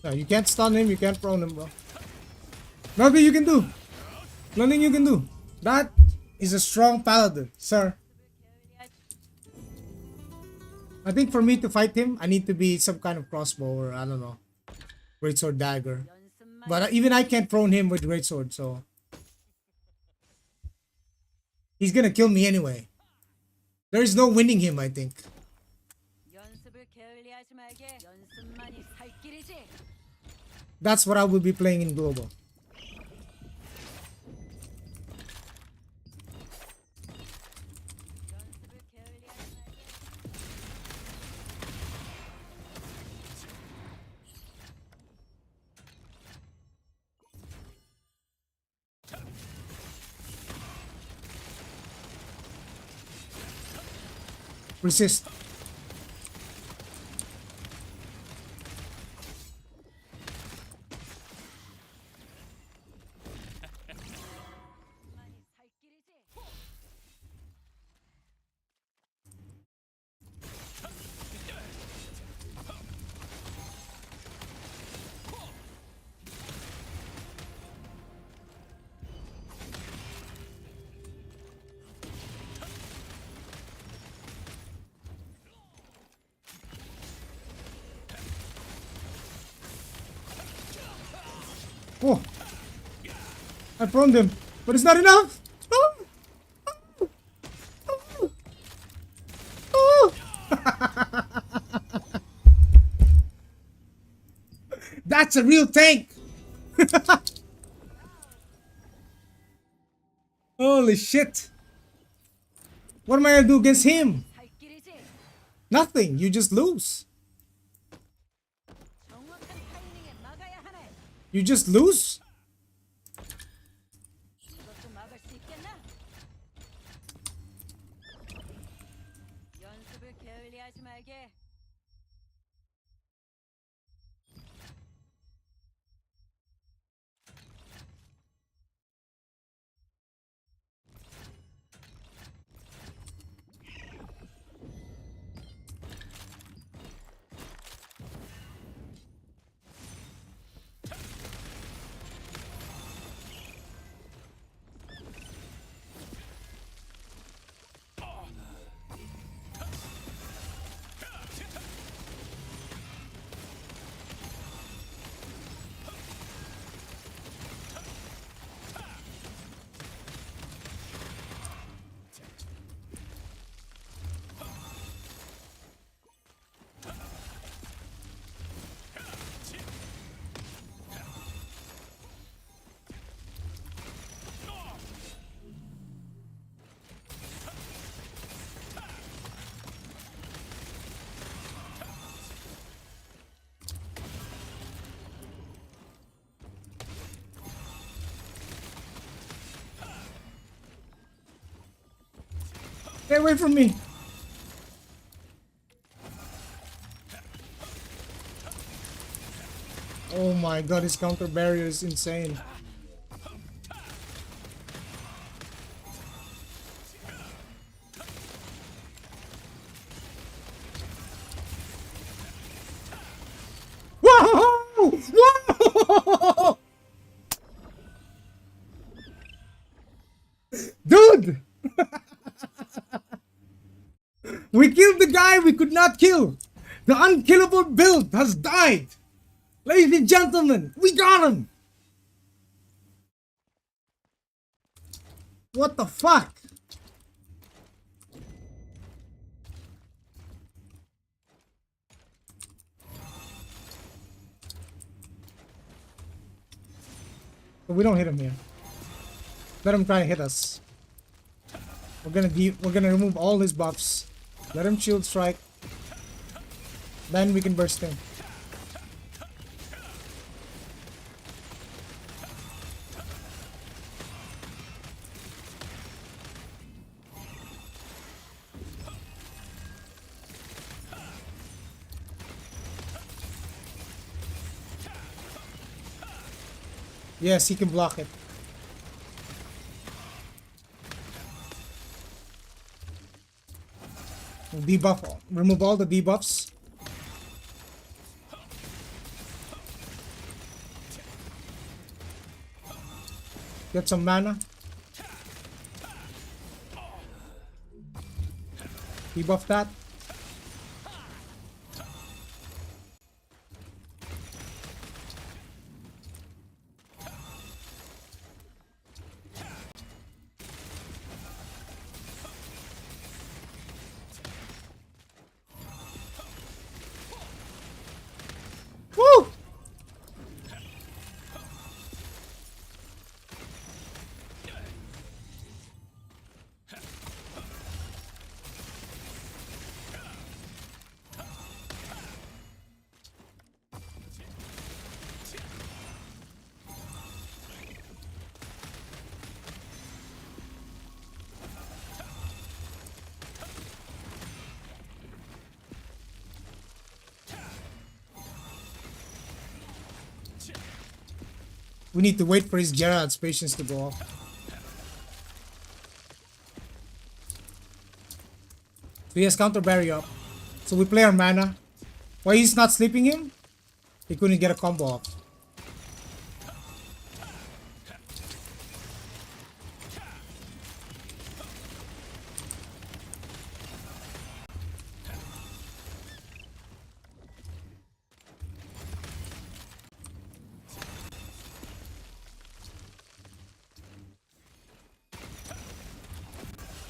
Speaker 1: No, you can't stun him, you can't prone him, bro. Nothing you can do. Nothing you can do. That is a strong paladin, sir. I think for me to fight him, I need to be some kind of crossbow or I don't know. Greatsword dagger. But even I can't prone him with greatsword, so he's gonna kill me anyway. There is no winning him, I think.
Speaker 6: 연습을 게을리하지 말게. 연습만이 살 길이지.
Speaker 1: That's what I will be playing in global.
Speaker 6: 연습을 게을리하지 말게.
Speaker 1: Resist.
Speaker 6: 많이 살 길이지.
Speaker 1: Oh, I pruned him, but it's not enough. Oh. Oh. Oh. That's a real tank. Holy shit. What am I gonna do against him?
Speaker 6: 살 길이지.
Speaker 1: Nothing. You just lose.
Speaker 6: 정확한 타이밍에 막아야 하네.
Speaker 1: You just lose.
Speaker 6: 이것도 막을 수 있겠나? 연습을 게을리하지 말게.
Speaker 1: Stay away from me. Oh my god, his counter barrier is insane. We killed the guy we could not kill. The unkillable build has died. Ladies and gentlemen, we got him. What the fuck? But we don't hit him here. Let him try to hit us. We're gonna remove all his buffs. Let him shield strike. Then we can burst him. Yes, he can block it. Debuff, remove all the debuffs. Get some mana. Debuff that. Woo! We need to wait for his Gerard's patience to go off. So he has counter barrier up. So we play our mana. Why he's not sleeping him? He couldn't get a combo off.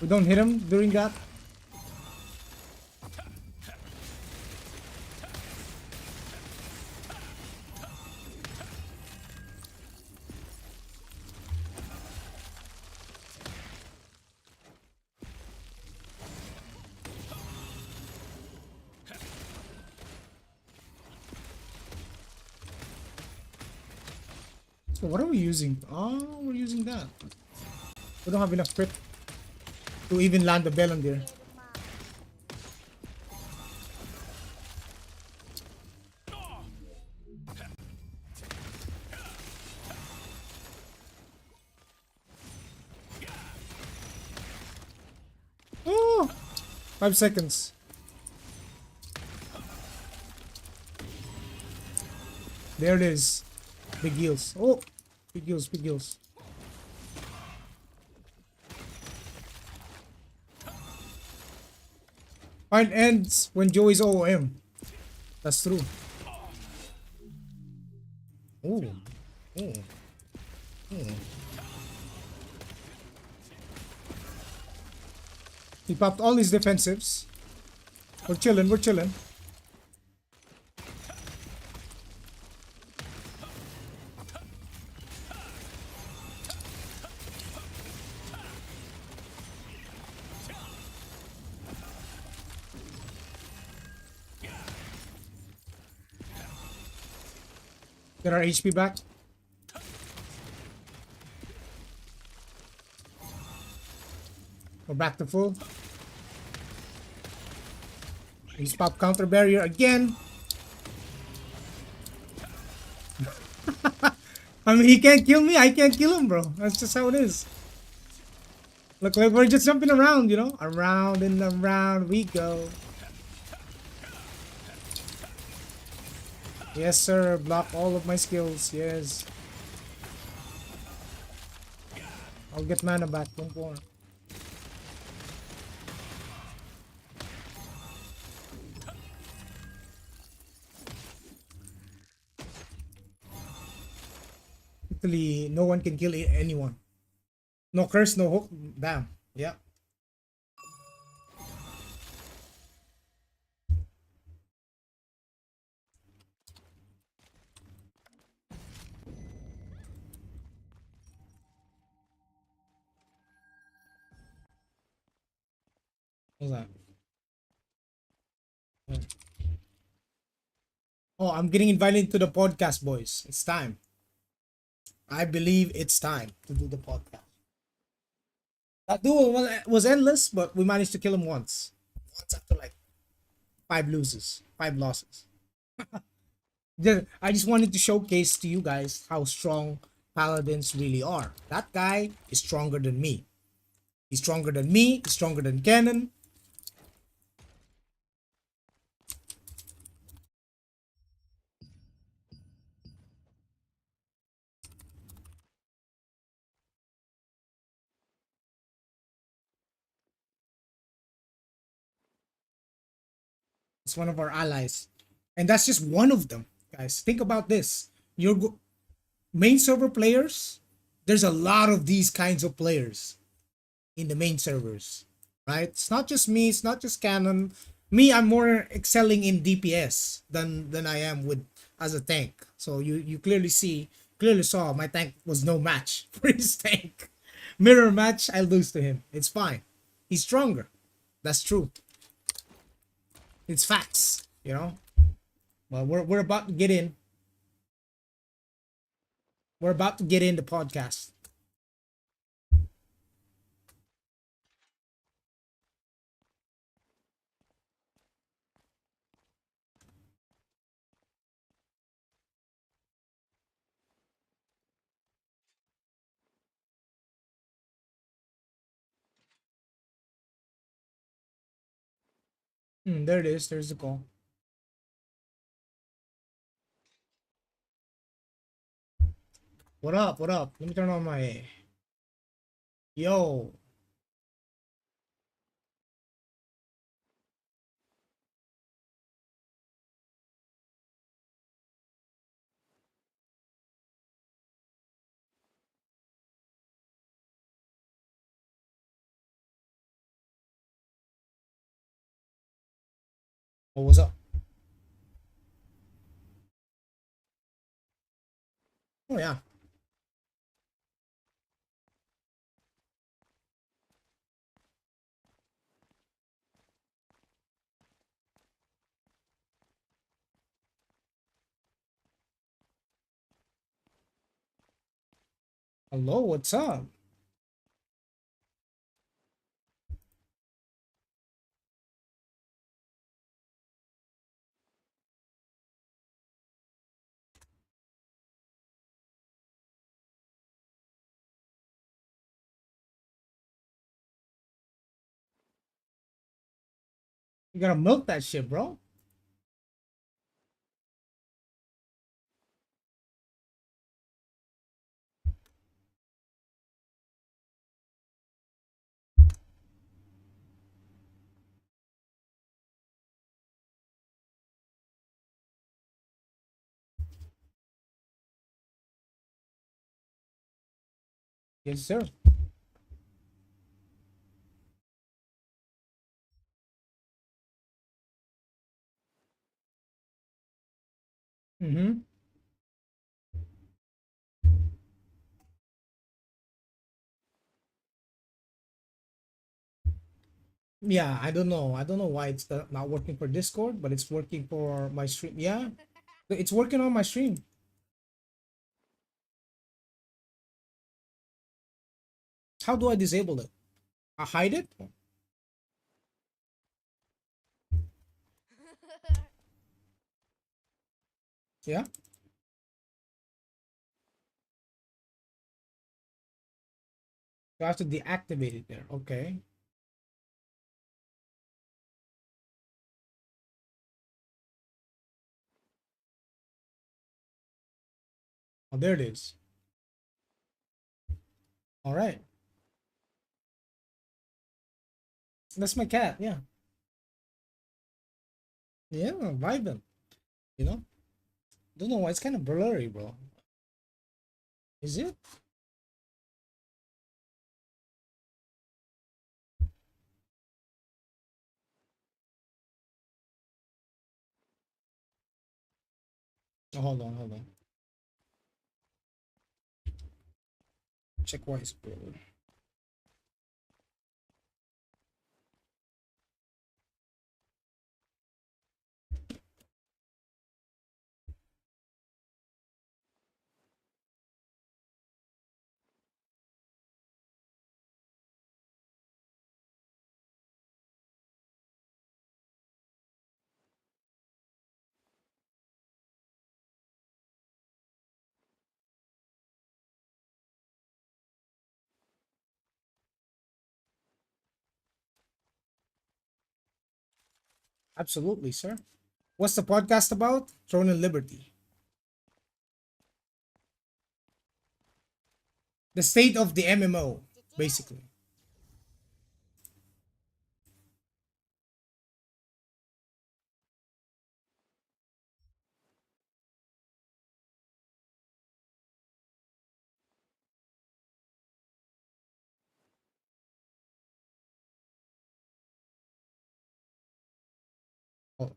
Speaker 1: We don't hit him during that. So what are we using? Oh, we're using that. We don't have enough crit to even land the bell on there. Oh, 5 seconds. There it is. Big heals. Oh, big heals, big heals. Fight ends when Joey's OOM. That's true. Oh. Oh. Oh. He popped all his defensives. We're chilling, we're chilling. Get our HP back. We're back to full. He's popped counter barrier again. I mean, he can't kill me. I can't kill him, bro. That's just how it is. Look, like we're just jumping around, you know? Around and around we go. Yes, sir. Block all of my skills. Yes. I'll get mana back. Don't worry. Literally, no one can kill anyone. No curse, no hook. Damn. Yeah. What's that? Oh, I'm getting invited to the podcast, boys. It's time. I believe it's time to do the podcast. That duel was endless, but we managed to kill him once. Once after like 5 losses. I just wanted to showcase to you guys how strong paladins really are. That guy is stronger than me. He's stronger than me. He's stronger than Cannon. It's one of our allies. And that's just one of them, guys. Think about this. Main server players, there's a lot of these kinds of players in the main servers, right? It's not just me, it's not just Canon. Me, I'm more excelling in DPS than I am with as a tank. So you clearly saw my tank was no match for his tank. Mirror match, I lose to him. It's fine. He's stronger. That's true. It's facts, you know. Well, we're about to get in. We're about to get in the podcast. There it is. There's the call. What up? What up? Let me turn on my. Yo. Oh, what's up? Oh yeah. Hello. What's up? You gotta milk that shit, bro. Yes, sir. Mm-hmm. Yeah, I don't know. I don't know why it's not working for Discord, but it's working for my stream. Yeah, it's working on my stream. How do I disable it? I hide it? Yeah. So I have to deactivate it there. Okay. Oh, there it is. All right. That's my cat. Yeah. Yeah, vibing. You know? Don't know why it's kind of blurry, bro. Is it? Oh, hold on, hold on. Check wise, bro. Absolutely, sir. What's the podcast about? Throne and Liberty. The state of the MMO, basically. Oh,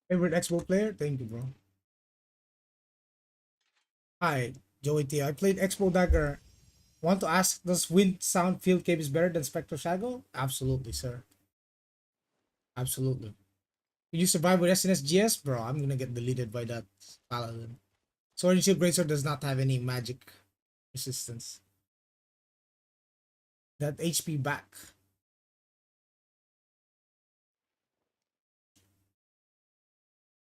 Speaker 1: favorite Xbox player? Thank you, bro. Hi, Joey T. I played Expo Dagger. Want to ask, does Wind Sound Field Caves better than Spectral Shadow? Absolutely, sir. Absolutely. You survive with SNS GS? Bro, I'm gonna get deleted by that paladin. Sword and Shield Greatsword does not have any magic resistance. That HP back.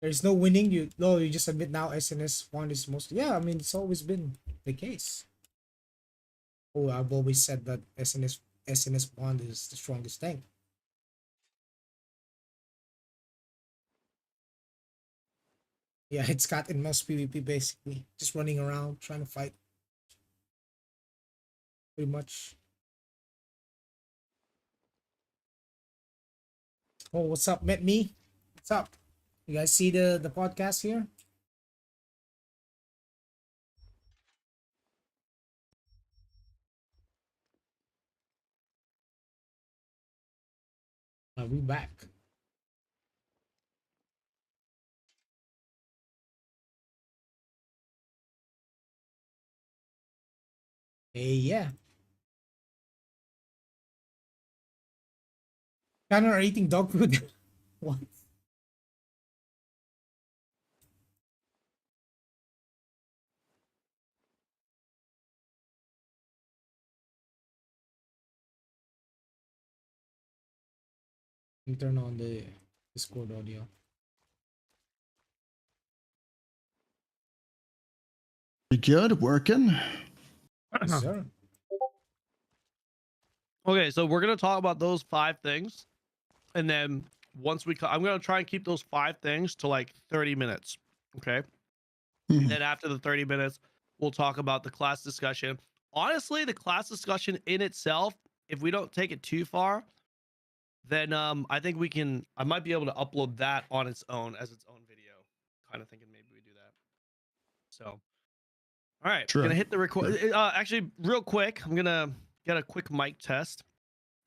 Speaker 1: There's no winning. You just admit now SNS one is most. Yeah, I mean it's always been the case. Oh, I've always said that SNS one is the strongest tank. Yeah, it's cat and mouse PvP basically. Just running around trying to fight. Pretty much. Oh, what's up, Met Me? What's up? You guys see the podcast here? We back. Hey, yeah. Connor are eating dog food. What? You turn on the Discord audio.
Speaker 7: You good? Working?
Speaker 1: Yes, sir.
Speaker 8: Okay, so we're gonna talk about those 5 things, and then once I'm gonna try and keep those 5 things to like 30 minutes. Okay.
Speaker 7: Mhm.
Speaker 8: Then after the 30 minutes, we'll talk about the class discussion. Honestly, the class discussion in itself, if we don't take it too far, then I think I might be able to upload that on its own as its own video. Kind of thinking maybe we do that. So all right,
Speaker 7: Sure.
Speaker 8: gonna hit the record.
Speaker 7: Sure.
Speaker 8: Actually, real quick, I'm gonna get a quick mic test.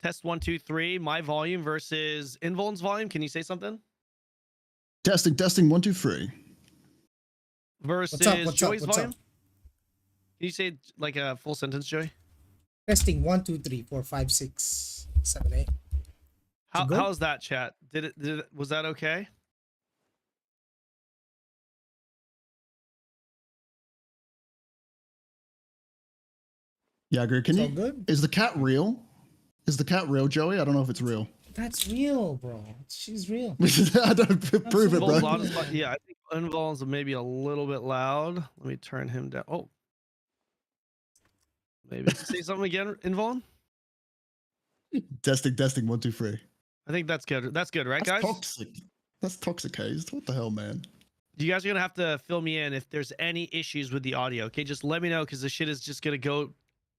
Speaker 8: Test 1, 2, 3. My volume versus Invuln's volume. Can you say something?
Speaker 7: Testing, 1, 2, 3.
Speaker 8: Versus
Speaker 1: What's up? What's
Speaker 8: Joey's
Speaker 1: up? What's
Speaker 8: volume.
Speaker 1: up?
Speaker 8: Can you say like a full sentence, Joey?
Speaker 1: Testing 1, 2, 3, 4, 5, 6, 7, 8.
Speaker 8: How's that, chat? Was that okay?
Speaker 7: Yeah, I agree. Can
Speaker 1: So
Speaker 7: you?
Speaker 1: good.
Speaker 7: Is the cat real? Is the cat real, Joey? I don't know if it's real.
Speaker 1: That's real, bro. She's real.
Speaker 7: I don't prove it,
Speaker 8: Invol's
Speaker 7: bro.
Speaker 8: on as fuck. Yeah, I think Invol's maybe a little bit loud. Let me turn him down. Oh, maybe say something again, Invol.
Speaker 7: Testing 1 2 3.
Speaker 8: I think that's good. That's good, right,
Speaker 7: That's
Speaker 8: guys?
Speaker 7: toxic. That's toxic, hazed. What the hell, man?
Speaker 8: You guys are gonna have to fill me in if there's any issues with the audio. Okay, just let me know because the shit is just gonna go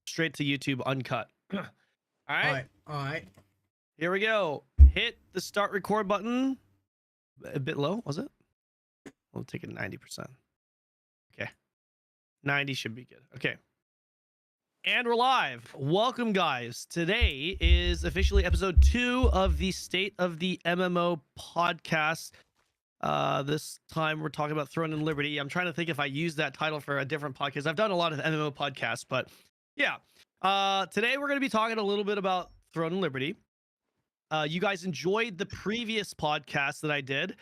Speaker 8: straight to YouTube uncut. All right,
Speaker 1: All right.
Speaker 8: here we go. Hit the start record button. A bit low, was it? We'll take it 90%. Okay, 90 should be good. Okay. And we're live. Welcome, guys. Today is officially episode 2 of the State of the MMO podcast. This time we're talking about Throne and Liberty. I'm trying to think if I use that title for a different podcast. I've done a lot of MMO podcasts, but yeah. Today we're going to be talking a little bit about Throne and Liberty. You guys enjoyed the previous podcast that I did.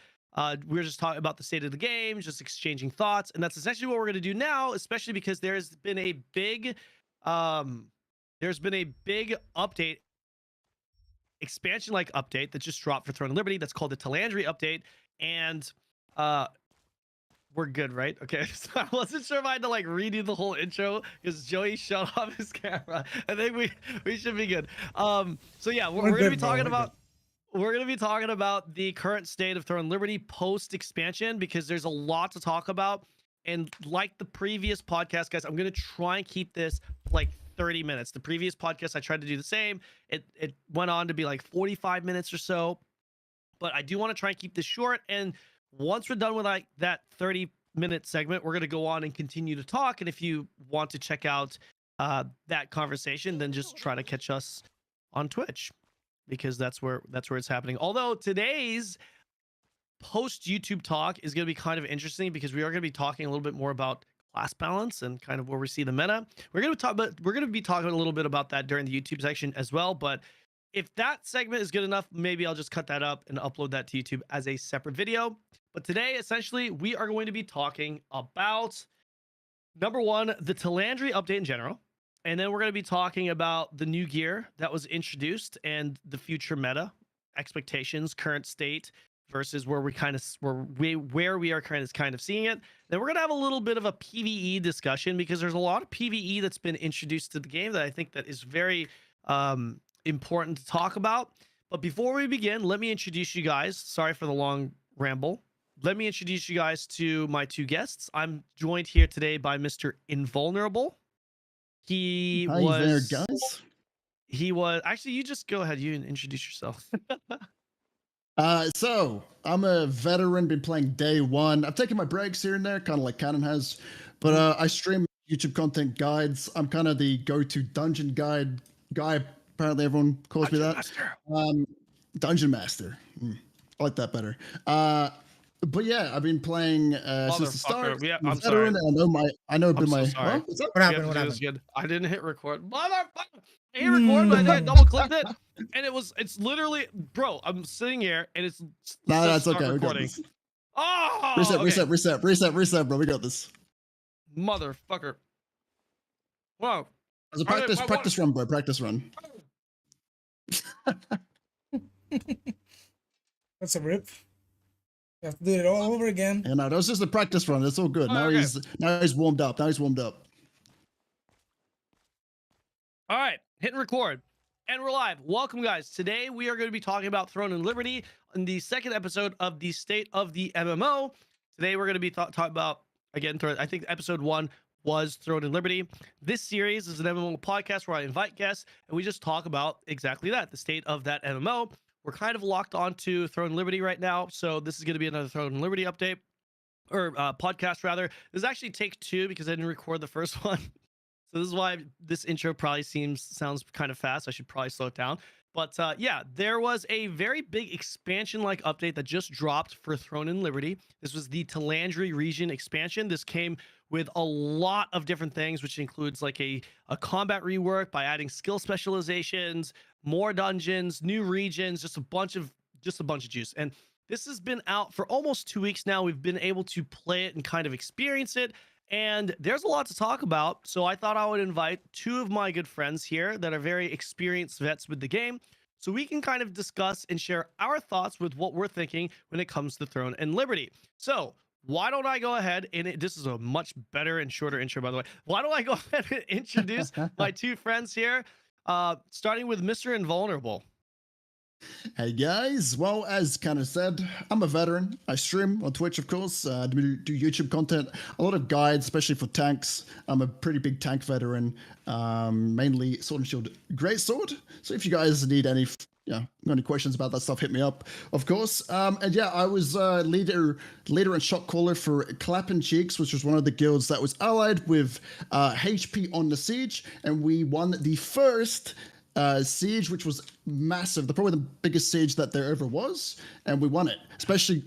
Speaker 8: We were just talking about the state of the game, just exchanging thoughts, and that's essentially what we're going to do now, especially because there's been a big update, expansion like update that just dropped for Throne and Liberty. That's called the Talandre update, and we're good, right? Okay, so I wasn't sure if I had to like redo the whole intro because Joey shut off his camera. I think we should be good. So yeah, we're gonna be talking about. We're going to be talking about the current state of Throne and Liberty post expansion because there's a lot to talk about. And like the previous podcast, guys, I'm going to try and keep this like 30 minutes. The previous podcast, I tried to do the same. It went on to be like 45 minutes or so. But I do want to try and keep this short. And once we're done with like that 30-minute segment, we're going to go on and continue to talk. And if you want to check out that conversation, then just try to catch us on Twitch, because that's where it's happening. Although today's post YouTube talk is going to be kind of interesting because we are going to be talking a little bit more about class balance and kind of where we see the meta. We're going to be talking a little bit about that during the YouTube section as well. But if that segment is good enough, maybe I'll just cut that up and upload that to YouTube as a separate video. But today, essentially, we are going to be talking about, number one, the Talandre update in general. And then we're going to be talking about the new gear that was introduced and the future meta expectations, current state versus where we kind of where we are kind of seeing it. Then we're going to have a little bit of a PvE discussion because there's a lot of PvE that's been introduced to the game that I think that is very important to talk about. But before we begin, let me introduce you guys. Sorry for the long ramble. Let me introduce you guys to my two guests. I'm joined here today by Mr. Invulnerable. He
Speaker 7: Hi
Speaker 8: was
Speaker 7: there, guys.
Speaker 8: He was actually. You just go ahead. You and introduce yourself.
Speaker 7: So I'm a veteran, been playing day one. I've taken my breaks here and there, kind of like Cannon has, but I stream YouTube content guides. I'm kind of the go-to dungeon guide guy. Apparently, everyone calls me that. Dungeon Master. I like that better. But yeah, I've been playing since the start.
Speaker 8: Yeah,
Speaker 7: I'm
Speaker 8: I'm sorry.
Speaker 7: I know.
Speaker 8: I'm so
Speaker 7: my
Speaker 8: sorry.
Speaker 7: huh? What's up?
Speaker 1: What happened?
Speaker 8: Yeah,
Speaker 1: What
Speaker 8: it was
Speaker 1: happened?
Speaker 8: good. I didn't hit record. Motherfucker! I hit record, but I double clicked it, and it's literally, bro. I'm sitting here, and it's
Speaker 7: No,
Speaker 8: says
Speaker 7: that's
Speaker 8: start
Speaker 7: okay. We got
Speaker 8: recording.
Speaker 7: this.
Speaker 8: Oh,
Speaker 7: Reset, bro. We got this.
Speaker 8: Motherfucker! Wow.
Speaker 7: As a
Speaker 8: All right,
Speaker 7: practice run, bro. Practice run.
Speaker 1: That's a rip. You have to do it all over again.
Speaker 7: Yeah, no, that was just a practice run. It's all good.
Speaker 8: Oh,
Speaker 7: Now
Speaker 8: okay.
Speaker 7: he's warmed up.
Speaker 8: All right, hitting record. And we're live. Welcome, guys. Today, we are going to be talking about Throne and Liberty in the second episode of the State of the MMO. Today, we're going to be talking about, again, I think episode 1 was Throne and Liberty. This series is an MMO podcast where I invite guests, and we just talk about exactly that, the state of that MMO. We're kind of locked onto Throne and Liberty right now, so this is going to be another Throne and Liberty update, or podcast, rather. This is actually take 2 because I didn't record the first one. So this is why this intro probably sounds kind of fast. I should probably slow it down. But yeah, there was a very big expansion-like update that just dropped for Throne and Liberty. This was the Talandre region expansion. This came with a lot of different things, which includes like a combat rework by adding skill specializations, more dungeons, new regions, just a bunch of juice. And this has been out for almost 2 weeks now. We've been able to play it and kind of experience it. And there's a lot to talk about. So I thought I would invite two of my good friends here that are very experienced vets with the game, so we can kind of discuss and share our thoughts with what we're thinking when it comes to Throne and Liberty. So why don't I go ahead and this is a much better and shorter intro, by the way. Why don't I go ahead and introduce my two friends here, starting with Mr. Invulnerable.
Speaker 7: Hey guys, well, as kind of said, I'm a veteran. I stream on Twitch, of course, do YouTube content, a lot of guides, especially for tanks. I'm a pretty big tank veteran, mainly Sword and Shield Greatsword. So if you guys need any, any questions about that stuff, hit me up, of course. And yeah, I was leader and shot caller for Clappin' Cheeks, which was one of the guilds that was allied with HP on the Siege, and we won the first siege, which was massive, probably the biggest siege that there ever was, and we won it. Especially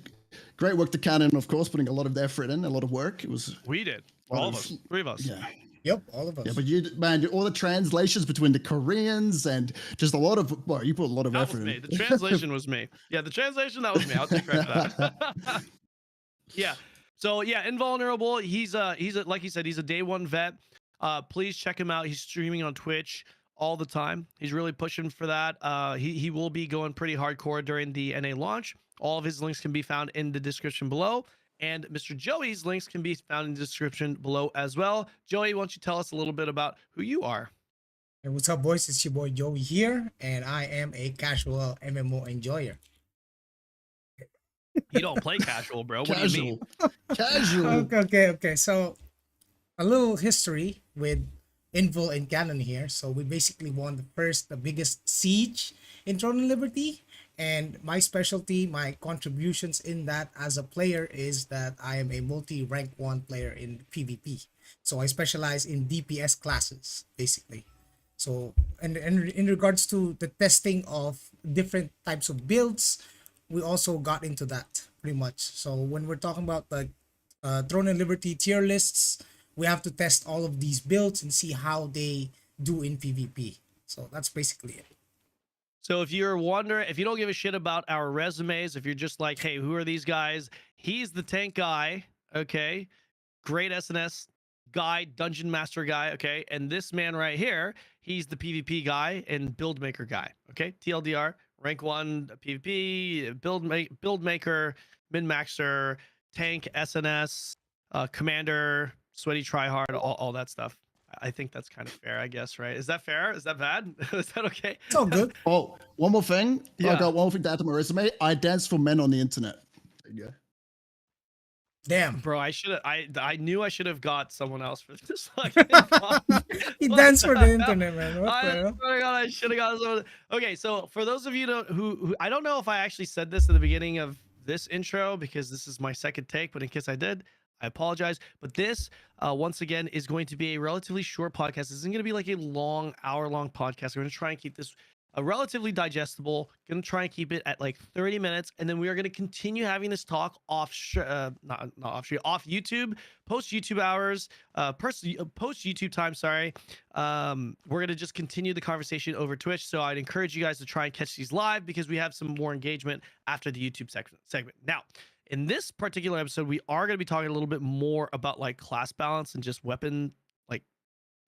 Speaker 7: great work to Cannon, of course, putting a lot of effort in, a lot of work. It was
Speaker 8: we did all of us, three of us.
Speaker 7: Yeah.
Speaker 1: Yep, all of us.
Speaker 7: Yeah, but man, all the translations between the Koreans and just a lot of, well, you put a lot of
Speaker 8: That
Speaker 7: effort
Speaker 8: was me.
Speaker 7: in.
Speaker 8: The translation was me. Yeah, the translation, that was me. I'll take credit for that. Yeah. So yeah, Invulnerable. He's like he said, he's a day one vet. Please check him out. He's streaming on Twitch all the time. He's really pushing for that. He will be going pretty hardcore during the NA launch. All of his links can be found in the description below, and Mr. Joey's links can be found in the description below as well. Joey, why don't you tell us a little bit about who you are?
Speaker 1: Hey, what's up, boys? It's your boy Joey here, and I am a casual MMO enjoyer.
Speaker 8: You don't play casual, bro. What do you mean?
Speaker 7: Casual.
Speaker 1: Okay. So a little history with Invul and Cannon here. So we basically won the biggest siege in Throne and Liberty, and my specialty, my contributions in that as a player is that I am a multi-rank 1 player in PvP. So I specialize in DPS classes, basically. So and in regards to the testing of different types of builds, we also got into that pretty much. So when we're talking about the Throne and Liberty tier lists, we have to test all of these builds and see how they do in PvP. So that's basically it.
Speaker 8: So if you're wondering, if you don't give a shit about our resumes, if you're just like, hey, who are these guys? He's the tank guy, okay? Great SNS guy, dungeon master guy, okay? And this man right here, he's the PvP guy and build maker guy, okay? TLDR, rank 1 PvP, build maker, min-maxer, tank, SNS, commander, sweaty tryhard, all that stuff. I think that's kind of fair, I guess, right? Is that fair? Is that bad? Is that okay?
Speaker 1: It's all good.
Speaker 7: Oh, one more thing.
Speaker 8: Yeah.
Speaker 7: I got one more thing to add to my resume. I dance for men on the internet. There you go.
Speaker 1: Damn.
Speaker 8: Bro, I knew I should have got someone else for this.
Speaker 1: He danced for the internet, man. What the
Speaker 8: I
Speaker 1: hell?
Speaker 8: swear to God, I should have got someone. Okay, so for those of you who I don't know if I actually said this at the beginning of this intro, because this is my second take, but in case I did, I apologize. But this, once again, is going to be a relatively short podcast. This isn't going to be like a long, hour-long podcast. We're going to try and keep this relatively digestible. Going to try and keep it at like 30 minutes, and then we are going to continue having this talk off YouTube, post YouTube hours, post YouTube time. Sorry. We're going to just continue the conversation over Twitch. So I'd encourage you guys to try and catch these live, because we have some more engagement after the YouTube segment. Now, in this particular episode, we are going to be talking a little bit more about like class balance and just weapon, like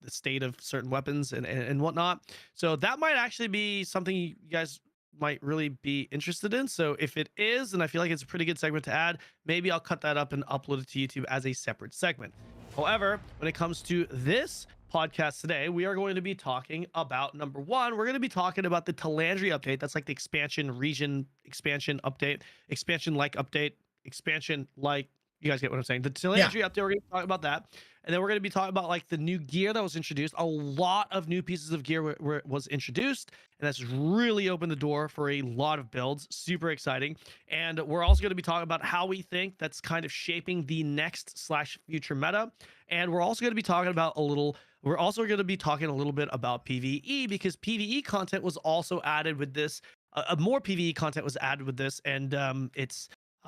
Speaker 8: the state of certain weapons and whatnot. So that might actually be something you guys might really be interested in. So if it is, and I feel like it's a pretty good segment to add, maybe I'll cut that up and upload it to YouTube as a separate segment. However, when it comes to this podcast today, we are going to be talking about, number one, we're going to be talking about the Talandre update. That's like the expansion region expansion update, expansion like, you guys get what I'm saying. The Talandre update, we're going to talk about that. And then we're going to be talking about like the new gear that was introduced. A lot of new pieces of gear was introduced, and that's really opened the door for a lot of builds. Super exciting. And we're also going to be talking about how we think that's kind of shaping the next / future meta. And we're also going to be talking about a little bit about PvE, because PvE content was also added with this. More PvE content was added with this, and it's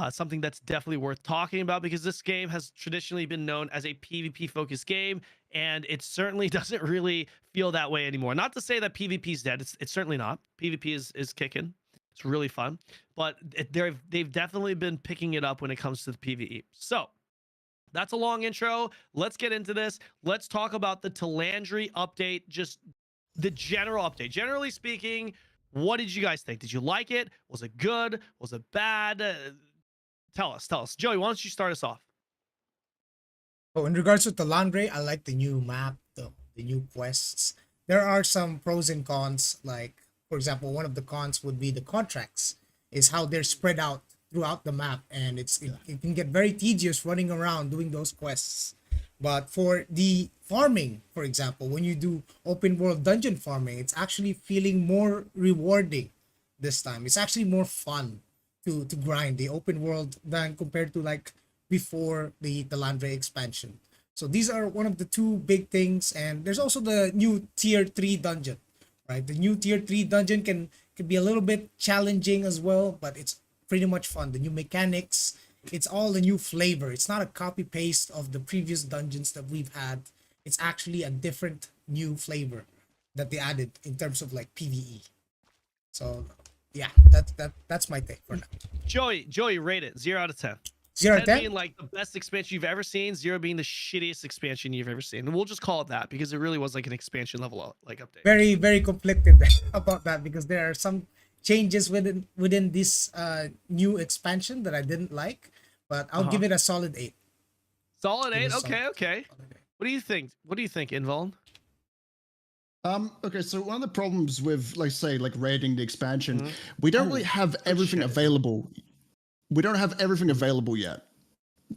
Speaker 8: something that's definitely worth talking about, because this game has traditionally been known as a PvP focused game, and it certainly doesn't really feel that way anymore. Not to say that PvP is dead. It's certainly not. PvP is kicking. It's really fun, but they've definitely been picking it up when it comes to the PvE. So That's a long intro. Let's get into this. Let's talk about the Talandre update, just the general update. Generally speaking, what did you guys think? Did you like it? Was it good? Was it bad? Tell us. Joey, why don't you start us off?
Speaker 1: Oh, in regards to Talandre, I like the new map, the new quests. There are some pros and cons. Like, for example, one of the cons would be the contracts, is how they're spread out throughout the map, and it can get very tedious running around doing those quests. But for the farming, for example, when you do open world dungeon farming, it's actually feeling more rewarding this time. It's actually more fun to grind the open world than compared to like before the Talandre expansion. So these are one of the two big things, and there's also the new tier 3 dungeon, right? The new tier 3 dungeon can be a little bit challenging as well, but it's pretty much fun. The new mechanics, it's all the new flavor. It's not a copy paste of the previous dungeons that we've had. It's actually a different new flavor that they added in terms of like PvE. So yeah, that's my take for now.
Speaker 8: Joey, rate it 0 out of 10.
Speaker 1: 0 out of
Speaker 8: 10
Speaker 1: 10?
Speaker 8: being like the best expansion you've ever seen, 0 being the shittiest expansion you've ever seen. And we'll just call it that because it really was like an expansion level like update.
Speaker 1: Very, very conflicted about that, because there are some changes within this new expansion that I didn't like, but I'll give it a solid 8.
Speaker 8: Solid
Speaker 1: Give it
Speaker 8: 8.
Speaker 1: a
Speaker 8: Okay.
Speaker 1: solid 8.
Speaker 8: What do you think? Invuln?
Speaker 7: Okay, so one of the problems with, like, say, like rating the expansion, we don't really have everything
Speaker 8: shit.
Speaker 7: available. We don't have everything available yet.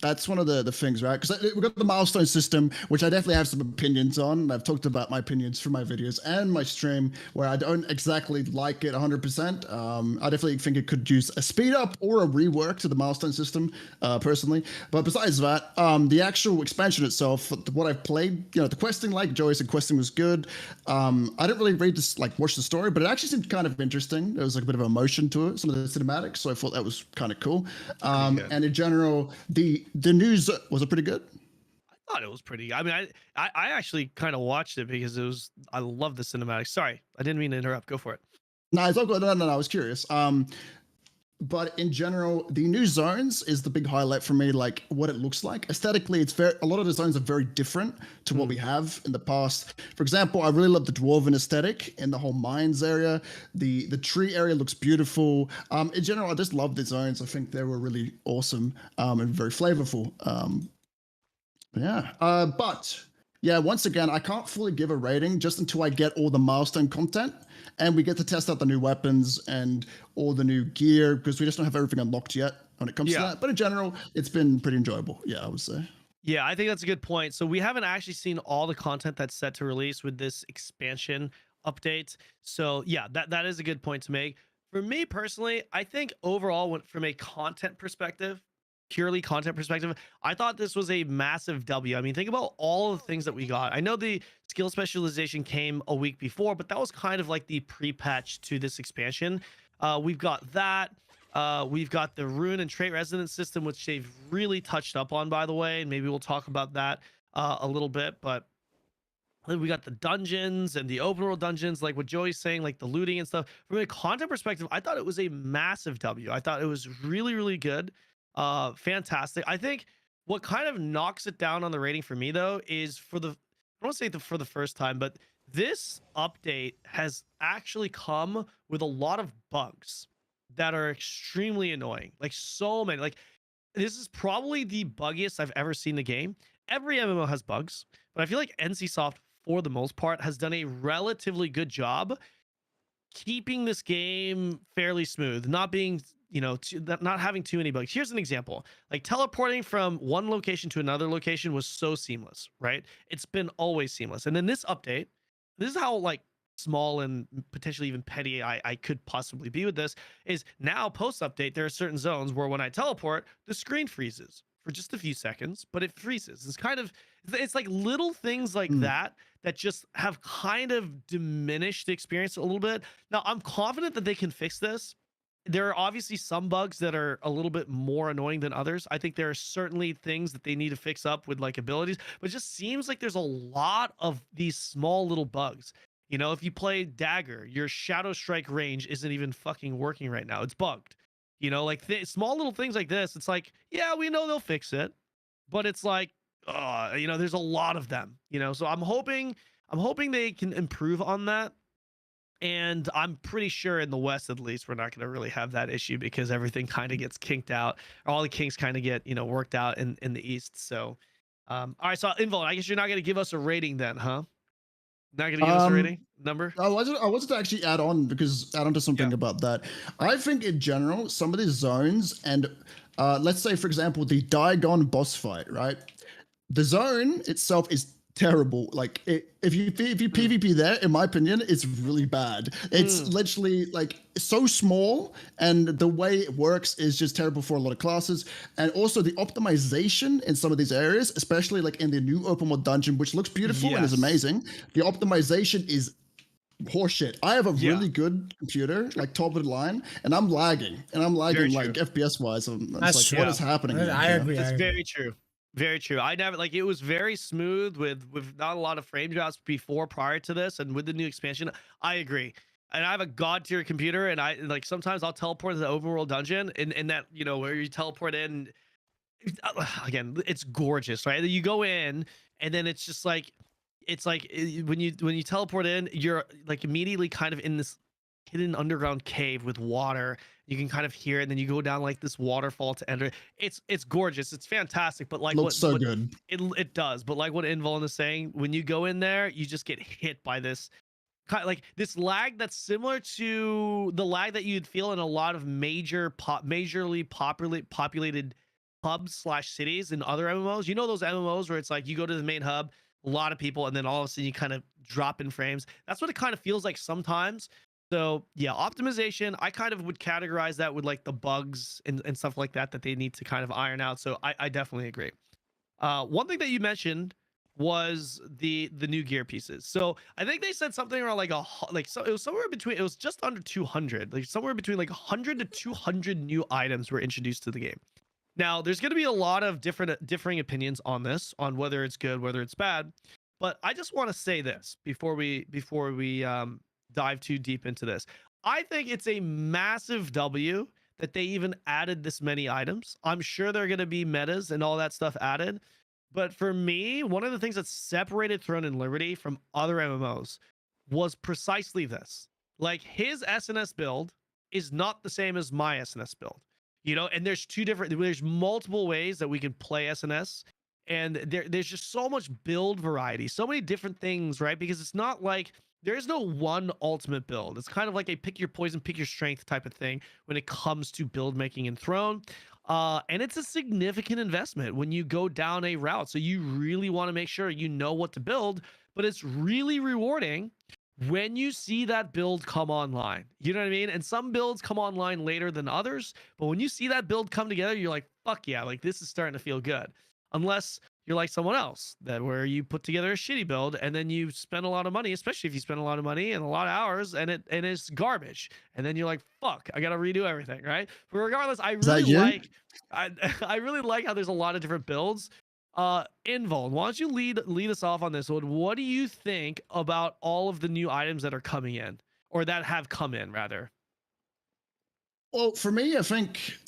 Speaker 7: That's one of the things, right? Because we've got the milestone system, which I definitely have some opinions on. I've talked about my opinions for my videos and my stream, where I don't exactly like it 100%. I definitely think it could use a speed up or a rework to the milestone system, personally. But besides that, the actual expansion itself, what I've played, the questing, like Joey said, questing was good. I didn't really watch the story, but it actually seemed kind of interesting. There was like a bit of emotion to it, some of the cinematics, so I thought that was kind of cool. And in general, the news, was it pretty good?
Speaker 8: I thought it was pretty. I mean, I actually kind of watched it because I love the cinematics. Sorry, I didn't mean to interrupt. Go for it.
Speaker 7: No, it's all good. No, I was curious. But in general, the new zones is the big highlight for me, like what it looks like. Aesthetically, a lot of the zones are very different to what we have in the past. For example, I really love the dwarven aesthetic in the whole mines area. The tree area looks beautiful. In general, I just love the zones. I think they were really awesome and very flavorful. But yeah, once again, I can't fully give a rating just until I get all the milestone content and we get to test out the new weapons and all the new gear, because we just don't have everything unlocked yet when it comes to that. But in general, it's been pretty enjoyable. Yeah, I would say.
Speaker 8: Yeah, I think that's a good point. So we haven't actually seen all the content that's set to release with this expansion update. So yeah, that is a good point to make. For me personally, I think overall, from a content perspective, purely content perspective, I thought this was a massive W. I mean, think about all the things that we got. I know the skill specialization came a week before, but that was kind of like the pre-patch to this expansion. We've got that. We've got the rune and trait resonance system, which they've really touched up on, by the way, and maybe we'll talk about that a little bit. But then we got the dungeons and the open world dungeons, like what Joey's saying, like the looting and stuff. From a content perspective, I thought it was a massive W. I thought it was really, really good. Fantastic. I think what kind of knocks it down on the rating for me, though, is I don't want to say for the first time, but this update has actually come with a lot of bugs that are extremely annoying. Like so many. Like this is probably the buggiest I've ever seen in the game. Every MMO has bugs, but I feel like NCSoft, for the most part, has done a relatively good job keeping this game fairly smooth, not being not having too many bugs. Here's an example. Like teleporting from one location to another location was so seamless, right? It's been always seamless. And then this update, this is how like small and potentially even petty I could possibly be with this, is now post update, there are certain zones where when I teleport, the screen freezes for just a few seconds, but it freezes. It's like little things like that just have kind of diminished the experience a little bit. Now, I'm confident that they can fix this. There are obviously some bugs that are a little bit more annoying than others. I think there are certainly things that they need to fix up with like abilities, but it just seems like there's a lot of these small little bugs. If you play Dagger, your Shadow Strike range isn't even fucking working right now. It's bugged. Like small little things like this. It's like, yeah, we know they'll fix it. but it's like, you know, there's a lot of them, you know. So I'm hoping they can improve on that. And I'm pretty sure in the West, at least, we're not going to really have that issue because everything kind of gets kinked out. All the kinks kind of get, you know, worked out in the East. So, all right. So, Invol, I guess you're not going to give us a rating then, huh? Not going to give us a rating number?
Speaker 7: I wanted to actually add on to something about that. I think in general, some of these zones and let's say, for example, the Diagon boss fight, right? The zone itself is terrible. Like if you PvP there, in my opinion, it's really bad. It's literally like so small, and the way it works is just terrible for a lot of classes. And also the optimization in some of these areas, especially like in the new open world dungeon, which looks beautiful and is amazing. The optimization is horseshit. I have a really good computer, like top of the line, and I'm lagging like FPS wise.
Speaker 1: That's
Speaker 7: like,
Speaker 1: true.
Speaker 7: what is happening?
Speaker 1: I agree.
Speaker 8: That's very true. Very true. I never like it was very smooth with not a lot of frame drops prior to this, and with the new expansion, I agree. And I have a god tier computer, and I like sometimes I'll teleport to the open world dungeon, and that, you know, where you teleport in. Again, it's gorgeous, right? You go in, and then it's just like when you teleport in, you're like immediately kind of in this hidden underground cave with water. You can kind of hear it, and then you go down like this waterfall to enter. It's gorgeous. It's fantastic. But like
Speaker 7: looks good.
Speaker 8: It does. But like what Invuln is saying, when you go in there, you just get hit by this kind of like this lag that's similar to the lag that you'd feel in a lot of majorly populated hubs / cities in other MMOs. You know those MMOs where it's like you go to the main hub, a lot of people, and then all of a sudden you kind of drop in frames. That's what it kind of feels like sometimes. So yeah, optimization, I kind of would categorize that with like the bugs and stuff like that they need to kind of iron out. So I definitely agree. One thing that you mentioned was the new gear pieces. So I think they said something around like it was somewhere between, it was just under 200, like somewhere between like 100 to 200 new items were introduced to the game. Now there's going to be a lot of differing opinions on this, on whether it's good, whether it's bad. But I just want to say this before we dive too deep into this. I think it's a massive W that they even added this many items. I'm sure there are going to be metas and all that stuff added. But for me, one of the things that separated Throne and Liberty from other MMOs was precisely this. Like, his SNS build is not the same as my SNS build. You know, and there's multiple ways that we can play SNS. And there's just so much build variety, so many different things, right? Because it's not like there is no one ultimate build. It's kind of like a pick your poison, pick your strength type of thing when it comes to build making in Throne. And it's a significant investment when you go down a route. So you really want to make sure you know what to build, but it's really rewarding when you see that build come online. You know what I mean? And some builds come online later than others, but when you see that build come together, you're like, fuck yeah, like this is starting to feel good. Unless you're like someone else, that where you put together a shitty build and then you spend a lot of money, especially if you spend a lot of money and a lot of hours, and it's garbage, and then you're like, fuck, I gotta redo everything, right? But regardless, I really like how there's a lot of different builds. Invul, why don't you lead us off on this one? What do you think about all of the new items that are coming in, or that have come in rather?
Speaker 7: Well, for me, I think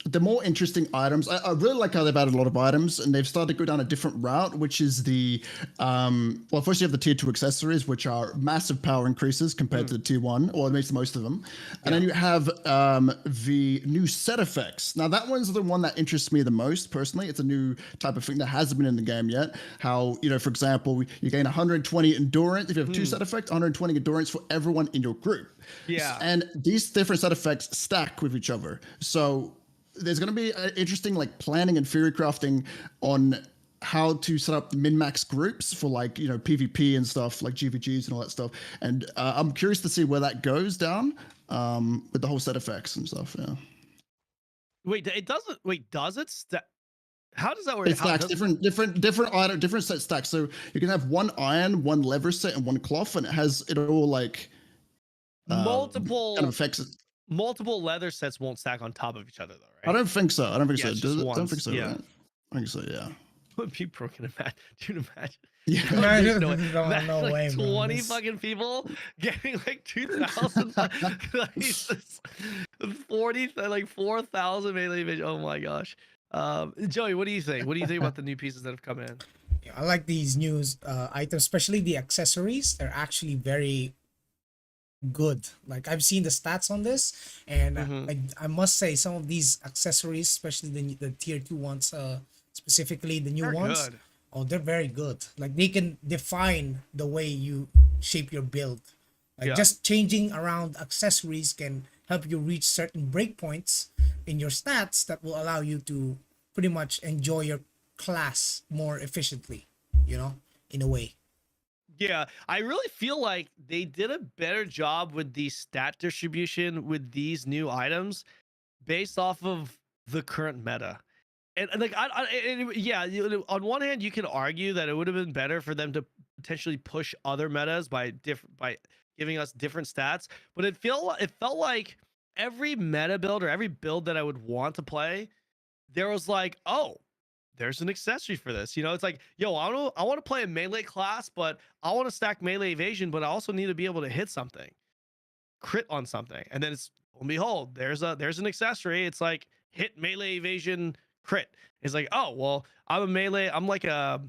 Speaker 7: the more interesting items, I really like how they've added a lot of items, and they've started to go down a different route, which is the, well, first you have the tier 2 accessories, which are massive power increases compared to the tier 1, or at least most of them. And then you have the new set effects. Now, that one's the one that interests me the most, personally. It's a new type of thing that hasn't been in the game yet. How, you know, for example, you gain 120 endurance. If you have 2 set effects, 120 endurance for everyone in your group.
Speaker 8: Yeah.
Speaker 7: And these different set effects stack with each other. So there's going to be interesting like planning and theory crafting on how to set up min-max groups for, like, you know, PvP and stuff, like GVGs and all that stuff. And I'm curious to see where that goes down with the whole set effects and stuff. Yeah.
Speaker 8: Wait, it doesn't. Wait, does it? How does that work?
Speaker 7: It stacks different set stacks. So you can have one iron, one leather set, and one cloth, and it all like
Speaker 8: multiple
Speaker 7: kind of effects it.
Speaker 8: Multiple leather sets won't stack on top of each other, though, right?
Speaker 7: I don't think so. I don't think so.
Speaker 8: Just
Speaker 7: I
Speaker 8: once.
Speaker 7: don't think so.
Speaker 8: Yeah.
Speaker 7: Right? I think so. Yeah.
Speaker 8: Would be broken. Dude, imagine.
Speaker 7: Yeah.
Speaker 1: No way,
Speaker 8: 20
Speaker 1: man.
Speaker 8: fucking people getting like 2,000, like 40, like 4,000 melee damage. Oh my gosh. Joey, what do you think? What do you think about the new pieces that have come in?
Speaker 1: Yeah, I like these new items, especially the accessories. They're actually very good. Like I've seen the stats on this, and I must say some of these accessories, especially the tier 2 ones, specifically the new
Speaker 8: They're
Speaker 1: ones.
Speaker 8: good.
Speaker 1: Oh, they're very good. Like they can define the way you shape your build. Like
Speaker 8: Yeah.
Speaker 1: just changing around accessories can help you reach certain breakpoints in your stats that will allow you to pretty much enjoy your class more efficiently, you know, in a way.
Speaker 8: Yeah, I really feel like they did a better job with the stat distribution with these new items based off of the current meta. And like yeah, on one hand you can argue that it would have been better for them to potentially push other metas by giving us different stats, but it felt like every meta build or every build that I would want to play, there was like, oh, there's an accessory for this. You know, it's like, yo, I want to play a melee class, but I want to stack melee evasion, but I also need to be able to hit something, crit on something. And then it's, lo and behold, there's an accessory. It's like hit melee evasion crit. It's like, oh, well, I'm a melee, I'm like a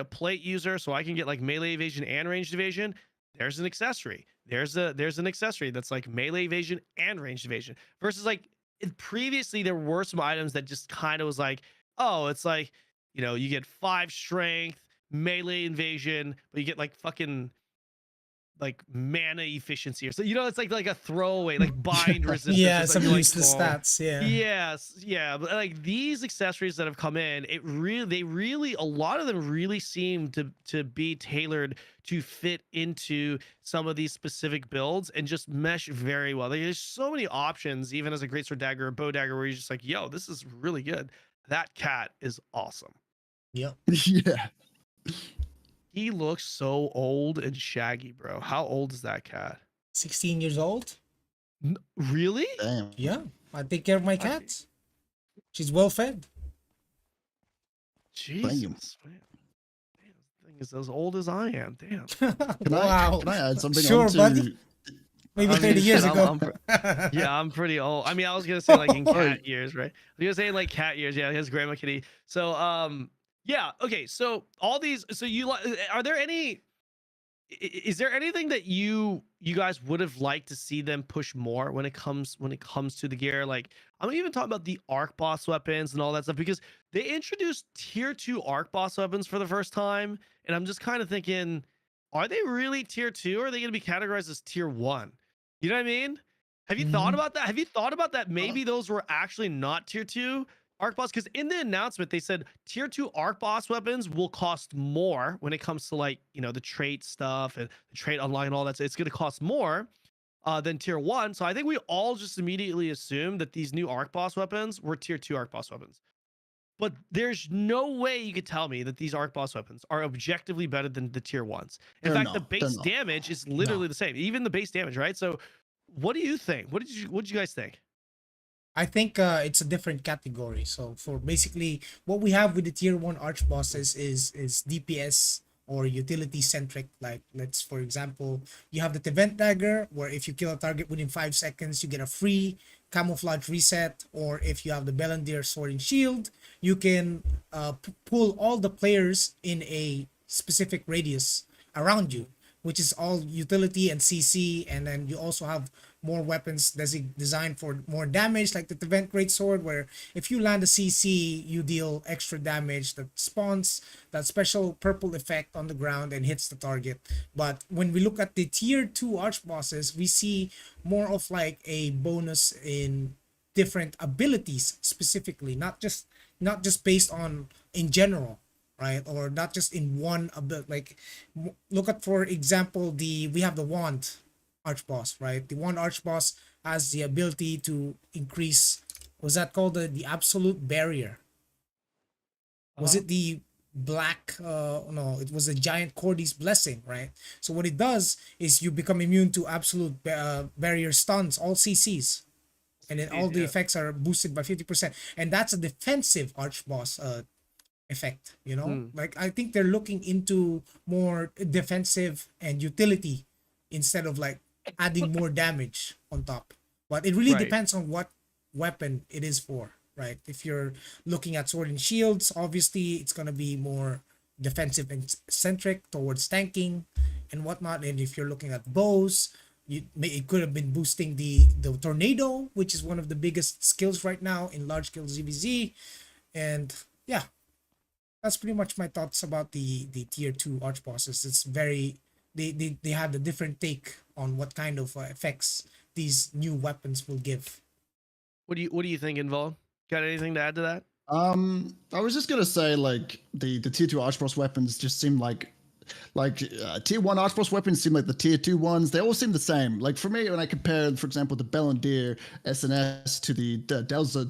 Speaker 8: plate user, so I can get like melee evasion and ranged evasion. There's an accessory. There's an accessory that's like melee evasion and ranged evasion. Versus like previously there were some items that just kind of was like, oh, it's like, you know, you get 5 strength, melee invasion, but you get like fucking like mana efficiency or so, you know, it's like a throwaway like bind resistance
Speaker 1: Yeah,
Speaker 8: or
Speaker 1: some
Speaker 8: something like,
Speaker 1: useless
Speaker 8: oh.
Speaker 1: stats. Yeah.
Speaker 8: Yes, yeah, but like these accessories that have come in, they really a lot of them really seem to be tailored to fit into some of these specific builds and just mesh very well. Like, there's so many options, even as a greatsword dagger or bow dagger, where you're just like, yo, this is really good. That cat is awesome.
Speaker 1: Yep.
Speaker 7: Yeah.
Speaker 8: He looks so old and shaggy, bro. How old is that cat?
Speaker 1: 16 years old.
Speaker 8: Really?
Speaker 7: Damn.
Speaker 1: Yeah, I take care of my cats. She's well fed.
Speaker 8: Jesus, man. Damn, this thing is as old as I am. Damn.
Speaker 1: Wow.
Speaker 7: Can I add something
Speaker 1: Sure,
Speaker 7: on to
Speaker 1: buddy. Maybe
Speaker 8: I mean,
Speaker 1: 30 years
Speaker 8: shit,
Speaker 1: ago.
Speaker 8: Yeah, I'm pretty old. I mean, I was gonna say like in cat years, right? I was gonna say in like cat years. Yeah, his grandma kitty. So, yeah. Okay. So all these. So are there any? Is there anything that you guys would have liked to see them push more when it comes to the gear? Like, I'm even talking about the arc boss weapons and all that stuff, because they introduced tier 2 arc boss weapons for the first time, and I'm just kind of thinking, are they really tier 2, or are they going to be categorized as tier 1? You know what I mean? Have you thought about that? Have you thought about that? Maybe those were actually not tier 2 arc boss, because in the announcement they said tier 2 arc boss weapons will cost more when it comes to, like, you know, the trait stuff and the trait unlock and all that. So it's going to cost more than tier 1. So I think we all just immediately assumed that these new arc boss weapons were tier 2 arc boss weapons. But there's no way you could tell me that these arc boss weapons are objectively better than the tier 1s. In fact, the base damage is literally the same, even the base damage, right? So what do you think? What did you guys think?
Speaker 1: I think it's a different category. So for basically what we have with the tier 1 arch bosses is DPS or utility centric. Like, let's, for example, you have the event dagger, where if you kill a target within 5 seconds you get a free camouflage reset. Or if you have the Belendir sword and shield, you can pull all the players in a specific radius around you, which is all utility and CC. And then you also have more weapons designed for more damage, like the Event Greatsword, where if you land a CC, you deal extra damage that spawns that special purple effect on the ground and hits the target. But when we look at the tier 2 arch bosses, we see more of like a bonus in different abilities specifically, not just based on in general, right? Or not just in one ability. Like, look at, for example, we have the wand arch boss, right? The wand arch boss has the ability to increase, was that called the absolute barrier? Was it the black no, it was a giant Cordy's blessing, right? So what it does is you become immune to absolute barrier stuns, all CCs, and then all the effects are boosted by 50%, and that's a defensive arch boss effect, you know. Like, I think they're looking into more defensive and utility instead of like adding more damage on top. But it really depends on what weapon it is for. right? If you're looking at sword and shields, obviously it's gonna be more defensive and centric towards tanking and whatnot. And if you're looking at bows, it could have been boosting the tornado, which is one of the biggest skills right now in large scale ZVZ. And yeah, that's pretty much my thoughts about the tier 2 arch bosses. It's very they have a different take on what kind of effects these new weapons will give.
Speaker 8: What do you think, Invol? Got anything to add to that?
Speaker 7: I was just gonna say like the tier 2 archboss weapons just seem like tier 1 archboss weapons seem like the tier 2 ones. They all seem the same. Like for me, when I compare, for example, the Talandre SNS to the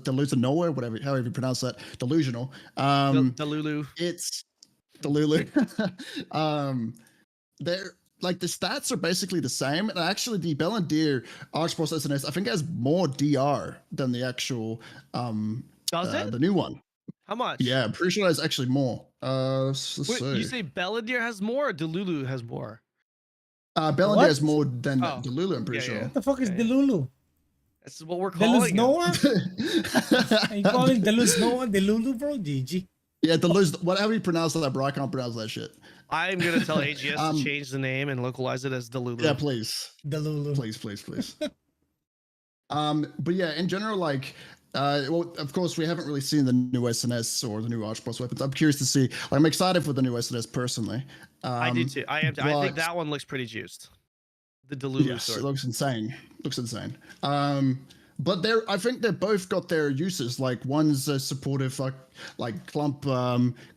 Speaker 7: Delusional, whatever, however you pronounce that, delusional.
Speaker 8: Delulu.
Speaker 7: It's Delulu. They're like the stats are basically the same, and actually the Talandre archboss SNS I think has more DR than the actual
Speaker 8: Does it?
Speaker 7: the new one.
Speaker 8: How much?
Speaker 7: Yeah, I'm pretty sure that's actually more. Let's
Speaker 8: Wait,
Speaker 7: see.
Speaker 8: you say Belladere has more or Delulu has more?
Speaker 7: Belladere
Speaker 1: What?
Speaker 7: has more than
Speaker 8: Oh,
Speaker 7: Delulu, I'm pretty
Speaker 8: yeah,
Speaker 7: sure.
Speaker 8: yeah.
Speaker 1: What the fuck is
Speaker 8: Yeah.
Speaker 1: Delulu?
Speaker 8: That's what we're
Speaker 1: Deluz
Speaker 8: calling it.
Speaker 1: Noah? Are you calling Deluz Noah Delulu, bro? GG.
Speaker 7: Yeah, Delulu, whatever you pronounce that, bro. I can't pronounce that shit.
Speaker 8: I'm gonna tell AGS to change the name and localize it as Delulu.
Speaker 7: Yeah, please.
Speaker 1: Delulu.
Speaker 7: Please. But yeah, in general, like, well, of course, we haven't really seen the new SNS or the new archboss weapons. I'm curious to see. Like, I'm excited for the new SNS personally.
Speaker 8: I do too. I am. I think
Speaker 7: but-
Speaker 8: that one looks pretty juiced. The Delulu
Speaker 7: Yes,
Speaker 8: sword.
Speaker 7: it looks insane. But I think they both got their uses. Like one's a supportive, like clump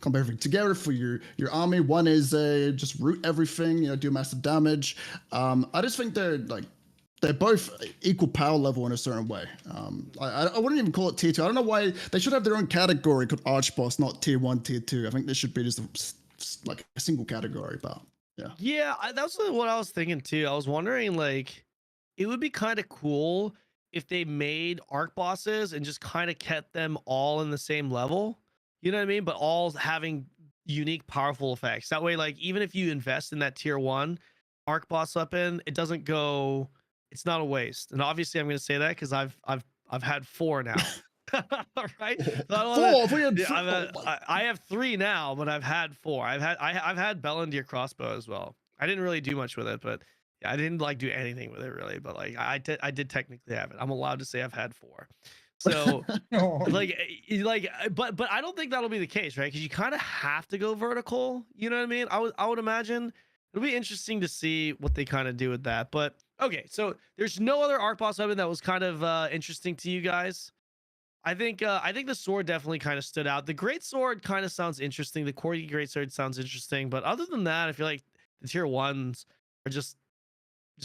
Speaker 7: everything together for your army. One is just root everything, do massive damage. I just think they're both equal power level in a certain way. I wouldn't even call it tier 2. I don't know why they should have their own category called Archboss, not tier 1, tier 2. I think this should be just like a single category, but yeah.
Speaker 8: Yeah, that's what I was thinking too. I was wondering, like, it would be kind of cool if they made arc bosses and just kind of kept them all in the same level. You know what I mean? But all having unique, powerful effects. That way, like, even if you invest in that tier 1 arc boss weapon, it doesn't go. It's not a waste. And obviously, I'm going to say that because I've had 4 now. Right? I have 3 now, but I've had 4. I've had Bellandir crossbow as well. I didn't really do much with it, but yeah, I didn't like do anything with it really. But like I did technically have it. I'm allowed to say I've had 4. So but I don't think that'll be the case, right? Because you kind of have to go vertical. You know what I mean? I would imagine it'll be interesting to see what they kind of do with that. But okay, so there's no other arc boss weapon that was kind of interesting to you guys. I think the sword definitely kind of stood out. The great sword kind of sounds interesting. The Corgi great sword sounds interesting, but other than that, I feel like the tier 1s are just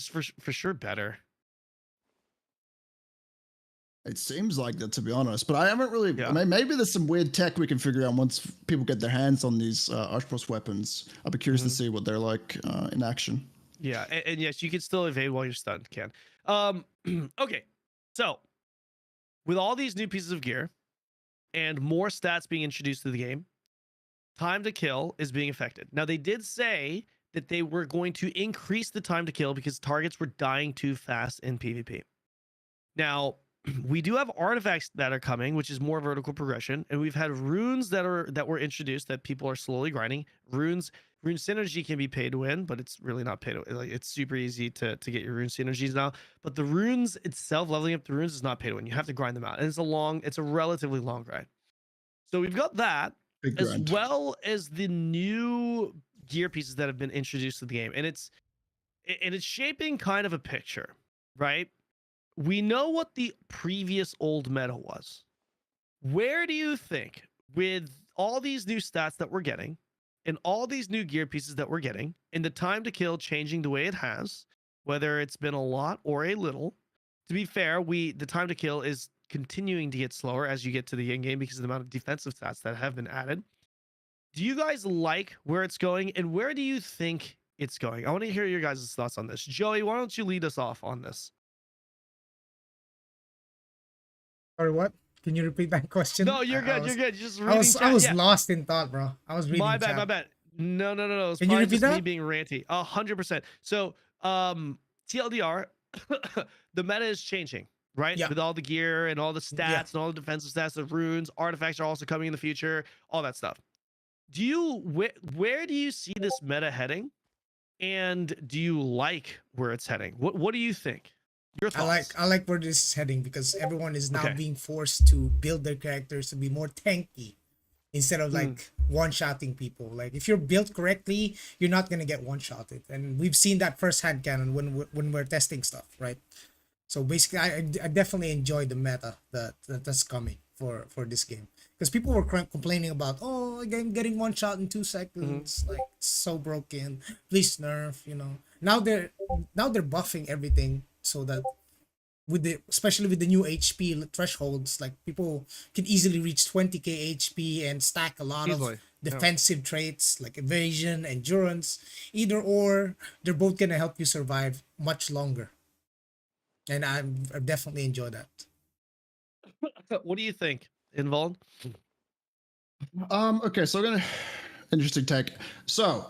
Speaker 8: for sure better.
Speaker 7: It seems like that, to be honest, but I haven't really.
Speaker 8: Yeah.
Speaker 7: I mean, maybe there's some weird tech we can figure out once people get their hands on these Archboss weapons. I'd be curious to see what they're like in action.
Speaker 8: Yeah, and yes, you can still evade while you're stunned, Ken. Okay, so with all these new pieces of gear and more stats being introduced to the game, time to kill is being affected. Now, they did say that they were going to increase the time to kill because targets were dying too fast in PvP. Now, we do have artifacts that are coming, which is more vertical progression, and we've had runes that were introduced that people are slowly grinding. Rune synergy can be pay to win, but it's really not pay to win. Like, it's super easy to get your rune synergies now. But the runes itself, leveling up the runes, is not pay to win. You have to grind them out, and it's a relatively long grind. So we've got that, as well as the new gear pieces that have been introduced to the game, and it's shaping kind of a picture, right? We know what the previous old meta was. Where do you think, with all these new stats that we're getting and all these new gear pieces that we're getting and the time to kill changing the way it has, whether it's been a lot or a little, to be fair, the time to kill is continuing to get slower as you get to the end game because of the amount of defensive stats that have been added. Do you guys like where it's going, and where do you think it's going? I want to hear your guys' thoughts on this. Joey, why don't you lead us off on this?
Speaker 1: Or what? Can you repeat that question?
Speaker 8: No, you're good. You're good. Just reading
Speaker 1: I was
Speaker 8: chat.
Speaker 1: lost in thought, bro. I was reading.
Speaker 8: My
Speaker 1: chat.
Speaker 8: bad. No. It's
Speaker 1: Can you
Speaker 8: probably
Speaker 1: repeat
Speaker 8: just
Speaker 1: that?
Speaker 8: me being ranty. 100%. So, TLDR, the meta is changing. right?
Speaker 1: Yeah.
Speaker 8: With all the gear and all the stats
Speaker 1: Yeah.
Speaker 8: and all the defensive stats, the runes, artifacts are also coming in the future, all that stuff. Do you where do you see this meta heading? And do you like where it's heading? What do you think? Your thoughts?
Speaker 1: I like where this is heading because everyone is now
Speaker 8: Okay.
Speaker 1: being forced to build their characters to be more tanky instead of like one-shotting people. Like if you're built correctly, you're not gonna get one-shotted, and we've seen that firsthand canon when we're testing stuff, right? So basically, I definitely enjoy the meta that's coming for this game because people were complaining about, oh, I'm getting one shot in 2 seconds, like it's so broken. Please nerf, you know. Now they're buffing everything so that especially with the new HP thresholds, like people can easily reach 20k HP and stack a lot
Speaker 8: Easily,
Speaker 1: of defensive traits like evasion, endurance, either or. They're both gonna help you survive much longer, and I definitely enjoy that.
Speaker 8: What do you think, Invuln?
Speaker 7: Okay, so I'm gonna interesting take. So,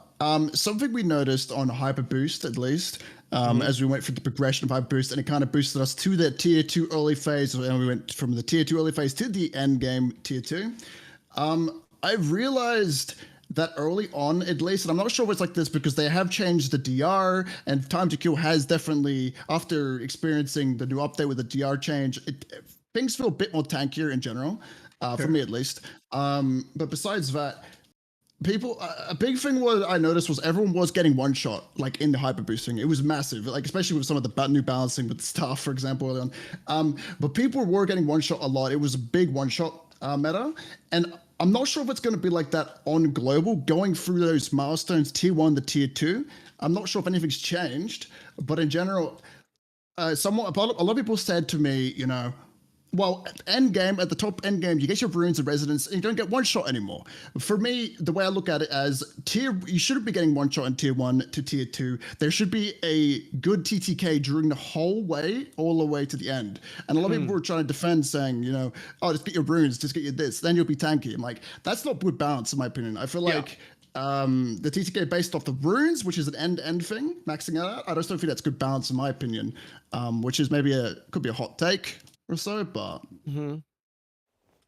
Speaker 7: something we noticed on Hyper Boost, at least, as we went through the progression of Hyper Boost, and it kind of boosted us to the tier 2 early phase, and we went from the tier 2 early phase to the end game tier 2. I realized that early on, at least, and I'm not sure if it's like this because they have changed the DR, and time to kill has definitely, after experiencing the new update with the DR change, things feel a bit more tankier in general, for me at least. But besides that, a big thing what I noticed was everyone was getting one shot, like in the hyper boosting. It was massive, like especially with some of the new balancing with staff, for example, early on. But people were getting one shot a lot. It was a big one shot meta, and I'm not sure if it's going to be like that on global, going through those milestones, tier 1 to tier 2. I'm not sure if anything's changed, but in general, a lot of people said to me, you know, well, at the top end game, you get your runes and residents, and you don't get one shot anymore. For me, the way I look at it as you shouldn't be getting one shot in tier 1 to tier 2. There should be a good TTK during the whole way, all the way to the end. And a lot of people were trying to defend, saying, you know, oh, just get your runes, just get your this, then you'll be tanky. I'm like, that's not good balance, in my opinion. I feel like the TTK based off the runes, which is an end thing, maxing out. I just don't think that's good balance, in my opinion. Which is maybe could be a hot take or so, but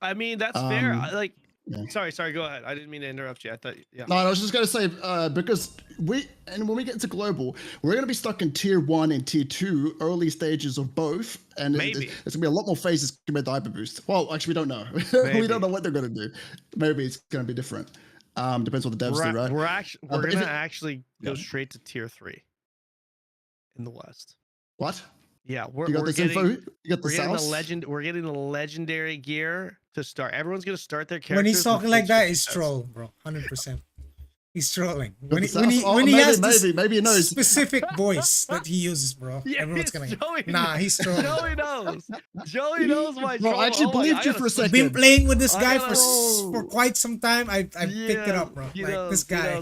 Speaker 8: I mean, that's fair. Sorry, go ahead. I didn't mean to interrupt you. I thought,
Speaker 7: No, I was just going to say, because when we get into global, we're going to be stuck in tier 1 and tier 2, early stages of both, and there's going to be a lot more phases compared to Hyper Boost. Well, actually, we don't know. We don't know what they're going to do. Maybe it's going to be different. Depends what the devs do, right?
Speaker 8: We're going to actually go straight to tier 3 in the West.
Speaker 7: What?
Speaker 8: Yeah,
Speaker 7: You got this info? You got the sauce?
Speaker 8: We're getting the legendary gear to start. Everyone's gonna start their characters.
Speaker 1: When he's talking like that, he's troll, bro. 100%. He's trolling. When he has this
Speaker 7: maybe he knows
Speaker 1: specific voice that he uses, bro.
Speaker 8: Yeah,
Speaker 1: Everyone's gonna
Speaker 8: Joey
Speaker 1: he's trolling.
Speaker 8: Joey knows. Joey knows my
Speaker 7: Bro,
Speaker 8: troll.
Speaker 7: I actually believed you for a second.
Speaker 1: Been playing with this guy
Speaker 8: gotta-
Speaker 1: for quite some time. I picked it up, bro.
Speaker 8: He
Speaker 1: Like
Speaker 8: knows,
Speaker 1: this guy.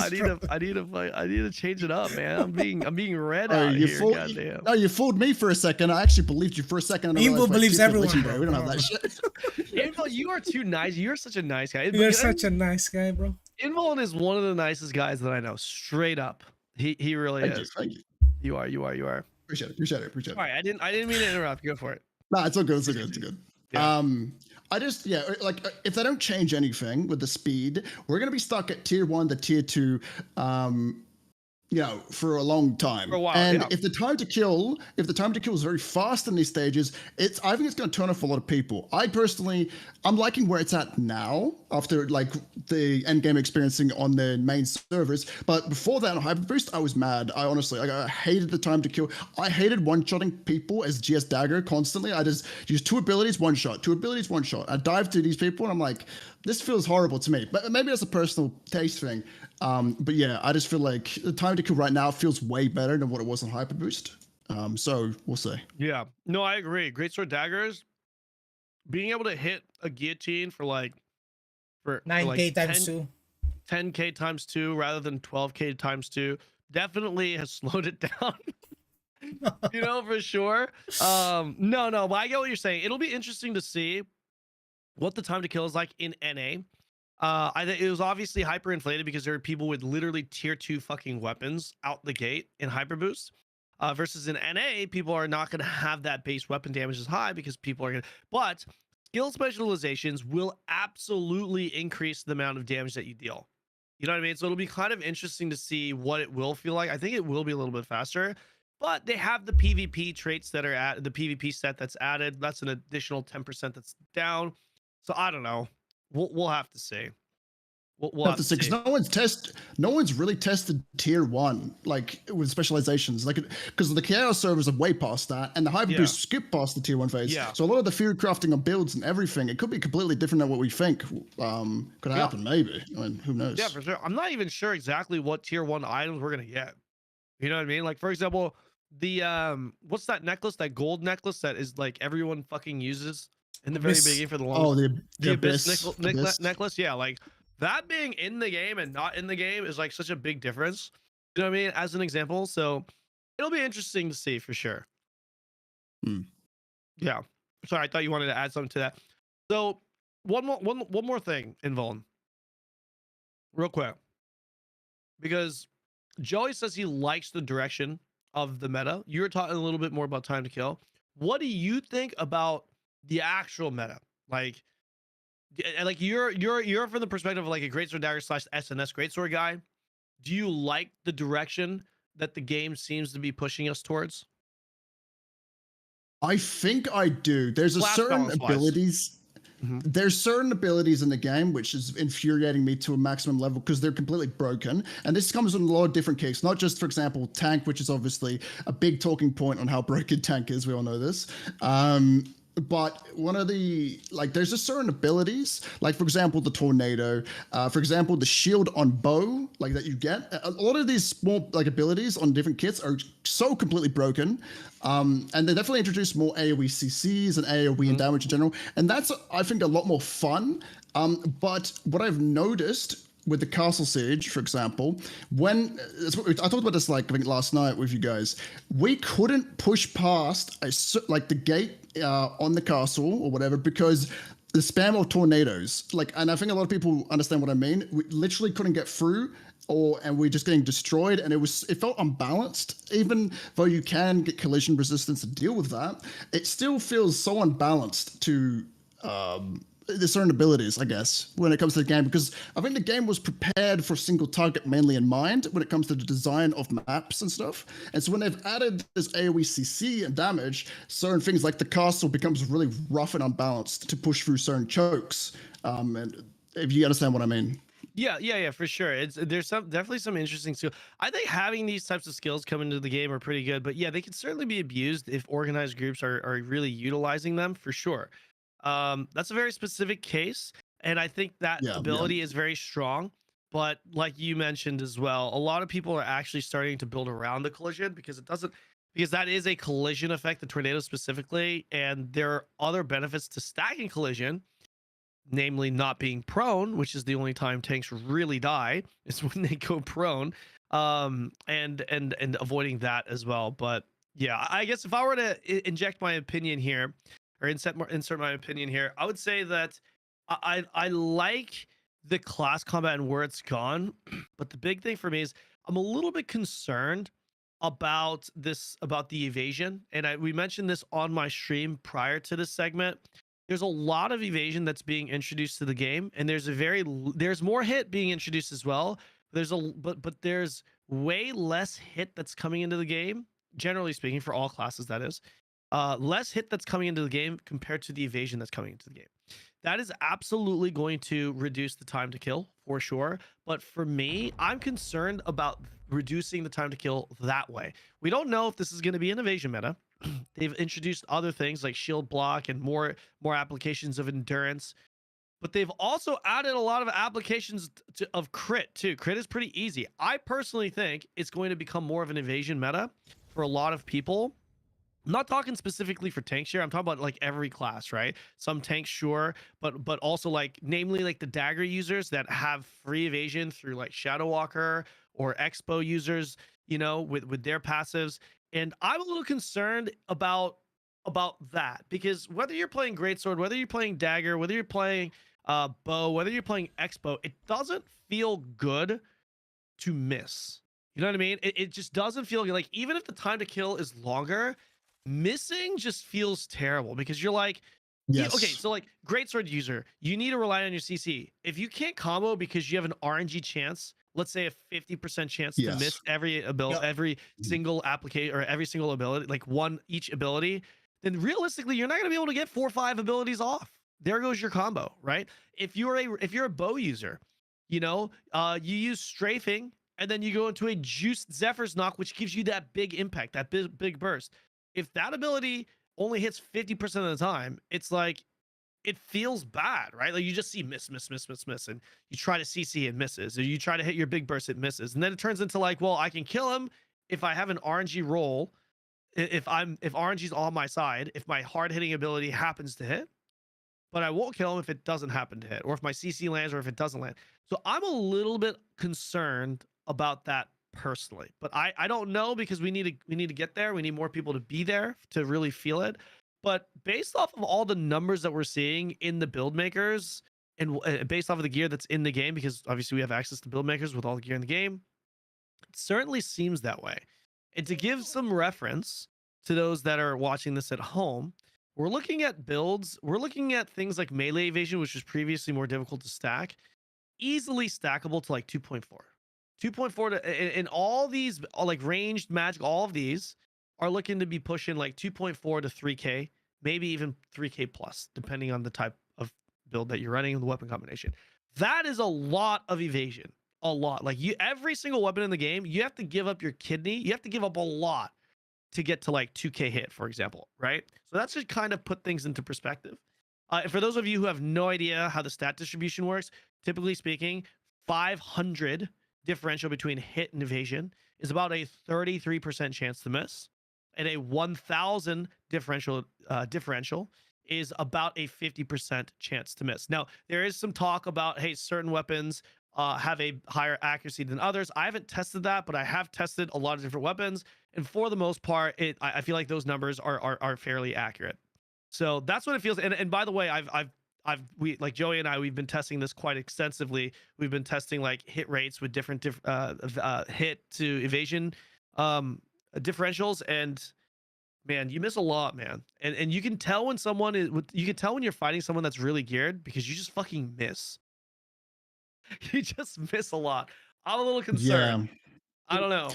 Speaker 8: I need to change it up, man. I'm being red out
Speaker 7: you
Speaker 8: here.
Speaker 7: fooled,
Speaker 8: Goddamn.
Speaker 7: No, you fooled me for a second. I actually believed you for a second. And I
Speaker 1: Evil
Speaker 7: realized,
Speaker 1: believes
Speaker 7: like,
Speaker 1: everyone,
Speaker 7: legendary.
Speaker 1: bro.
Speaker 7: We don't have that shit.
Speaker 8: Invul, you are too nice. You're such a nice guy.
Speaker 1: You're such a nice guy, bro.
Speaker 8: Invul is one of the nicest guys that I know. Straight up, he really
Speaker 7: Thank
Speaker 8: is.
Speaker 7: you, thank you.
Speaker 8: You are.
Speaker 7: Appreciate it.
Speaker 8: All right, I didn't mean to interrupt. Go for it.
Speaker 7: Nah, it's all good. It's good.
Speaker 8: Yeah.
Speaker 7: I just like if they don't change anything with the speed, we're gonna be stuck at tier 1 to tier 2, for a long time.
Speaker 8: For a while,
Speaker 7: and
Speaker 8: yeah.
Speaker 7: if the time to kill is very fast in these stages, I think it's gonna turn off a lot of people. I'm liking where it's at now after like the end game experiencing on the main servers. But before that on Hyper Boost, I was mad. I honestly I hated the time to kill. I hated one-shotting people as GS Dagger constantly. I just use 2 abilities, 1 shot, 2 abilities, 1 shot. I dive to these people and I'm like, this feels horrible to me. But maybe that's a personal taste thing. But yeah, I just feel like the time to kill right now feels way better than what it was on Hyper Boost. So we'll see.
Speaker 8: Yeah, no, I agree. Great sword daggers, being able to hit a guillotine for
Speaker 1: 9k times 2.
Speaker 8: 10k times 2 rather than 12k times 2 definitely has slowed it down. For sure. No, but I get what you're saying. It'll be interesting to see what the time to kill is like in NA. I think it was obviously hyper inflated because there are people with literally tier 2 fucking weapons out the gate in Hyper Boost. Versus in NA, people are not going to have that base weapon damage as high because people are going to. But skill specializations will absolutely increase the amount of damage that you deal. You know what I mean? So it'll be kind of interesting to see what it will feel like. I think it will be a little bit faster, but they have the PvP traits that are at the PvP set that's added. That's an additional 10% that's down. So I don't know. We'll have to see. We'll
Speaker 7: have to see, because no one's really tested tier 1 like with specializations, like because the chaos servers are way past that, and the hyper boost skip past the tier 1 phase. So a lot of the food crafting and builds and everything, it could be completely different than what we think could happen. Maybe, I mean, who knows?
Speaker 8: Yeah, for sure. I'm not even sure exactly what tier 1 items we're gonna get. You know what I mean? Like, for example, the what's that necklace, that gold necklace that is like everyone fucking uses in the very beginning for the long. The abyss necklace. Yeah, like that being in the game and not in the game is like such a big difference. You know what I mean? As an example. So it'll be interesting to see for sure. Yeah. Sorry, I thought you wanted to add something to that. So one more thing, Invuln. Real quick. Because Joey says he likes the direction of the meta. You were talking a little bit more about time to kill. What do you think about the actual meta? Like you're from the perspective of like a greatsword dagger / SNS greatsword guy. Do you like the direction that the game seems to be pushing us towards?
Speaker 7: I think I do. There's a certain abilities. There's certain abilities in the game which is infuriating me to a maximum level because they're completely broken. And this comes in a lot of different kicks, not just, for example, tank, which is obviously a big talking point on how broken tank is. We all know this. But one of the, like, there's just certain abilities, like, for example, the tornado, for example, the shield on bow, like, that you get. A lot of these small, like, abilities on different kits are so completely broken. And they definitely introduce more AoE CCs and AoE and damage in general. And that's, I think, a lot more fun. But what I've noticed with the castle siege, for example, when I talked about this like I think last night with you guys, we couldn't push past like the gate on the castle or whatever because the spam of tornadoes. Like, and I think a lot of people understand what I mean. We literally couldn't get through, and we're just getting destroyed, and it felt unbalanced. Even though you can get collision resistance to deal with that, it still feels so unbalanced to there's certain abilities, I guess, when it comes to the game, because I think the game was prepared for single target mainly in mind when it comes to the design of maps and stuff. And so when they've added this AoE CC and damage, certain things like the castle becomes really rough and unbalanced to push through certain chokes. And if you understand what I mean.
Speaker 8: Yeah, for sure. There's definitely some interesting skill. I think having these types of skills come into the game are pretty good, but yeah, they can certainly be abused if organized groups are really utilizing them, for sure. That's a very specific case, and I think that ability is very strong. But like you mentioned as well, a lot of people are actually starting to build around the collision because that is a collision effect, the tornado specifically, and there are other benefits to stacking collision, namely not being prone, which is the only time tanks really die is when they go prone, and avoiding that as well. But yeah, I guess if I were to inject my opinion here, or insert my opinion here, I would say that I like the class combat and where it's gone, but the big thing for me is I'm a little bit concerned about the evasion, and we mentioned this on my stream prior to this segment. There's a lot of evasion that's being introduced to the game, and there's more hit being introduced as well. But there's way less hit that's coming into the game, generally speaking, for all classes, that is. Less hit that's coming into the game compared to the evasion that's coming into the game. That is absolutely going to reduce the time to kill for sure. But for me, I'm concerned about reducing the time to kill that way. We don't know if this is going to be an evasion meta. They've introduced other things like shield block and more applications of endurance. But they've also added a lot of applications of crit too. Crit is pretty easy. I personally think it's going to become more of an evasion meta for a lot of people. I'm not talking specifically for tanks here. I'm talking about like every class, right? Some tanks, sure, but also like namely like the dagger users that have free evasion through like Shadow Walker or Expo users, you know, with their passives. And I'm a little concerned about that, because whether you're playing Greatsword, whether you're playing Dagger, whether you're playing Bow, whether you're playing Expo, it doesn't feel good to miss. You know what I mean? It just doesn't feel like, even if the time to kill is longer, missing just feels terrible because you're like,
Speaker 7: Yes.
Speaker 8: okay, so like greatsword user, you need to rely on your CC. If you can't combo because you have an RNG chance, let's say a 50% chance to
Speaker 7: Yes.
Speaker 8: miss every ability,
Speaker 1: Yep.
Speaker 8: every single application or every single ability, like one each ability, then realistically you're not gonna be able to get 4 or 5 abilities off. There goes your combo, right? If you're a bow user, you know, you use strafing and then you go into a juiced Zephyr's knock, which gives you that big impact, that big burst. If that ability only hits 50% of the time, it's like it feels bad, right? Like you just see miss, and you try to CC and misses, or you try to hit your big burst, it misses, and then it turns into like, well, I can kill him if I have an RNG roll, if RNG's on my side, if my hard hitting ability happens to hit, but I won't kill him if it doesn't happen to hit, or if my CC lands, or if it doesn't land. So I'm a little bit concerned about that personally, but I don't know because we need to get there. We need more people to be there to really feel it. But based off of all the numbers that we're seeing in the build makers and based off of the gear that's in the game, because obviously we have access to build makers with all the gear in the game, it certainly seems that way. And to give some reference to those that are watching this at home, we're looking at builds. We're looking at things like melee evasion, which was previously more difficult to stack, easily stackable to like 2.4. 2.4 to, and all these like ranged magic, all of these are looking to be pushing like 2.4 to 3K, maybe even 3K plus, depending on the type of build that you're running and the weapon combination. That is a lot of evasion. A lot. Like every single weapon in the game, you have to give up your kidney. You have to give up a lot to get to like 2K hit, for example, right? So that's just kind of put things into perspective. For those of you who have no idea how the stat distribution works, typically speaking, 500 differential between hit and evasion is about a 33% chance to miss, and a 1,000 differential is about a 50% chance to miss. Now, there is some talk about, hey, certain weapons have a higher accuracy than others. I haven't tested that, but I have tested a lot of different weapons, and for the most part, I feel like those numbers are fairly accurate. So that's what it feels. And by the way, we like Joey and I, we've been testing this quite extensively. We've been testing like hit rates with different hit to evasion differentials, and man, you miss a lot, man. And you can tell when someone is, you can tell when you're fighting someone that's really geared because you just fucking miss. You just miss a lot. I'm a little concerned.
Speaker 7: Yeah.
Speaker 8: I don't know.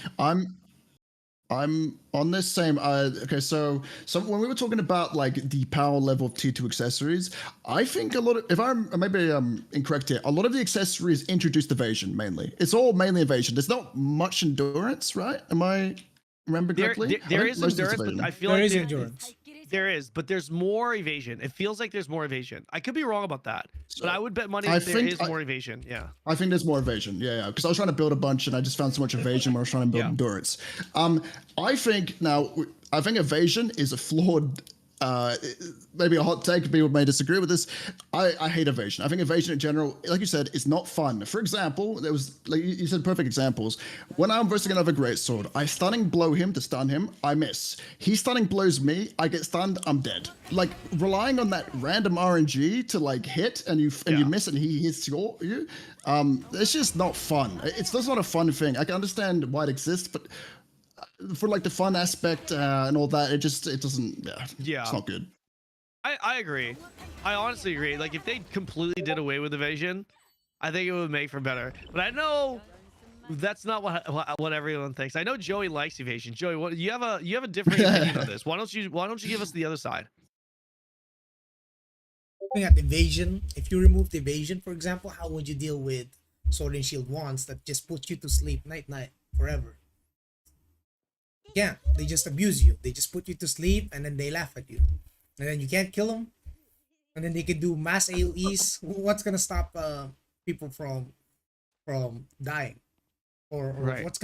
Speaker 7: I'm on this same okay, so when we were talking about like the power level of tier 2 accessories, I think a lot of, if I'm maybe incorrect here, a lot of the accessories introduced evasion mainly. It's all mainly evasion. There's not much endurance, right? Am I remember correctly?
Speaker 8: There is endurance, but I feel
Speaker 1: There
Speaker 8: like
Speaker 1: is endurance.
Speaker 8: there is, but there's more evasion. It feels like there's more evasion. I could be wrong about that, but I would bet money that there is more evasion. Yeah.
Speaker 7: I think there's more evasion. Yeah. Because I was trying to build a bunch and I just found so much evasion when I was trying to build endurance. I think evasion is a flawed, maybe a hot take. People may disagree with this. I hate evasion. I think evasion in general, like you said, is not fun. For example, there was, like you said, perfect examples. When I'm versing another greatsword, I stunning blow him to stun him, I miss. He stunning blows me, I get stunned, I'm dead. Like relying on that random RNG to like hit and you miss and he hits you. It's just not fun. It's just not a fun thing. I can understand why it exists, but for like the fun aspect and all that, it doesn't. Yeah, it's not good.
Speaker 8: I agree. I honestly agree. Like if they completely did away with evasion, I think it would make for better. But I know that's not what everyone thinks. I know Joey likes evasion. Joey, what you have a different opinion on this? Why don't you give us the other side?
Speaker 1: Looking at evasion, if you remove the evasion, for example, how would you deal with Sword and Shield wands that just put you to sleep night forever? Yeah, they just abuse you. They just put you to sleep and then they laugh at you. And then you can't kill them. And then they can do mass AoEs. What's gonna stop people from dying? Or
Speaker 8: right.
Speaker 1: what's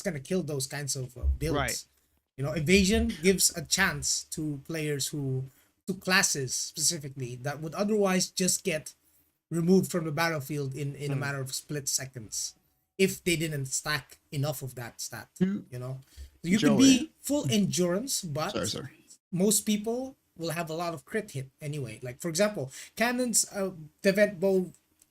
Speaker 1: gonna kill those kinds of builds?
Speaker 8: Right.
Speaker 1: You know, evasion gives a chance to players to classes specifically that would otherwise just get removed from the battlefield in a matter of split seconds if they didn't stack enough of that stat. You know, you can be full endurance, but most people will have a lot of crit hit anyway. Like for example, cannons,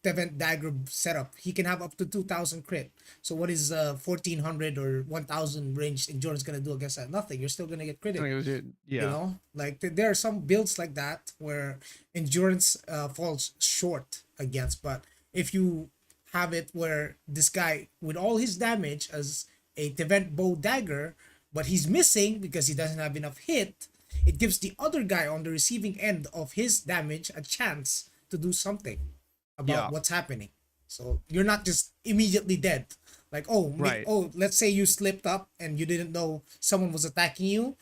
Speaker 1: Tevent dagger setup, he can have up to 2,000 crit. So what is 1,400 or 1,000 ranged endurance gonna do against that? Nothing. You're still gonna get
Speaker 8: I think
Speaker 1: crit.
Speaker 8: it was it.
Speaker 1: You
Speaker 8: Yeah.
Speaker 1: know, like there are some builds like that where endurance falls short against. But if you have it where this guy with all his damage as a Tevent bow dagger, but he's missing because he doesn't have enough hit, it gives the other guy on the receiving end of his damage a chance to do something about
Speaker 8: Yeah.
Speaker 1: what's happening. So you're not just immediately dead. Like,
Speaker 8: Right.
Speaker 1: let's say you slipped up and you didn't know someone was attacking you,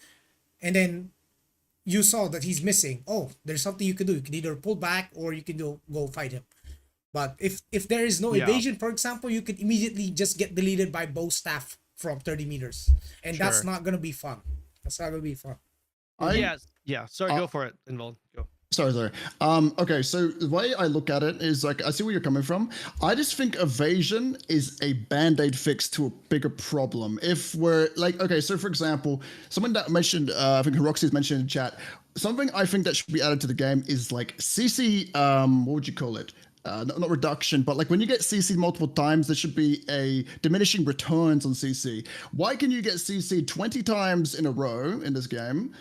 Speaker 1: and then you saw that he's missing. Oh, there's something you can do. You can either pull back or you can go fight him. But if there is no
Speaker 8: Yeah.
Speaker 1: evasion, for example, you could immediately just get deleted by bow staff from 30 meters, and that's
Speaker 8: Sure.
Speaker 1: not gonna be fun. That's not gonna be fun.
Speaker 8: Yes. Yeah. Sorry.
Speaker 7: Uh,
Speaker 8: Go for it, Involved. Go.
Speaker 7: Sorry. Okay, so the way I look at it is like I see where you're coming from. I just think evasion is a band-aid fix to a bigger problem. If we're like, okay, so for example, someone that mentioned, I think Roxy's mentioned in chat, something I think that should be added to the game is like CC, what would you call it? Not reduction, but like when you get CC multiple times, there should be a diminishing returns on CC. Why can you get CC 20 times in a row in this game?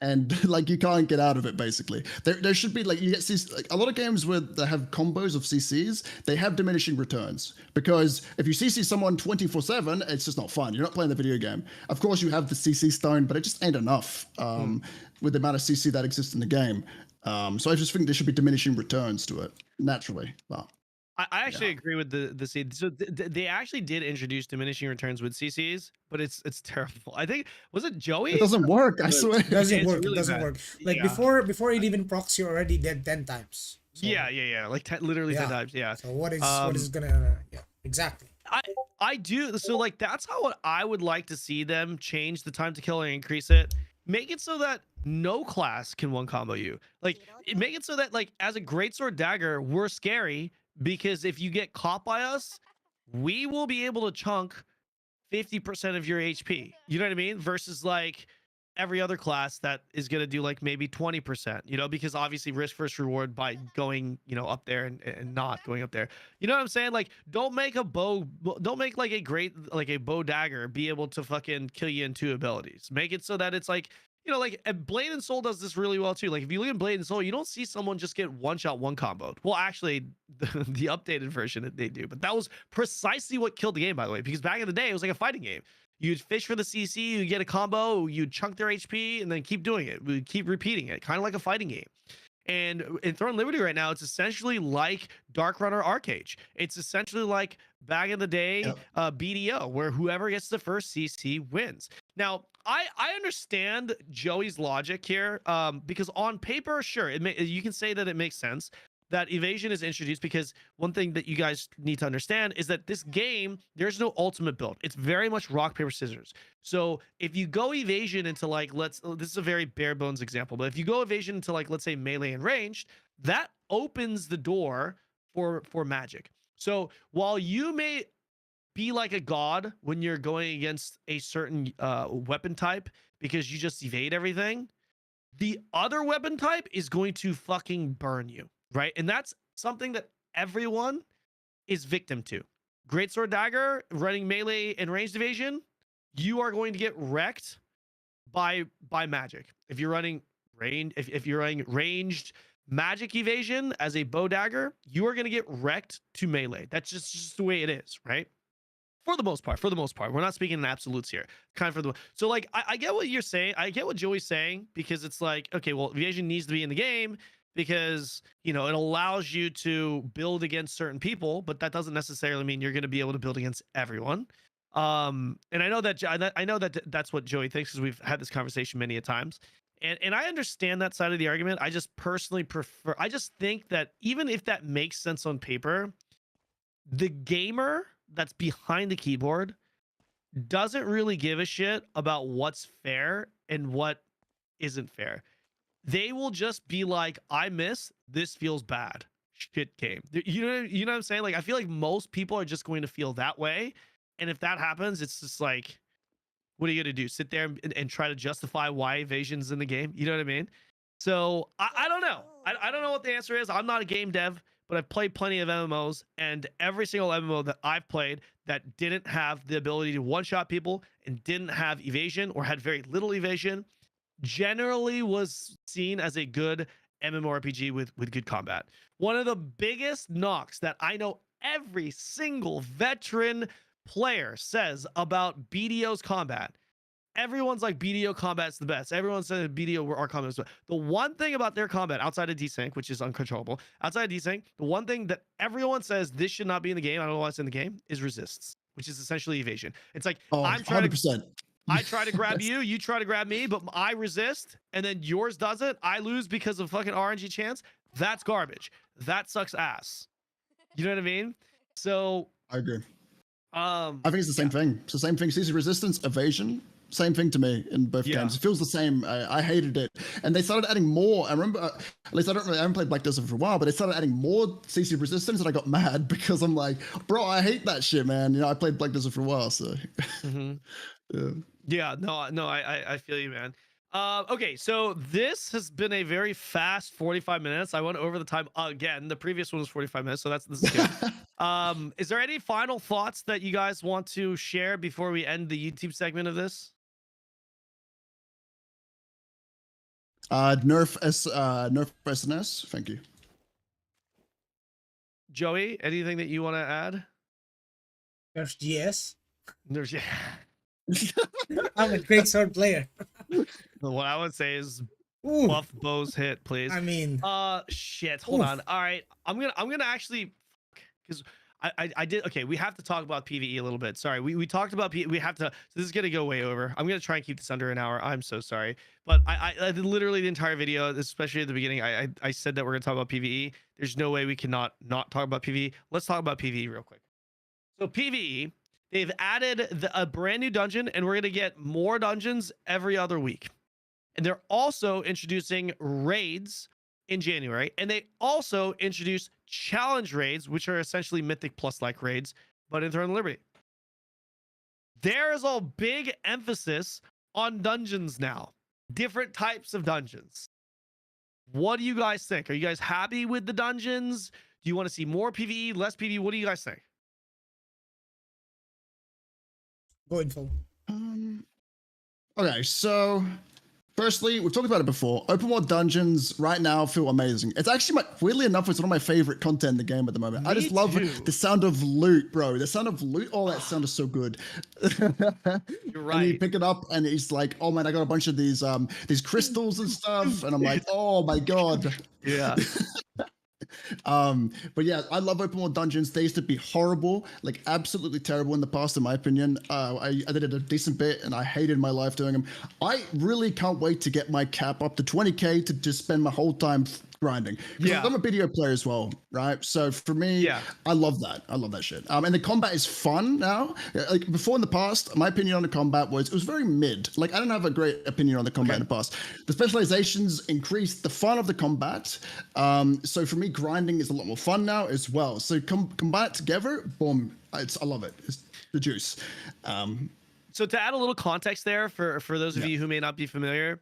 Speaker 7: And like you can't get out of it basically. There should be like you get CC, like a lot of games where they have combos of CCs, they have diminishing returns because if you CC someone 24/7, it's just not fun. You're not playing the video game. Of course you have the CC stone, but it just ain't enough with the amount of CC that exists in the game. So I just think there should be diminishing returns to it naturally. Well,
Speaker 8: I actually agree with the C. So they actually did introduce diminishing returns with CCs, but it's terrible. I think was it Joey?
Speaker 7: it doesn't work. I swear.
Speaker 1: It doesn't
Speaker 8: It's
Speaker 1: work.
Speaker 8: really
Speaker 1: It doesn't
Speaker 8: bad.
Speaker 1: work. Like
Speaker 8: Yeah.
Speaker 1: before it even procs, you're already dead 10 times. So,
Speaker 8: Yeah. Like literally 10 times. Yeah.
Speaker 1: So what is gonna exactly.
Speaker 8: I do. So like that's how I would like to see them change the time to kill and increase it. Make it so that no class can one combo you. Like make it so that like as a greatsword dagger, we're scary because if you get caught by us, we will be able to chunk 50% of your HP. You know what I mean? Versus like every other class that is going to do like maybe 20%, you know, because obviously risk versus reward by going, you know, up there and not going up there. You know what I'm saying? Like don't make like a bow dagger be able to fucking kill you in 2 abilities. Make it so that it's like, you know, like Blade and Soul does this really well too. Like if you look at Blade and Soul, you don't see someone just get one shot, one comboed. Well, actually, the updated version they do, but that was precisely what killed the game, by the way, because back in the day, it was like a fighting game. You'd fish for the CC, you get a combo, you'd chunk their HP, and then keep doing it. We'd keep repeating it, kind of like a fighting game. And in Throne Liberty right now, it's essentially like Dark Runner Arcade. It's essentially like back in the day, BDO, where whoever gets the first CC wins. Now, I understand Joey's logic here, because on paper, sure, you can say that it makes sense that evasion is introduced, because one thing that you guys need to understand is that this game, there's no ultimate build. It's very much rock, paper, scissors. So if you go evasion into like, this is a very bare bones example, but if you go evasion into like, let's say melee and ranged, that opens the door for magic. So while you may be like a god when you're going against a certain weapon type because you just evade everything, the other weapon type is going to fucking burn you, right? And that's something that everyone is victim to. Greatsword dagger running melee and ranged evasion, you are going to get wrecked by magic. If you're running if you're running ranged magic evasion as a bow dagger, you are going to get wrecked to melee. That's just the way it is, right? For the most part, we're not speaking in absolutes here. So like, I get what you're saying. I get what Joey's saying, because it's like, okay, well, evasion needs to be in the game because, you know, it allows you to build against certain people, but that doesn't necessarily mean you're going to be able to build against everyone. And I know that that's what Joey thinks, because we've had this conversation many a times. And I understand that side of the argument. I just personally I just think that even if that makes sense on paper, the gamer that's behind the keyboard doesn't really give a shit about what's fair and what isn't fair. They will just be like, I miss, this feels bad. Shit game. You know what I'm saying? Like, I feel like most people are just going to feel that way. And if that happens, it's just like, what are you going to do? Sit there and try to justify why evasion's in the game? You know what I mean? So I don't know. I don't know what the answer is. I'm not a game dev, but I've played plenty of MMOs, and every single MMO that I've played that didn't have the ability to one-shot people and didn't have evasion or had very little evasion generally was seen as a good MMORPG with good combat. One of the biggest knocks that I know every single veteran player says about BDO's combat. Everyone's like BDO combat's the best. Everyone says BDO our combat is the best. The one thing about their combat outside of desync, which is uncontrollable, outside of desync, the one thing that everyone says this should not be in the game, I don't know why it's in the game, is resists, which is essentially evasion. It's like I'm trying
Speaker 7: 100%.
Speaker 8: to I try to grab you, you try to grab me, but I resist, and then yours doesn't. I lose because of fucking RNG chance. That's garbage. That sucks ass. You know what I mean? So
Speaker 7: I agree.
Speaker 8: I
Speaker 7: think it's the same thing. It's the same thing. CC resistance, evasion, same thing to me in both games. It feels the same. I hated it, and they started adding more. I remember, at least I haven't played Black Desert for a while, but they started adding more CC resistance, and I got mad because I'm like, bro, I hate that shit, man. You know, I played Black Desert for a while, so.
Speaker 8: Yeah, no, I feel you, man. Okay, so this has been a very fast 45 minutes. I went over the time again. The previous one was 45 minutes, so this is good. Is there any final thoughts that you guys want to share before we end the YouTube segment of this?
Speaker 7: Nerf SNS. Thank you.
Speaker 8: Joey, anything that you want to add?
Speaker 1: Nerf GS.
Speaker 8: There's yeah.
Speaker 1: I'm a great sword player.
Speaker 8: What I would say is
Speaker 1: Ooh,
Speaker 8: buff bows hit, please.
Speaker 1: I mean,
Speaker 8: Shit. Hold
Speaker 1: oof.
Speaker 8: on. All right, I'm gonna actually, because I did. Okay, we have to talk about PVE a little bit. Sorry, we talked about we have to. So this is gonna go way over. I'm gonna try and keep this under an hour. I'm so sorry, but I did literally the entire video, especially at the beginning. I said that we're gonna talk about PVE. There's no way we cannot not talk about PVE. Let's talk about PVE real quick. So PVE. They've added a brand new dungeon, and we're going to get more dungeons every other week. And they're also introducing raids in January. And they also introduced challenge raids, which are essentially Mythic Plus-like raids, but in Throne of Liberty. There is a big emphasis on dungeons now. Different types of dungeons. What do you guys think? Are you guys happy with the dungeons? Do you want to see more PvE, less PvE? What do you guys think?
Speaker 1: Go info.
Speaker 7: Okay, so firstly, we've talked about it before. Open world dungeons right now feel amazing. It's actually weirdly enough, it's one of my favorite content in the game at the moment. I just love the sound of loot, bro. The sound of loot. Oh, that sound is so good.
Speaker 8: You're right.
Speaker 7: And you pick it up, and it's like, oh man, I got a bunch of these crystals and stuff, and I'm like, oh my god.
Speaker 8: Yeah.
Speaker 7: But yeah, I love open world dungeons. They used to be horrible, like absolutely terrible in the past, in my opinion. I did it a decent bit, and I hated my life doing them. I really can't wait to get my cap up to 20k to just spend my whole time grinding. Yeah, I'm a video player as well, right? So for me, I love that. I love that shit. And the combat is fun now. Like before in the past, my opinion on the combat was it was very mid. Like I don't have a great opinion on the combat in the past. The specializations increased the fun of the combat. So for me, grinding is a lot more fun now as well. So combat together, boom. I love it. It's the juice.
Speaker 8: So to add a little context there for those of you who may not be familiar,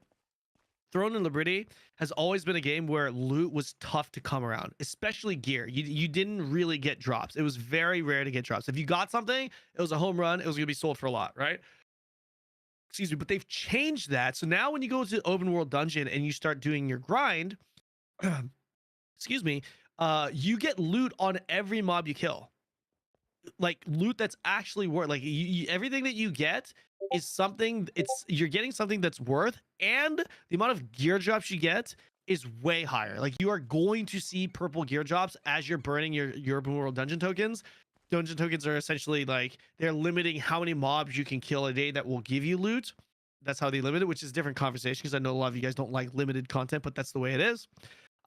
Speaker 8: Throne and Liberty has always been a game where loot was tough to come around, especially gear. You didn't really get drops. It was very rare to get drops. If you got something, it was a home run. It was going to be sold for a lot, right? Excuse me, but they've changed that. So now when you go to the open world dungeon and you start doing your grind, excuse me, you get loot on every mob you kill. Like loot that's actually worth, like everything that you get is something, you're getting something that's worth, and the amount of gear drops you get is way higher. Like you are going to see purple gear drops as you're burning your open world dungeon tokens. Dungeon tokens are essentially like they're limiting how many mobs you can kill a day that will give you loot. That's how they limit it, which is a different conversation because I know a lot of you guys don't like limited content, but that's the way it is.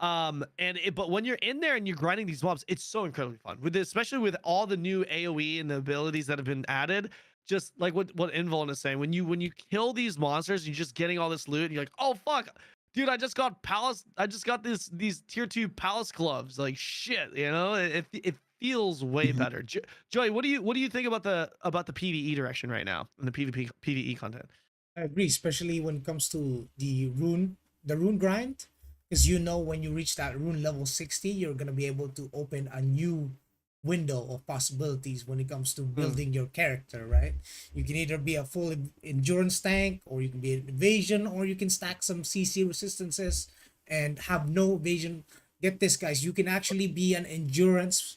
Speaker 8: But when you're in there and you're grinding these mobs, it's so incredibly fun with this, especially with all the new AoE and the abilities that have been added. Just like what Invuln is saying, when you kill these monsters, you're just getting all this loot, and you're like, oh fuck, dude, I just got these tier 2 palace gloves. Like shit, you know, it feels way better. Joey, what do you think about the PvE direction right now and the PvE content?
Speaker 1: I agree, especially when it comes to the rune grind. because you know when you reach that rune level 60, you're gonna be able to open a new window of possibilities when it comes to building your character, right? You can either be a full endurance tank, or you can be an evasion, or you can stack some CC resistances and have no evasion. Get this, guys, you can actually be an endurance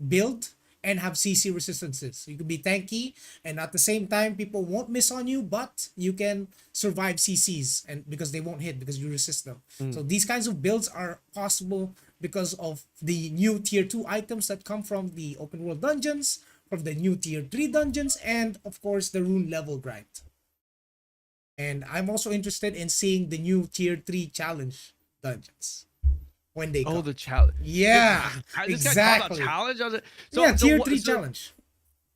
Speaker 1: build and have CC resistances. You can be tanky, and at the same time people won't miss on you, but you can survive CCs, and because they won't hit because you resist them. So these kinds of builds are possible because of the new tier 2 items that come from the open world dungeons, from the new tier 3 dungeons, and of course the rune level grind. And I'm also interested in seeing the new tier 3 challenge dungeons when they come.
Speaker 8: Oh, the challenge.
Speaker 1: Yeah,
Speaker 8: This guy talked
Speaker 1: exactly.
Speaker 8: about challenge.
Speaker 1: Yeah, tier
Speaker 8: what-
Speaker 1: 3 challenge.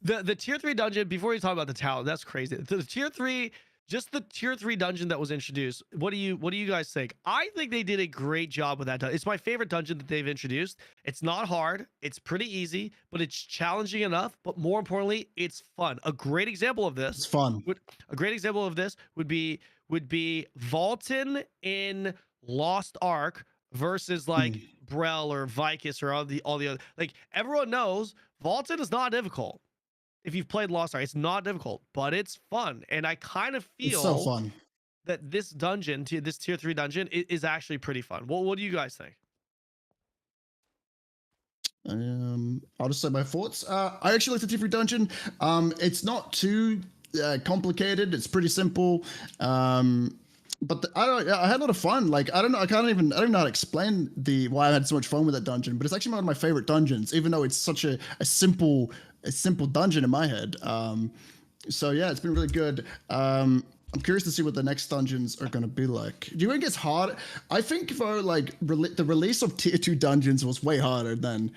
Speaker 8: The tier 3 dungeon, before you talk about the talent, that's crazy. The tier 3, just the tier 3 dungeon that was introduced. What do you guys think? I think they did a great job with that. It's my favorite dungeon that they've introduced. It's not hard, it's pretty easy, but it's challenging enough. But more importantly, it's fun. A great example of this.
Speaker 7: It's fun.
Speaker 8: Would be Vaulton in Lost Ark versus like Brel or Vicus or all the other. Like, everyone knows Vaulton is not difficult. If you've played Lost Ark, it's not difficult, but it's fun. And I kind of
Speaker 7: It's
Speaker 8: feel
Speaker 7: so fun.
Speaker 8: that this dungeon, this tier 3 dungeon, is actually pretty fun. What do you guys think?
Speaker 7: I'll just say my thoughts. I actually like the tier 3 dungeon. It's not too complicated. It's pretty simple. But I had a lot of fun. Like, I don't know how to explain why I had so much fun with that dungeon, but it's actually one of my favorite dungeons, even though it's such a simple dungeon in my head. So yeah, it's been really good. I'm curious to see what the next dungeons are going to be like. Do you think it's hard? I think for like the release of tier 2 dungeons was way harder than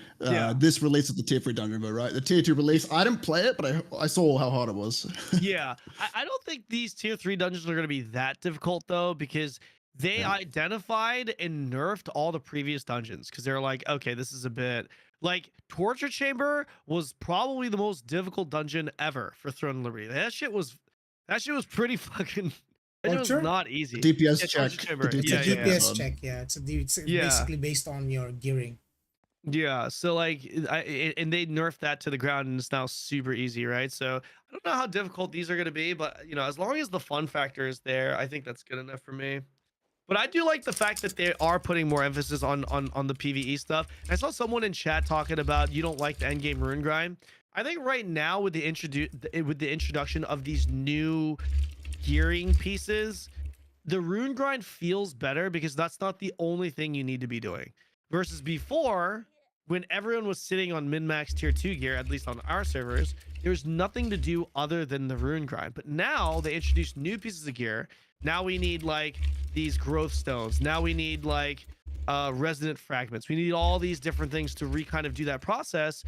Speaker 7: this release of the tier 3 dungeon, but right? The tier 2 release, I didn't play it, but I saw how hard it was.
Speaker 8: Yeah, I don't think these tier 3 dungeons are going to be that difficult though, because they identified and nerfed all the previous dungeons, because they're like, okay, this is a bit like Torture Chamber was probably the most difficult dungeon ever for Throne and Liberty. That shit was pretty fucking. It was
Speaker 1: Torture?
Speaker 8: not easy.
Speaker 7: DPS
Speaker 8: Yeah,
Speaker 7: check.
Speaker 8: Torture Chamber.
Speaker 7: The
Speaker 1: It's a
Speaker 8: Yeah, yeah,
Speaker 1: DPS check, yeah. It's basically based on your gearing.
Speaker 8: Yeah, so like, and they nerfed that to the ground, and it's now super easy, right? So I don't know how difficult these are going to be, but as long as the fun factor is there, I think that's good enough for me. But I do like the fact that they are putting more emphasis on the PvE stuff. I saw someone in chat talking about you don't like the endgame rune grind. I think right now with the introduction of these new gearing pieces, the rune grind feels better, because that's not the only thing you need to be doing. Versus before, when everyone was sitting on min-max tier 2 gear, at least on our servers, there's nothing to do other than the rune grind. But now they introduced new pieces of gear. Now we need like these growth stones. Now we need like resonant fragments. We need all these different things to kind of do that process.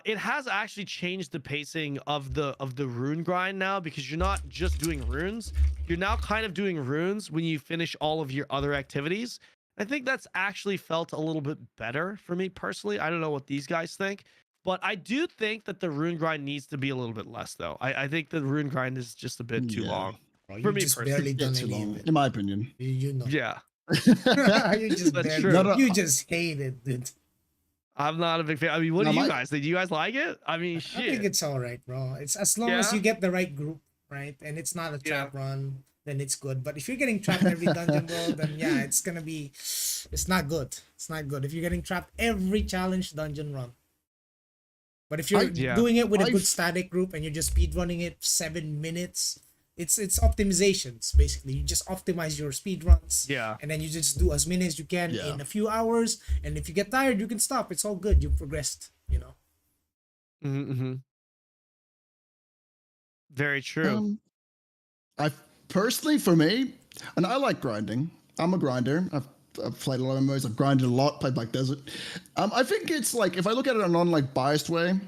Speaker 8: It has actually changed the pacing of the rune grind now, because you're not just doing runes. You're now kind of doing runes when you finish all of your other activities. I think that's actually felt a little bit better for me personally. I don't know what these guys think, but I do think that the rune grind needs to be a little bit less though. I think the rune grind is just a bit too long.
Speaker 1: Bro,
Speaker 8: For
Speaker 1: you
Speaker 8: me
Speaker 1: just
Speaker 8: personally.
Speaker 1: barely done
Speaker 7: Too
Speaker 1: any
Speaker 7: long,
Speaker 1: of it.
Speaker 7: in my opinion.
Speaker 1: You know.
Speaker 8: Yeah,
Speaker 1: You just
Speaker 8: That's
Speaker 1: barely,
Speaker 8: true.
Speaker 7: No, no,
Speaker 1: you just hate it, dude.
Speaker 8: I'm not a big fan. I mean, what
Speaker 7: No,
Speaker 8: do you
Speaker 7: my-
Speaker 8: guys think? Do you guys like it? I mean,
Speaker 1: I think
Speaker 8: shit.
Speaker 1: it's all right, bro. It's as long as
Speaker 8: Yeah?
Speaker 1: you get the right group, right? And it's not a
Speaker 8: Yeah.
Speaker 1: trap run, then it's good. But if you're getting trapped every dungeon, bro, then yeah, it's not good. It's not good if you're getting trapped every challenge dungeon run. But if you're
Speaker 8: Yeah.
Speaker 1: doing it with a good
Speaker 7: I've-
Speaker 1: static group and you're just speed running it 7 minutes, it's optimizations basically. You just optimize your speed runs.
Speaker 8: Yeah.
Speaker 1: And then you just do as many as you can
Speaker 7: Yeah.
Speaker 1: in a few hours. And if you get tired, you can stop. It's all good. You progressed,
Speaker 8: Mm-hmm. Very true.
Speaker 7: I personally, for me, and I like grinding. I'm a grinder. I've played a lot of MMOs. I've grinded a lot. Played Black Desert. I think it's like, if I look at it in a non biased way,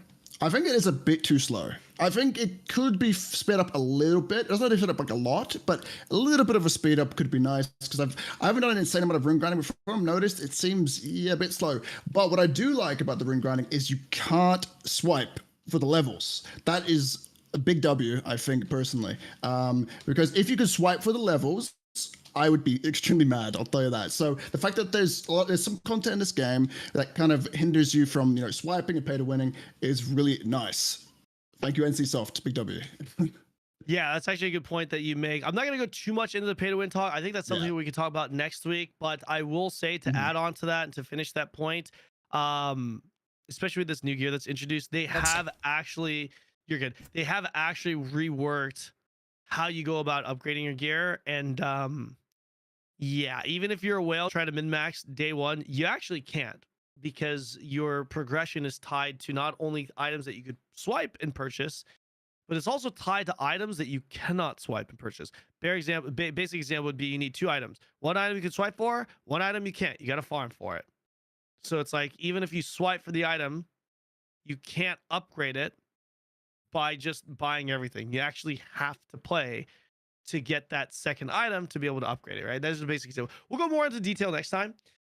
Speaker 7: I think it is a bit too slow. I think it could be sped up a little bit. It's not sped up like a lot, but a little bit of a speed up could be nice, because I haven't done an insane amount of rune grinding before. I've noticed it seems a bit slow. But what I do like about the rune grinding is you can't swipe for the levels. That is a big W, I think, personally. Because if you could swipe for the levels, I would be extremely mad. I'll tell you that. So the fact that there's some content in this game that kind of hinders you from swiping and pay to winning is really nice. Thank you, NCSoft. Big W.
Speaker 8: Yeah, that's actually a good point that you make. I'm not going to go too much into the pay to win talk. I think that's something
Speaker 7: Yeah.
Speaker 8: we can talk about next week. But I will say to add on to that and to finish that point, especially with this new gear that's introduced, they have actually, you're good. They have actually reworked how you go about upgrading your gear. And yeah, even if you're a whale trying to min max day one, you actually can't, because your progression is tied to not only items that you could swipe and purchase, but it's also tied to items that you cannot swipe and purchase. Basic example would be you need 2 items. One item you can swipe for, one item you can't. You got to farm for it. So it's like, even if you swipe for the item, you can't upgrade it by just buying everything. You actually have to play to get that second item to be able to upgrade it, right? That is the basic example. We'll go more into detail next time.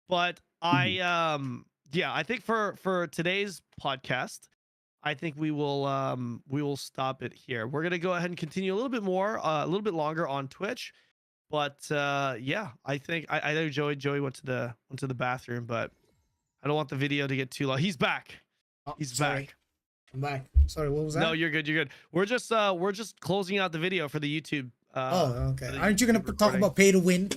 Speaker 8: But I think for today's podcast, I think we will stop it here. We're gonna go ahead and continue a little bit more, a little bit longer on Twitch. But yeah, I think I know Joey went to the bathroom, but I don't want the video to get too long. He's back. He's back.
Speaker 1: I'm back. Sorry, what was that?
Speaker 8: No, you're good. You're good. We're just closing out the video for the YouTube.
Speaker 1: Okay. Aren't you gonna talk about pay to win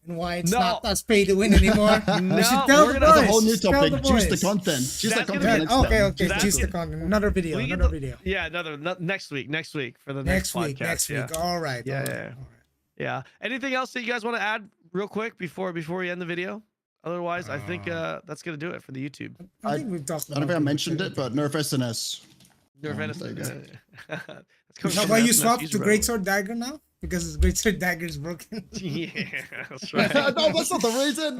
Speaker 1: and why it's
Speaker 8: No.
Speaker 1: not us pay to win anymore?
Speaker 8: No,
Speaker 1: You should tell
Speaker 8: we're
Speaker 1: the
Speaker 8: gonna-
Speaker 7: That's a
Speaker 1: boys.
Speaker 7: whole new
Speaker 1: Tell
Speaker 7: topic.
Speaker 1: the
Speaker 7: Choose the
Speaker 1: boys.
Speaker 7: content. Choose the
Speaker 8: That's
Speaker 7: content.
Speaker 8: gonna be-
Speaker 7: next
Speaker 1: Okay,
Speaker 7: time.
Speaker 1: okay.
Speaker 8: That's
Speaker 1: Choose the
Speaker 8: it.
Speaker 1: content. Another video.
Speaker 8: We get
Speaker 1: Another
Speaker 8: the-
Speaker 1: video.
Speaker 8: Yeah, next week for the
Speaker 1: Next week.
Speaker 8: podcast,
Speaker 1: Next
Speaker 8: yeah.
Speaker 1: week. All right.
Speaker 8: Yeah,
Speaker 1: all right,
Speaker 8: yeah.
Speaker 1: all right.
Speaker 8: Yeah. Anything else that you guys want to add real quick before we end the video? Otherwise, I think that's gonna do it for the YouTube.
Speaker 1: I think we've talked.
Speaker 7: I don't think I mentioned it, but nerf SNS.
Speaker 8: Your
Speaker 7: there you
Speaker 1: Now, why you swap to Greatsword Dagger now? Because Greatsword Dagger is broken.
Speaker 8: Yeah, that's right.
Speaker 7: No, that's not the reason.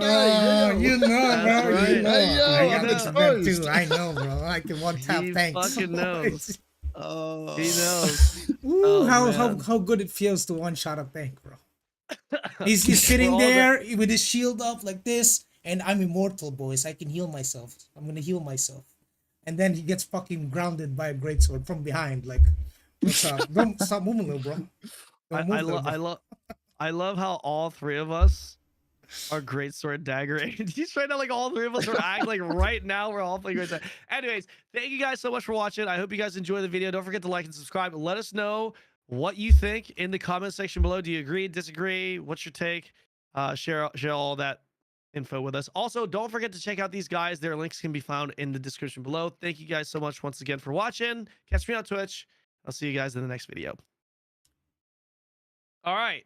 Speaker 1: You know,
Speaker 8: That's
Speaker 1: bro.
Speaker 8: right.
Speaker 1: You know.
Speaker 7: Hey, yo,
Speaker 1: I
Speaker 7: I'm
Speaker 1: got exposed
Speaker 7: exposed.
Speaker 1: too. I know, bro. I can one tap.
Speaker 8: He
Speaker 1: Thanks.
Speaker 8: fucking knows.
Speaker 7: Oh.
Speaker 8: He knows.
Speaker 1: Ooh,
Speaker 8: Oh,
Speaker 1: how
Speaker 8: man.
Speaker 1: good it feels to one shot a tank, bro. He's sitting
Speaker 8: all
Speaker 1: there with his shield up like this, and I'm immortal, boys. I can heal myself. I'm gonna heal myself. And then he gets fucking grounded by a greatsword from behind. Like, what's up? Don't stop moving, little bro. Don't move, little bro.
Speaker 8: I love how all 3 of us are great sword dagger. He's trying to like all 3 of us are act like right now we're all playing great sword. Anyways, thank you guys so much for watching. I hope you guys enjoy the video. Don't forget to like and subscribe. Let us know what you think in the comment section below. Do you agree, disagree? What's your take? Share all that info with us. Also, don't forget to check out these guys. Their links can be found in the description below. Thank you guys so much once again for watching. Catch me on Twitch. I'll see you guys in the next video. All right.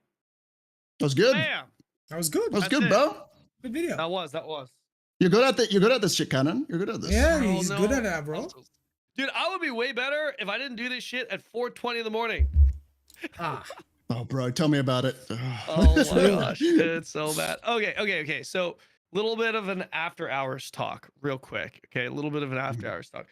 Speaker 7: That was good.
Speaker 8: Bam.
Speaker 1: That was good.
Speaker 7: That was
Speaker 8: That's
Speaker 7: good,
Speaker 8: it.
Speaker 7: bro.
Speaker 1: Good video.
Speaker 8: That was.
Speaker 7: You're good at that. You're good at this shit, Cannon. You're good at this.
Speaker 1: Yeah,
Speaker 8: Oh,
Speaker 1: he's
Speaker 8: no.
Speaker 1: good at that, bro.
Speaker 8: Dude, I would be way better if I didn't do this shit at 4:20 in the morning.
Speaker 1: Ah,
Speaker 7: Oh, bro, tell me about it.
Speaker 8: Oh my gosh, it's so bad. Okay. So, little bit of an after hours talk, real quick. Okay, a little bit of an after hours talk.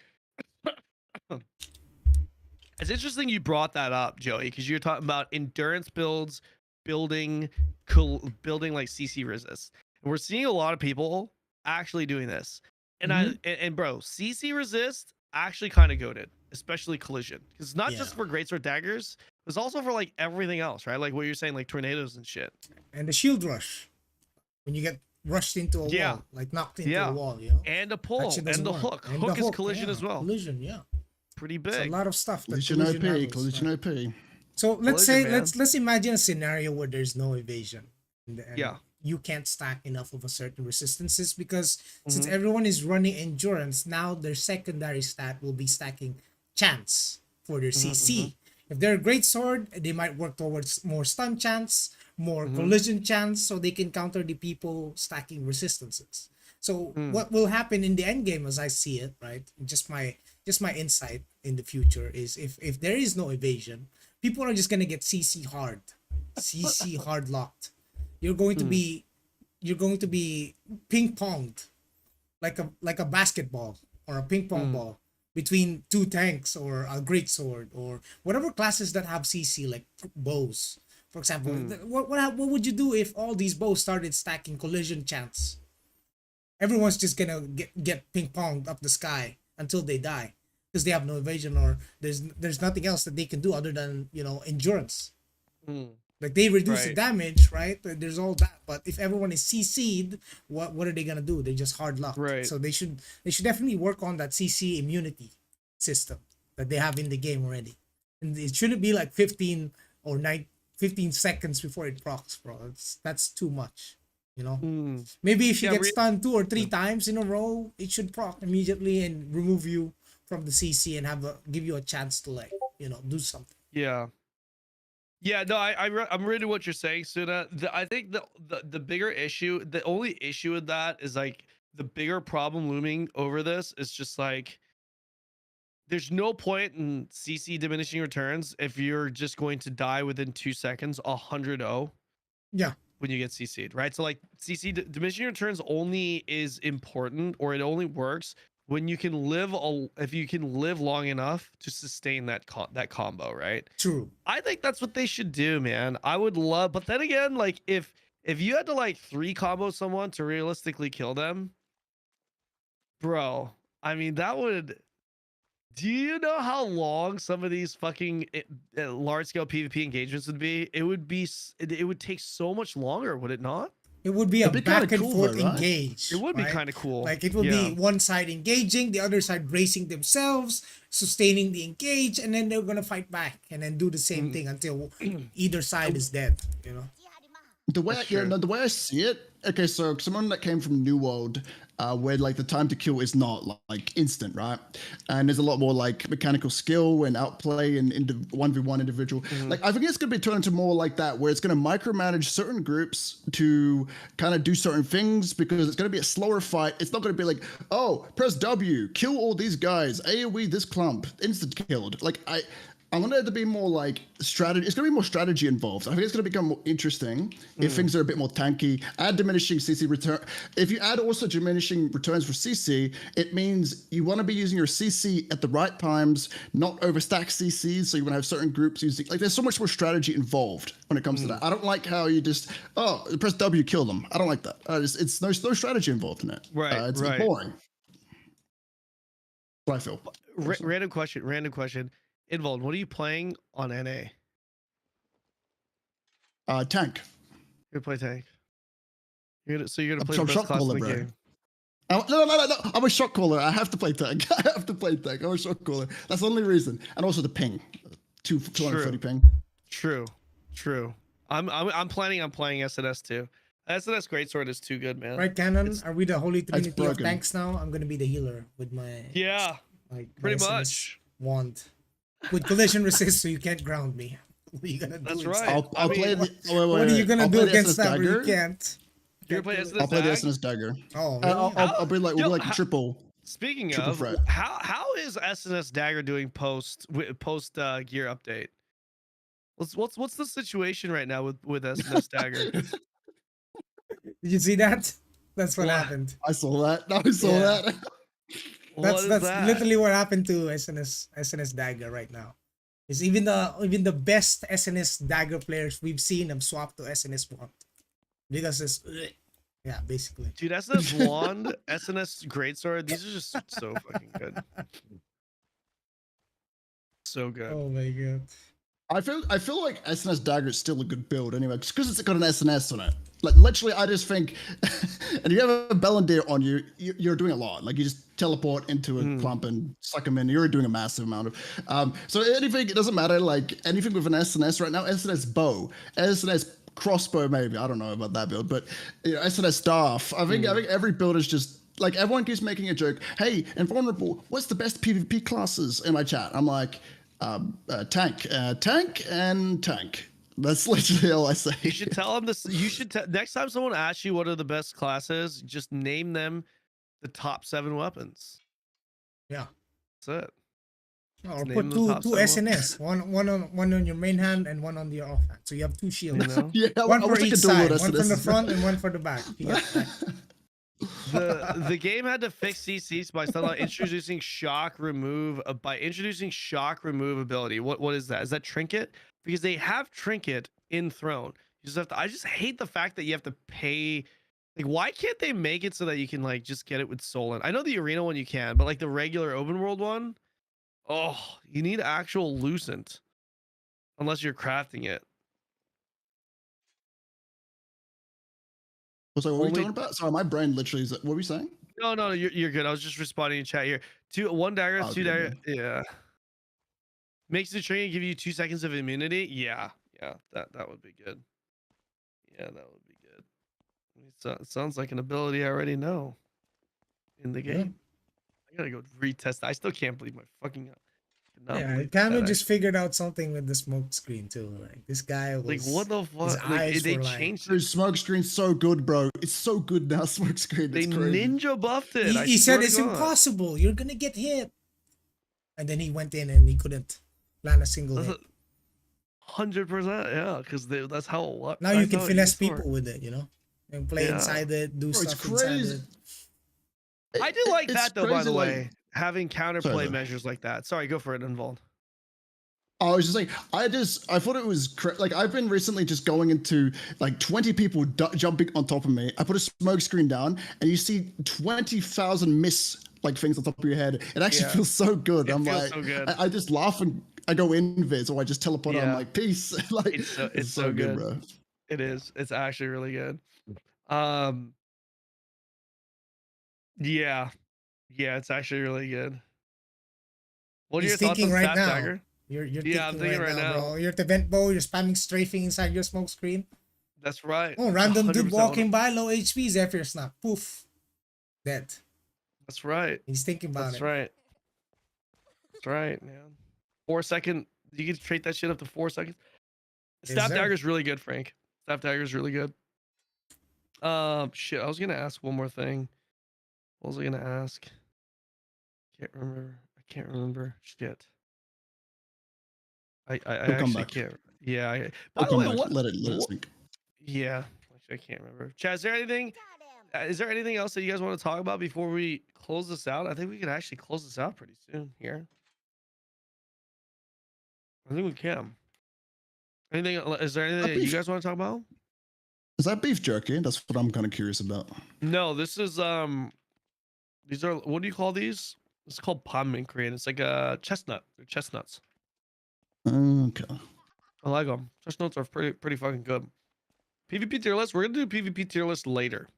Speaker 8: It's interesting you brought that up, Joey, because you're talking about endurance builds, building like CC resist. And we're seeing a lot of people actually doing this. And and bro, CC resist actually kind of goated, especially collision. Because it's not just for greatsword daggers, it's also for like everything else, right? Like what you're saying, like tornadoes and shit.
Speaker 1: and the shield rush. When you get rushed into a wall, like knocked into a wall, you know?
Speaker 8: And a pull,
Speaker 1: That shit
Speaker 8: and
Speaker 1: doesn't
Speaker 8: the
Speaker 1: work.
Speaker 8: hook.
Speaker 1: And
Speaker 8: Hook
Speaker 1: the
Speaker 8: is collision
Speaker 1: yeah,
Speaker 8: as well.
Speaker 1: Collision, yeah.
Speaker 8: Pretty
Speaker 1: It's a
Speaker 8: big.
Speaker 1: lot of stuff that
Speaker 7: Collision OP.
Speaker 1: handles,
Speaker 7: Collision
Speaker 1: right?
Speaker 7: OP.
Speaker 1: So let's say
Speaker 8: Collision, man.
Speaker 1: let's imagine a scenario where there's no evasion. And
Speaker 8: Yeah.
Speaker 1: you can't stack enough of a certain resistances because
Speaker 8: Mm-hmm.
Speaker 1: since everyone is running endurance, now their secondary stat will be stacking chance for their
Speaker 8: Mm-hmm,
Speaker 1: CC. If they're a great sword, they might work towards more stun chance, more
Speaker 8: Mm-hmm.
Speaker 1: collision chance, so they can counter the people stacking resistances. So
Speaker 8: Mm.
Speaker 1: what will happen in the end game, as I see it, right? Just my insight in the future is if there is no evasion, people are just gonna get CC hard, CC hard locked. You're going to be ping ponged like a basketball or a ping pong ball between 2 tanks or a great sword or whatever classes that have CC, like bows, for example. What would you do if all these bows started stacking collision chance? Everyone's just gonna get ping ponged up the sky until they die because they have no evasion or there's nothing else that they can do other than endurance. Like they reduce the
Speaker 8: Right.
Speaker 1: damage, right? There's all that. But if everyone is CC'd, what are they gonna do? They just hard luck.
Speaker 8: Right.
Speaker 1: So they should definitely work on that CC immunity system that they have in the game already. And it shouldn't be like 15 or 15 seconds before it procs, bro. That's too much. You know?
Speaker 8: Mm.
Speaker 1: Maybe if you
Speaker 8: Yeah,
Speaker 1: get stunned 2 or 3 times in a row, it should proc immediately and remove you from the CC and give you a chance to like, do something.
Speaker 8: Yeah. Yeah, no, I'm reading what you're saying, Suna. I think the bigger issue, the only issue with that is like the bigger problem looming over this is just like there's no point in CC diminishing returns if you're just going to die within 2 seconds, 100-0
Speaker 1: Yeah.
Speaker 8: when you get CC'd, right? So like CC diminishing returns only is important, or it only works when you can live if you can live long enough to sustain that combo, right?
Speaker 1: True.
Speaker 8: I think that's what they should do, man. I would love, but then again, like if you had to like 3 combo someone to realistically kill them, bro, I mean that would. Do you know how long some of these fucking large scale PvP engagements would be? It would take so much longer, would it not?
Speaker 1: It would be a
Speaker 7: It'd be kinda
Speaker 1: back and
Speaker 7: cool
Speaker 1: forth
Speaker 7: though, right?
Speaker 1: engage.
Speaker 8: It would be
Speaker 1: right?
Speaker 8: kind of cool.
Speaker 1: Like it would be one side engaging, the other side bracing themselves, sustaining the engage, and then they're gonna fight back and then do the same thing until either side is dead.
Speaker 7: The way the way I see it, okay, so someone that came from New World, where like the time to kill is not like instant, right? And there's a lot more like mechanical skill and outplay and 1v1 individual. Like I think it's gonna be turned into more like that, where it's gonna micromanage certain groups to kind of do certain things because it's gonna be a slower fight. It's not gonna be like, oh, press W, kill all these guys, AoE this clump, instant killed. Like I want it to be more like strategy. It's going to be more strategy involved. I think it's going to become more interesting if things are a bit more tanky. Add diminishing CC return. If you add also diminishing returns for CC, it means you want to be using your CC at the right times, not overstack CCs. So you want to have certain groups using. Like there's so much more strategy involved when it comes to that. I don't like how you just press W, kill them. I don't like that. It's no strategy involved in it.
Speaker 8: Right,
Speaker 7: It's
Speaker 8: right.
Speaker 7: boring. That's what I feel.
Speaker 8: Random question. Involved, what are you playing on NA?
Speaker 7: Tank.
Speaker 8: You're gonna play tank. You're gonna play
Speaker 7: I'm
Speaker 8: the best
Speaker 7: shot
Speaker 8: class in
Speaker 7: caller,
Speaker 8: the
Speaker 7: bro.
Speaker 8: game.
Speaker 7: No. I'm a shot caller. I have to play tank. I'm a shot caller. That's the only reason. And also the ping. 230 ping.
Speaker 8: True. I'm planning on playing SNS too. SNS Greatsword is too good, man.
Speaker 1: Right, Cannon? Are we the holy trinity of
Speaker 7: broken.
Speaker 1: tanks now? I'm gonna be the healer with my
Speaker 8: Pretty
Speaker 1: my
Speaker 8: much.
Speaker 1: wand. With collision resist, so you can't ground me. What are you gonna do?
Speaker 8: That's
Speaker 1: instead?
Speaker 8: right.
Speaker 7: I'll play the.
Speaker 1: What are you gonna do against that?
Speaker 7: Dagger?
Speaker 1: You can't.
Speaker 8: You're gonna play SNS
Speaker 7: I'll play the
Speaker 8: Dag?
Speaker 7: SNS dagger.
Speaker 1: Oh, really?
Speaker 7: I'll be like, we'll be like
Speaker 8: Yo,
Speaker 7: triple.
Speaker 8: Speaking
Speaker 7: Triple
Speaker 8: of,
Speaker 7: threat.
Speaker 8: how is SNS Dagger doing post gear update? What's the situation right now with SNS Dagger?
Speaker 1: Did you see that? That's what
Speaker 8: What?
Speaker 1: happened.
Speaker 7: I saw that. I saw
Speaker 1: Yeah.
Speaker 7: that.
Speaker 8: What is
Speaker 1: That's
Speaker 8: that?
Speaker 1: literally what happened to SNS Dagger right now. Is even the best SNS Dagger players we've seen have swapped to SNS Wand because it's basically.
Speaker 8: Dude, SNS Wand, SNS Greatsword, these are just so fucking good. So good.
Speaker 1: Oh my god.
Speaker 7: I feel like SNS Dagger is still a good build anyway, just because it's got an SNS on it. Like literally, I just think, and you have a Bellandir on you, you're doing a lot. Like you just teleport into a clump and suck them in. You're doing a massive amount of. So anything, it doesn't matter. Like anything with an SNS right now, SNS bow, SNS crossbow, maybe I don't know about that build, but SNS staff. I think every build is just. Like everyone keeps making a joke. Hey, Invulnerable, what's the best PvP classes in my chat? I'm like, tank, and tank. That's literally all I say.
Speaker 8: You should tell them this. You should next time someone asks you what are the best classes, just name them the top 7 weapons.
Speaker 1: Yeah.
Speaker 8: That's it.
Speaker 1: Or
Speaker 8: name
Speaker 1: put
Speaker 8: the top
Speaker 1: two
Speaker 8: 7
Speaker 1: SNS, one on your main hand and one on your off hand. So you have 2 shields.
Speaker 8: You know?
Speaker 7: Yeah,
Speaker 1: One
Speaker 7: I
Speaker 1: for
Speaker 7: wish I
Speaker 1: each
Speaker 7: could
Speaker 1: side,
Speaker 7: download
Speaker 1: one from the
Speaker 7: SNS.
Speaker 1: front and one for the back. You get that.
Speaker 8: The game had to fix CCs by introducing shock remove ability. What is that? Is that trinket? Because they have trinket in Throne. You just have to. I just hate the fact that you have to pay. Like, why can't they make it so that you can like just get it with Solon? I know the arena one you can, but like the regular open world one, oh, you need actual Lucent, unless you're crafting it.
Speaker 7: So what were you
Speaker 8: Only-
Speaker 7: talking about? Sorry, my brain literally is. What were you saying?
Speaker 8: No, you're good. I was just responding in chat here. One dagger,
Speaker 7: Oh,
Speaker 8: two
Speaker 7: good,
Speaker 8: dagger. Yeah. Makes the training give you 2 seconds of immunity. Yeah, that would be good. Yeah, that would be good. It sounds like an ability I already know in the
Speaker 1: Yeah.
Speaker 8: game. I gotta go retest. I still can't believe my fucking.
Speaker 1: Yeah, Cameron just figured out something with the smoke screen too. Like this guy was
Speaker 8: like what the
Speaker 1: his
Speaker 8: fuck? Like
Speaker 1: eyes
Speaker 8: they
Speaker 1: were like,
Speaker 8: changed
Speaker 7: Dude,
Speaker 8: it.
Speaker 7: smoke screen's so good, bro. It's so good now. Smoke screen.
Speaker 8: They
Speaker 7: It's crazy.
Speaker 8: ninja buffed it. I
Speaker 1: he
Speaker 8: swear
Speaker 1: said
Speaker 8: to
Speaker 1: it's
Speaker 8: God.
Speaker 1: impossible. You're gonna get hit. And then he went in and he couldn't land a single hit.
Speaker 8: 100%, yeah, because that's how it works.
Speaker 1: Now you can finesse people with it, you know? And play
Speaker 8: Yeah.
Speaker 1: inside it, do
Speaker 7: Bro, it's
Speaker 1: stuff inside
Speaker 7: crazy.
Speaker 1: it.
Speaker 8: I do like
Speaker 7: It's
Speaker 8: that though, by the
Speaker 7: crazy, like-
Speaker 8: way, having counterplay
Speaker 7: Sorry.
Speaker 8: measures like that. Sorry, go for it, Involved.
Speaker 7: I was just like, I thought it was like I've been recently just going into like 20 people jumping on top of me. I put a smoke screen down, and you see 20,000 miss like things on top of your head. It actually
Speaker 8: Yeah.
Speaker 7: feels so good.
Speaker 8: It
Speaker 7: I'm
Speaker 8: feels
Speaker 7: like,
Speaker 8: so good.
Speaker 7: I just laugh and I go invis, or I just teleport. I'm
Speaker 8: Yeah.
Speaker 7: like, peace. Like
Speaker 8: It's so good.
Speaker 7: bro.
Speaker 8: It is. It's actually really good. Yeah, it's actually really good. What are
Speaker 1: He's
Speaker 8: your thoughts on
Speaker 1: thinking right
Speaker 8: Staff
Speaker 1: now.
Speaker 8: Dagger?
Speaker 1: You're
Speaker 8: Yeah, I'm
Speaker 1: thinking
Speaker 8: thinking
Speaker 1: right
Speaker 8: right
Speaker 1: now,
Speaker 8: now.
Speaker 1: bro. You're at the vent bow, you're spamming strafing inside your smoke screen.
Speaker 8: That's right.
Speaker 1: Oh, random dude
Speaker 8: 100%
Speaker 1: walking by, low HP, Zephyr snap. Poof. Dead.
Speaker 8: That's right.
Speaker 1: He's thinking about
Speaker 8: That's
Speaker 1: it.
Speaker 8: right. That's right, man. 4 second. You can trade that shit up to 4 seconds.
Speaker 1: Yes,
Speaker 8: Staff
Speaker 1: sir.
Speaker 8: Dagger's really good, Frank. Staff Dagger's really good. Shit. I was gonna ask one more thing. What was I gonna ask? Can't remember. I can't remember. Shit. I
Speaker 7: He'll come
Speaker 8: actually
Speaker 7: back.
Speaker 8: can't. Yeah. By
Speaker 7: I'll
Speaker 8: the
Speaker 7: come
Speaker 8: way,
Speaker 7: back.
Speaker 8: what?
Speaker 7: Let it
Speaker 8: what-
Speaker 7: sink.
Speaker 8: Yeah. Actually, I can't remember. Chad, is there anything? Is there anything else that you guys want to talk about before we close this out? I think we could actually close this out pretty soon here. I think we can. Anything? Is there anything that you guys want to talk about?
Speaker 7: Is that beef jerky? That's what I'm kind of curious about.
Speaker 8: No, this is these are, what do you call these? It's called palm in Korean. It's like a chestnut. They're chestnuts.
Speaker 7: Okay.
Speaker 8: I like them. Chestnuts are pretty fucking good. PvP tier list. We're gonna do PvP tier list later.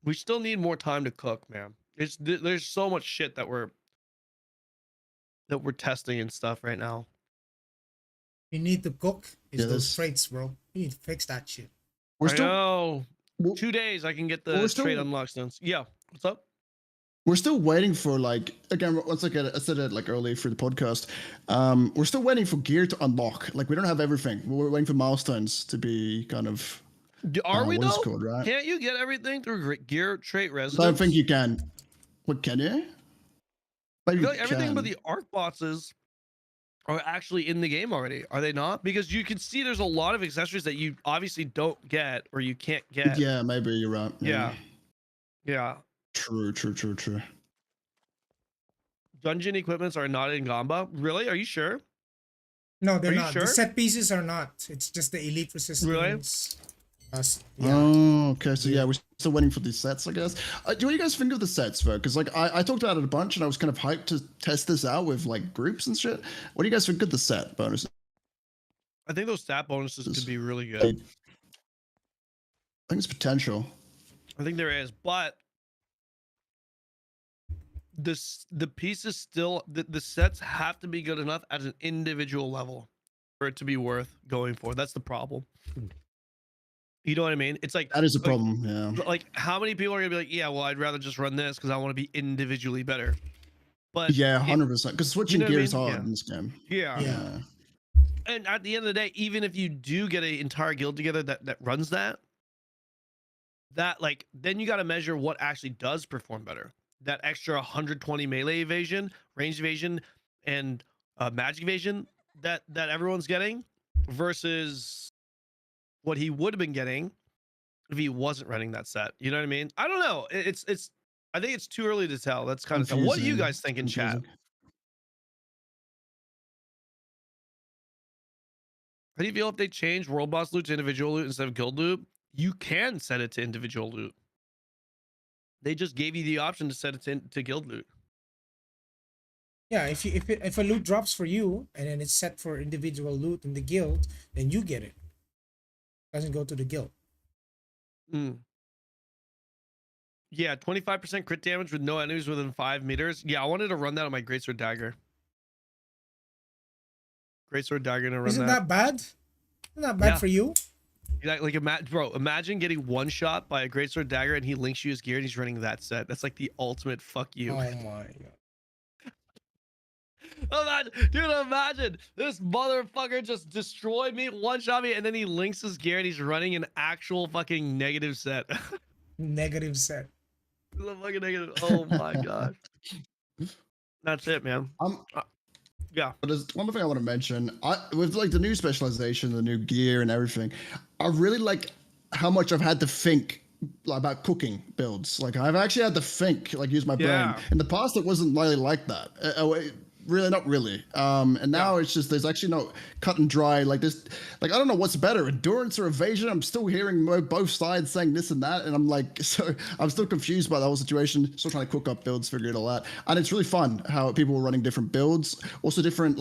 Speaker 8: We still need more time to cook, man. There's so much shit that we're testing and stuff right now.
Speaker 1: You need to cook is
Speaker 7: Yeah,
Speaker 1: those
Speaker 7: this-
Speaker 1: traits, bro. You need to fix that shit.
Speaker 7: We're
Speaker 8: I
Speaker 7: still
Speaker 8: know.
Speaker 7: we're-
Speaker 8: 2 days I can get
Speaker 7: we're
Speaker 8: the
Speaker 7: still-
Speaker 8: trade unlock stones. Yeah. What's up?
Speaker 7: we're still waiting for like again. Once again, I said it like earlier for the podcast. We're still waiting for gear to unlock. Like we don't have everything. We're waiting for milestones to be kind of.
Speaker 8: Are we
Speaker 7: what it's
Speaker 8: though?
Speaker 7: called, right?
Speaker 8: Can't you get everything through gear trait
Speaker 7: I
Speaker 8: residence?
Speaker 7: don't think you can. What can you?
Speaker 8: I
Speaker 7: Maybe
Speaker 8: feel like
Speaker 7: you
Speaker 8: everything but
Speaker 7: can.
Speaker 8: the arc bosses are actually in the game already. Are they not? Because you can see there's a lot of accessories that you obviously don't get or you can't get.
Speaker 7: Yeah, maybe you're right.
Speaker 8: Yeah. Yeah.
Speaker 7: True.
Speaker 8: Dungeon equipments are not in Gamba. Really? Are you sure?
Speaker 1: No, they're
Speaker 8: Are you
Speaker 1: not.
Speaker 8: sure?
Speaker 1: The set pieces are not. It's just the elite resistance. Yeah.
Speaker 7: Oh, okay. So yeah, we're still waiting for these sets, I guess. Do what you guys think of the sets, though? Because like I talked about it a bunch, and I was kind of hyped to test this out with like groups and shit. What do you guys think of the set bonuses?
Speaker 8: I think those stat bonuses could be really good.
Speaker 7: I think it's potential.
Speaker 8: I think there is, but the pieces still the sets have to be good enough at an individual level for it to be worth going for. That's the problem. You know what I mean? It's like
Speaker 7: That is a problem. Yeah.
Speaker 8: like how many people are gonna be like, yeah, well, I'd rather just run this because I want to be individually better. But
Speaker 7: Yeah,
Speaker 8: it-
Speaker 7: 100%. Because switching
Speaker 8: know what I
Speaker 7: gear is
Speaker 8: mean?
Speaker 7: hard
Speaker 8: Yeah.
Speaker 7: in this game.
Speaker 8: yeah.
Speaker 1: Yeah.
Speaker 8: And at the end of the day, even if you do get an entire guild together that runs that like then you got to measure what actually does perform better. That extra 120 melee evasion, range evasion, and magic evasion that everyone's getting versus what he would have been getting if he wasn't running that set. You know what I mean? I don't know. It's I think it's too early to tell. That's kind of tough. What do you
Speaker 7: Confusing.
Speaker 8: guys think in chat?
Speaker 7: Confusing.
Speaker 8: How do you feel if they change world boss loot to individual loot instead of guild loot? You can set it to individual loot. They just gave you the option to set it to guild loot.
Speaker 1: Yeah, if a loot drops for you and then it's set for individual loot in the guild, then you get it. Doesn't go to the guild.
Speaker 8: Yeah, 25% crit damage with no enemies within 5 meters. Yeah, I wanted to run that on my Greatsword Dagger. Greatsword Dagger to run
Speaker 1: Isn't
Speaker 8: that.
Speaker 1: that bad? Isn't that bad
Speaker 8: Yeah.
Speaker 1: for you?
Speaker 8: Like, bro, imagine getting one shot by a Greatsword Dagger and he links you his gear and he's running that set. That's like the ultimate fuck you.
Speaker 1: Oh my god.
Speaker 8: Imagine this motherfucker just destroyed me, one shot me, and then he links his gear and he's running an actual fucking negative set.
Speaker 1: Negative set.
Speaker 8: The fucking negative. Oh my god. That's it, man. Yeah.
Speaker 7: But there's one more thing I want to mention. With like the new specialization, the new gear and everything, I really like how much I've had to think about cooking builds. Like I've actually had to think, like use my
Speaker 8: Yeah.
Speaker 7: brain. In the past, it wasn't really like that. Really, not really. And now it's just there's actually no cut and dry. Like this, like I don't know what's better, endurance or evasion. I'm still hearing both sides saying this and that, and I'm like, so I'm still confused by the whole situation. Still trying to cook up builds, figure it all out, and it's really fun how people are running different builds, also different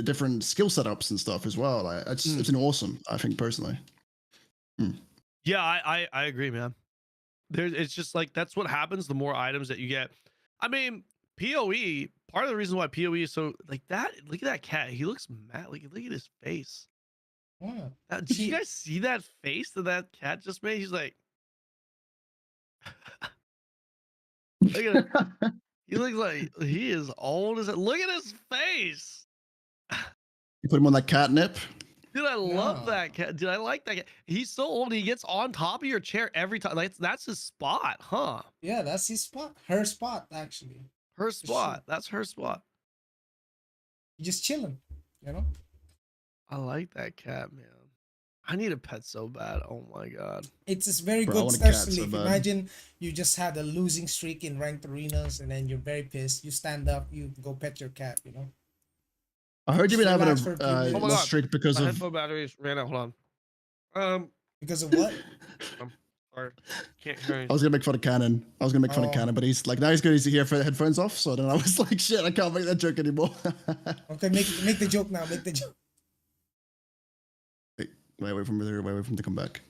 Speaker 7: different skill setups and stuff as well. Like, it's been awesome. I think personally.
Speaker 8: Yeah, I agree, man. It's just like that's what happens the more items that you get. I mean, PoE, part of the reason why PoE is so like that, look at that cat. He looks mad. Like, look at his face.
Speaker 1: What?
Speaker 8: Did you guys see that face that cat just made? He's like, look at it. He looks like he is old as it. Look at his face.
Speaker 7: You put him on that catnip.
Speaker 8: Dude, I love
Speaker 1: No.
Speaker 8: that cat. Dude, I like that cat. He's so old. He gets on top of your chair every time. Like that's his spot, huh?
Speaker 1: Yeah, that's his spot. Her spot, actually.
Speaker 8: Her
Speaker 1: sure.
Speaker 8: spot. That's her spot.
Speaker 1: Just chilling, you know?
Speaker 8: I like that cat, man. I need a pet so bad. Oh my god.
Speaker 1: It's just very
Speaker 7: Bro, I
Speaker 1: good
Speaker 7: want a
Speaker 1: stress
Speaker 7: cat so
Speaker 1: relief.
Speaker 7: bad.
Speaker 1: Imagine you just had a losing streak in ranked arenas and then you're very pissed. You stand up, you go pet your cat, you know?
Speaker 7: I heard you've been having
Speaker 1: Relax for a few minutes.
Speaker 8: Oh my
Speaker 7: lost
Speaker 8: God.
Speaker 7: streak because
Speaker 8: My
Speaker 7: of.
Speaker 8: headphone batteries ran out. Hold on.
Speaker 1: Because of what?
Speaker 8: Sorry. Can't hear
Speaker 7: I was gonna make fun of Cannon.
Speaker 1: Oh.
Speaker 7: Cannon, but he's like now he's got his headphones off. So then I was like, shit, I can't make that joke anymore.
Speaker 1: Okay, make the joke now. Make the joke.
Speaker 7: Wait for him to come back.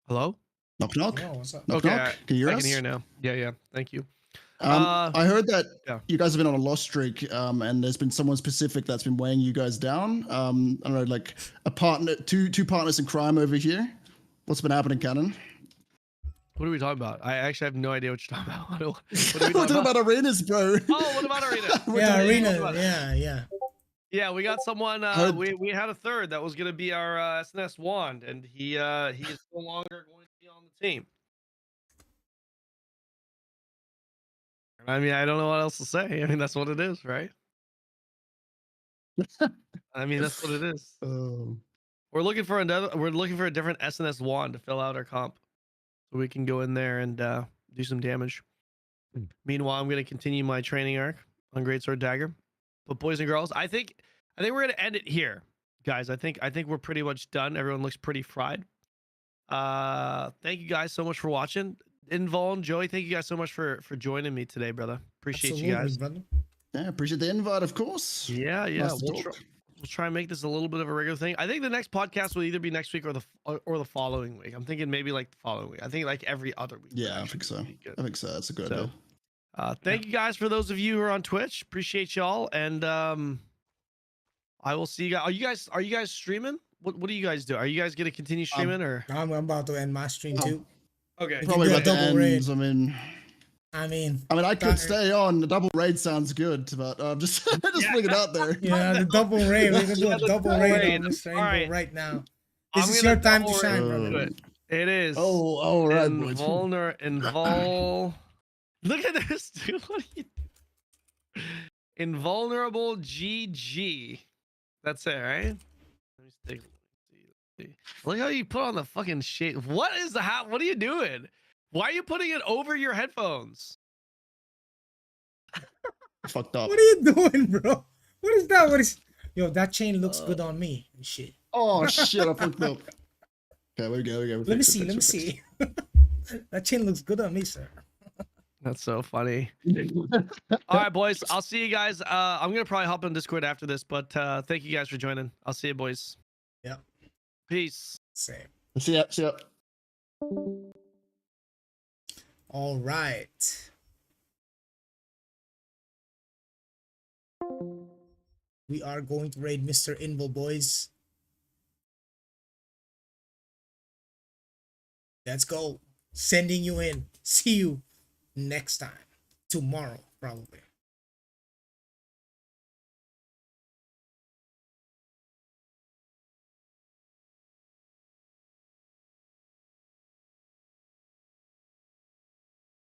Speaker 8: Hello?
Speaker 7: Knock knock.
Speaker 1: Yo, what's up?
Speaker 7: Knock
Speaker 8: Okay,
Speaker 7: knock. Can you hear
Speaker 8: I
Speaker 7: us?
Speaker 8: can hear now. Yeah. Thank you.
Speaker 7: I heard that
Speaker 8: yeah.
Speaker 7: you guys have been on a loss streak, and there's been someone specific that's been weighing you guys down. I don't know, like a partner, two partners in crime over here. What's been happening, Cannon?
Speaker 8: What are we talking about? I actually have no idea what you're talking about. What are
Speaker 7: We're
Speaker 8: we
Speaker 7: talking
Speaker 8: talking about?
Speaker 7: about arenas, bro.
Speaker 8: Oh, what about Arena?
Speaker 1: Yeah,
Speaker 8: What
Speaker 1: arena.
Speaker 8: about it?
Speaker 1: Yeah.
Speaker 8: Yeah, we got someone.
Speaker 7: Heard-
Speaker 8: We had a third that was gonna be our SNS wand, and he is no longer going to be on the team. I mean, I don't know what else to say. I mean, that's what it is, right? I mean, that's what it is. We're looking for another. We're looking for a different SNS wand to fill out our comp, so we can go in there and do some damage. Meanwhile, I'm going to continue my training arc on Greatsword Dagger. But boys and girls, I think we're going to end it here, guys. I think we're pretty much done. Everyone looks pretty fried. Thank you guys so much for watching. Invol, Joey, thank you guys so much for joining me today, brother. Appreciate you guys.
Speaker 1: Brother.
Speaker 7: Yeah, appreciate the invite, of course.
Speaker 8: Yeah.
Speaker 7: Nice to
Speaker 8: We'll
Speaker 7: talk.
Speaker 8: try and make this a little bit of a regular thing. I think the next podcast will either be next week or the following week. I'm thinking maybe like the following week. I think like every other week.
Speaker 7: Yeah, I think so. I think so. That's a good
Speaker 8: So,
Speaker 7: idea.
Speaker 8: thank you guys for those of you who are on Twitch. Appreciate y'all, and I will see you guys. Are you guys streaming? What do you guys do? Are you guys gonna continue streaming or?
Speaker 1: I'm about to end my stream too.
Speaker 8: Okay.
Speaker 1: If
Speaker 7: Probably
Speaker 1: you do a
Speaker 7: about to
Speaker 1: double raid.
Speaker 7: end.
Speaker 1: I mean,
Speaker 7: I could stay on. The double raid sounds good, but I'm just putting it out there.
Speaker 1: yeah, the double raid. We're gonna do
Speaker 8: Yeah,
Speaker 1: a
Speaker 8: the
Speaker 1: double
Speaker 8: double
Speaker 1: raid
Speaker 8: raid.
Speaker 1: on this rainbow
Speaker 8: Alright.
Speaker 1: right now.
Speaker 8: I'm
Speaker 1: This is
Speaker 8: gonna
Speaker 1: your time to
Speaker 8: double
Speaker 1: shine,
Speaker 8: raid.
Speaker 1: brother.
Speaker 8: It is.
Speaker 7: Oh, right. boys.
Speaker 8: Invul. Look at this, dude. What are you? Invulnerable GG. That's it, right? Let me see. Look how you put on the fucking shit. What is the what are you doing? Why are you putting it over your headphones?
Speaker 7: Fucked up.
Speaker 1: What are you doing, bro? What is that? What is? Yo, that chain looks good on me. And shit.
Speaker 7: Oh shit! I fucked up. Okay, we go.
Speaker 1: Let me see. That chain looks good on me, sir.
Speaker 8: That's so funny. All right, boys. I'll see you guys. I'm gonna probably hop on Discord after this, but thank you guys for joining. I'll see you, boys.
Speaker 1: Yeah.
Speaker 8: Peace.
Speaker 1: Same.
Speaker 7: See ya. See ya.
Speaker 1: All right. We are going to raid Mr. Invil, boys. Let's go. Sending you in. See you next time. Tomorrow, probably.